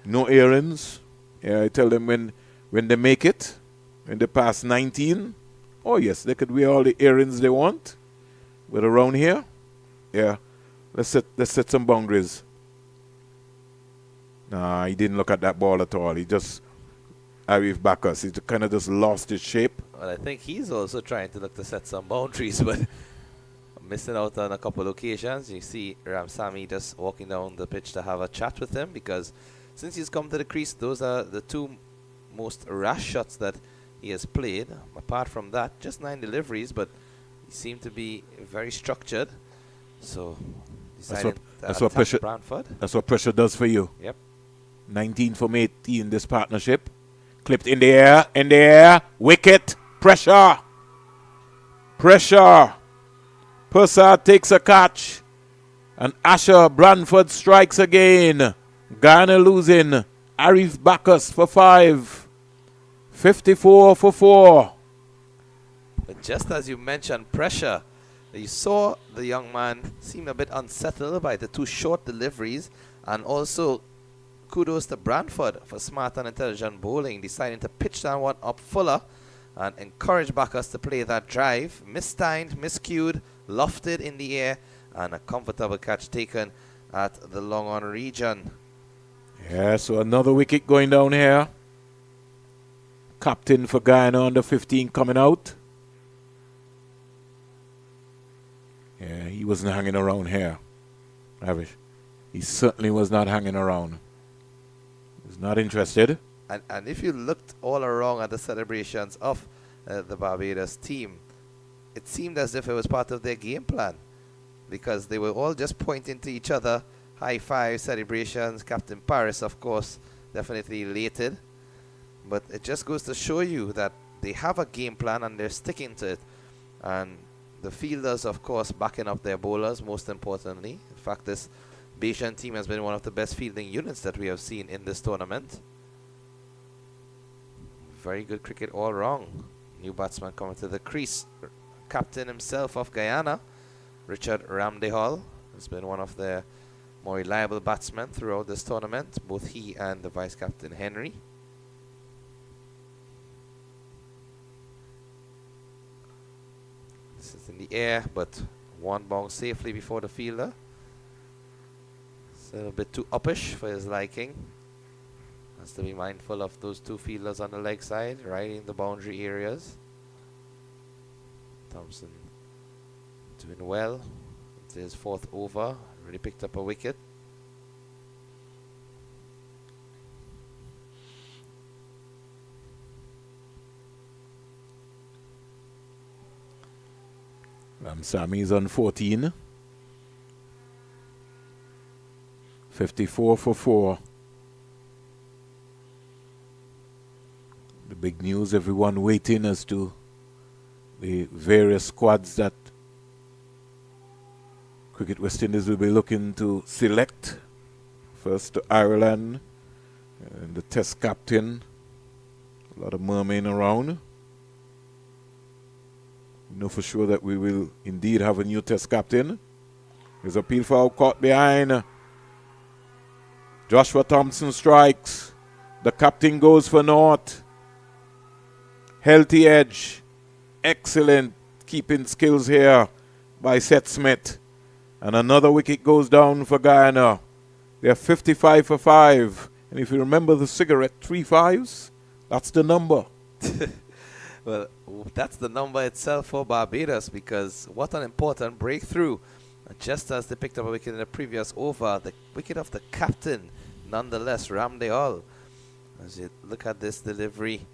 No errands. Yeah, I tell them when they make it, when they pass 19, oh yes, they could wear all the earrings they want. But around here, yeah, let's set some boundaries. Nah, he didn't look at that ball at all. He just Arif Bacchus. He kind of just lost his shape. Well, I think he's also trying to look to set some boundaries, but missing out on a couple of occasions. You see Ramsamy just walking down the pitch to have a chat with him, because since he's come to the crease, those are the two most rash shots that he has played. Apart from that, just 9 deliveries, but he seemed to be very structured. So that's what pressure. Brantford. That's what pressure does for you. Yep. 19 from 18 this partnership. Clipped in the air, wicket, pressure. Persad takes a catch. And Asher Brantford strikes again. Guyana losing. Arif Bacchus for 5. 54 for 4. But just as you mentioned pressure, you saw the young man seem a bit unsettled by the 2 short deliveries, and also kudos to Brantford for smart and intelligent bowling, deciding to pitch that one up fuller and encourage Bacchus to play that drive. Mistimed, miscued, lofted in the air, and a comfortable catch taken at the long on region. Yeah, so another wicket going down here. Captain for Guyana under 15 coming out. wasn't hanging around here, Avish. He certainly was not hanging around. He was not interested. And if you looked all around at the celebrations of the Barbados team, it seemed as if it was part of their game plan, because they were all just pointing to each other, high five celebrations. Captain Paris, of course, definitely elated. But it just goes to show you that they have a game plan and they're sticking to it. And the fielders, of course, backing up their bowlers, most importantly. In fact, this Bayesian team has been one of the best fielding units that we have seen in this tournament. Very good cricket all round. New batsman coming to the crease. Captain himself of Guyana, Richard Ramdehal, has been one of their more reliable batsmen throughout this tournament, both he and the vice captain Henry. This is in the air, but one bounce safely before the fielder. It's a little bit too uppish for his liking. Has to be mindful of those two fielders on the leg side, right in the boundary areas. Thompson doing well. It's his fourth over. Already picked up a wicket. Sammy's on 14. 54 for 4. The big news, everyone waiting as to the various squads that Cricket West Indies will be looking to select. First to Ireland, and the test captain. A lot of mermaid around. We know for sure that we will indeed have a new test captain. There's a peel foul caught behind. Joshua Thompson strikes. The captain goes for naught. Healthy edge. Excellent keeping skills here by Seth Smith. And another wicket goes down for Guyana. They're 55 for 5. And if you remember the cigarette, 3 5s, that's the number. Well, that's the number itself for Barbados, because what an important breakthrough. Just as they picked up a wicket in the previous over, the wicket of the captain, nonetheless, Ramdehal. As you look at this delivery,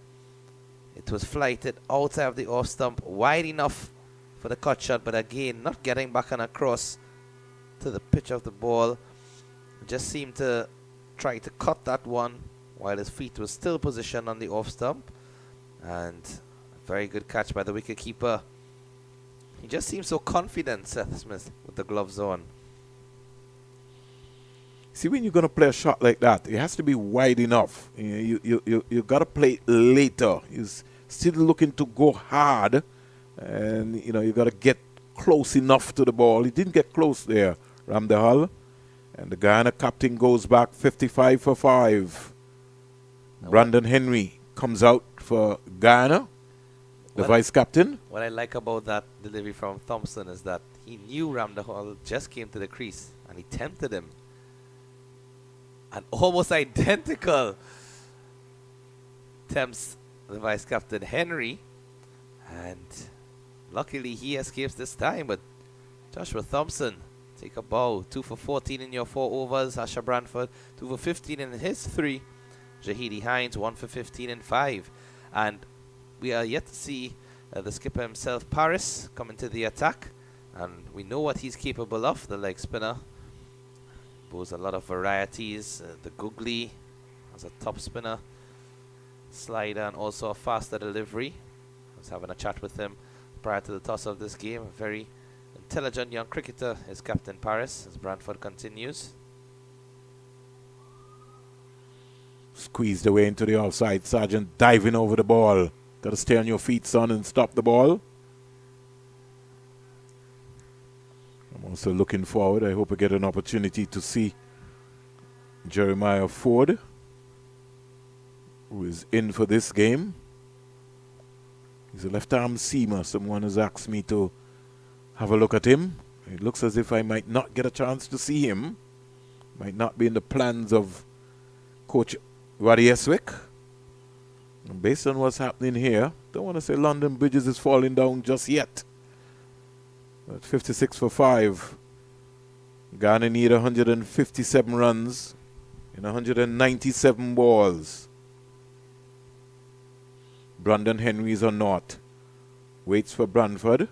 it was flighted outside of the off stump, wide enough for the cut shot, but again, not getting back and across to the pitch of the ball. Just seemed to try to cut that one while his feet was still positioned on the off stump. And a very good catch by the wicketkeeper. He just seems so confident, Seth Smith, with the gloves on. See, when you're going to play a shot like that, it has to be wide enough. You got to play it later. He's still looking to go hard, and you got to get close enough to the ball. He didn't get close there, Ramdehal. And the Guyana captain goes back 55 for 5. Now Brandon Henry comes out for Guyana, the vice captain. What I like about that delivery from Thompson is that he knew Ramdehal just came to the crease, and he tempted him. And almost identical attempts the vice captain Henry, and luckily he escapes this time. But Joshua Thompson, take a bow. 2 for 14 in your 4 overs. Asha Branford 2 for 15 in his 3. Jahidi Hines 1 for 15 in 5. And we are yet to see the skipper himself, Paris, come into the attack, and we know what he's capable of, the leg spinner. Bowls a lot of varieties. The googly as a top spinner, slider, and also a faster delivery. I was having a chat with him prior to the toss of this game. A very intelligent young cricketer is Captain Paris, as Branford continues. Squeezed away into the offside. Sargent diving over the ball. Got to stay on your feet, son, and stop the ball. I'm also looking forward. I hope I get an opportunity to see Jeremiah Ford, who is in for this game. He's a left-arm seamer. Someone has asked me to have a look at him. It looks as if I might not get a chance to see him. Might not be in the plans of Coach Waddy Eswick. And based on what's happening here, don't want to say London Bridges is falling down just yet. At 56 for 5. Ghana need 157 runs in 197 balls. Brandon Henry's on naught. Waits for Branford.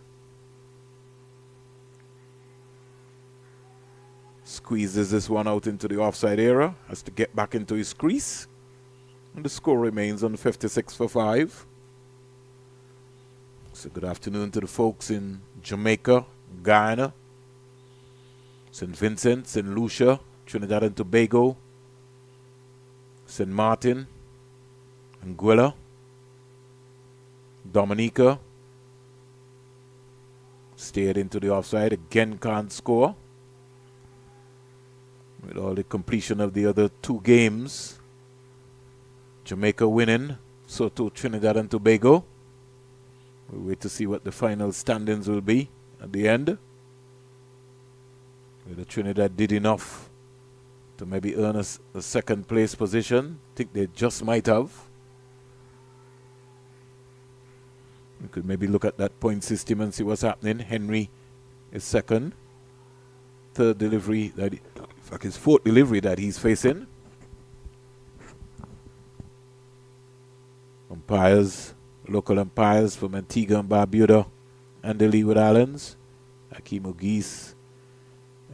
Squeezes this one out into the offside area. Has to get back into his crease. And the score remains on 56 for 5. So good afternoon to the folks in Jamaica, Guyana, St. Vincent, St. Lucia, Trinidad and Tobago, St. Martin, Anguilla, Dominica. Steered into the offside, again can't score. With all the completion of the other 2 games. Jamaica winning, so too Trinidad and Tobago. We'll wait to see what the final standings will be at the end. Whether Trinidad did enough to maybe earn a second place position. I think they just might have. We could maybe look at that point system and see what's happening. Henry is second. Third delivery, in fact his 4th delivery that he's facing. Umpires, local umpires from Antigua and Barbuda and the Leeward Islands. Hakeem Ogis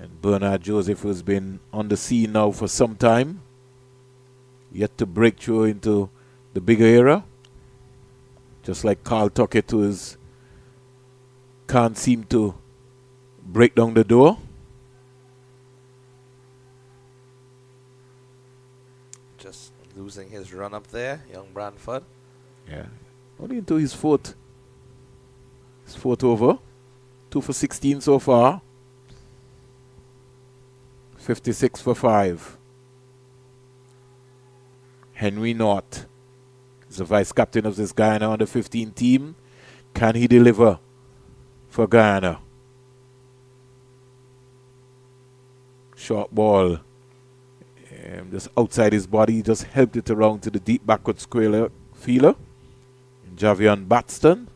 and Bernard Joseph, who's been on the scene now for some time. Yet to break through into the bigger era. Just like Carl Tuckett, who can't seem to break down the door. Just losing his run up there, young Branford. Yeah. Only into his 4th over. 2 for 16 so far. 56 for 5. Henry North is the vice captain of this Guyana under 15 team. Can he deliver for Guyana? Short ball. Just outside his body, just helped it around to the deep backward square fielder. Javion Batston.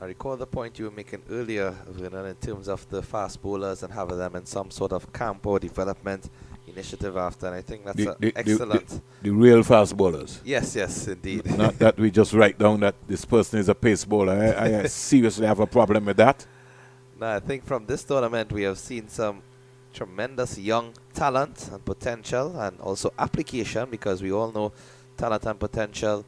I recall the point you were making earlier, Vernon, in terms of the fast bowlers and having them in some sort of camp or development initiative after, and I think that's excellent. The real fast bowlers. Yes, indeed. Not that we just write down that this person is a pace bowler. I seriously have a problem with that. No, I think from this tournament we have seen some tremendous young talent and potential, and also application, because we all know talent and potential,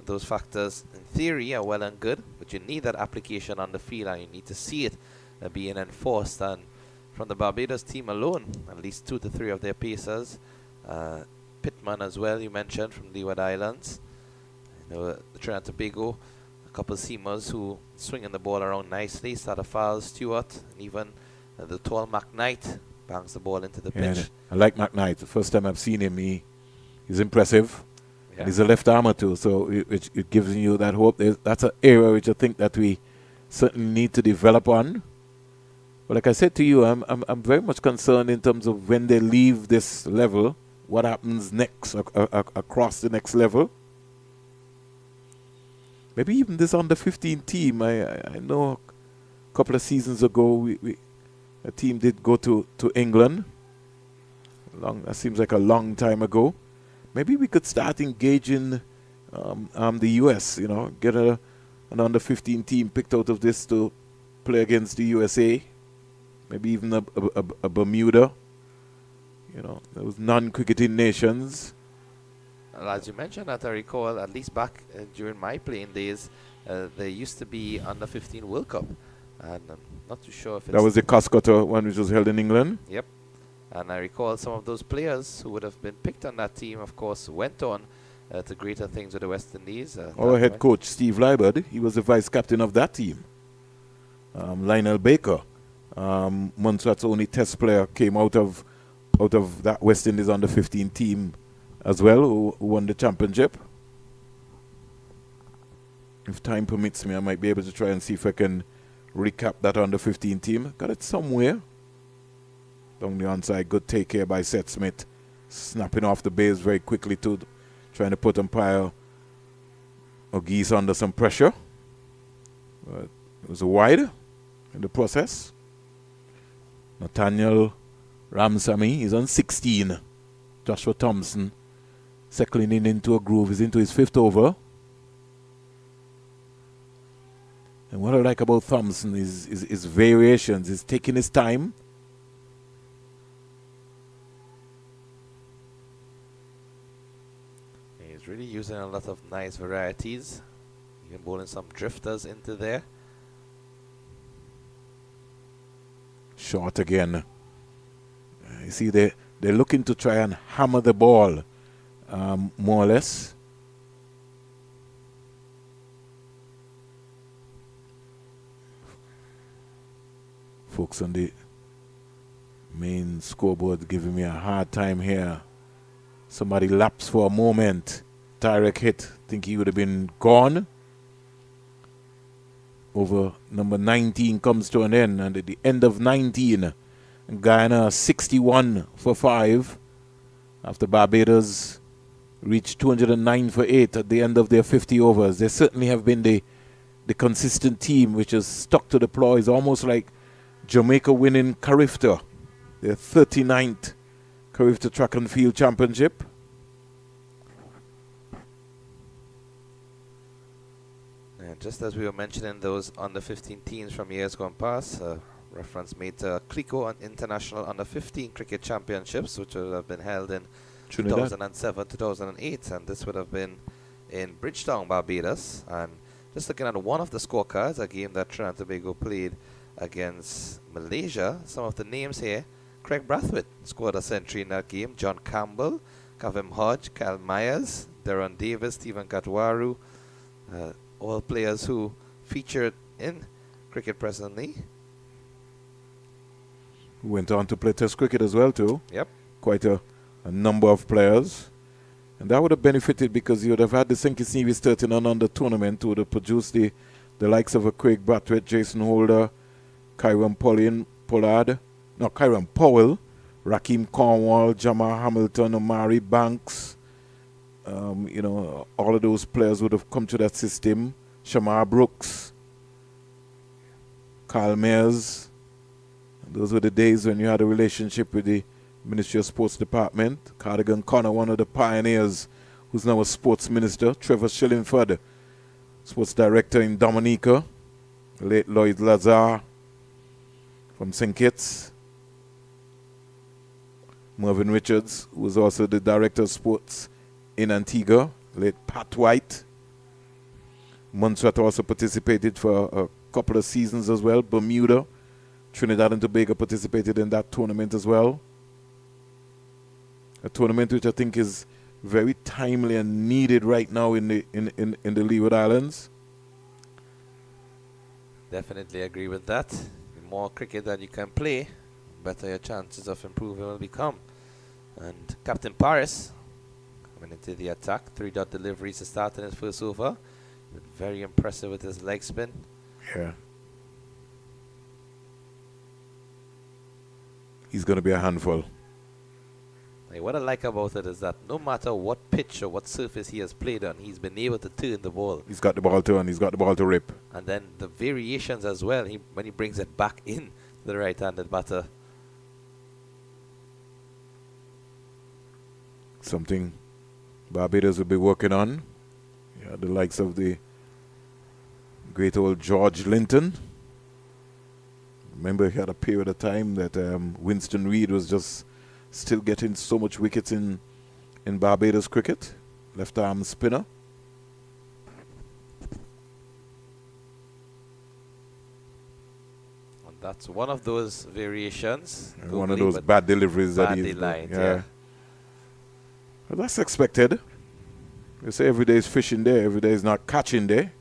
those factors in theory are well and good, but you need that application on the field, and you need to see it being enforced. And from the Barbados team alone, at least 2 to 3 of their pacers, Pittman as well, you mentioned, from Leeward Islands, Trinidad and Tobago, a couple of seamers who swinging the ball around nicely, Sadafal, Stewart, and even the tall McKnight bangs the ball into the pitch. I like McKnight. The first time I've seen him, he's impressive. Yeah. And he's a left armer too, so it gives you that hope. That's an area which I think that we certainly need to develop on. But like I said to you, I'm very much concerned in terms of when they leave this level, what happens next across the next level. Maybe even this under 15 team. I know a couple of seasons ago a team did go to England. That seems like a long time ago. Maybe we could start engaging the US, get an under 15 team picked out of this to play against the USA. Maybe even a Bermuda. Those non-cricketing nations. Well, as you mentioned that, I recall, at least back during my playing days, there used to be under 15 World Cup. And I'm not too sure if it's... That was the Coscotta one which was held in England? Yep. And I recall some of those players who would have been picked on that team, of course, went on to greater things with the West Indies. Our head coach, Steve Liebert, he was the vice captain of that team. Lionel Baker, Montserrat's only test player, came out of that West Indies under 15 team as well, who won the championship. If time permits me, I might be able to try and see if I can recap that under 15 team. Got it somewhere. Down the onside, good take here by Seth Smith. Snapping off the base very quickly to trying to put umpire O'Geese under some pressure. But it was a wide in the process. Nathaniel Ramsamy is on 16. Joshua Thompson settling in into a groove. He's into his 5th over. And what I like about Thompson is his variations. He's taking his time. He's really using a lot of nice varieties. Even bowling some drifters into there. Short again. You see, they're looking to try and hammer the ball, more or less. Folks on the main scoreboard giving me a hard time here. Somebody lapsed for a moment. Tyrek hit. Think he would have been gone. Over number 19 comes to an end. And at the end of 19, Guyana 61 for 5. After Barbados reached 209 for 8 at the end of their 50 overs. They certainly have been the consistent team which has stuck to the ploy. It's almost like Jamaica winning Carifta, their 39th Carifta Track and Field Championship. And just as we were mentioning those under 15 teams from years gone past, reference made to Clico and International under 15 Cricket Championships, which would have been held in Trinidad. 2007, 2008, and this would have been in Bridgetown, Barbados. And just looking at one of the scorecards, a game that Trinidad and Tobago played against Malaysia, some of the names here: Craig Brathwaite scored a century in that game, John Campbell, Kavem Hodge, Kyle Myers, Darren Davis, Stephen Katwaru, all players who featured in cricket presently. Went on to play Test cricket as well too. Yep. Quite a number of players. And that would have benefited because you would have had the St. Kitts Nevis 13 under tournament who would have produced the likes of a Craig Brathwaite, Jason Holder, Kyron Powell, Rakeem Cornwall, Jamal Hamilton, Omari Banks. All of those players would have come to that system. Shamar Brooks, Carl Mayers. Those were the days when you had a relationship with the Ministry of Sports Department. Cardigan Connor, one of the pioneers, who's now a sports minister. Trevor Shillingford, sports director in Dominica. Late Lloyd Lazar from St. Kitts. Mervyn Richards, who was also the director of sports in Antigua. Late Pat White. Montserrat also participated for a couple of seasons as well. Bermuda. Trinidad and Tobago participated in that tournament as well. A tournament which I think is very timely and needed right now in the Leeward Islands. Definitely agree with that. The more cricket that you can play, better your chances of improving will become. And Captain Paris coming into the attack. 3-dot deliveries to start in his first over. Very impressive with his leg spin. Yeah. He's going to be a handful. Hey, what I like about it is that no matter what pitch or what surface he has played on, he's been able to turn the ball. He's got the ball to and he's got the ball to rip. And then the variations as well, when he brings it back in to the right-handed batter. Something Barbados will be working on. Yeah, the likes of the great old George Linton. Remember, he had a period of time that Winston Reid was just still getting so much wickets in Barbados cricket. Left arm spinner. And that's one of those variations. And one of those bad deliveries that he's line, yeah. Well, that's expected. They say every day is fishing day, every day is not catching day.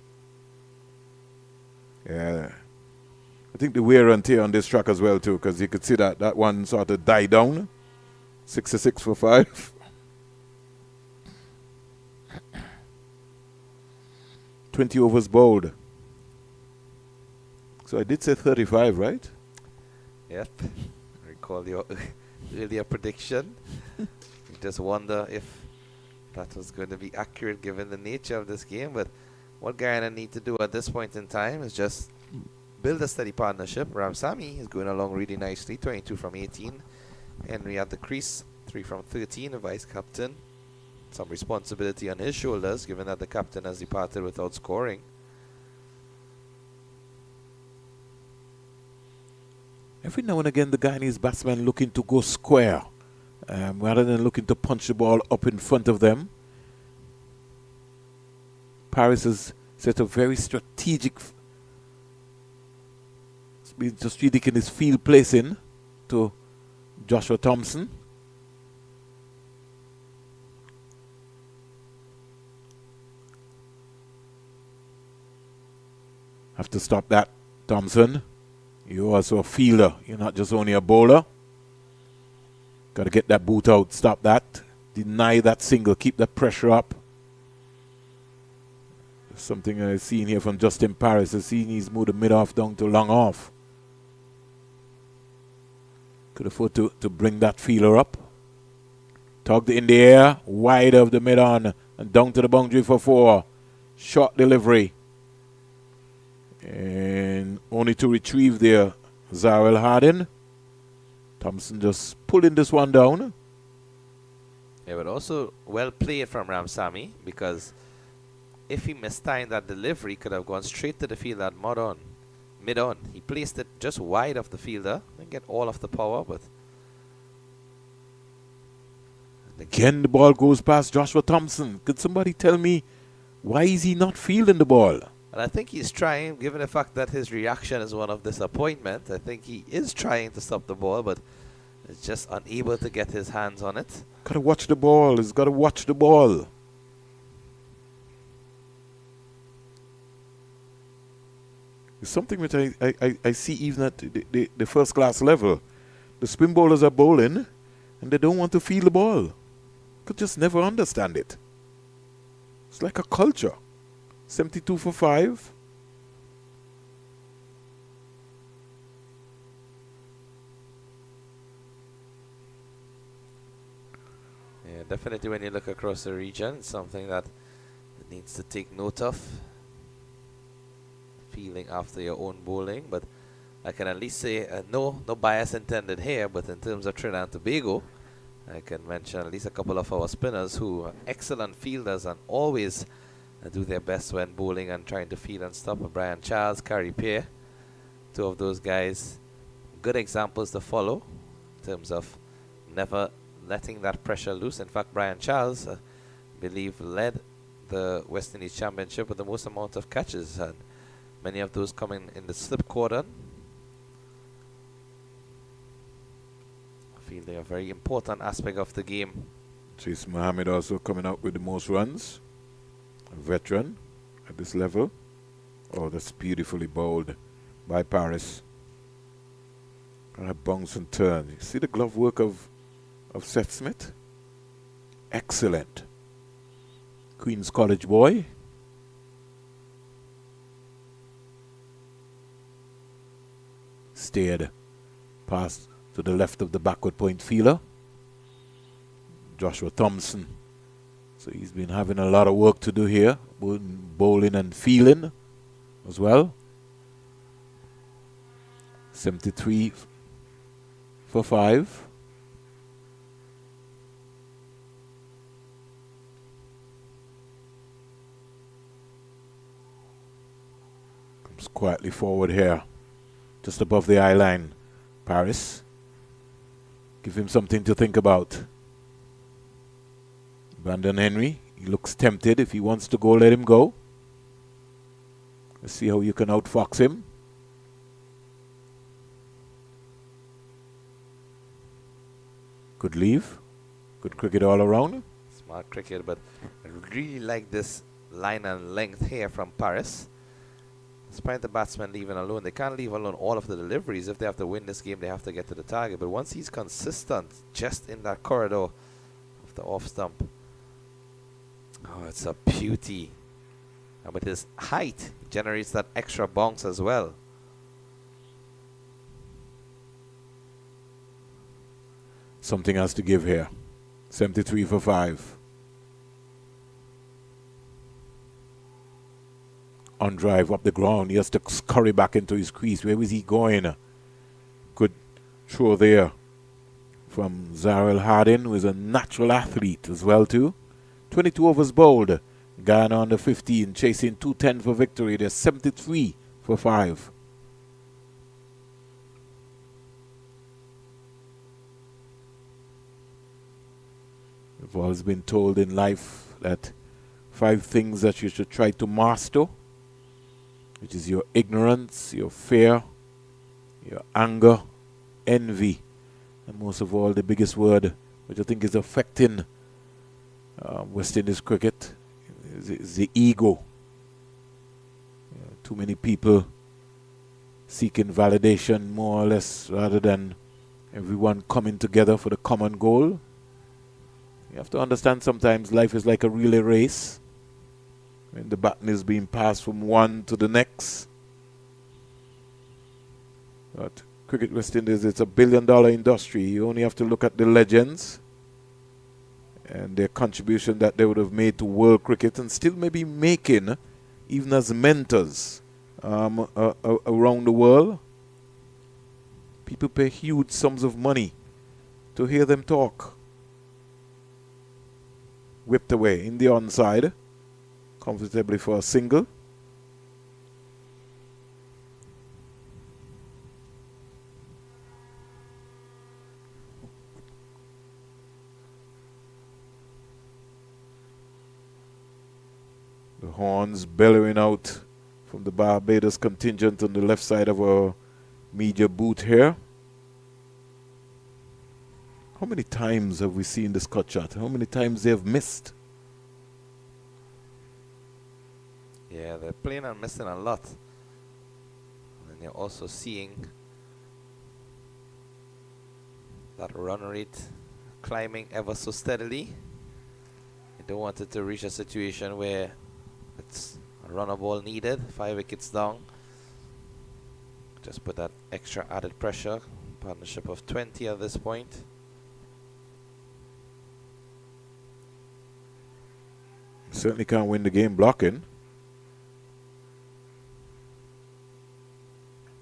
Yeah. I think the wear and tear on this track as well too, because you could see that one sort of die down. 66 for 5. 20 overs bowled. So I did say 35, right? Yep. Recall your earlier prediction. You just wonder if that was going to be accurate given the nature of this game. But what Guyana need to do at this point in time is just build a steady partnership. Ramsamy is going along really nicely, 22 from 18. Henry at the crease, 3 from 13, the vice captain. Some responsibility on his shoulders, given that the captain has departed without scoring. Every now and again, the Guyanese batsman looking to go square rather than looking to punch the ball up in front of them. Paris has set a very strategic in his field placing to Joshua Thompson. Have to stop that, Thompson. You're also a fielder. You're not just only a bowler. Got to get that boot out. Stop that. Deny that single. Keep that pressure up. Something I've seen here from Justin Paris. I've seen he's moved the mid-off down to long off. Could afford to bring that fielder up. Tugged in the air. Wide of the mid-on. And down to the boundary for 4. Short delivery. And only to retrieve there, Zarel Hardin. Thompson just pulling this one down. Yeah, but also well played from Ramsamy, because if he mistimed that delivery, could have gone straight to the fielder at mid-on. He placed it just wide of the fielder. Didn't get all of the power, but again the ball goes past Joshua Thompson. Could somebody tell me why is he not fielding the ball? and I think he's trying, given the fact that his reaction is one of disappointment. I think he is trying to stop the ball, but is just unable to get his hands on it. Gotta watch the ball. He's gotta watch the ball. It's something which I see even at the first class level. The spin bowlers are bowling and they don't want to field the ball. Could just never understand it. It's like a culture. 72 for 5. Yeah, definitely when you look across the region, it's something that needs to take note of. Feeling after your own bowling, but I can at least say no bias intended here, but in terms of Trinidad and Tobago, I can mention at least a couple of our spinners who are excellent fielders and always do their best when bowling and trying to field and stop. Brian Charles, Carrie Pear, two of those guys, good examples to follow in terms of never letting that pressure loose. In fact, Brian Charles, I believe, led the West Indies Championship with the most amount of catches, and many of those coming in the slip cordon. Fielding a very important aspect of the game. Chase Mohammed also coming out with the most runs. A veteran at this level. Oh, that's beautifully bowled by Paris. And a bounce and turn. You see the glove work of Seth Smith? Excellent. Queen's College boy. Steered past to the left of the backward point fielder, Joshua Thompson. So he's been having a lot of work to do here, bowling and fielding as well. 73 for 5. Comes quietly forward here, just above the eye line. Paris. Give him something to think about. Brandon Henry, he looks tempted. If he wants to go, let him go. Let's see how you can outfox him. Good leave. Good cricket all around. Smart cricket, but I really like this line and length here from Paris. Despite the batsman leaving alone, they can't leave alone all of the deliveries. If they have to win this game, they have to get to the target. But once he's consistent, just in that corridor of the off stump, oh, it's a beauty. And with his height, he generates that extra bounce as well. Something has to give here. 73 for 5. on drive up the ground. He has to scurry back into his crease. Where was he going? Good throw there from Zarel Hardin, who is a natural athlete as well too. 22 overs bowled. Guyana under 15, chasing 210 for victory. They're 73 for 5. We've always been told in life that 5 things that you should try to master, which is your ignorance, your fear, your anger, envy, and most of all, the biggest word which I think is affecting West Indies cricket is the ego. Too many people seeking validation more or less rather than everyone coming together for the common goal. You have to understand sometimes life is like a relay race. When the baton is being passed from one to the next. But Cricket West Indies, it's a billion-dollar industry. You only have to look at the legends and their contribution that they would have made to world cricket and still maybe making, even as mentors around the world. People pay huge sums of money to hear them talk. Whipped away in the onside, comfortably for a single. The horns bellowing out from the Barbados contingent on the left side of our media booth here. How many times have we seen this cut shot? How many times they have missed? Yeah, they're playing and missing a lot. And you're also seeing that run rate climbing ever so steadily. You don't want it to reach a situation where it's a runner ball needed, 5 wickets down. Just put that extra added pressure. Partnership of 20 at this point. Certainly can't win the game blocking.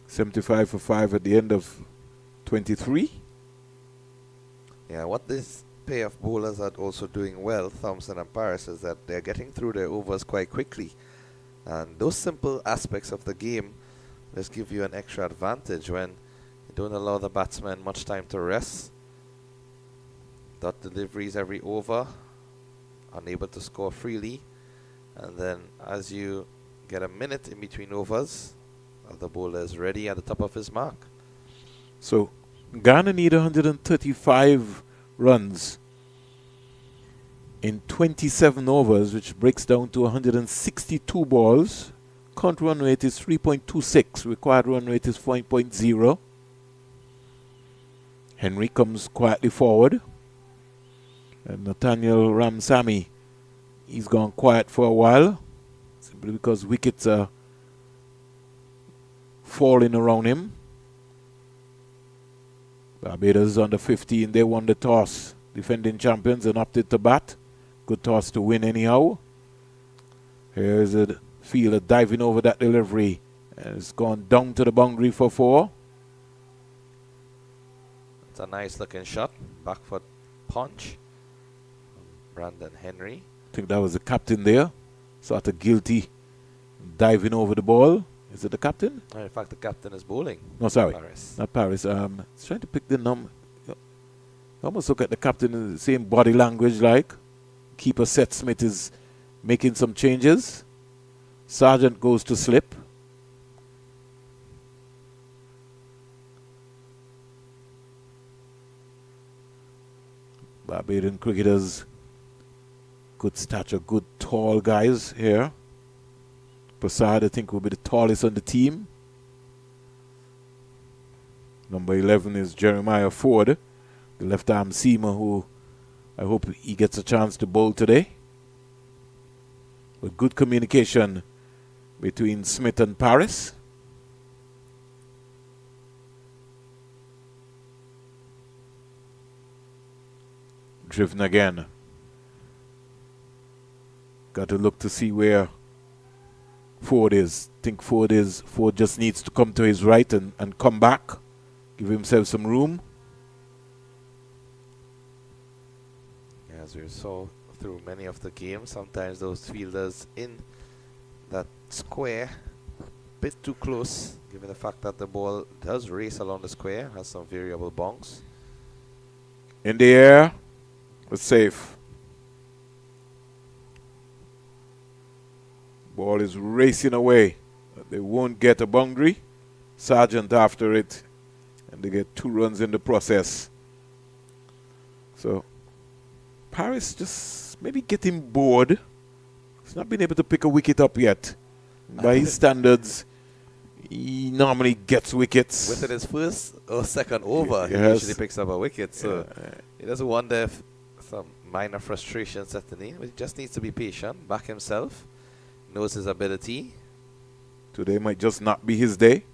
75 for 5 at the end of 23. Yeah, what this pair of bowlers are also doing well, Thompson and Paris, is that they're getting through their overs quite quickly. And those simple aspects of the game just give you an extra advantage when you don't allow the batsman much time to rest. Dot deliveries every over, unable to score freely. And then as you get a minute in between overs, the bowler is ready at the top of his mark. So Ghana need 135 runs in 27 overs, which breaks down to 162 balls. Count run rate is 3.26. Required run rate is 5.0. Henry comes quietly forward. And Nathaniel Ramsamy, he's gone quiet for a while, simply because wickets are falling around him. Barbados under 15, they won the toss. Defending champions and opted to bat. Good toss to win anyhow. Here's a fielder diving over that delivery. And it's gone down to the boundary for 4. It's a nice looking shot. Back foot punch. Brandon Henry. I think that was the captain there. Sort of guilty diving over the ball. Is it the captain? In fact, the captain is bowling. No, sorry. Paris. Not Paris. It's trying to pick the number. You almost look at the captain in the same body language like. Keeper Seth Smith is making some changes. Sargent goes to slip. Barbadian cricketers, good stature, good tall guys here. Prasad, I think, will be the tallest on the team. Number 11 is Jeremiah Ford, the left-arm seamer who I hope he gets a chance to bowl today. With good communication between Smith and Paris. Driven again. Got to look to see where Ford is. Think Ford is. Ford just needs to come to his right and come back. Give himself some room. As we saw through many of the games, sometimes those fielders in that square bit too close, given the fact that the ball does race along the square, has some variable bounce. In the air, it's safe. Ball is racing away. They won't get a boundary. Sargent after it, and they get 2 runs in the process. So Paris just maybe getting bored. He's not been able to pick a wicket up yet. By his standards, he normally gets wickets. Within his first or second over, he Yes. usually picks up a wicket. So he doesn't wonder if some minor frustration setting in. But he just needs to be patient, back himself, knows his ability. Today might just not be his day.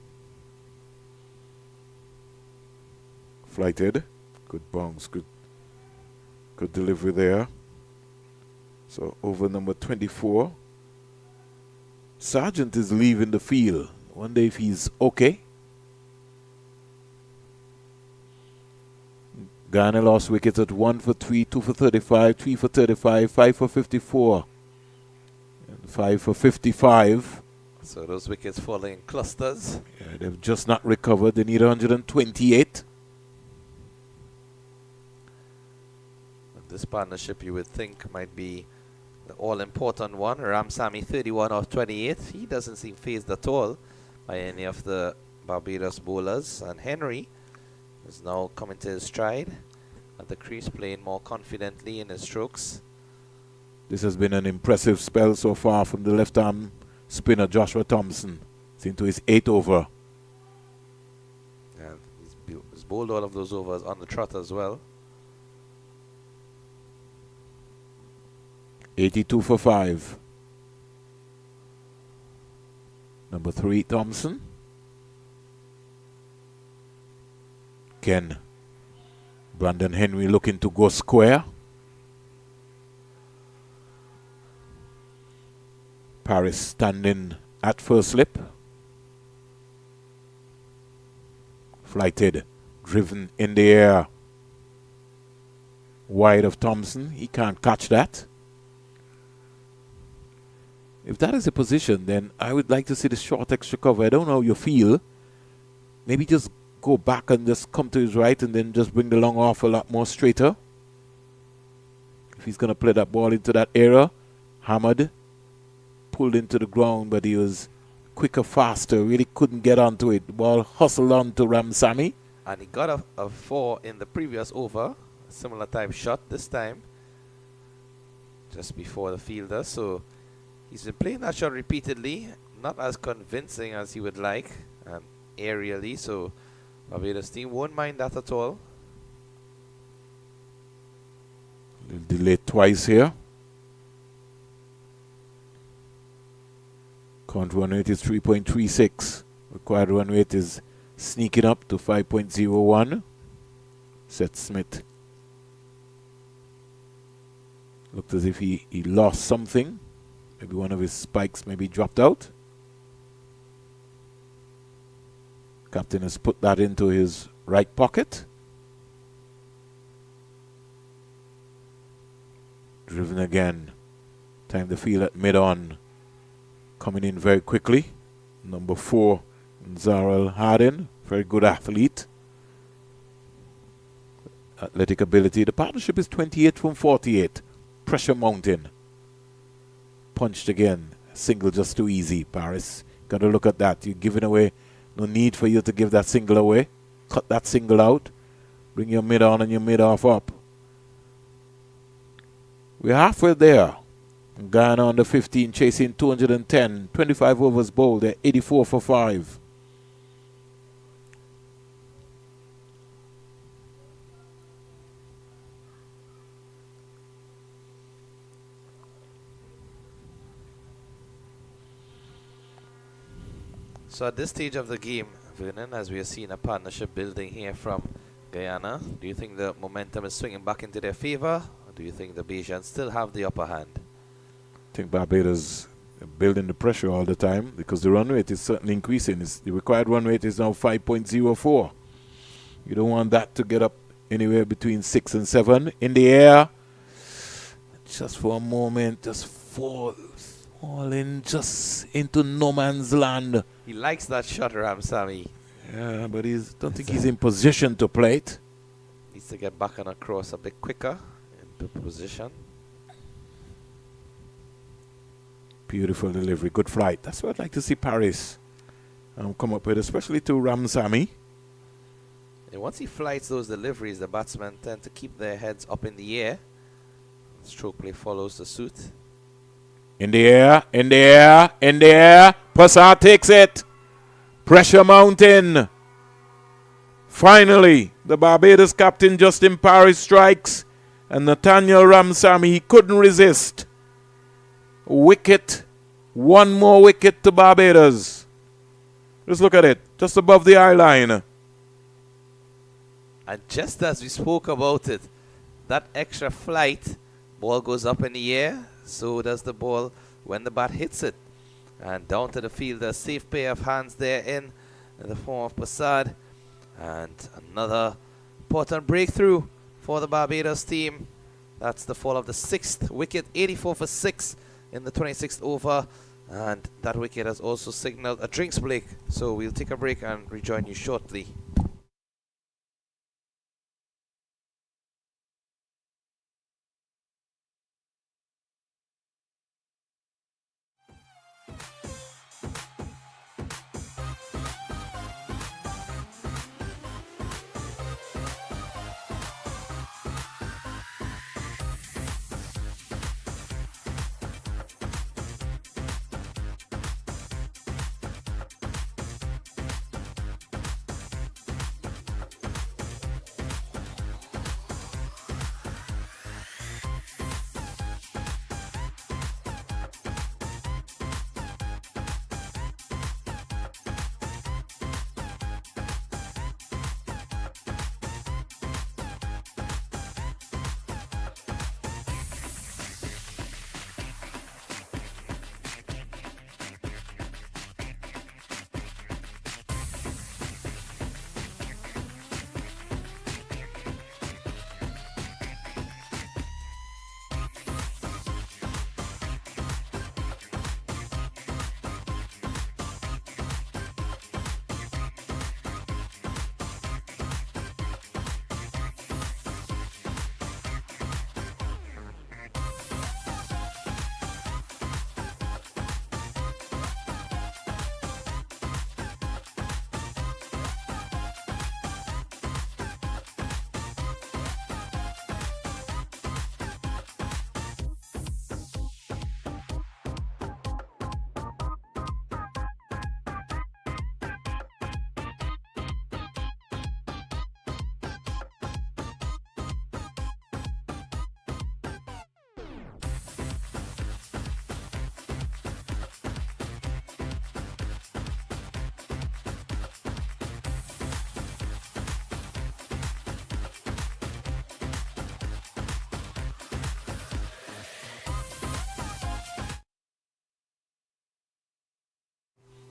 Flighted. Good bounce. Good delivery there. So over number 24. Sargent is leaving the field. Wonder if he's okay. Guyana lost wickets at 1 for 3, 2 for 35, 3 for 35, 5 for 54, and 5 for 55. So those wickets falling in clusters. Yeah, they've just not recovered. They need 128. This partnership, you would think, might be the all-important one. Ramsamy 31 of 28. He doesn't seem phased at all by any of the Barbados bowlers. And Henry is now coming to his stride at the crease, playing more confidently in his strokes. This has been an impressive spell so far from the left-arm spinner Joshua Thompson. It's into his 8th over. And he's bowled all of those overs on the trot as well. 82 for 5. Number 3, Thompson. Again, Brandon Henry looking to go square. Paris standing at first slip. Flighted, driven in the air. Wide of Thompson. He can't catch that. If that is the position, then I would like to see the short extra cover. I don't know how you feel. Maybe just go back and just come to his right and then just bring the long off a lot more straighter. If he's going to play that ball into that area. Hammered. Pulled into the ground, but he was quicker, faster. Really couldn't get onto it. The ball hustled on to Ramsamy. And he got a 4 in the previous over. A similar type shot this time. Just before the fielder. So he's been playing that shot repeatedly, not as convincing as he would like, and aerially, so Barbados team won't mind that at all. Delayed twice here. Count run rate is 3.36. Required run rate is sneaking up to 5.01. Seth Smith. Looked as if he lost something. Maybe one of his spikes maybe dropped out. Captain has put that into his right pocket. Driven again. Time to feel at mid-on. Coming in very quickly. Number 4, Zarel Hardin. Very good athlete. Athletic ability. The partnership is 28 from 48. Pressure mountain. Punched again. Single just too easy, Paris. Got to look at that. You're giving away. No need for you to give that single away. Cut that single out. Bring your mid on and your mid off up. We're halfway there. Guyana under 15 chasing 210. 25 overs bowled. They're 84 for 5. So at this stage of the game, Vernon, as we are seeing a partnership building here from Guyana, do you think the momentum is swinging back into their favor, or do you think the Bajans still have the upper hand? I think Barbados They're building the pressure all the time because the run rate is certainly increasing. The required run rate is now 5.04. You don't want that to get up anywhere between 6 and 7. In the air, just for a moment, just falling just into no man's land. He likes that shot, Sammy. Yeah, but I don't think he's in position to play it. Needs to get back and across a bit quicker into position. Beautiful delivery, good flight. That's what I'd like to see Paris come up with, especially to Ramsamy. And once he flights those deliveries, the batsmen tend to keep their heads up in the air. Stroke play follows the suit. In the air, in the air, in the air. Passat takes it. Pressure mounting. Finally, the Barbados captain Justin Paris strikes. And Nathaniel Ramsamy, he couldn't resist. Wicket. One more wicket to Barbados. Just look at it. Just above the eye line. And just as we spoke about it, that extra flight, ball goes up in the air, so does the ball when the bat hits it. And down to the field, a safe pair of hands there in the form of Passad. And another important breakthrough for the Barbados team. That's the fall of the 6th wicket, 84 for 6 in the 26th over. And that wicket has also signaled a drinks break. So we'll take a break and rejoin you shortly.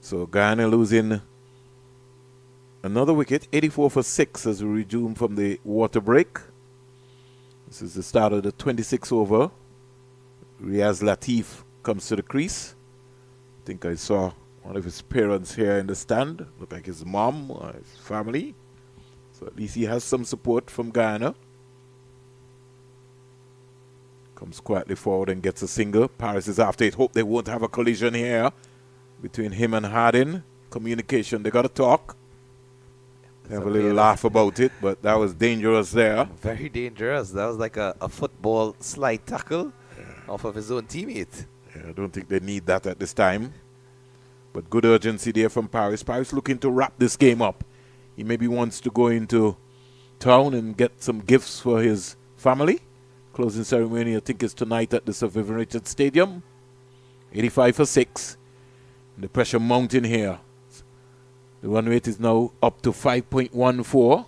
So Guyana losing another wicket, 84 for 6 as we resume from the water break. This is the start of the 26th over. Riaz Latif comes to the crease. I think I saw one of his parents here in the stand. Look like his mom or his family. So at least he has some support from Guyana. Comes quietly forward and gets a single. Paris is after it. Hope they won't have a collision here between him and Hardin. Communication, they got to talk. They have a little laugh about it, but that was dangerous there. Very dangerous. That was like a football slide tackle off of his own teammate. Yeah, I don't think they need that at this time. But good urgency there from Paris. Paris looking to wrap this game up. He maybe wants to go into town and get some gifts for his family. Closing ceremony, I think, is tonight at the Sir Vivian Richards Stadium. 85 for 6. And the pressure mounting here. The run rate is now up to 5.14.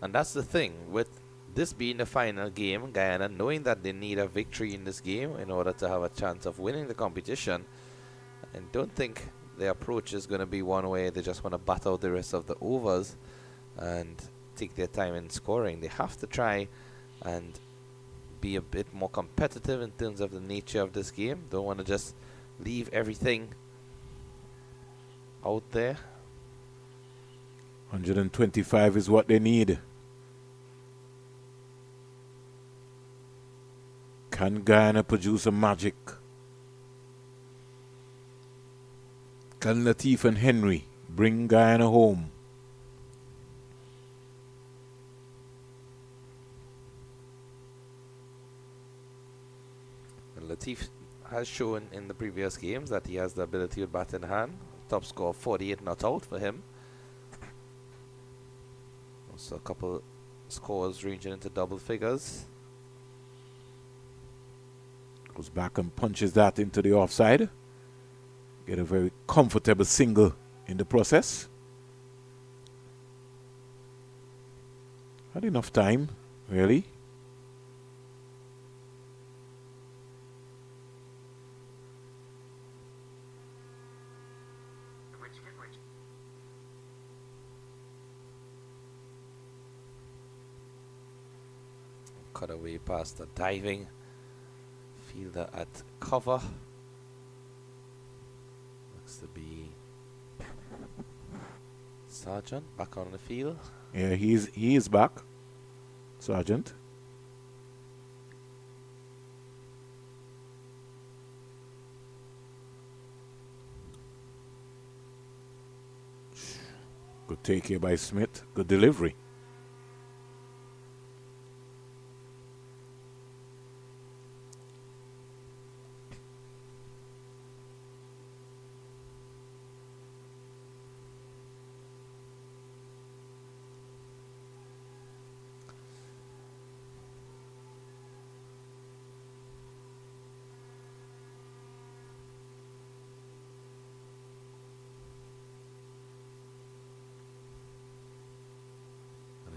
And that's the thing, with this being the final game, Guyana knowing that they need a victory in this game in order to have a chance of winning the competition, and don't think their approach is going to be one way they just want to bat out the rest of the overs and take their time in scoring. They have to try and be a bit more competitive in terms of the nature of this game. Don't want to just leave everything out there. 125 is what they need. Can Guyana produce a magic? Can Latif and Henry bring Guyana home? Latif has shown in the previous games that he has the ability with bat in hand. Top score of 48 not out for him. Also a couple scores ranging into double figures. Goes back and punches that into the offside. Get a very comfortable single in the process. Had enough time, really. Cut away past the diving fielder at cover. Looks to be Sargent back on the field. Yeah, he is back, Sergeant. Good take here by Smith. Good delivery.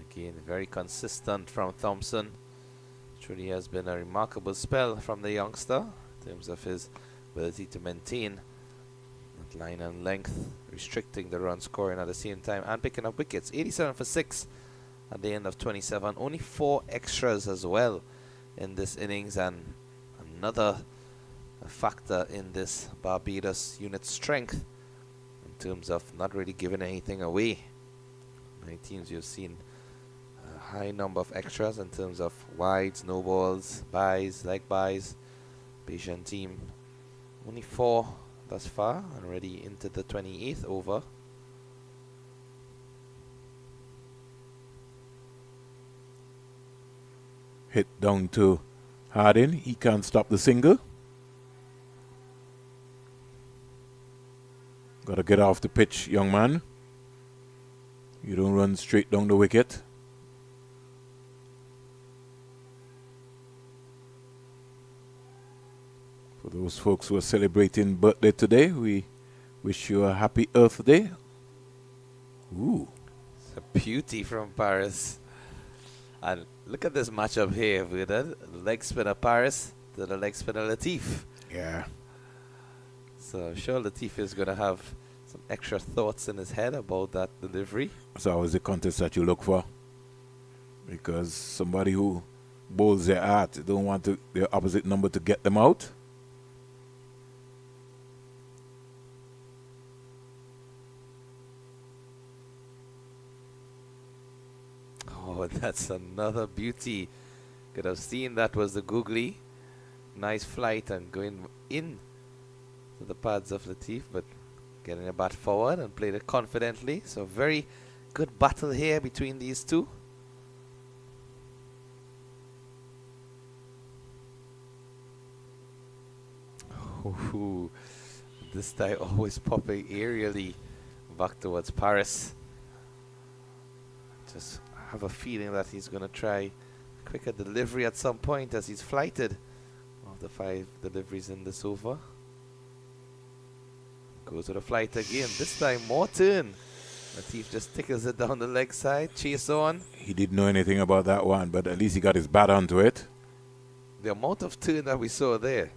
Again, very consistent from Thompson. Truly has been a remarkable spell from the youngster in terms of his ability to maintain that line and length, restricting the run scoring at the same time and picking up wickets. 87 for 6 at the end of 27. Only 4 extras as well in this innings, and another factor in this Barbados unit strength in terms of not really giving anything away. Many teams you've seen high number of extras in terms of wides, no balls, buys, leg buys. Bayesian team only 4 thus far, and already into the 28th over. Hit down to Hardin. He can't stop the single. Gotta get off the pitch, young man. You don't run straight down the wicket. For those folks who are celebrating birthday today, we wish you a happy Earth Day. Ooh. It's a beauty from Paris. And look at this matchup here with the leg spinner Paris to the leg spinner Latif. Yeah. So I'm sure Latif is going to have some extra thoughts in his head about that delivery. It's always the contest that you look for. Because somebody who bowls their art don't want their opposite number to get them out. Oh, that's another beauty. Could have seen that was the googly. Nice flight and going in to the pads of Latif, but getting a bat forward and played it confidently. So very good battle here between these two. Ooh, this guy always popping aerially back towards Paris. Just have a feeling that he's going to try quicker delivery at some point as he's flighted. Of the 5 deliveries in this over. Goes to the flight again. This time more turn Latif just tickles it down the leg side, chase on. He didn't know anything about that one, but at least he got his bat onto it. The amount of turn that we saw there,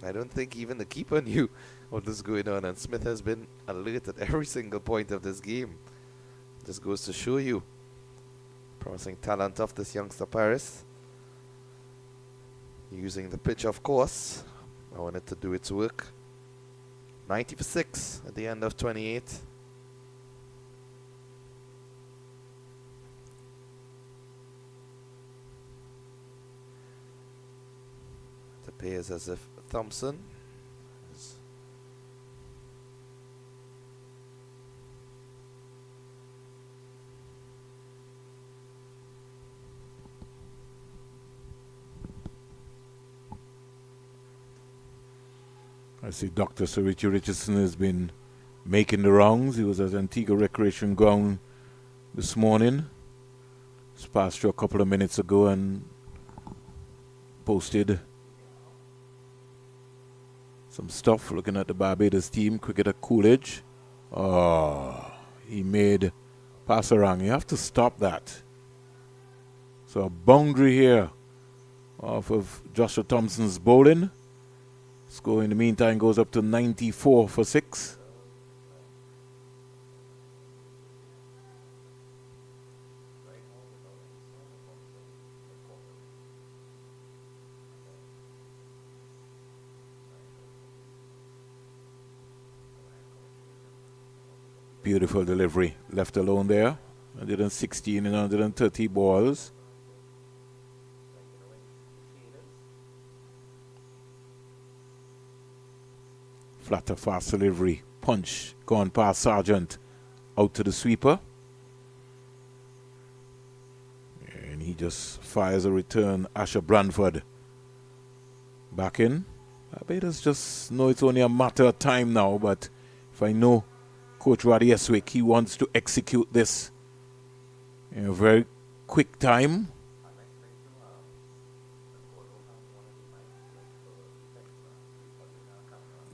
I don't think even the keeper knew what was going on, and Smith has been alert at every single point of this game. Just goes to show you. Promising talent of this youngster Paris. Using the pitch, of course. I want it to do its work. 90 for 6 at the end of 28. It appears as if Thompson is I see Dr. Sir Richie Richardson has been making the rounds. He was at Antigua Recreation Ground this morning. Just passed through a couple of minutes ago and posted some stuff looking at the Barbados team. Cricketer Coolidge. Oh, he made pass around. You have to stop that. So a boundary here off of Joshua Thompson's bowling. Score in the meantime goes up to 94 for 6. Beautiful delivery. Left alone there. 116 and 130 balls. Flatter, fast delivery. Punch. Gone past Sargent. Out to the sweeper. And he just fires a return. Asher Branford. Back in. Barbados just know it's only a matter of time now, but if I know Coach Roddy Eswick, he wants to execute this in a very quick time.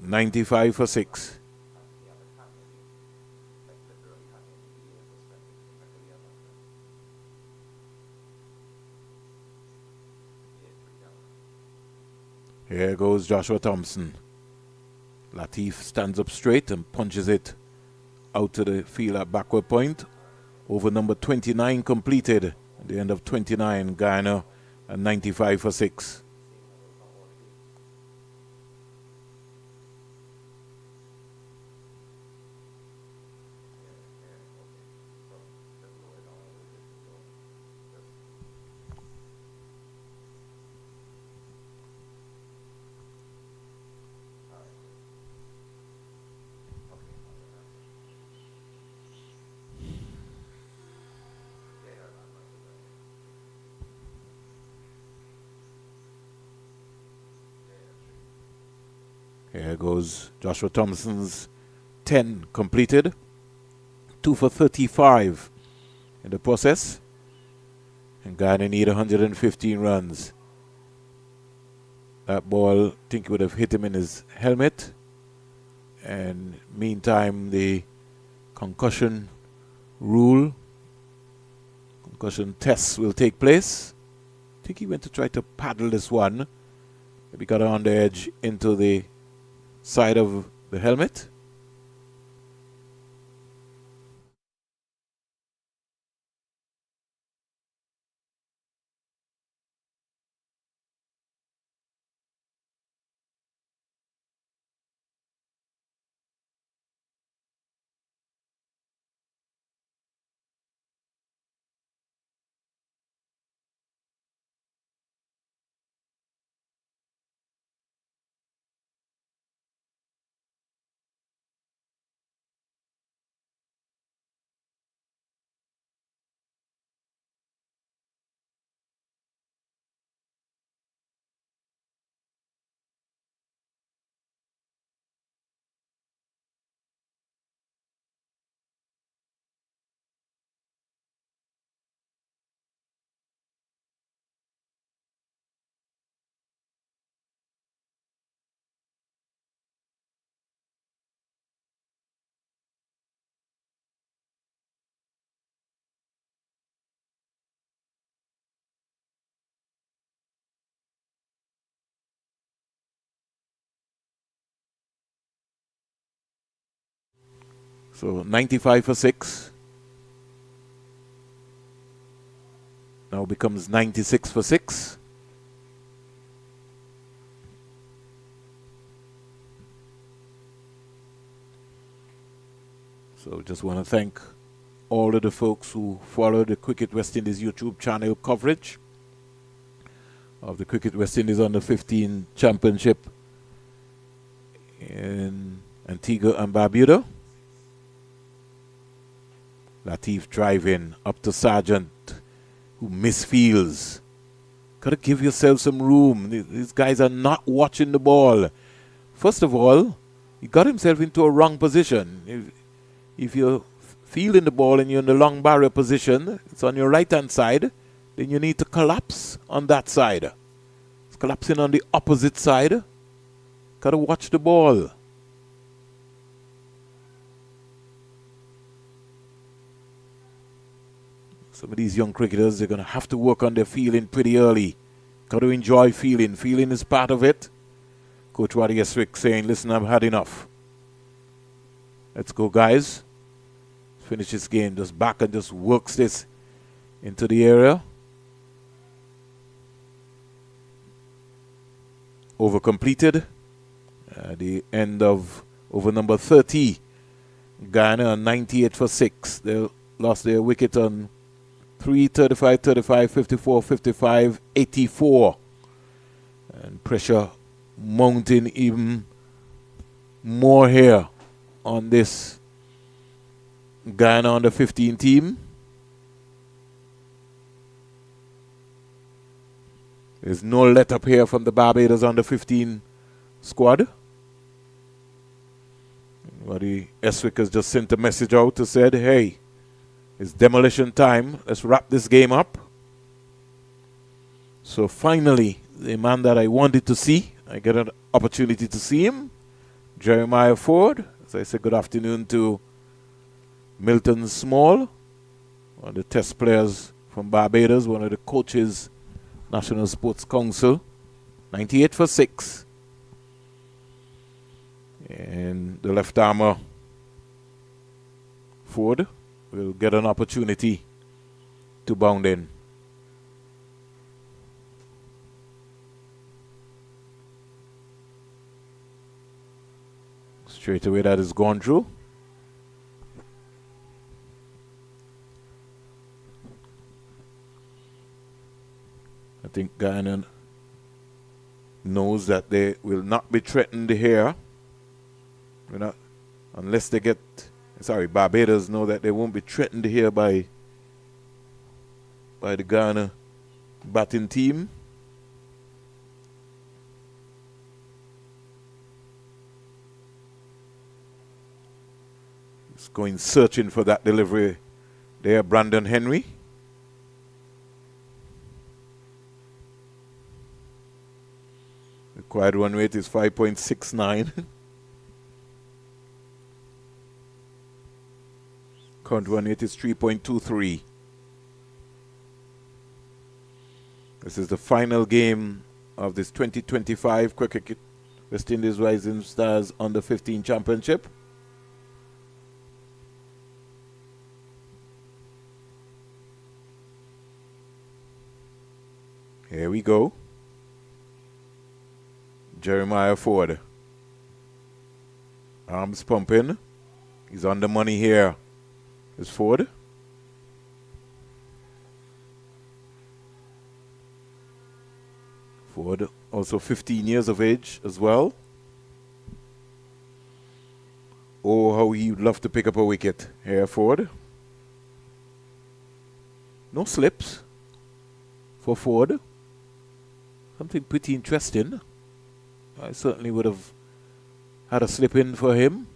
$95 for 6. Here goes Joshua Thompson. Latif stands up straight and punches it out to the field at backward point. Over number 29 completed. At the end of 29, Guyana at 95 for 6. Here goes Joshua Thompson's 10 completed. 2 for 35 in the process. And Guyana need 115 runs. That ball, I think would have hit him in his helmet. And meantime, the concussion rule, concussion tests will take place. I think he went to try to paddle this one. Maybe got on the edge into the side of the helmet. So 95 for 6. Now becomes 96 for 6. So just want to thank all of the folks who follow the Cricket West Indies YouTube channel coverage of the Cricket West Indies Under 15 Championship in Antigua and Barbuda. Latif driving up to Sargent, who misfields. Gotta give yourself some room. These guys are not watching the ball. First of all, he got himself into a wrong position. If you're fielding the ball and you're in the long barrier position, it's on your right-hand side, then you need to collapse on that side. It's collapsing on the opposite side. Gotta watch the ball. Some of these young cricketers, they're going to have to work on their fielding pretty early. Got to enjoy fielding. Fielding is part of it. Coach Waddy Eswick saying, listen, I've had enough. Let's go, guys. Finish this game. Just back and just works this into the area. Over completed. The end of over number 30. Guyana on 98 for 6. They lost their wicket on 3, 35, 35, 54, 55, 84. And pressure mounting even more here on this Guyana under 15 team. There's no let up here from the Barbados under 15 squad. Waddy Eswick has just sent a message out to said, hey, it's demolition time. Let's wrap this game up. So finally, the man that I wanted to see, I get an opportunity to see him, Jeremiah Ford. As I said, good afternoon to Milton Small, one of the test players from Barbados, one of the coaches, National Sports Council. 98 for 6. And the left armer, Ford, will get an opportunity to bound in. Straight away that is gone through. I think Guyana knows that they will not be threatened here. Unless they get... Barbados know that they won't be threatened here by the Guyana batting team. It's going searching for that delivery there, Brandon Henry. Required run rate is 5.69. Current run rate is 3.23. This is the final game of this 2025 Cricket West Indies Rising Stars Under 15 Championship. Here we go. Jeremiah Ford. Arms pumping. He's on the money here. Is Ford. Ford, also 15 years of age as well. Oh, how he would love to pick up a wicket here, Ford. No slips for Ford. Something pretty interesting. I certainly would have had a slip in for him.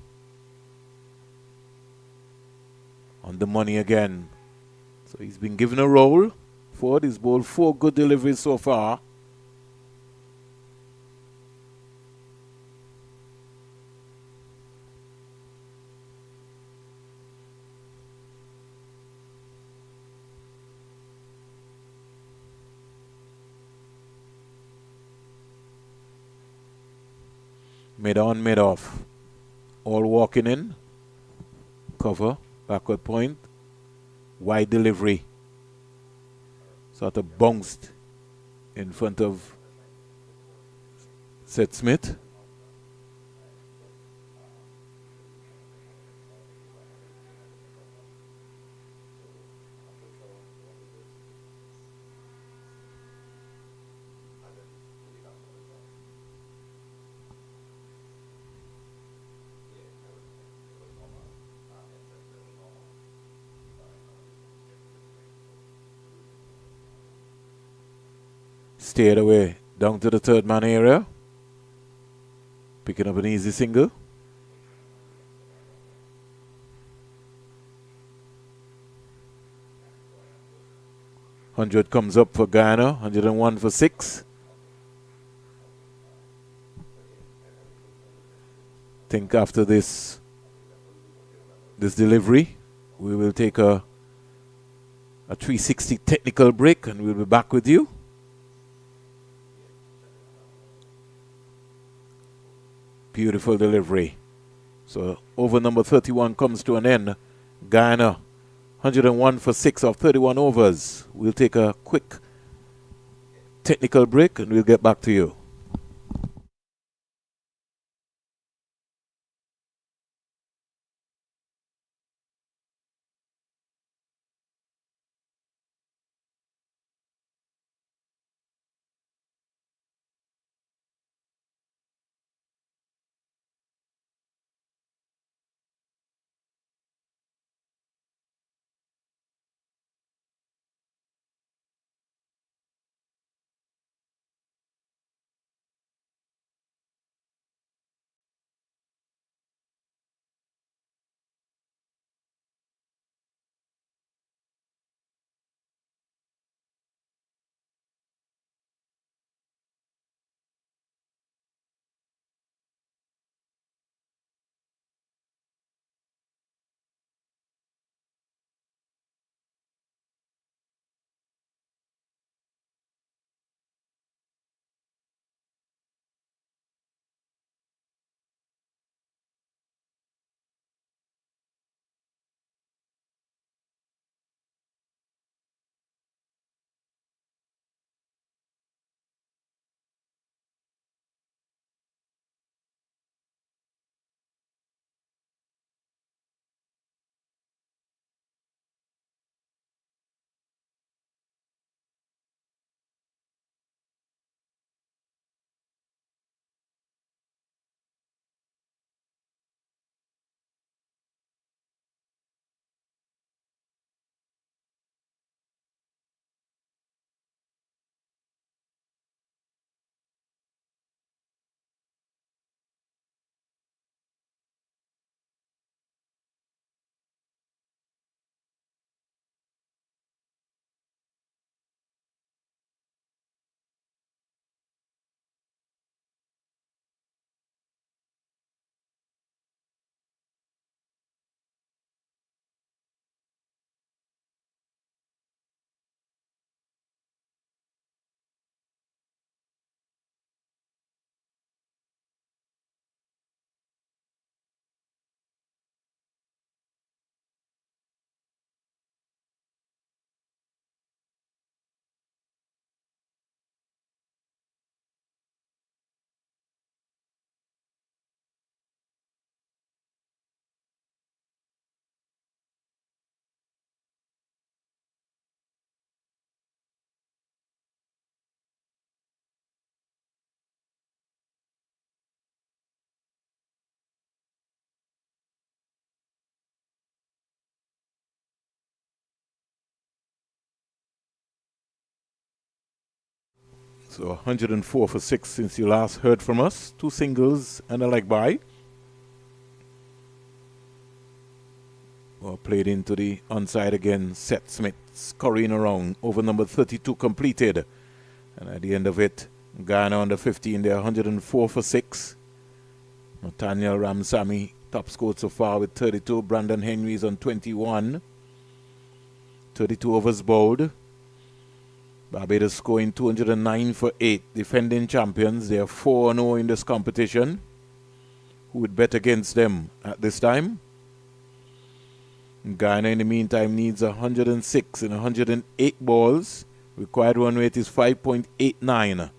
On the money again. So he's been given a roll. Ford has bowled 4 good deliveries so far. Mid on, mid off. All walking in. cover, backward point, wide delivery. Sort of bounced in front of Seth Smith. Stayed away down to the third man area. Picking up an easy single. $100 comes up for Guyana, 101 for 6. Think after this delivery, we will take a 360 technical break and we'll be back with you. Beautiful delivery. So over number 31 comes to an end. Guyana, 101 for 6 of 31 overs. We'll take a quick technical break and we'll get back to you. So 104 for 6 since you last heard from us. 2 singles and a leg by. Well, played into the onside again. Seth Smith scurrying around. Over number 32 completed. And at the end of it, Guyana under 15 there, 104 for 6. Nathaniel Ramsamy top scored so far with 32. Brandon Henry's on 21. 32 overs bowled. Barbados scoring 209 for 8. Defending champions. They are 4-0 in this competition. Who would bet against them at this time? Guyana, in the meantime, needs 106 and 108 balls. Required run rate is 5.89.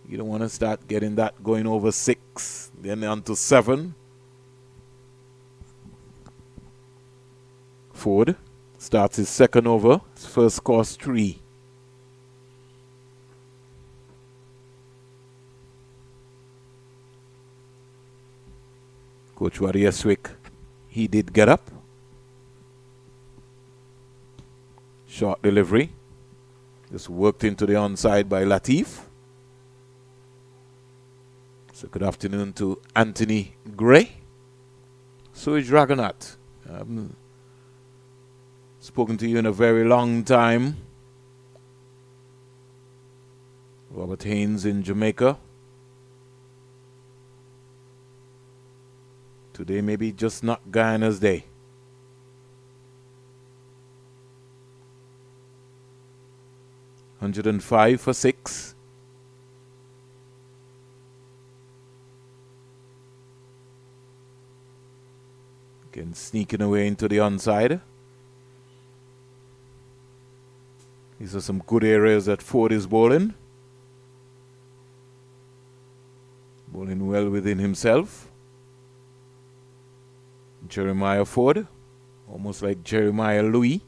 You don't want to start getting that going over 6. Then on to 7. Ford starts his second over. His first course 3. Coach Waddy Eswick, he did get up. Short delivery. Just worked into the onside by Latif. So good afternoon to Anthony Gray. So is Dragonaut. Spoken to you in a very long time. Robert Haynes in Jamaica. Today maybe just not Guyana's day. $105 for 6. Again, sneaking away into the onside. These are some good areas that Ford is bowling. Bowling well within himself. Jeremiah Ford, almost like Jeremiah Louis.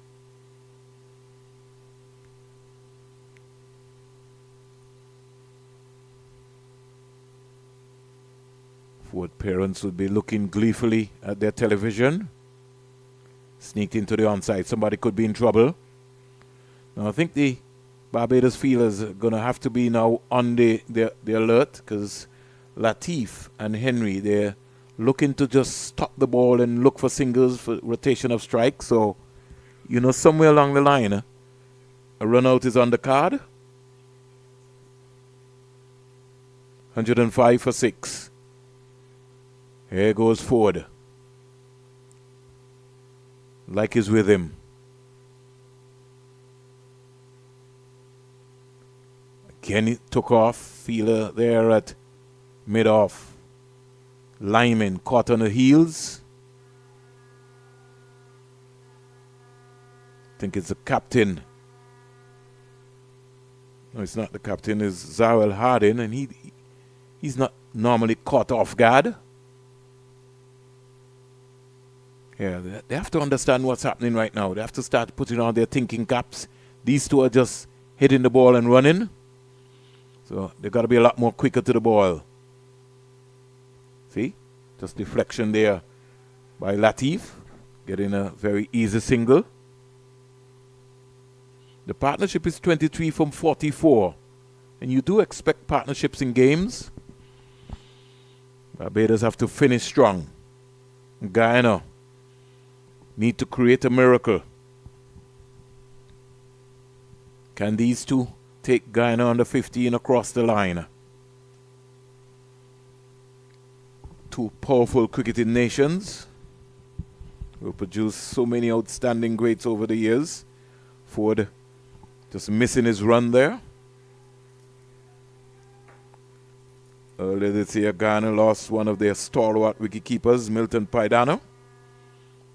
Ford parents would be looking gleefully at their television. Sneaked into the onside. Somebody could be in trouble. Now I think the Barbados fielders are going to have to be now on the alert, because Latif and Henry, they're looking to just stop the ball and look for singles for rotation of strikes. So, you know, somewhere along the line, a run out is on the card. 105 for 6. Here goes Ford. Like he's with him. Again, he took off. Fielder there at mid-off. Lyman caught on the heels. I think it's the captain. No, it's not the captain. It's Zawel Hardin, and he's not normally caught off guard. Yeah, they have to understand what's happening right now. They have to start putting on their thinking caps. These two are just hitting the ball and running. So they've got to be a lot more quicker to the ball. See? Just deflection there by Latif. Getting a very easy single. The partnership is 23 from 44. And you do expect partnerships in games. Barbados have to finish strong. Guyana need to create a miracle. Can these two take Guyana under 15 across the line? Two powerful cricketing nations who produced so many outstanding greats over the years. Ford just missing his run there. Earlier this year, Guyana lost one of their stalwart wicketkeepers, Milton Paidano.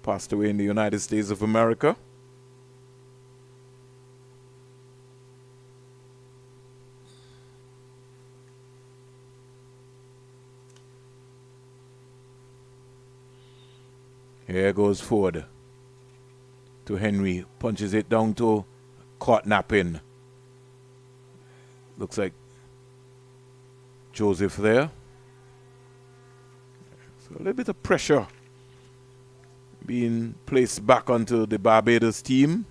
Passed away in the United States of America. Here goes Ford to Henry. Punches it down to caught napping. Looks like Joseph there. So a little bit of pressure being placed back onto the Barbados team.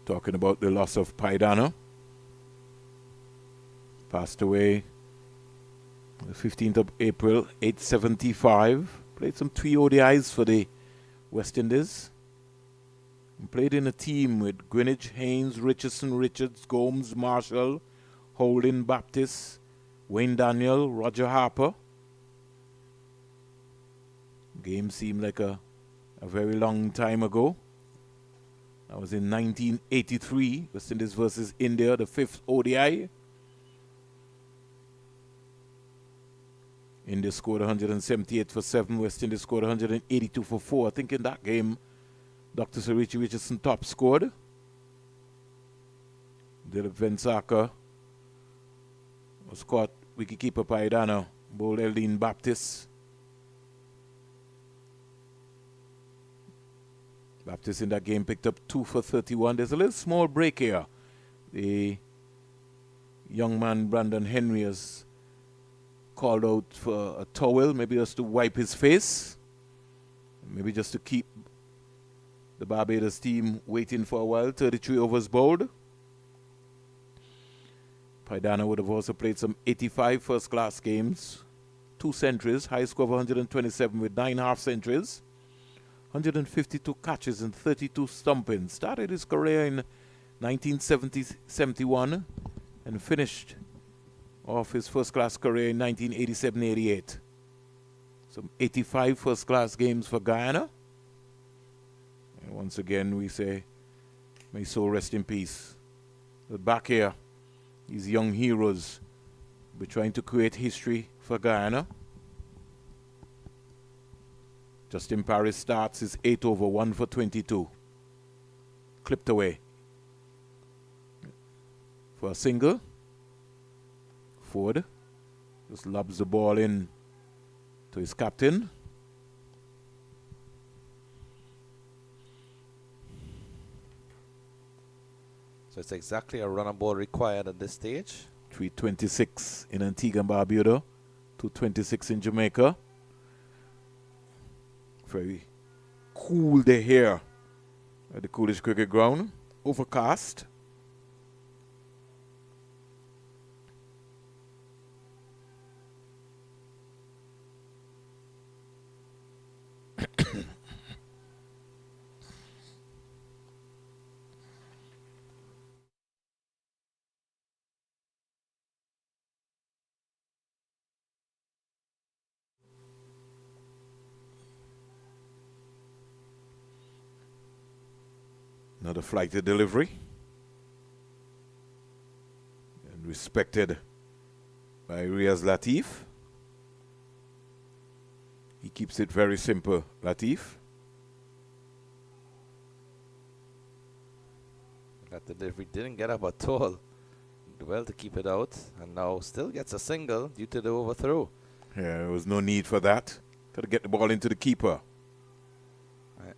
Talking about the loss of Paidano. Passed away the 15th of April, 875. Played some 3 ODIs for the West Indies. And played in a team with Greenwich, Haynes, Richardson, Richards, Gomes, Marshall, Holding, Baptist, Wayne Daniel, Roger Harper. Game seemed like a very long time ago. That was in 1983, West Indies versus India, the 5th ODI. India scored 178 for 7. West Indies scored 182 for 4. I think in that game, Dr. Sir Richie Richardson top scored. Dilip Vensaka was caught wicketkeeper Paidano, bowled Eldine Baptist. Baptist in that game picked up 2 for 31. There's a little small break here. The young man Brandon Henry has called out for a towel, maybe just to wipe his face, maybe just to keep the Barbados team waiting for a while. 33 overs bowled. Paidana would have also played some 85 first-class games, 2 centuries, high score of 127 with 9 half-centuries, 152 catches and 32 stumpings. Started his career in 1970-71 and finished off his first-class career in 1987-88. Some 85 first-class games for Guyana. And once again, we say, may soul rest in peace. But back here, these young heroes will be trying to create history for Guyana. Justin Paris starts his 8 over 1 for 22. Clipped away. For a single. Ford just lobs the ball in to his captain. So it's exactly a run on ball required at this stage. 326 in Antigua and Barbuda, 226 in Jamaica. Very cool day here at the Coolidge Cricket Ground. Overcast. Another flighted delivery. And respected by Riaz Latif. He keeps it very simple, Latif. That delivery didn't get up at all. Did well to keep it out, and now still gets a single due to the overthrow. Yeah, there was no need for that. Got to get the ball into the keeper.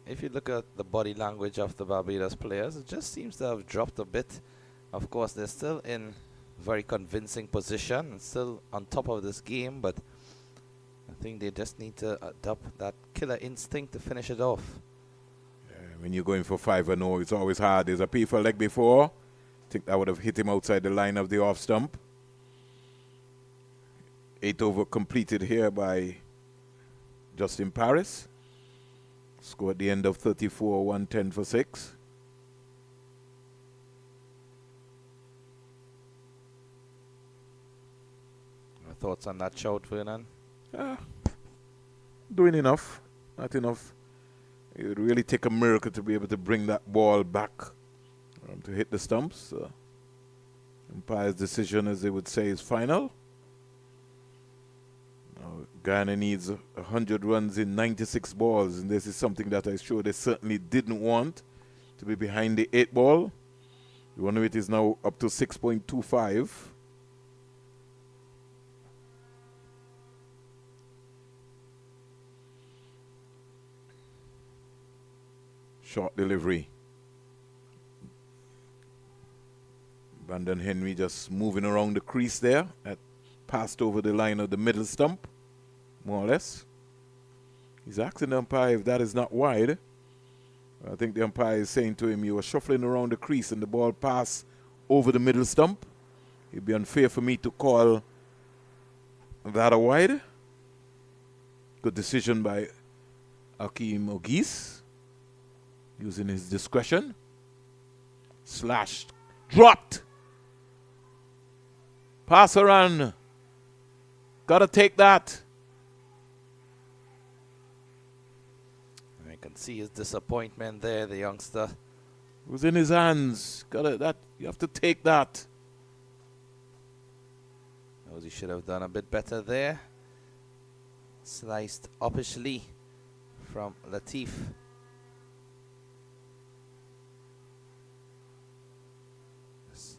If you look at the body language of the Barbados players, it just seems to have dropped a bit. Of course, they're still in very convincing position and still on top of this game, but I think they just need to adopt that killer instinct to finish it off. When you're going for 5-0, it's always hard. There's a P for leg before. I think that would have hit him outside the line of the off stump. 8 over completed here by Justin Paris. Score at the end of 34, 110 for 6. Thoughts on that shout, Vernon? Doing enough. Not enough. It would really take a miracle to be able to bring that ball back to hit the stumps. Umpire's decision, as they would say, is final. Now, Guyana needs 100 runs in 96 balls, and this is something that I'm sure they certainly didn't want, to be behind the 8 ball. The run rate is now up to 6.25. Short delivery. Brandon Henry just moving around the crease there. That passed over the line of the middle stump, more or less. He's asking the umpire if that is not wide. I think the umpire is saying to him, you were shuffling around the crease and the ball passed over the middle stump. It'd be unfair for me to call that a wide. Good decision by Akeem Ogis. Using his discretion. Slashed. Dropped. Pass around. Gotta take that. I can see his disappointment there, the youngster. It was in his hands. You have to take that. Knows he should have done a bit better there. Sliced uppishly from Latif. Just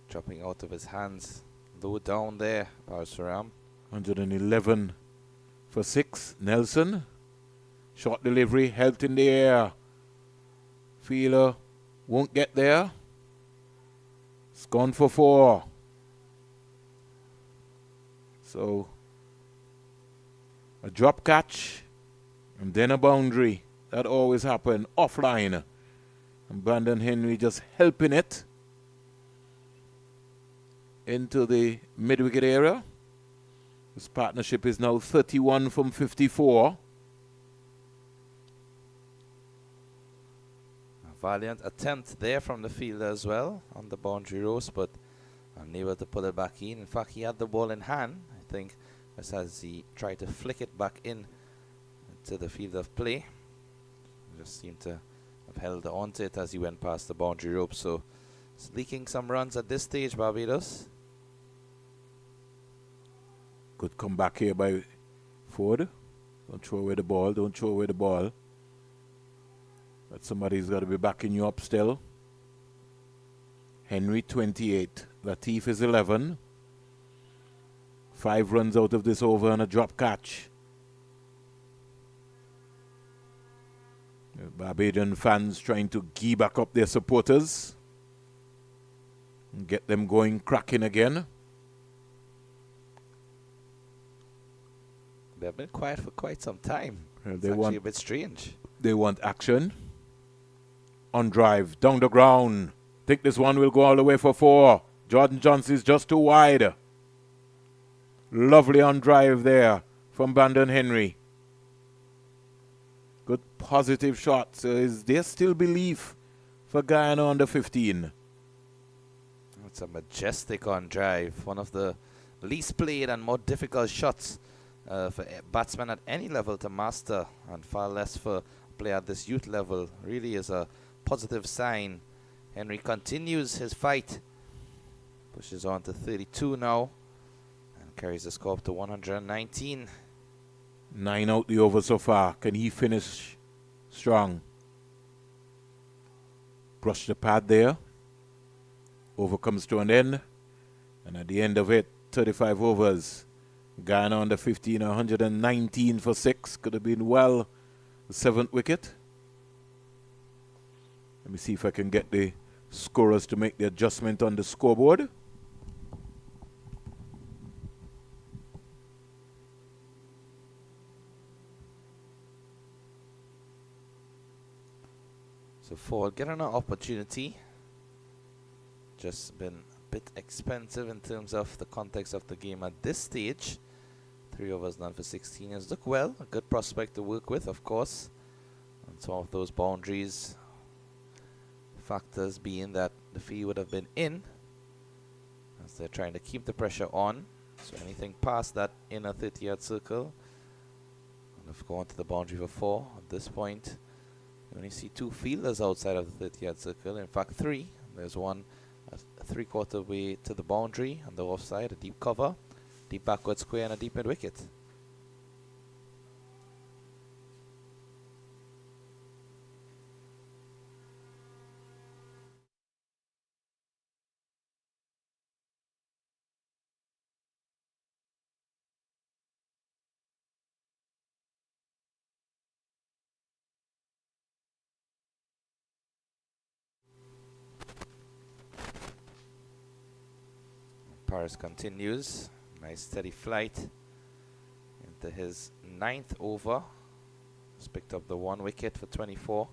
dropping out of his hands. Low down there, Parsuram. 111 for 6. Nelson. Short delivery, held in the air. Feeler won't get there. It's gone for 4. So, a drop catch and then a boundary. That always happen offline. And Brandon Henry just helping it into the mid-wicket area. His partnership is now 31 from 54. A valiant attempt there from the fielder as well on the boundary roast, but unable to pull it back in. In fact, he had the ball in hand, I think, as he tried to flick it back in to the field of play. Just seemed to have held on to it as he went past the boundary rope. So it's leaking some runs at this stage, Barbados. Good comeback here by Ford. Don't throw away the ball. Don't throw away the ball. But somebody's got to be backing you up still. Henry 28. Latif is 11. 5 runs out of this over and a drop catch. The Barbadian fans trying to gee back up their supporters and get them going cracking again. They've been quiet for quite some time. It's They actually want a bit strange. They want action. On drive, down the ground. Think this one will go all the way for 4. Jordan Johnson is just too wide. Lovely on drive there from Brandon Henry. Good positive shot. So is there still belief for Guyana under 15? It's a majestic on drive. One of the least played and more difficult shots for batsmen at any level to master, and far less for a player at this youth level. Really is a positive sign. Henry continues his fight. Pushes on to 32 now and carries the score up to 119. 9 out the over so far. Can he finish strong? Brush the pad there. Over comes to an end. And at the end of it, 35 overs. Guyana under 15, 119 for 6. Could have been well the 7th wicket. Let me see if I can get the scorers to make the adjustment on the scoreboard. So Ford getting an opportunity. Just been a bit expensive in terms of the context of the game at this stage. 3 overs, none for 16 has looked well. A good prospect to work with, of course. And some of those boundaries factors being that the fee would have been in, as they're trying to keep the pressure on. So anything past that inner 30-yard circle would have gone to the boundary for 4. At this point, you only see 2 fielders outside of the 30-yard circle. In fact, 3. There's one a 3/4 way to the boundary on the offside, a deep cover, deep backward square, and a deep mid wicket. Paris continues. Nice steady flight into his 9th over. He's picked up the 1 wicket for 24.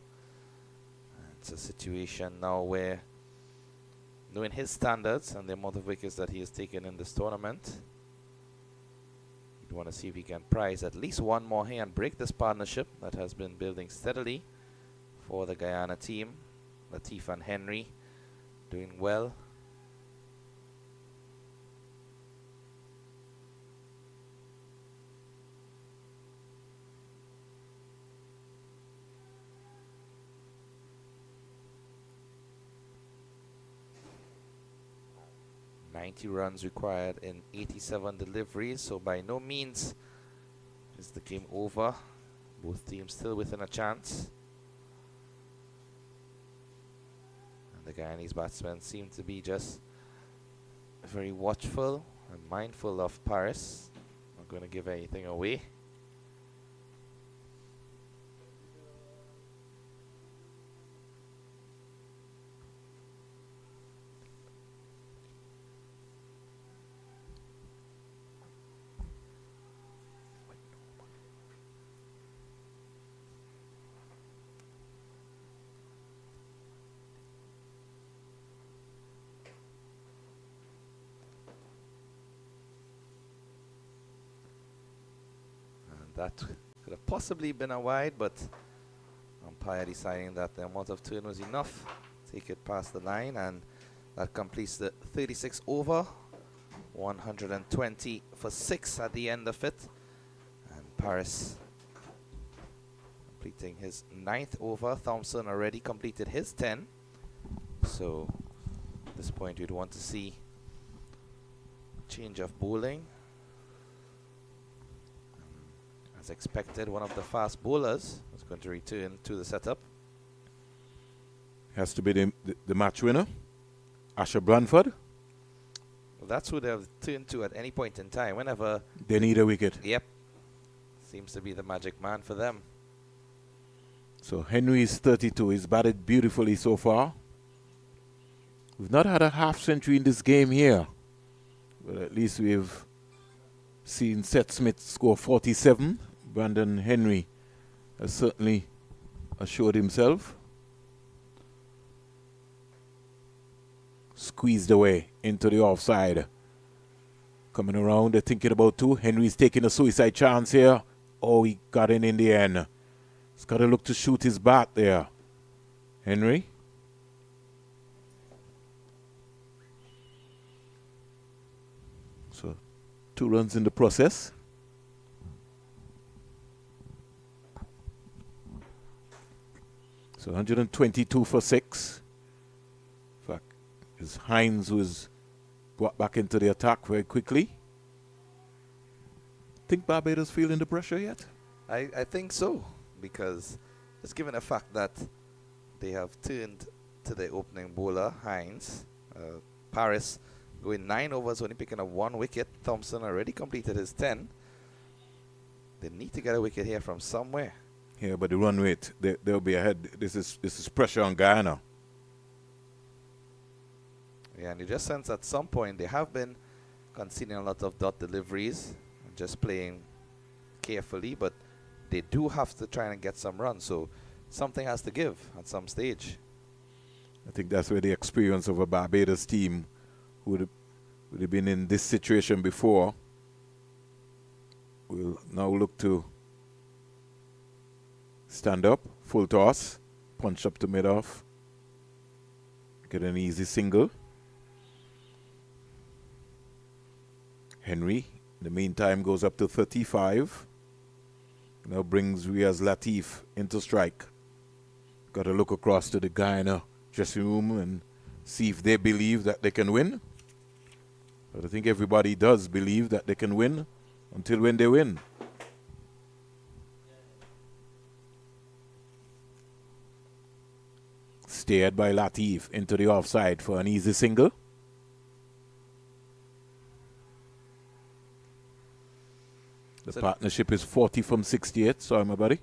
And it's a situation now where, knowing his standards and the amount of wickets that he has taken in this tournament, you'd want to see if he can prize at least 1 more here and break this partnership that has been building steadily for the Guyana team. Latif and Henry doing well. 90 runs required in 87 deliveries, so by no means is the game over. Both teams still within a chance. And the Guyanese batsmen seem to be just very watchful and mindful of Paris. Not going to give anything away. That could have possibly been a wide, but umpire deciding that the amount of turn was enough. Take it past the line, and that completes the 36 over. 120 for 6 at the end of it. And Paris completing his 9th over. Thompson already completed his 10. So at this point you'd want to see change of bowling. As expected, one of the fast bowlers was going to return to the setup. Has to be the match winner, Asher Blanford. Well, that's who they'll turn to at any point in time, whenever they need a wicket. Yep. Seems to be the magic man for them. So Henry is 32. He's batted beautifully so far. We've not had a half century in this game here, but at least we've seen Seth Smith score 47. Brandon Henry has certainly assured himself. Squeezed away into the offside. Coming around, they're thinking about two. Henry's taking a suicide chance here. Oh, he got in the end. He's got to look to shoot his bat there. Henry. So 2 runs in the process. So 122 for 6. In fact, it's Hines who is brought back into the attack very quickly. Think Barbados feeling the pressure yet? I think so, because just given the fact that they have turned to the opening bowler, Hines, Paris going 9 overs, only picking up 1 wicket. Thompson already completed his 10. They need to get a wicket here from somewhere. Yeah, but the run rate, they'll be ahead. This is pressure on Guyana. Yeah, and you just sense at some point they have been conceding a lot of dot deliveries, just playing carefully, but they do have to try and get some runs, so something has to give at some stage. I think that's where the experience of a Barbados team who would have been in this situation before will now look to stand up, full toss, punch up to mid-off, get an easy single. Henry, in the meantime, goes up to 35. Now brings Riaz Latif into strike. Got to look across to the Guyana dressing room and see if they believe that they can win. But I think everybody does believe that they can win until when they win. Steered by Latif into the offside for an easy single. The partnership is 40 from 68. Sorry, my buddy.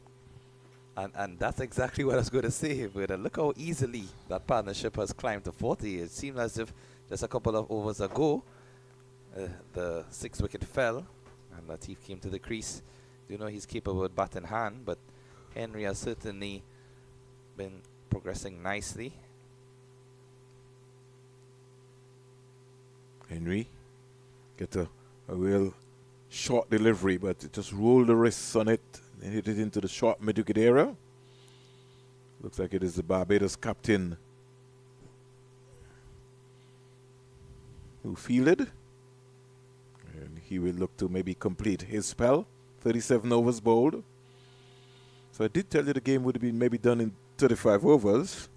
And that's exactly what I was going to say. But look how easily that partnership has climbed to 40. It seemed as if just a couple of overs ago, the 6th wicket fell, and Latif came to the crease. You know he's capable with bat in hand, but Henry has certainly been progressing nicely. Henry get a real short delivery, but it just rolled the wrists on it and hit it into the short mid-wicket area. Looks like it is the Barbados captain who fielded. And he will look to maybe complete his spell. 37 overs bowled. So I did tell you the game would have been maybe done in 35 overs.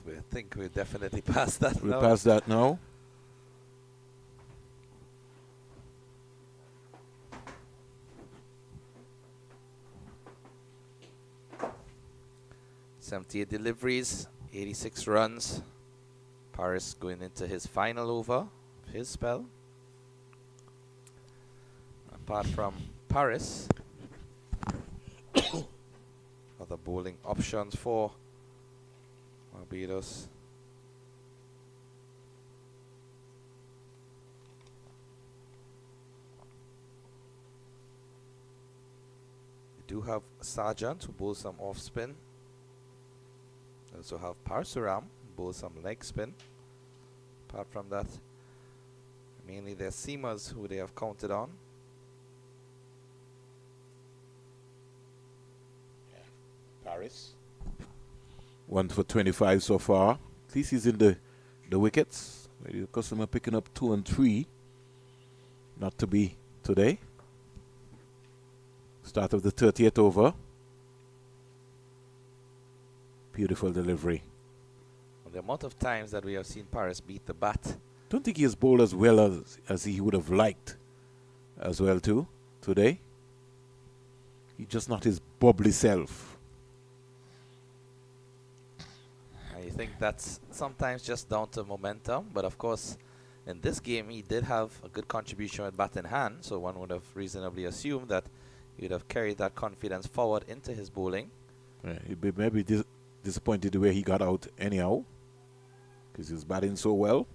I think we're definitely past that We're now. past that now. 78 deliveries, 86 runs. Paris going into his final over of his spell. Apart from Paris, other bowling options for Barbados. We do have Sargent who bowls some off spin. Also have Parsuram who bowls some leg spin. Apart from that, mainly their seamers who they have counted on. Paris. 1 for 25 so far. At least he's in the wickets. The customer picking up 2 and 3. Not to be today. Start of the 30th over. Beautiful delivery. The amount of times that we have seen Paris beat the bat. Don't think he has bowled as well as he would have liked as well too today. He's just not his bubbly self. I think that's sometimes just down to momentum, but of course in this game he did have a good contribution with bat in hand, so one would have reasonably assumed that he would have carried that confidence forward into his bowling. Yeah, he'd be maybe disappointed the way he got out anyhow, because he was batting so well.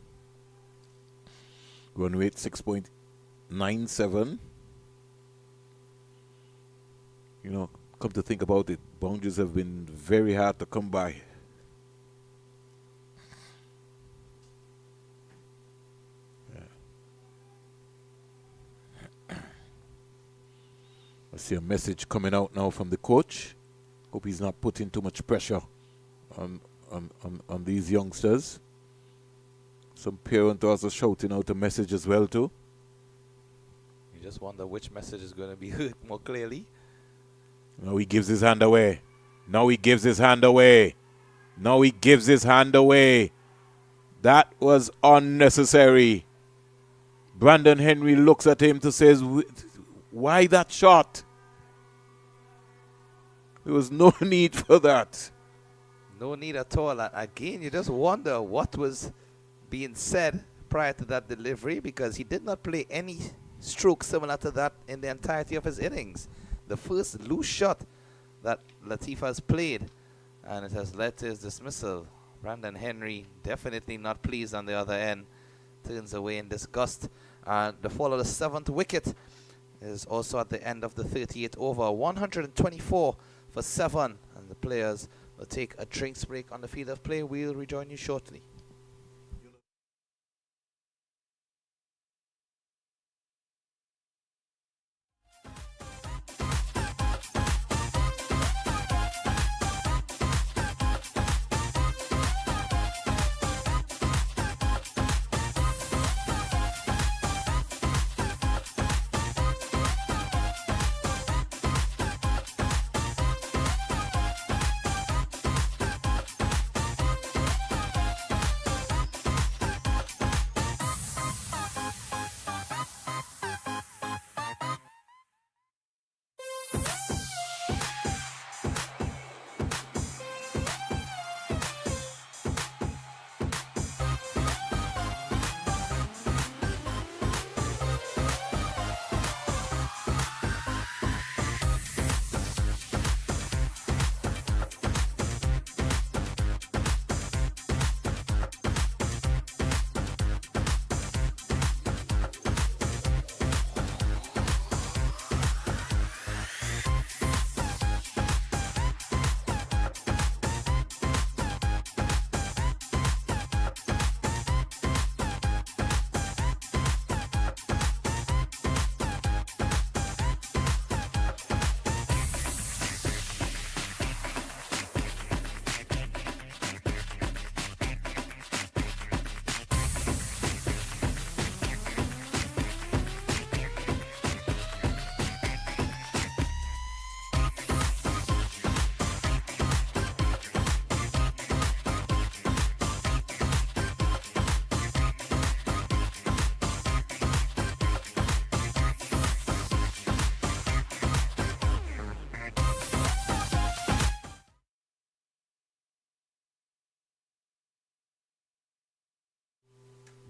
Run rate 6.97. You know, come to think about it, boundaries have been very hard to come by. I see a message coming out now from the coach. Hope he's not putting too much pressure on these youngsters. Some parent also shouting out a message as well too. You just wonder which message is going to be heard more clearly. Now he gives his hand away. Now he gives his hand away. Now he gives his hand away. That was unnecessary. Brandon Henry looks at him to say, why that shot? There was no need for that. No need at all. And again, you just wonder what was being said prior to that delivery, because he did not play any stroke similar to that in the entirety of his innings. The first loose shot that Latif has played, and it has led to his dismissal. Brandon Henry definitely not pleased on the other end. Turns away in disgust. And the fall of the 7th wicket is also at the end of the 38th over. 124 for 7. And the players will take a drinks break on the field of play. We'll rejoin you shortly.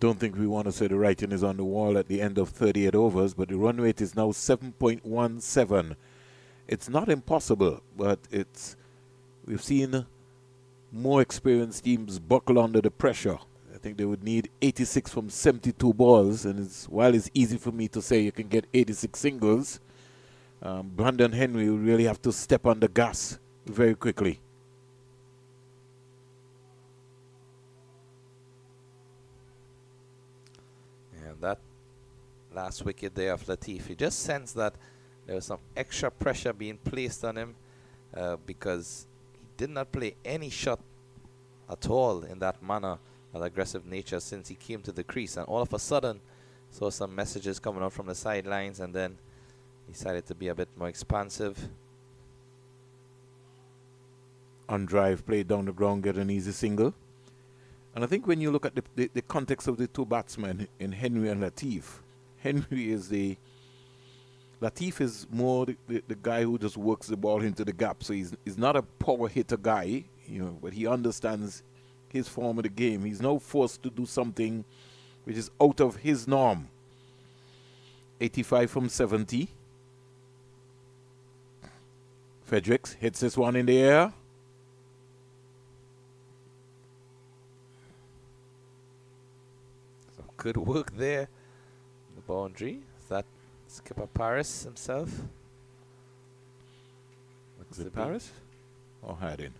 don't think we want to say the writing is on the wall at the end of 38 overs, but the run rate is now 7.17. It's not impossible, but we've seen more experienced teams buckle under the pressure. I think they would need 86 from 72 balls, and while it's easy for me to say you can get 86 singles, Brandon Henry will really have to step on the gas very quickly. And that last wicket there of Latif, you just sense that there was some extra pressure being placed on him because he did not play any shot at all in that manner of aggressive nature since he came to the crease, and all of a sudden saw some messages coming out from the sidelines and then decided to be a bit more expansive. On drive, play down the ground, get an easy single. And I think when you look at the context of the two batsmen in Henry and Latif, Latif is more the guy who just works the ball into the gap. So he's not a power hitter guy, but he understands his form of the game. He's now forced to do something which is out of his norm. 85 from 70. Fredericks hits this one in the air. Some good work there. The boundary. Is that skipper Paris himself? Is it Paris or Harding?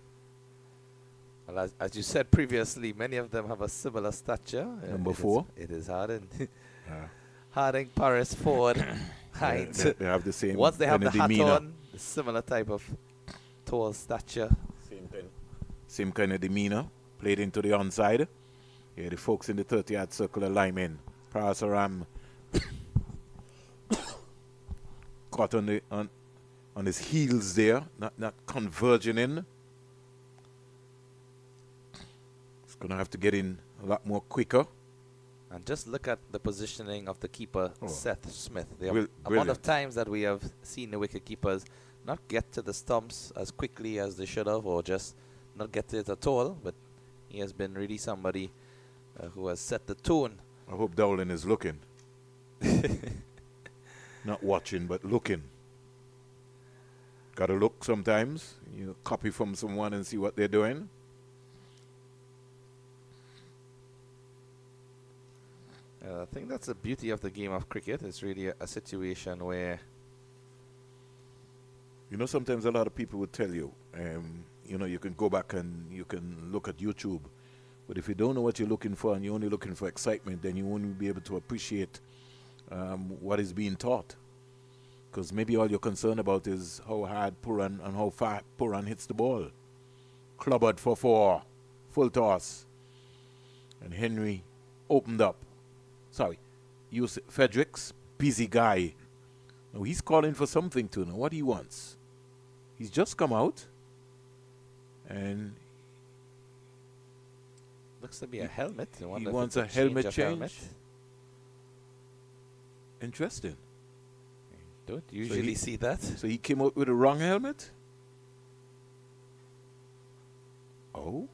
Well, as you said previously, many of them have a similar stature. Number 4. It is Harding. Harding, Paris, Ford, Hines. They have the same. Once they have the hat demeanor. on, a similar type of tall stature. Same kind of demeanor. Played into the onside. Yeah, the folks in the 30-yard circle are linemen. Paris Ram caught on his heels there, not converging in. He's gonna have to get in a lot more quicker. And just look at the positioning of the keeper, Seth Smith. The Brilliant. amount of times that we have seen the wicket keepers not get to the stumps as quickly as they should have, or just not get to it at all. But he has been really somebody who has set the tone. I hope Dowling is looking. Not watching, but looking. Gotta look sometimes. You copy from someone and see what they're doing. I think that's the beauty of the game of cricket. It's really a situation where... Sometimes a lot of people would tell you, you can go back and you can look at YouTube. But if you don't know what you're looking for and you're only looking for excitement, then you won't be able to appreciate what is being taught. Because maybe all you're concerned about is how hard Puran and how far Puran hits the ball. Clubbered for 4. Full toss. And Henry opened up. Fredericks, busy guy. Now he's calling for something to know what he wants. He's just come out. And looks to be a helmet. He wants a helmet change. Interesting. Don't usually see that. So he came out with a wrong helmet? Oh.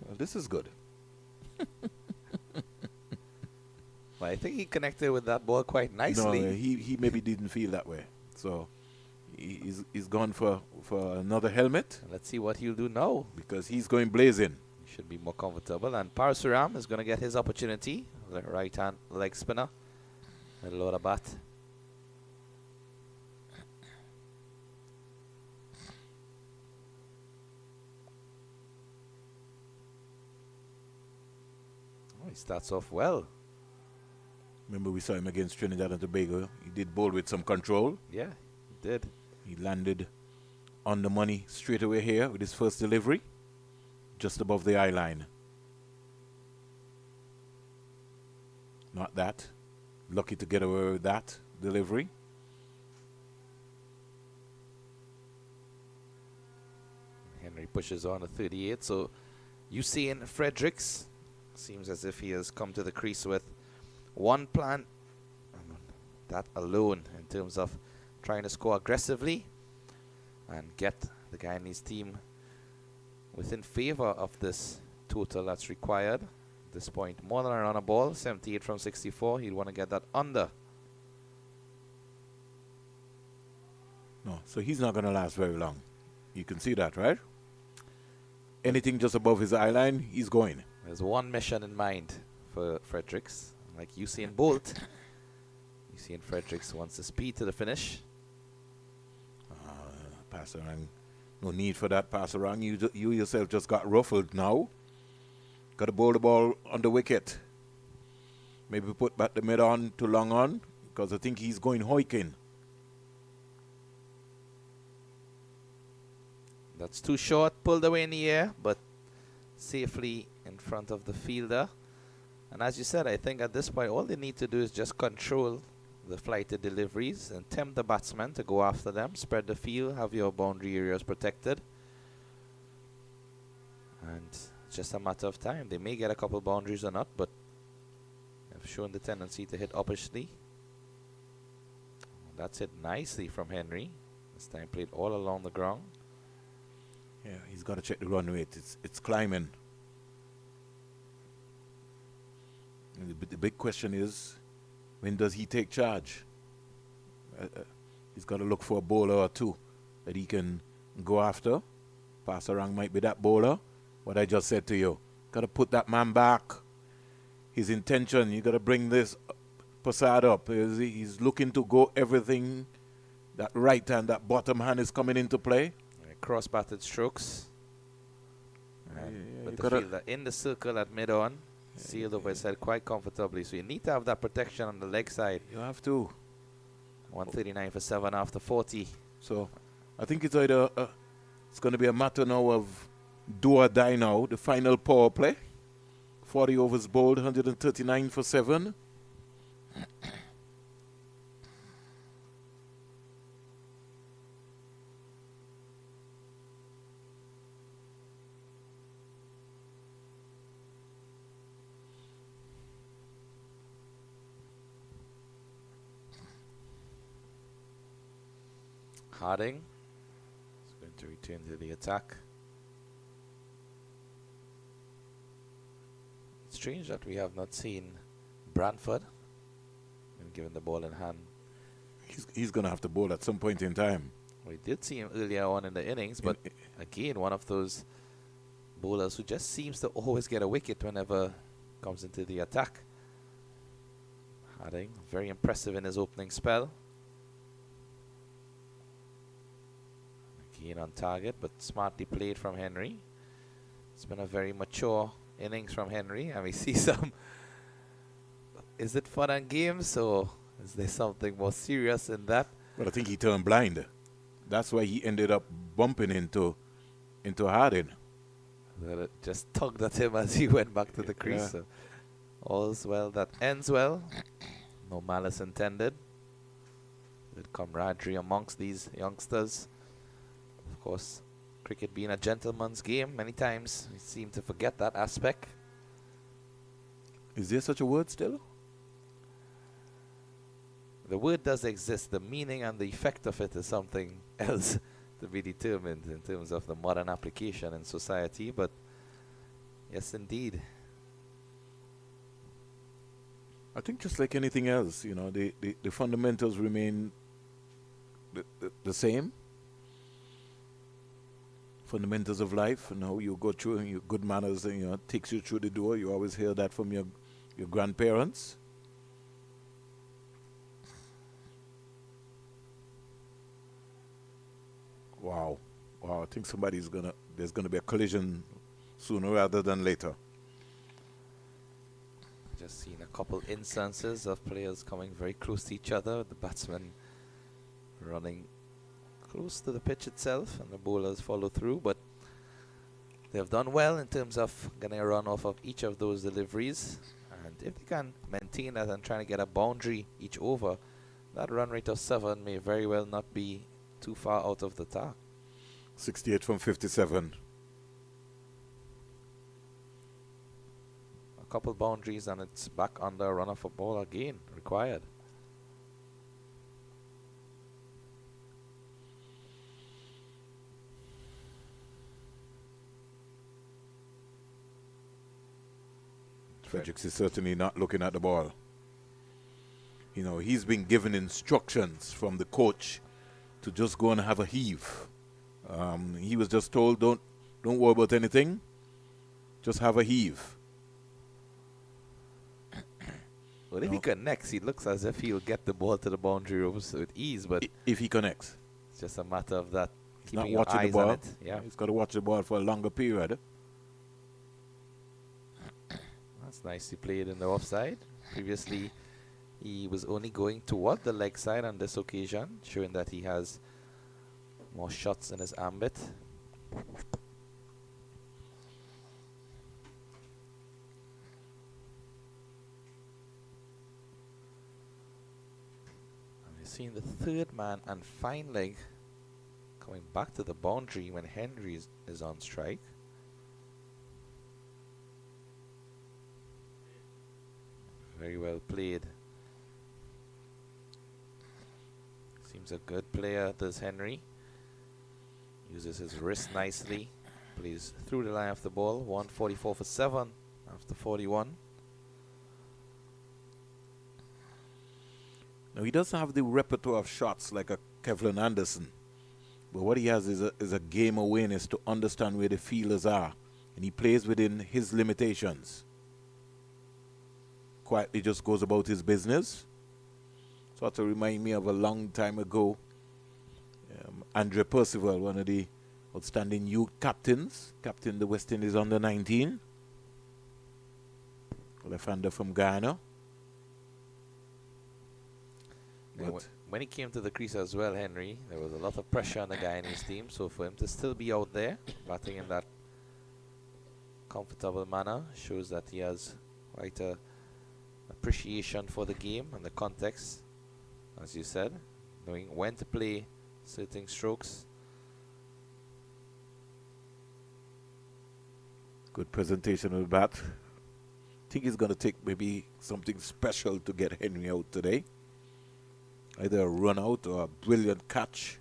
Well, this is good. Well, I think he connected with that ball quite nicely. No, he maybe didn't feel that way. So he's gone for another helmet. Let's see what he'll do now. Because he's going blazing. He should be more comfortable. And Parasuram is going to get his opportunity. The right-hand leg spinner. A lower bat. Oh, he starts off well. Remember we saw him against Trinidad and Tobago. He did bowl with some control. Yeah, he did. He landed on the money straight away here with his first delivery. Just above the eye line. Not that. Lucky to get away with that delivery. Henry pushes on a 38. So you see in Fredericks, seems as if he has come to the crease with one plan, that alone, in terms of trying to score aggressively and get the Guyanese team within favor of this total that's required. this point. More than a run a ball, 78 from 64. He'd want to get that under. No, so he's not going to last very long. You can see that, right? Anything just above his eye line, he's going. There's one mission in mind for Fredericks. Like Usain Bolt, Usain Fredericks wants the speed to the finish. Pass around. No need for that pass around. You yourself just got ruffled now. Got to bowl the ball on the wicket. Maybe put back the mid on to long on, because I think he's going hoiking. That's too short, pulled away in the air, but safely in front of the fielder. And as you said, I think at this point all they need to do is just control the flighted deliveries and tempt the batsman to go after them, spread the field, have your boundary areas protected. And it's just a matter of time. They may get a couple boundaries or not, but have shown the tendency to hit uppishly. That's it nicely from Henry. This time played all along the ground. Yeah, he's got to check the run rate. It's climbing. And the big question is, when does he take charge? He's got to look for a bowler or two that he can go after. Pass around might be that bowler. What I just said to you. Got to put that man back. His intention, you got to bring this Passad up. He's looking to go everything. That right hand, that bottom hand is coming into play. Cross-batted strokes. But the fielder in the circle at mid-on. Sealed over his head quite comfortably. So you need to have that protection on the leg side. You have to. 139 for 7 after 40. So I think it's either it's going to be a matter now of do or die now. The final power play. 40 overs bowled, 139 for 7. Harding is going to return to the attack. It's strange that we have not seen Brantford when given the ball in hand. He's going to have to bowl at some point in time. We did see him earlier on in the innings, but again, one of those bowlers who just seems to always get a wicket whenever comes into the attack. Harding, very impressive in his opening spell. Again on target, but smartly played from Henry. It's been a very mature innings from Henry, and we see some. Is it fun and games, or is there something more serious in that? But I think he turned blind. That's why he ended up bumping into Harding. That it just tugged at him as he went back to the crease. Yeah. So all's well that ends well. No malice intended. Good camaraderie amongst these youngsters. Of course, cricket being a gentleman's game, many times we seem to forget that aspect. Is there such a word still? The word does exist. The meaning and the effect of it is something else to be determined in terms of the modern application in society. But yes, indeed. I think just like anything else, you know, the fundamentals remain the same. Fundamentals of life, and how you go through and your good manners, and, you know, takes you through the door. You always hear that from your grandparents. Wow. I think there's gonna be a collision sooner rather than later. Just seen a couple instances of players coming very close to each other. The batsman running close to the pitch itself, and the bowlers follow through. But they have done well in terms of getting a run off of each of those deliveries. And if they can maintain that and trying to get a boundary each over, that run rate of 7 may very well not be too far out of the target. 68 from 57. A couple boundaries and it's back under a run off a ball again required. Fredericks is certainly not looking at the ball. You know, he's been given instructions from the coach to just go and have a heave. He was just told, don't worry about anything, just have a heave. Well, if he connects, he looks as if he'll get the ball to the boundary ropes with ease, but If he connects. it's just a matter of that. He's not Keeping your watching the eyes ball. on it. Yeah, He's got to watch the ball for a longer period. that's nicely played in the offside. Previously, he was only going toward the leg side on this occasion, showing that he has more shots in his ambit. And we're seeing the third man and fine leg coming back to the boundary when Henry is on strike. Very well played. Seems a good player, this Henry. Uses his wrist nicely. Plays through the line of the ball. 144 for 7 after 41. Now, he doesn't have the repertoire of shots like a Kevlin Anderson. But what he has is a game awareness to understand where the fielders are. And he plays within his limitations. Quietly just goes about his business. Sort of remind me of a long time ago. Andre Percival, one of the outstanding youth captains. Captain the West Indies under 19. Left-hander from Guyana. But When he came to the crease as well, Henry, there was a lot of pressure on the Guyanese team. So for him to still be out there, batting in that comfortable manner, shows that he has quite a appreciation for the game and the context, as you said, knowing when to play certain strokes. good presentation of the bat. I think he's going to take maybe something special to get Henry out today. Either a run out or a brilliant catch.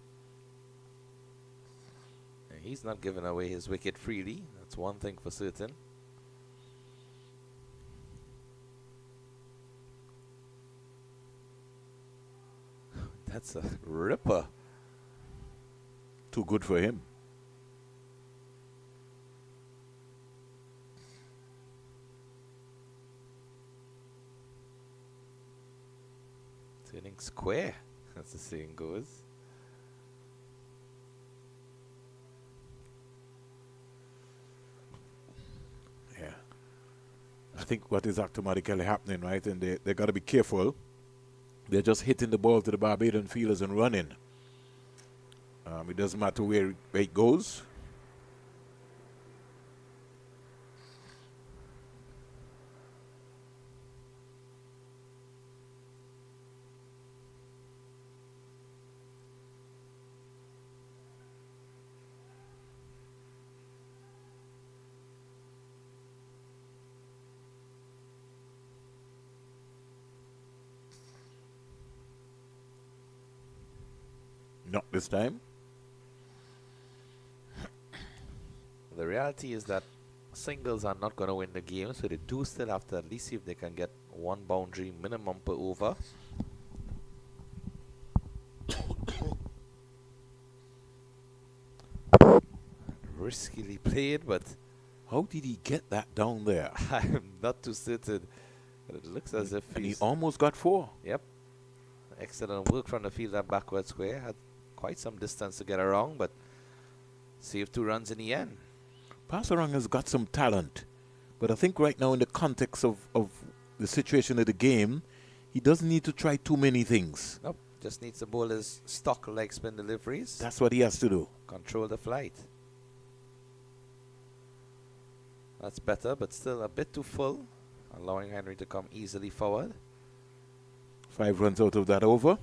He's not giving away his wicket freely. That's one thing for certain. That's a ripper. Too good for him. Turning square, as the saying goes. Yeah. I think what is automatically happening, right? And they got to be careful. They're just hitting the ball to the Barbadian fielders and running. It doesn't matter where it goes. Not this time. The reality is that singles are not going to win the game, so they do still have to at least see if they can get one boundary minimum per over. Riskily played, but How did he get that down there? I'm not too certain. But it looks as if And he he's... almost got 4. Yep. Excellent work from the fielder backward square. Had quite some distance to get around, but saved 2 runs in the end. Pasarang has got some talent. But I think right now in the context of the situation of the game, he doesn't need to try too many things. Nope. Just needs to bowl his stock leg spin deliveries. That's what he has to do. Control the flight. That's better, but still a bit too full, allowing Henry to come easily forward. 5 runs out of that over.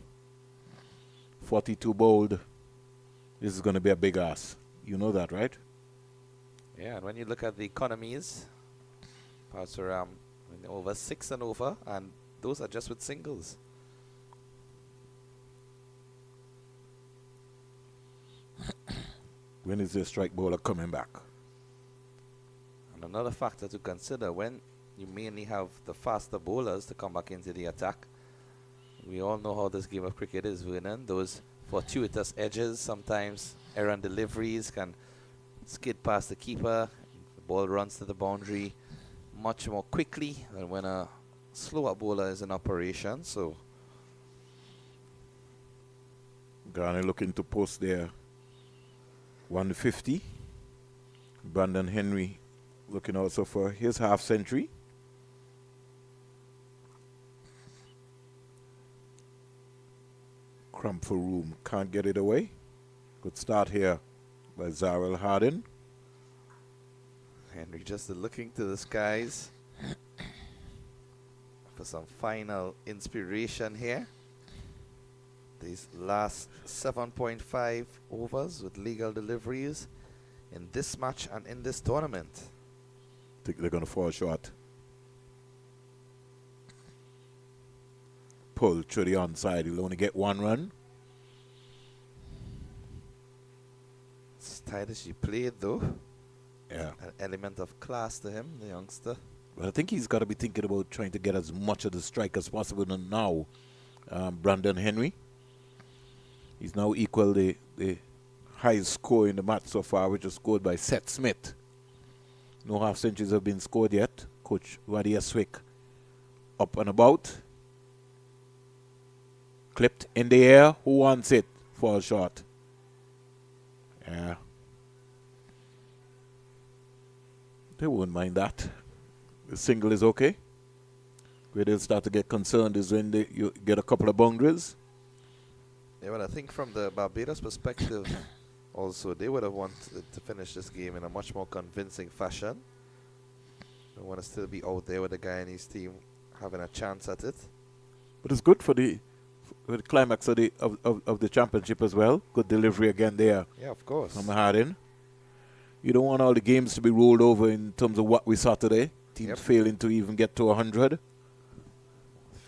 42 bowled. This is going to be a big ass. You know that, right? Yeah, and when you look at the economies, parts around over 6 and over, and those are just with singles. When is the strike bowler coming back? And another factor to consider, when you mainly have the faster bowlers to come back into the attack. We all know how this game of cricket is, Vernon. Those fortuitous edges, sometimes errant deliveries can skid past the keeper. The ball runs to the boundary much more quickly than when a slower bowler is in operation. So Guyana looking to post their 150. Brandon Henry looking also for his half century. Cramp for room, can't get it away. Good start here by Zarel Hardin. Henry just looking to the skies for some final inspiration here. These last 7.5 overs with legal deliveries in this match and in this tournament. Think they're going to fall short. Pull to the onside. He'll only get 1 run. Stylish played though. Yeah. An element of class to him, the youngster. But I think he's got to be thinking about trying to get as much of the strike as possible now. Brandon Henry. He's now equal the highest score in the match so far, which was scored by Seth Smith. No half centuries have been scored yet. Coach Waddy Swick up and about. Clipped in the air. Who wants it? Fall short. Yeah. They won't mind that. The single is okay. Where they'll start to get concerned is when you get a couple of boundaries. Yeah, well, I think from the Barbados perspective, also, they would have wanted to finish this game in a much more convincing fashion. They want to still be out there with the Guyanese team having a chance at it. But it's good for the climax of the championship as well. Good delivery again there Yeah, of course. from Hardin. You don't want all the games to be rolled over in terms of what we saw today. Teams failing to even get to 100.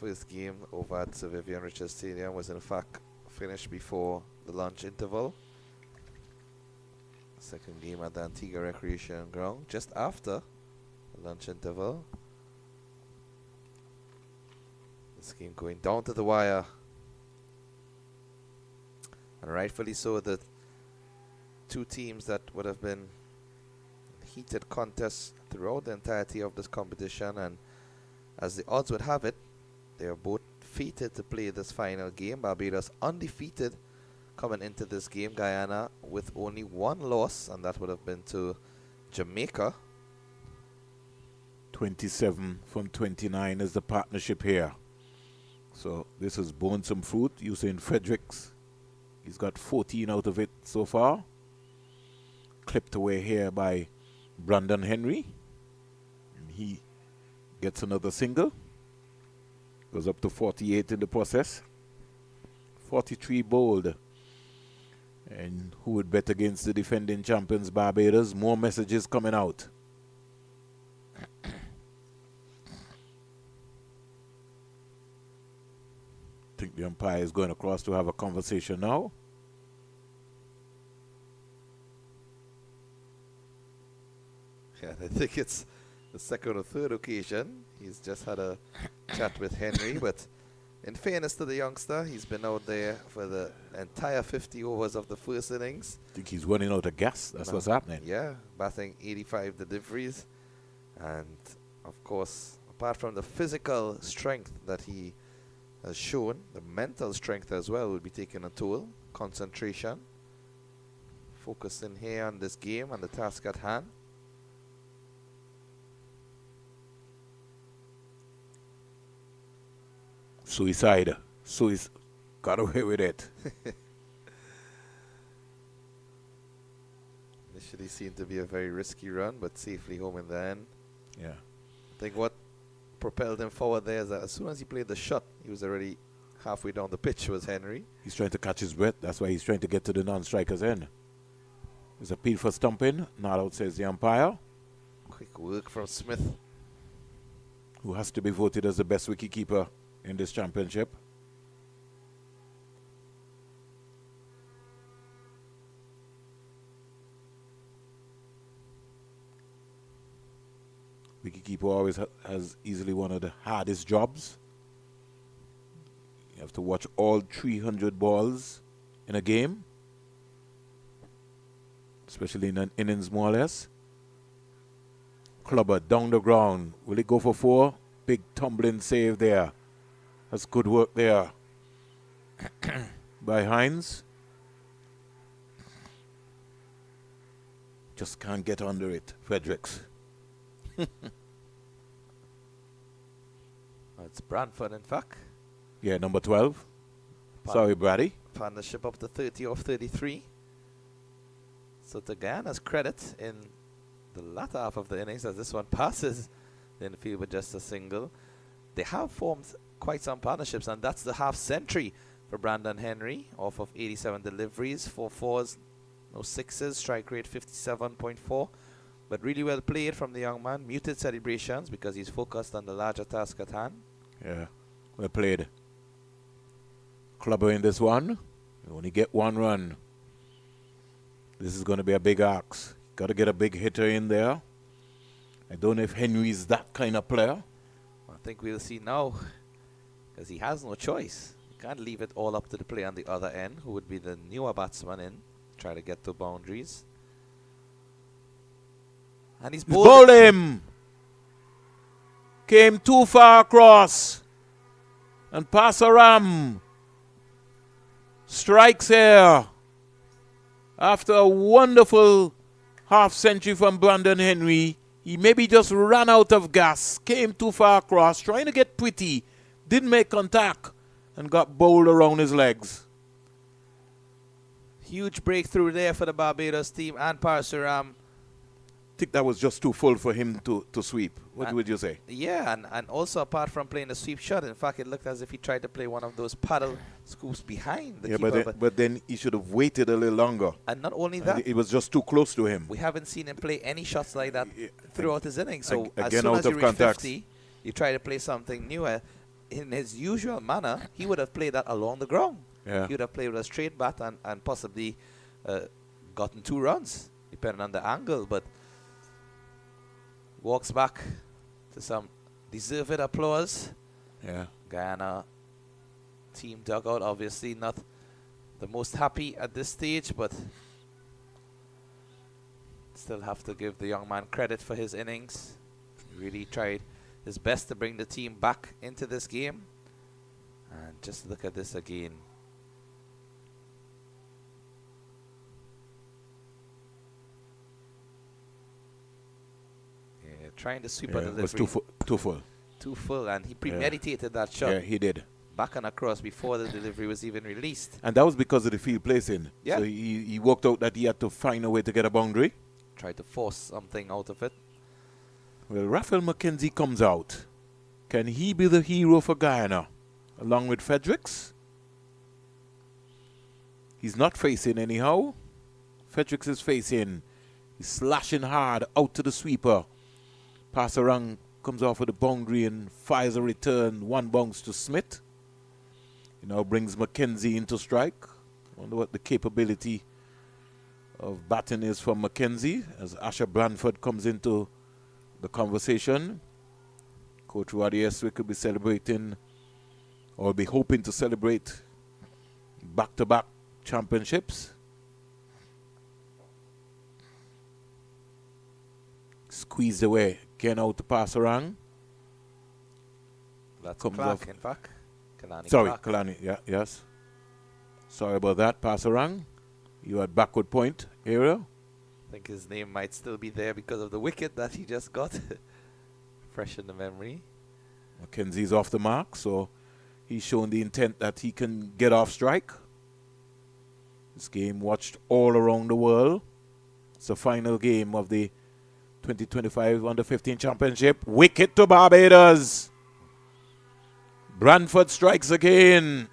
First game over at Sir Vivian Richards Stadium was in fact finished before the lunch interval. Second game at the Antigua Recreation Ground just after the lunch interval. This game going down to the wire. And rightfully so, the two teams that would have been heated contests throughout the entirety of this competition, and as the odds would have it, they are both fated to play this final game. Barbados undefeated coming into this game. Guyana with only 1 loss, and that would have been to Jamaica. 27 from 29 is the partnership here. So this has borne some fruit. Usain Fredericks, he's got 14 out of it so far. Clipped away here by Brandon Henry. And he gets another single. Goes up to 48 in the process. 43 bowled. And who would bet against the defending champions Barbados? More messages coming out. I think the umpire is going across to have a conversation now. Yeah, I think it's the second or third occasion. He's just had a chat with Henry, but in fairness to the youngster, he's been out there for the entire 50 overs of the first innings. I think he's running out of gas. That's what's happening. Yeah, batting 85 deliveries. And, of course, apart from the physical strength that he has shown, the mental strength as well will be taking a toll. Concentration. Focusing here on this game and the task at hand. Suicide. Got away with it. Initially seemed to be a very risky run, but safely home in the end. Yeah. I think what propelled him forward there is that as soon as he played the shot, he was already halfway down the pitch, was Henry. He's trying to catch his breath. That's why he's trying to get to the non-striker's end. There's a appeal for stumping. Not out, says the umpire. Quick work from Smith. Who has to be voted as the best wicketkeeper in this championship. Wicketkeeper always has easily one of the hardest jobs. You have to watch all 300 balls in a game, especially in an innings more or less. Clubber down the ground. Will it go for 4? Big tumbling save there. That's good work there by Hines. Just can't get under it, Fredericks. It's Brantford, in fact. Yeah, number 12. Sorry, Brady. Partnership up to 30 off 33. So to Guyana's credit in the latter half of the innings, as this one passes the infield with just a single, they have formed quite some partnerships, and that's the half century for Brandon Henry off of 87 deliveries, 4 fours, no sixes, strike rate 57.4. But really well played from the young man. Muted celebrations because he's focused on the larger task at hand. Yeah, well played. Clubber in this one. You only get 1 run. This is going to be a big axe. Got to get a big hitter in there. I don't know if Henry's that kind of player. I think we'll see now, because he has no choice. You can't leave it all up to the player on the other end, who would be the newer batsman in, try to get to boundaries. And he's Bowled him. Came too far across. And Passaram strikes here. After a wonderful half century from Brandon Henry, he maybe just ran out of gas, came too far across, trying to get pretty, didn't make contact, and got bowled around his legs. Huge breakthrough there for the Barbados team and Parasuram. I think that was just too full for him to sweep. What would you say? Yeah, and also apart from playing the sweep shot, in fact, it looked as if he tried to play one of those paddle scoops behind the keeper. But then he should have waited a little longer. And not only that, it was just too close to him. we haven't seen him play any shots like that throughout his innings. So as again, soon out as you of reach contacts. 50, you try to play something newer. In his usual manner, he would have played that along the ground. Yeah. He would have played with a straight bat and possibly gotten 2 runs, depending on the angle. But walks back to some deserved applause. Yeah. Guyana team dugout, obviously not the most happy at this stage, but still have to give the young man credit for his innings. He really tried his best to bring the team back into this game. And just look at this again. Trying to sweep a delivery. It was too full. Too full, and he premeditated that shot. Yeah, he did. Back and across before the delivery was even released. And that was because of the field placing. Yeah. So he worked out that he had to find a way to get a boundary. Tried to force something out of it. Well, Raphael McKenzie comes out. Can he be the hero for Guyana, along with Fredericks? He's not facing anyhow. Fredericks is facing. He's slashing hard out to the sweeper. Passerang comes off of the boundary and fires a return. 1 bounce to Smith. He now brings McKenzie into strike. Wonder what the capability of batting is for McKenzie as Asher Branford comes into the conversation. Coach Roddy Eswick could be celebrating or be hoping to celebrate back-to-back championships. Squeezed away. Again out to Passerang. That's Comes Clark, off. in fact. Kalani Sorry, Clark. Kalani. Yeah, yes. Sorry about that, Passerang. You had backward point area. I think his name might still be there because of the wicket that he just got. Fresh in the memory. McKenzie's off the mark, so he's shown the intent that he can get off strike. This game watched all around the world. It's the final game of the 2025 Under-15 Championship. Wicket to Barbados. Branford strikes again.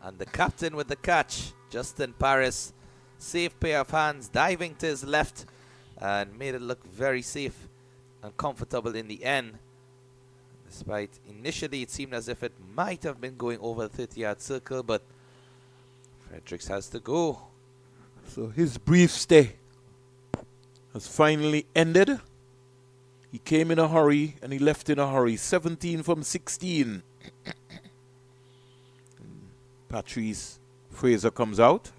And the captain with the catch, Justin Paris. Safe pair of hands, diving to his left and made it look very safe and comfortable in the end. Despite initially it seemed as if it might have been going over the 30-yard circle, but Fredericks has to go. So his brief stay has finally ended. He came in a hurry and he left in a hurry. 17 from 16. Patrice Fraser comes out.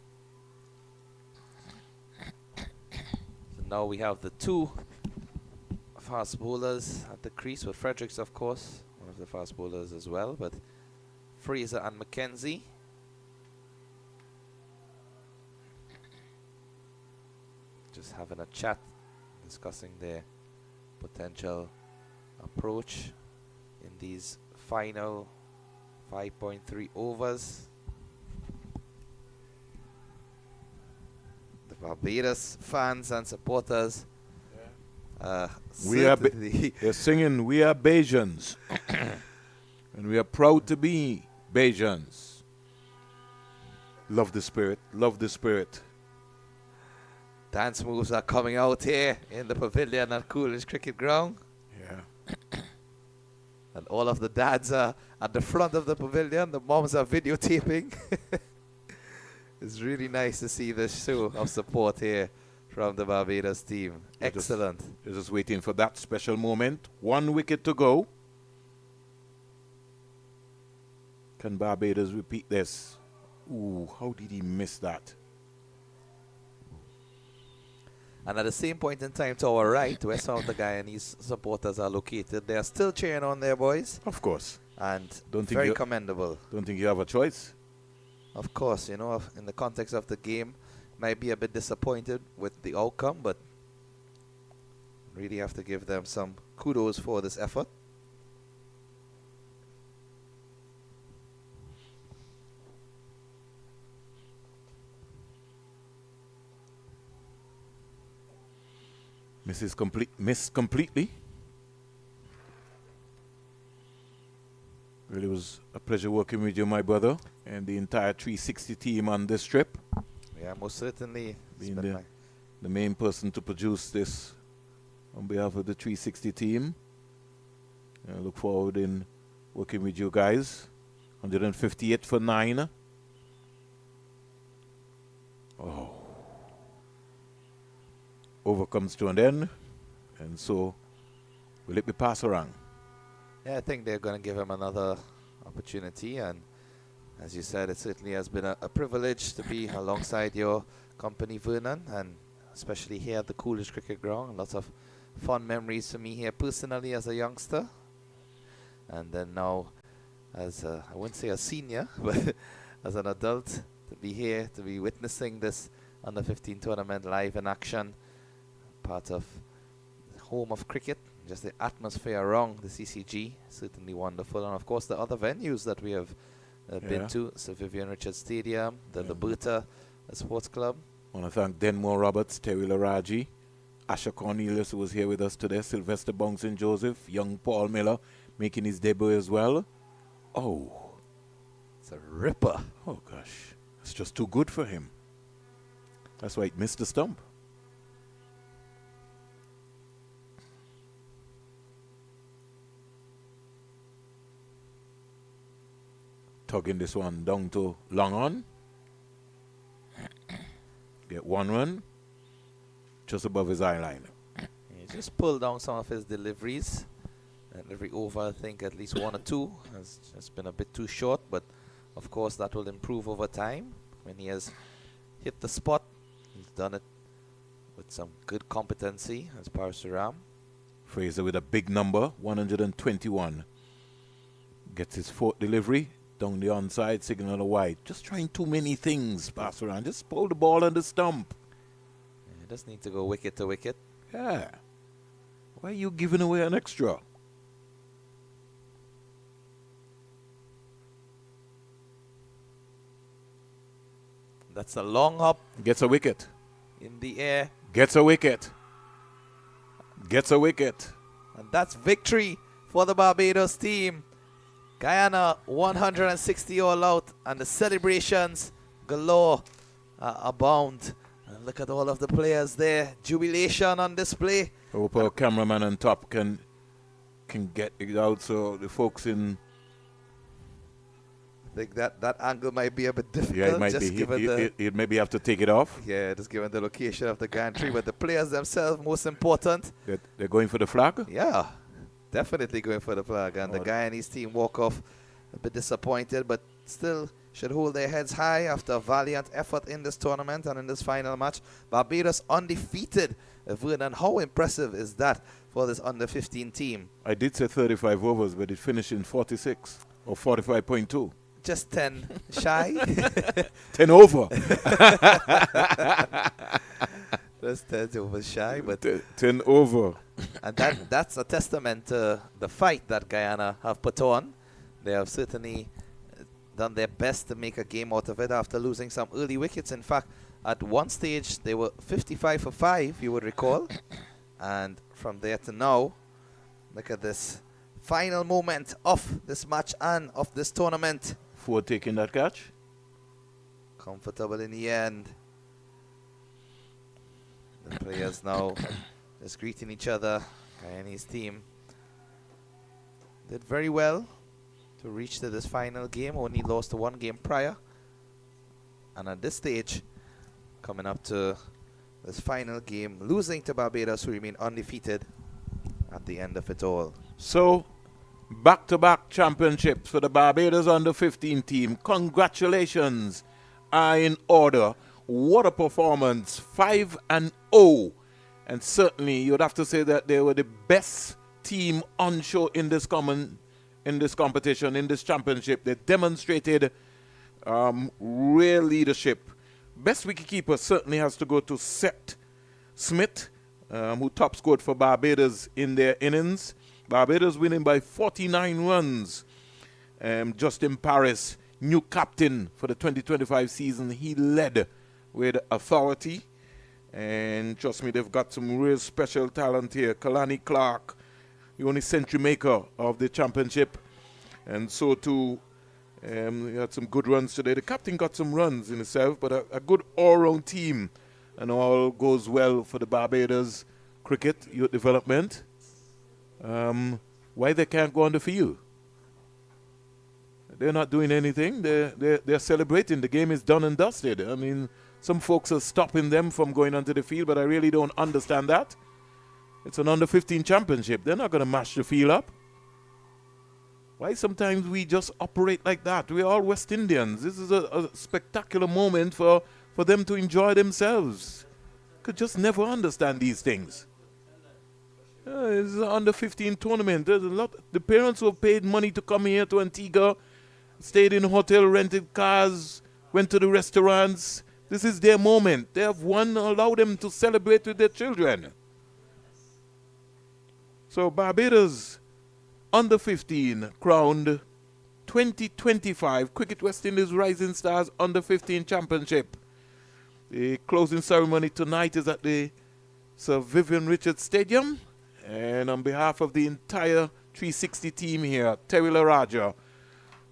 So now we have the two fast bowlers at the crease with Fredericks, of course, one of the fast bowlers as well, but Fraser and McKenzie. Just having a chat, discussing their potential approach in these final 5.3 overs. The Barbados fans and supporters They're singing, "We are Bajans." And we are proud to be Bajans. Love the spirit, love the spirit. Dance moves are coming out here in the pavilion at Coolidge Cricket Ground. Yeah. And all of the dads are at the front of the pavilion. The moms are videotaping. It's really nice to see this show of support here from the Barbados team. Excellent. They're just waiting for that special moment. 1 wicket to go. Can Barbados repeat this? Ooh, how did he miss that? And at the same point in time, to our right, where some of the Guyanese supporters are located, they are still cheering on their boys. Of course. And Don't think very you- commendable. Don't think you have a choice. Of course, in the context of the game, might be a bit disappointed with the outcome, but really have to give them some kudos for this effort. Missed completely. Really was a pleasure working with you, my brother, and the entire 360 team on this trip. Yeah, most certainly. It's Being been the main person to produce this on behalf of the 360 team. I look forward in working with you guys. 158 for 9. Oh. Over comes to an end. And so, will it be passed around? Yeah, I think they're going to give him another opportunity. And as you said, it certainly has been a privilege to be alongside your company, Vernon, and especially here at the Coolidge Cricket Ground. Lots of fond memories for me here personally as a youngster. And then now, as I wouldn't say a senior, but as an adult, to be here, to be witnessing this Under 15 tournament live in action, part of the home of cricket, just the atmosphere around the CCG, certainly wonderful. And of course the other venues that we have been to, Sir Vivian Richards Stadium, the Liberta Sports Club. I want to thank Denmore Roberts, Terry Laraji, Asher Cornelius, who was here with us today, Sylvester Bongson Joseph, young Paul Miller, making his debut as well. Oh. It's a ripper. Oh, gosh. It's just too good for him. That's why it missed the stump. Tugging this one down to long on. Get 1 run. Just above his eye line. He just pulled down some of his deliveries. And every over, I think at least 1 or 2 has just been a bit too short. But of course, that will improve over time. When he has hit the spot, he's done it with some good competency as Parasuram. Fraser with a big number, 121. Gets his 4th delivery. Down the onside, signal a wide. Just trying too many things, pass around. Just pull the ball on the stump. Yeah, he does need to go wicket to wicket. Yeah. Why are you giving away an extra? That's a long hop Gets a wicket. in the air. Gets a wicket. Gets a wicket. And that's victory for the Barbados team. Guyana 160 all out, and the celebrations galore abound. And look at all of the players there. Jubilation on display. Hope our cameraman on top can get it out so the folks in think that angle might be a bit difficult. Yeah, it might just be. given He'd maybe have to take it off. yeah, just given the location of the gantry. But the players themselves, most important. They're going for the flag? Yeah, definitely going for the flag. And the Guyanese team walk off a bit disappointed, but still should hold their heads high after a valiant effort in this tournament and in this final match. Barbados undefeated. Vernon, how impressive is that for this under-15 team? I did say 35 overs, but it finished in 46 or 45.2. Just 10 shy. 10 over. Just 10 over shy, but 10 over. and that's a testament to the fight that Guyana have put on. They have certainly done their best to make a game out of it after losing some early wickets. In fact, at one stage they were 55 for 5, you would recall. And from there to now, look at this final moment of this match and of this tournament. Ford taking that catch. Comfortable in the end. The players now just greeting each other. Guyanese team did very well to reach to this final game. Only lost to one game prior. And at this stage, coming up to this final game, losing to Barbados, who remain undefeated at the end of it all. So, back-to-back championships for the Barbados under-15 team. Congratulations are in order. What a performance. 5-0. And certainly, you'd have to say that they were the best team on show in this competition, in this championship. They demonstrated real leadership. Best wicketkeeper certainly has to go to Seth Smith, who top scored for Barbados in their innings. Barbados winning by 49 runs. Justin Paris, new captain for the 2025 season, he led with authority. And trust me, they've got some real special talent here. Kalani Clark, the only century maker of the championship. And so too, he had some good runs today. The captain got some runs in himself, but a good all-round team. And all goes well for the Barbados cricket youth development. Why they can't go on the field? They're not doing anything. They're celebrating. The game is done and dusted. I mean, some folks are stopping them from going onto the field, but I really don't understand that. It's an under-15 championship. They're not going to mash the field up. Why sometimes we just operate like that? We're all West Indians. This is a spectacular moment for them to enjoy themselves. Could just never understand these things. It's an under-15 tournament. There's a lot. The parents who have paid money to come here to Antigua, stayed in a hotel, rented cars, went to the restaurants. This is their moment. They have won. Allow them to celebrate with their children. So Barbados under-15 crowned 2025 Cricket West Indies Rising Stars under-15 Championship. The closing ceremony tonight is at the Sir Vivian Richards Stadium. And on behalf of the entire 360 team here, Terry LaRaja,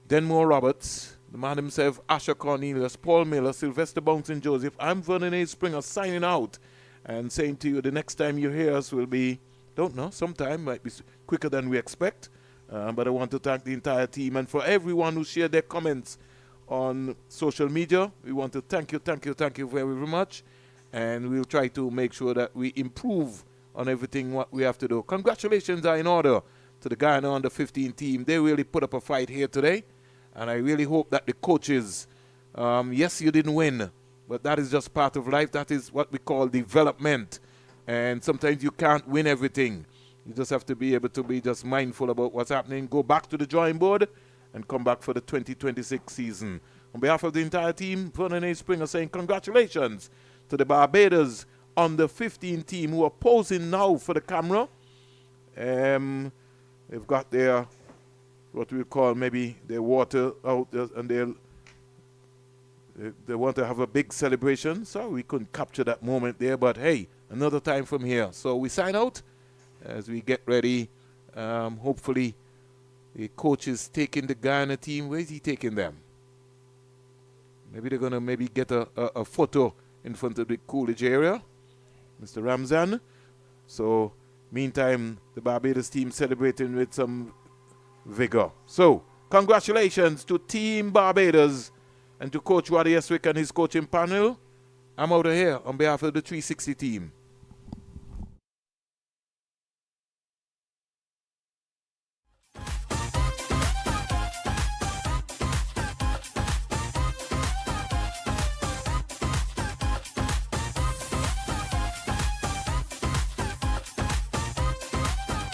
Denmore Roberts, the man himself, Asher Cornelius, Paul Miller, Sylvester Bouncing Joseph, I'm Vernon A. Springer signing out and saying to you the next time you hear us will be, don't know, sometime, might be quicker than we expect. But I want to thank the entire team and for everyone who shared their comments on social media. We want to thank you very, very much. And we'll try to make sure that we improve on everything what we have to do. Congratulations are in order to the Guyana under-15 team. They really put up a fight here today. And I really hope that the coaches, yes, you didn't win, but that is just part of life. That is what we call development. And sometimes you can't win everything. You just have to be able to be just mindful about what's happening. Go back to the drawing board and come back for the 2026 season. On behalf of the entire team, Vernon A. Springer saying congratulations to the Barbados under-15 team who are posing now for the camera. They've got their, what we call maybe their water out there, and they want to have a big celebration. So we couldn't capture that moment there, but hey, another time from here. So we sign out as we get ready. Hopefully the coach is taking the Guyana team. Where is he taking them? Maybe they're going to get a photo in front of the Coolidge area. Mr. Ramzan. So, meantime, the Barbados team celebrating with some vigor. So, Congratulations to Team Barbados and to Coach Roddy Eswick and his coaching panel. I'm out of here on behalf of the 360 team.